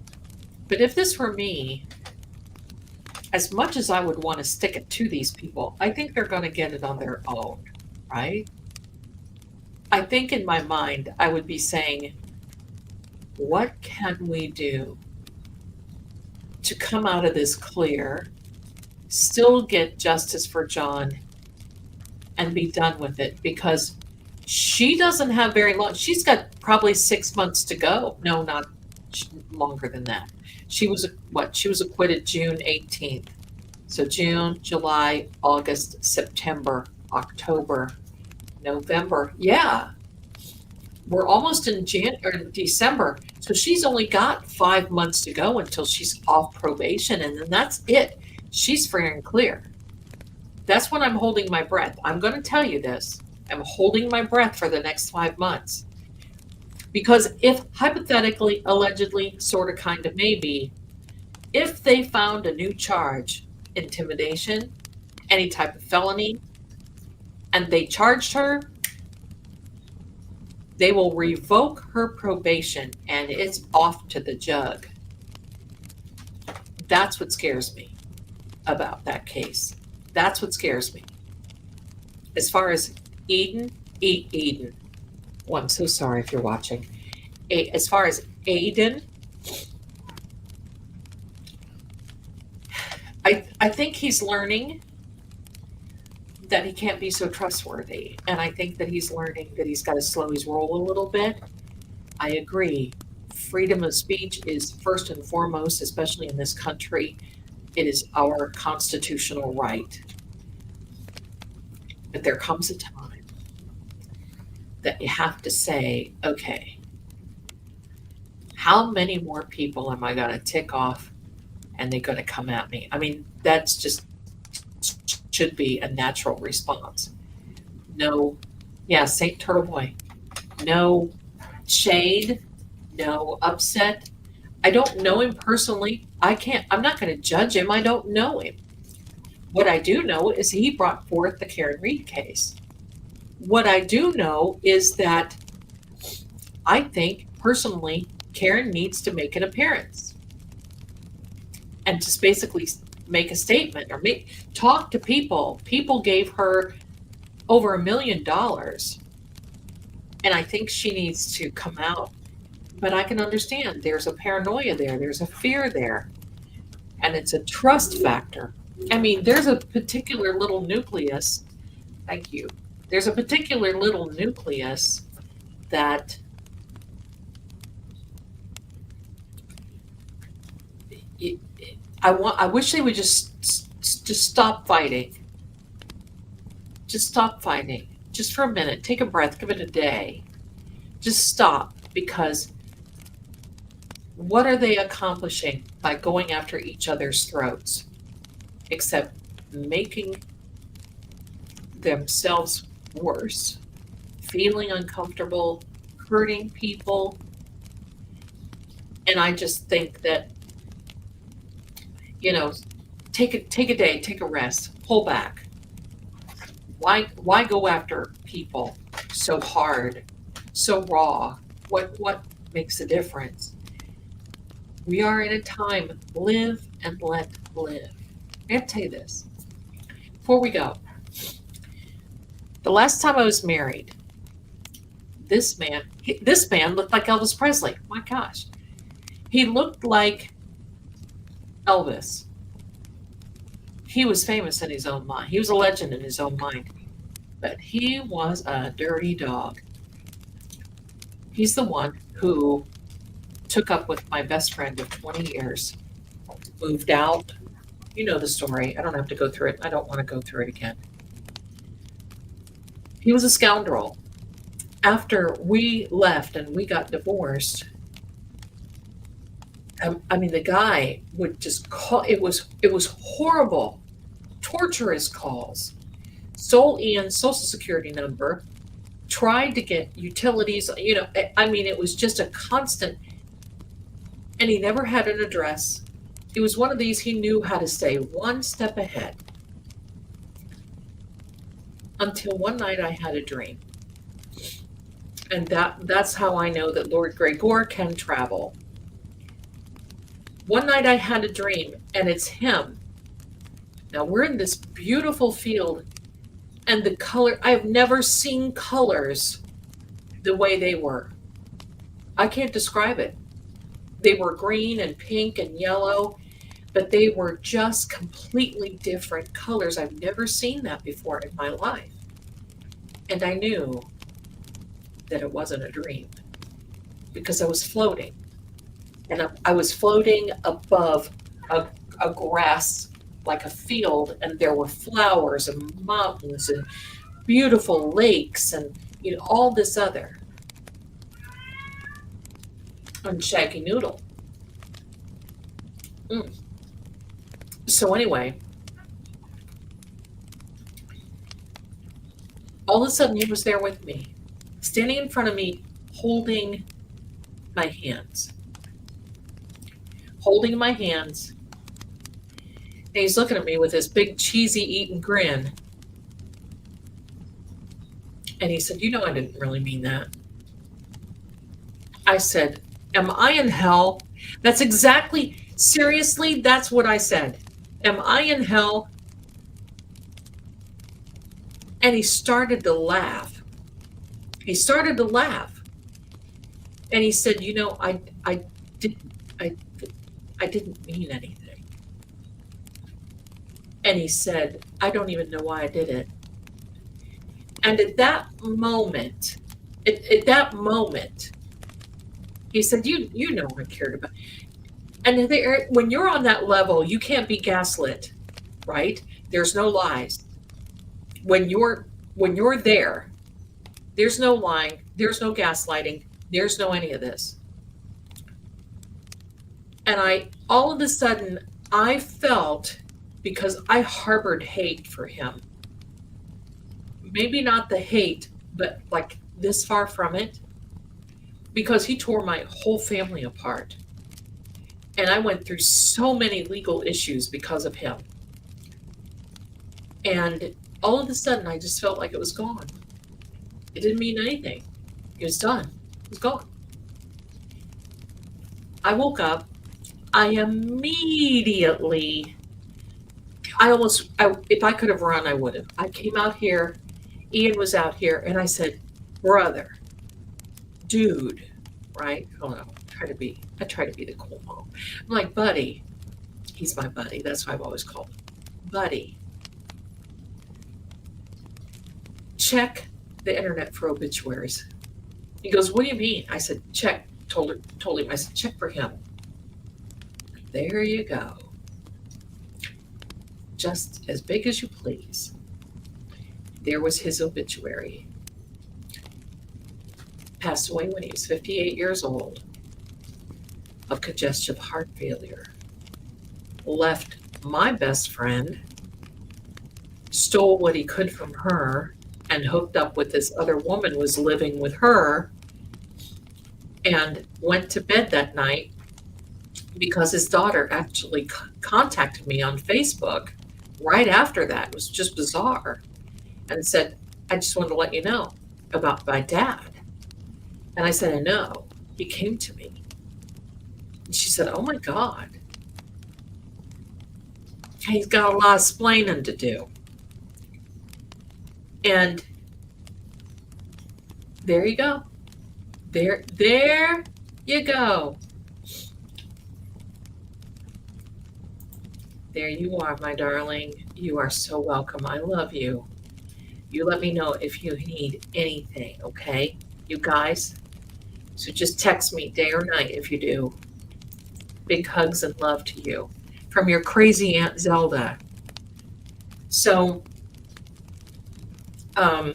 but if this were me, as much as I would want to stick it to these people, I think they're going to get it on their own, right? I think in my mind, I would be saying, what can we do to come out of this clear, still get justice for John, and be done with it? Because she doesn't have very long. She's got probably 6 months to go. No, not longer than that. She was acquitted June 18th. So June, July, August, September, October, November. Yeah. We're almost in December. So she's only got 5 months to go until she's off probation, and then that's it. She's free and clear. That's when I'm holding my breath. I'm going to tell you this. I'm holding my breath for the next 5 months. Because if hypothetically, allegedly, sort of, kind of, maybe, if they found a new charge, intimidation, any type of felony, and they charged her, they will revoke her probation and it's off to the jug. That's what scares me about that case. That's what scares me. As far as Eden. Oh, I'm so sorry if you're watching. As far as Aiden, I think he's learning that he can't be so trustworthy. And I think that he's learning that he's got to slow his roll a little bit. I agree. Freedom of speech is first and foremost, especially in this country. It is our constitutional right. But there comes a time that you have to say, okay, how many more people am I going to tick off and they're going to come at me? I mean, that's just should be a natural response. No, yeah, St. Turtle Boy, no shade, no upset. I don't know him personally. I'm not going to judge him. I don't know him. What I do know is he brought forth the Karen Reed case. What I do know is that I think personally, Karen needs to make an appearance and just basically make a statement or talk to people. People gave her over $1 million. And I think she needs to come out. But I can understand there's a paranoia there. There's a fear there. And it's a trust factor. I mean, there's a particular little nucleus. Thank you. There's a particular little nucleus that I wish they would just stop fighting. Just stop fighting. Just for a minute. Take a breath. Give it a day. Just stop. Because what are they accomplishing by going after each other's throats? Except making themselves worse. Feeling uncomfortable. Hurting people. And I just think that, take a day, take a rest, pull back. Why go after people so hard, so raw? What makes a difference? We are in a time, live and let live. I have to tell you this before we go. The last time I was married, this man looked like Elvis Presley. My gosh. He looked like Elvis. He was famous in his own mind. He was a legend in his own mind. But he was a dirty dog. He's the one who took up with my best friend of 20 years, moved out. You know the story. I don't have to go through it. I don't want to go through it again. He was a scoundrel. After we left and we got divorced, I mean, the guy would just call. It was horrible, torturous calls. Stole Ian's social security number, tried to get utilities. I mean, it was just a constant. And he never had an address. It was one of these, he knew how to stay one step ahead. Until one night I had a dream. And that's how I know that Lord Gregor can travel. One night I had a dream, and it's him. Now we're in this beautiful field, and the color, I have never seen colors the way they were. I can't describe it. They were green and pink and yellow, but they were just completely different colors. I've never seen that before in my life. And I knew that it wasn't a dream because I was floating. And I was floating above a grass, like a field, and there were flowers and mountains and beautiful lakes and all this other. And Shaggy Noodle. So anyway, all of a sudden he was there with me, standing in front of me, holding my hands. Holding my hands. And he's looking at me with this big cheesy eating grin. And he said, I didn't really mean that. I said, am I in hell? That's exactly, seriously, that's what I said. Am I in hell? And he started to laugh. He started to laugh. And he said, I didn't mean anything. And he said, I don't even know why I did it. And at that moment, he said, you know I cared about. And when you're on that level, you can't be gaslit, right? There's no lies. When you're there, there's no lying, there's no gaslighting, there's no any of this. And all of a sudden, I felt, because I harbored hate for him. Maybe not the hate, but like this far from it. Because he tore my whole family apart. And I went through so many legal issues because of him. And all of a sudden, I just felt like it was gone. It didn't mean anything. It was done. It was gone. I woke up. I immediately, if I could have run, I would have. I came out here. Ian was out here. And I said, brother, dude, right? I don't know. I try to be the cool mom. I'm like, buddy. He's my buddy. That's what I've always called him. Buddy. Check the internet for obituaries. He goes, what do you mean? I said, check. Told him, I said, check for him. There you go. Just as big as you please. There was his obituary. Passed away when he was 58 years old of congestive heart failure. Left my best friend, stole what he could from her, and hooked up with this other woman, was living with her, and went to bed that night because his daughter actually contacted me on Facebook right after that. It was just bizarre. And said, I just wanted to let you know about my dad. And I said, I know. He came to me. And she said, oh my God. He's got a lot of explaining to do. And there you go. There you go. There you are, my darling. You are so welcome. I love you. You let me know if you need anything, okay? You guys, So just text me day or night if you do. Big hugs and love to you from your crazy Aunt Zelda. So, I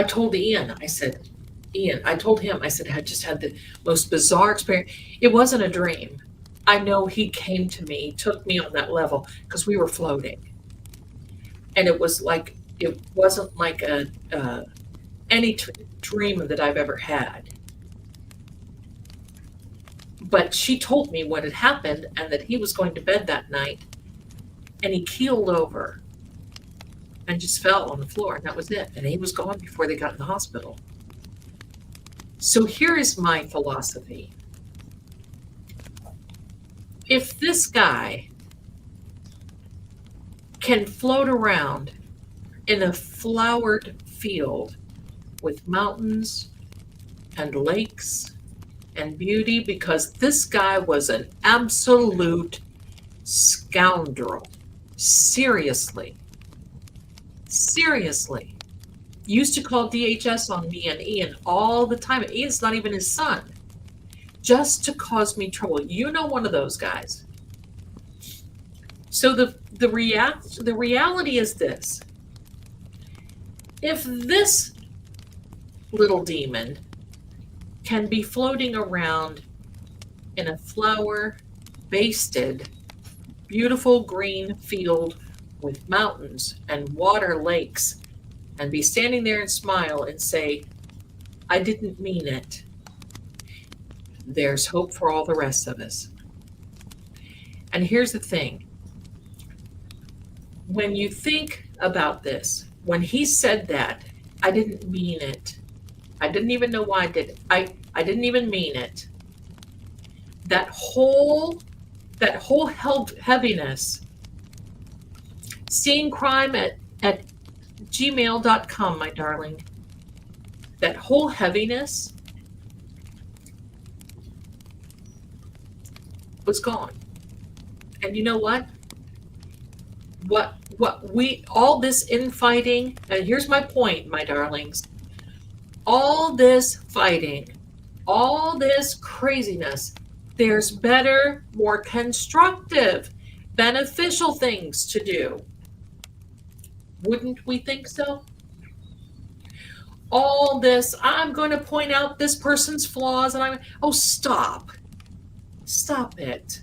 told Ian, I told him, I said, I just had the most bizarre experience. It wasn't a dream. I know he came to me, took me on that level because we were floating. And it wasn't like any dream that I've ever had. But she told me what had happened and that he was going to bed that night and he keeled over and just fell on the floor, and that was it. And he was gone before they got in the hospital. So here is my philosophy. If this guy can float around in a flowered field with mountains and lakes and beauty, because this guy was an absolute scoundrel. Seriously. Used to call DHS on me and Ian all the time. Ian's not even his son. Just to cause me trouble. You know, one of those guys. So the reality is this. If this little demon can be floating around in a flower-basted, beautiful green field with mountains and water lakes, and be standing there and smile and say, I didn't mean it, there's hope for all the rest of us. And here's the thing. When you think about this, when he said that, I didn't mean it. I didn't even know why I did it. I didn't even mean it. That whole heaviness, seeing crime at gmail.com, my darling, that whole heaviness was gone. And you know what? All this infighting, and here's my point, my darlings, all this fighting, all this craziness, there's better, more constructive, beneficial things to do. Wouldn't we think so? All this, I'm going to point out this person's flaws, and stop it.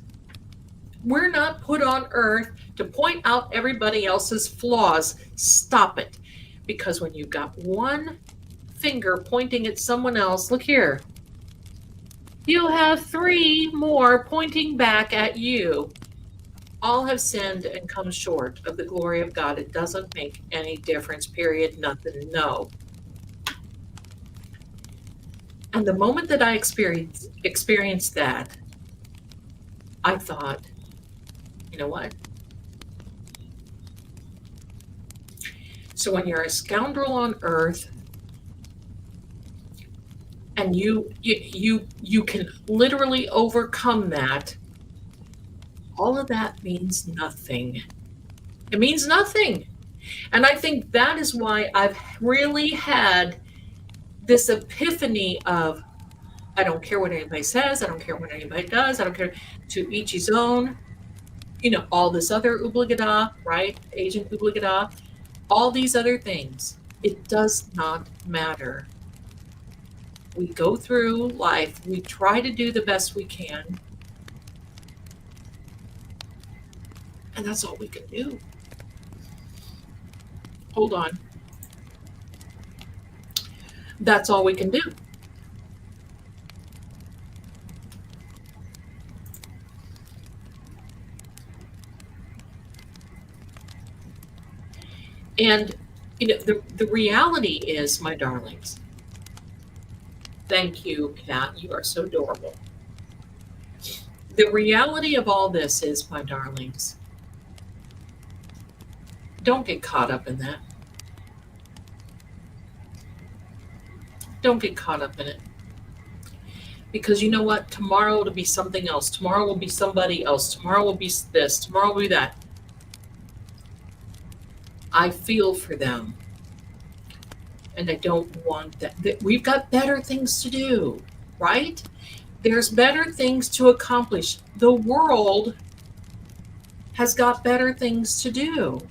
We're not put on earth to point out everybody else's flaws. Stop it. Because when you've got one finger pointing at someone else, look here, you'll have 3 more pointing back at you. All have sinned and come short of the glory of God. It doesn't make any difference, period, nothing, no. And the moment that I experienced that, I thought, you know what? So when you're a scoundrel on earth, and you can literally overcome that, all of that means nothing. It means nothing. And I think that is why I've really had this epiphany of, I don't care what anybody says, I don't care what anybody does, I don't care, to each his own, all this other oobligada, right? Agent oobligada, all these other things. It does not matter. We go through life, we try to do the best we can, and that's all we can do. Hold on. That's all we can do. And the reality is, my darlings, thank you, Kat, you are so adorable. The reality of all this is, my darlings, don't get caught up in that. Don't get caught up in it. Because you know what? Tomorrow it'll be something else. Tomorrow will be somebody else. Tomorrow will be this. Tomorrow will be that. I feel for them. And I don't want that. We've got better things to do, right? There's better things to accomplish. The world has got better things to do.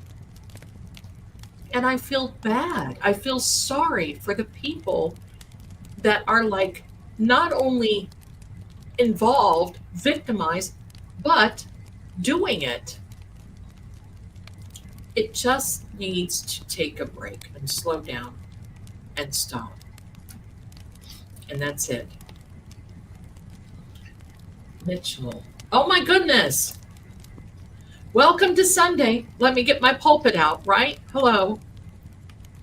And I feel bad. I feel sorry for the people that are like not only involved, victimized, but doing it. It just needs to take a break and slow down and stop. And that's it. Mitchell. Oh my goodness. Welcome to Sunday. Let me get my pulpit out, right? Hello.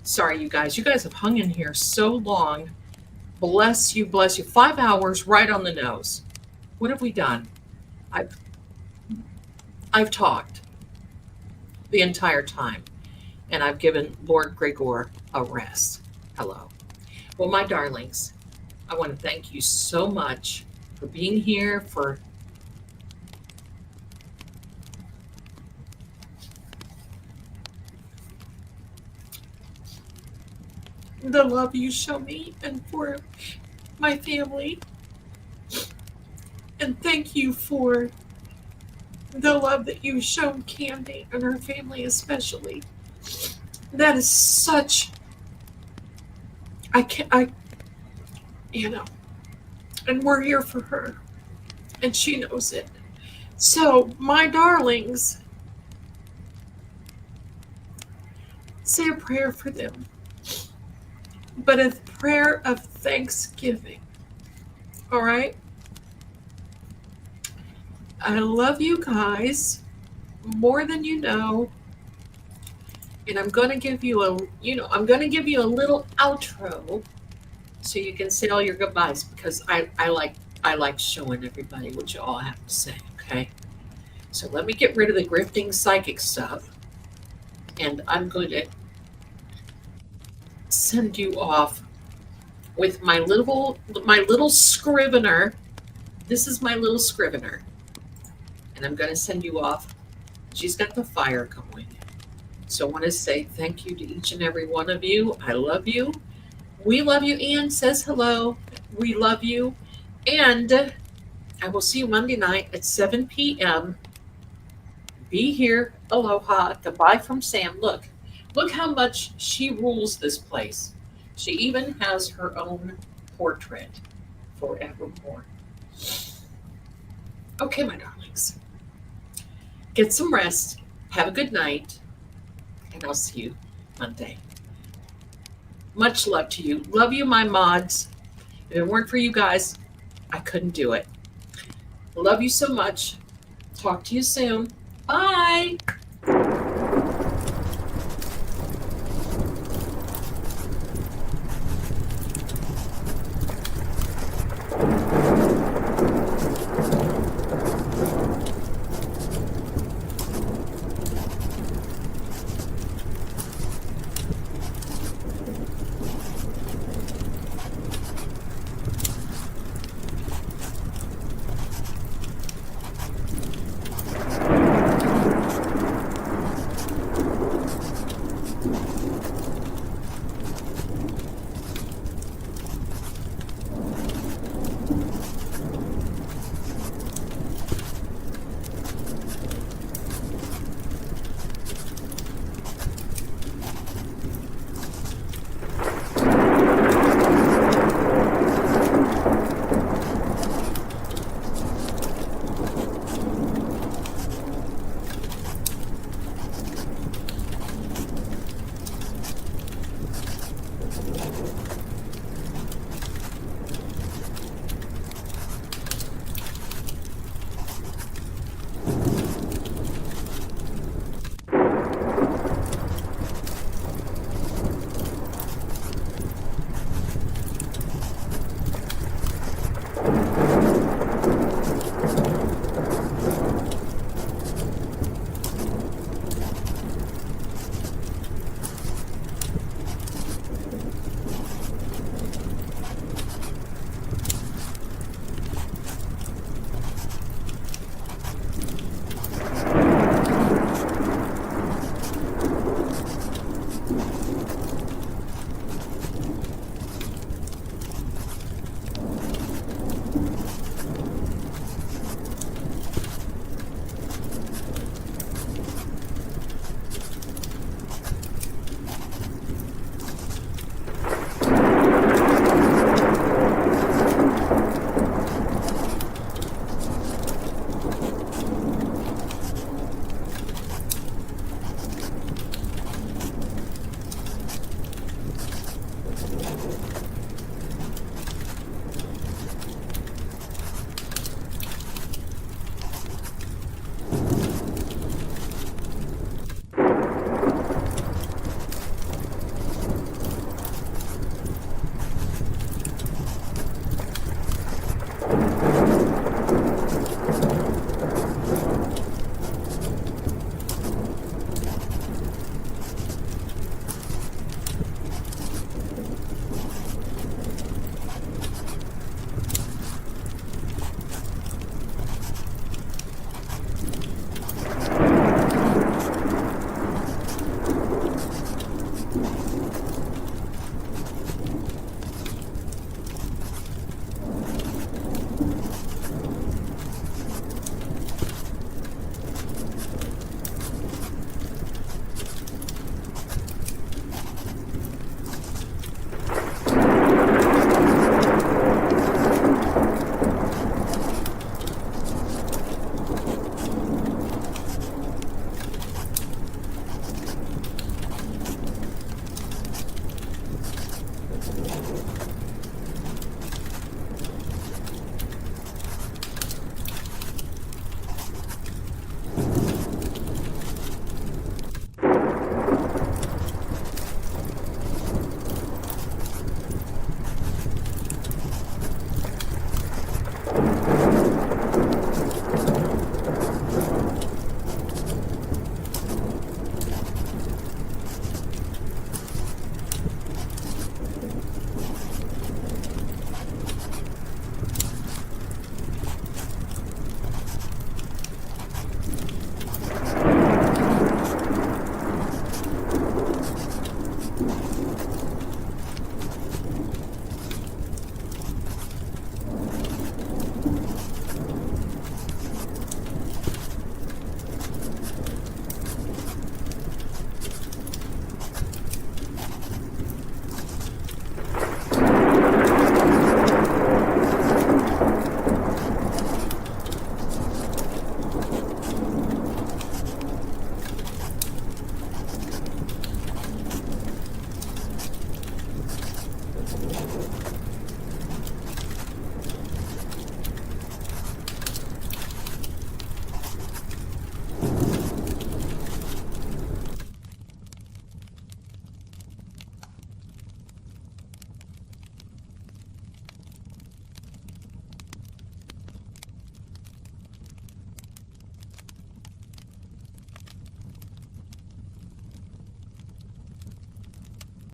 Sorry, you guys. You guys have hung in here so long. Bless you, bless you. 5 hours right on the nose. What have we done? I've talked the entire time, and I've given Lord Gregor a rest. Hello. Well, my darlings, I want to thank you so much for being here, for the love you show me and for my family. And thank you for the love that you've shown Candy and her family especially. That is such, and we're here for her. And she knows it. So, my darlings, say a prayer for them. But a prayer of thanksgiving. All right? I love you guys more than you know. And I'm going to give you a little outro so you can say all your goodbyes, because I like showing everybody what you all have to say, okay? So let me get rid of the grifting psychic stuff, and I'm going to send you off with my little scrivener. This is my little scrivener, and I'm going to send you off. She's got the fire going. So I want to say thank you to each and every one of you. I love you. We love you. Ann says hello. We love you. And I will see you Monday night at 7 p.m. Be here. Aloha. Goodbye from Sam. Look how much she rules this place. She even has her own portrait forevermore. Okay, my darlings. Get some rest. Have a good night. And I'll see you Monday. Much love to you. Love you, my mods. If it weren't for you guys, I couldn't do it. Love you so much. Talk to you soon. Bye.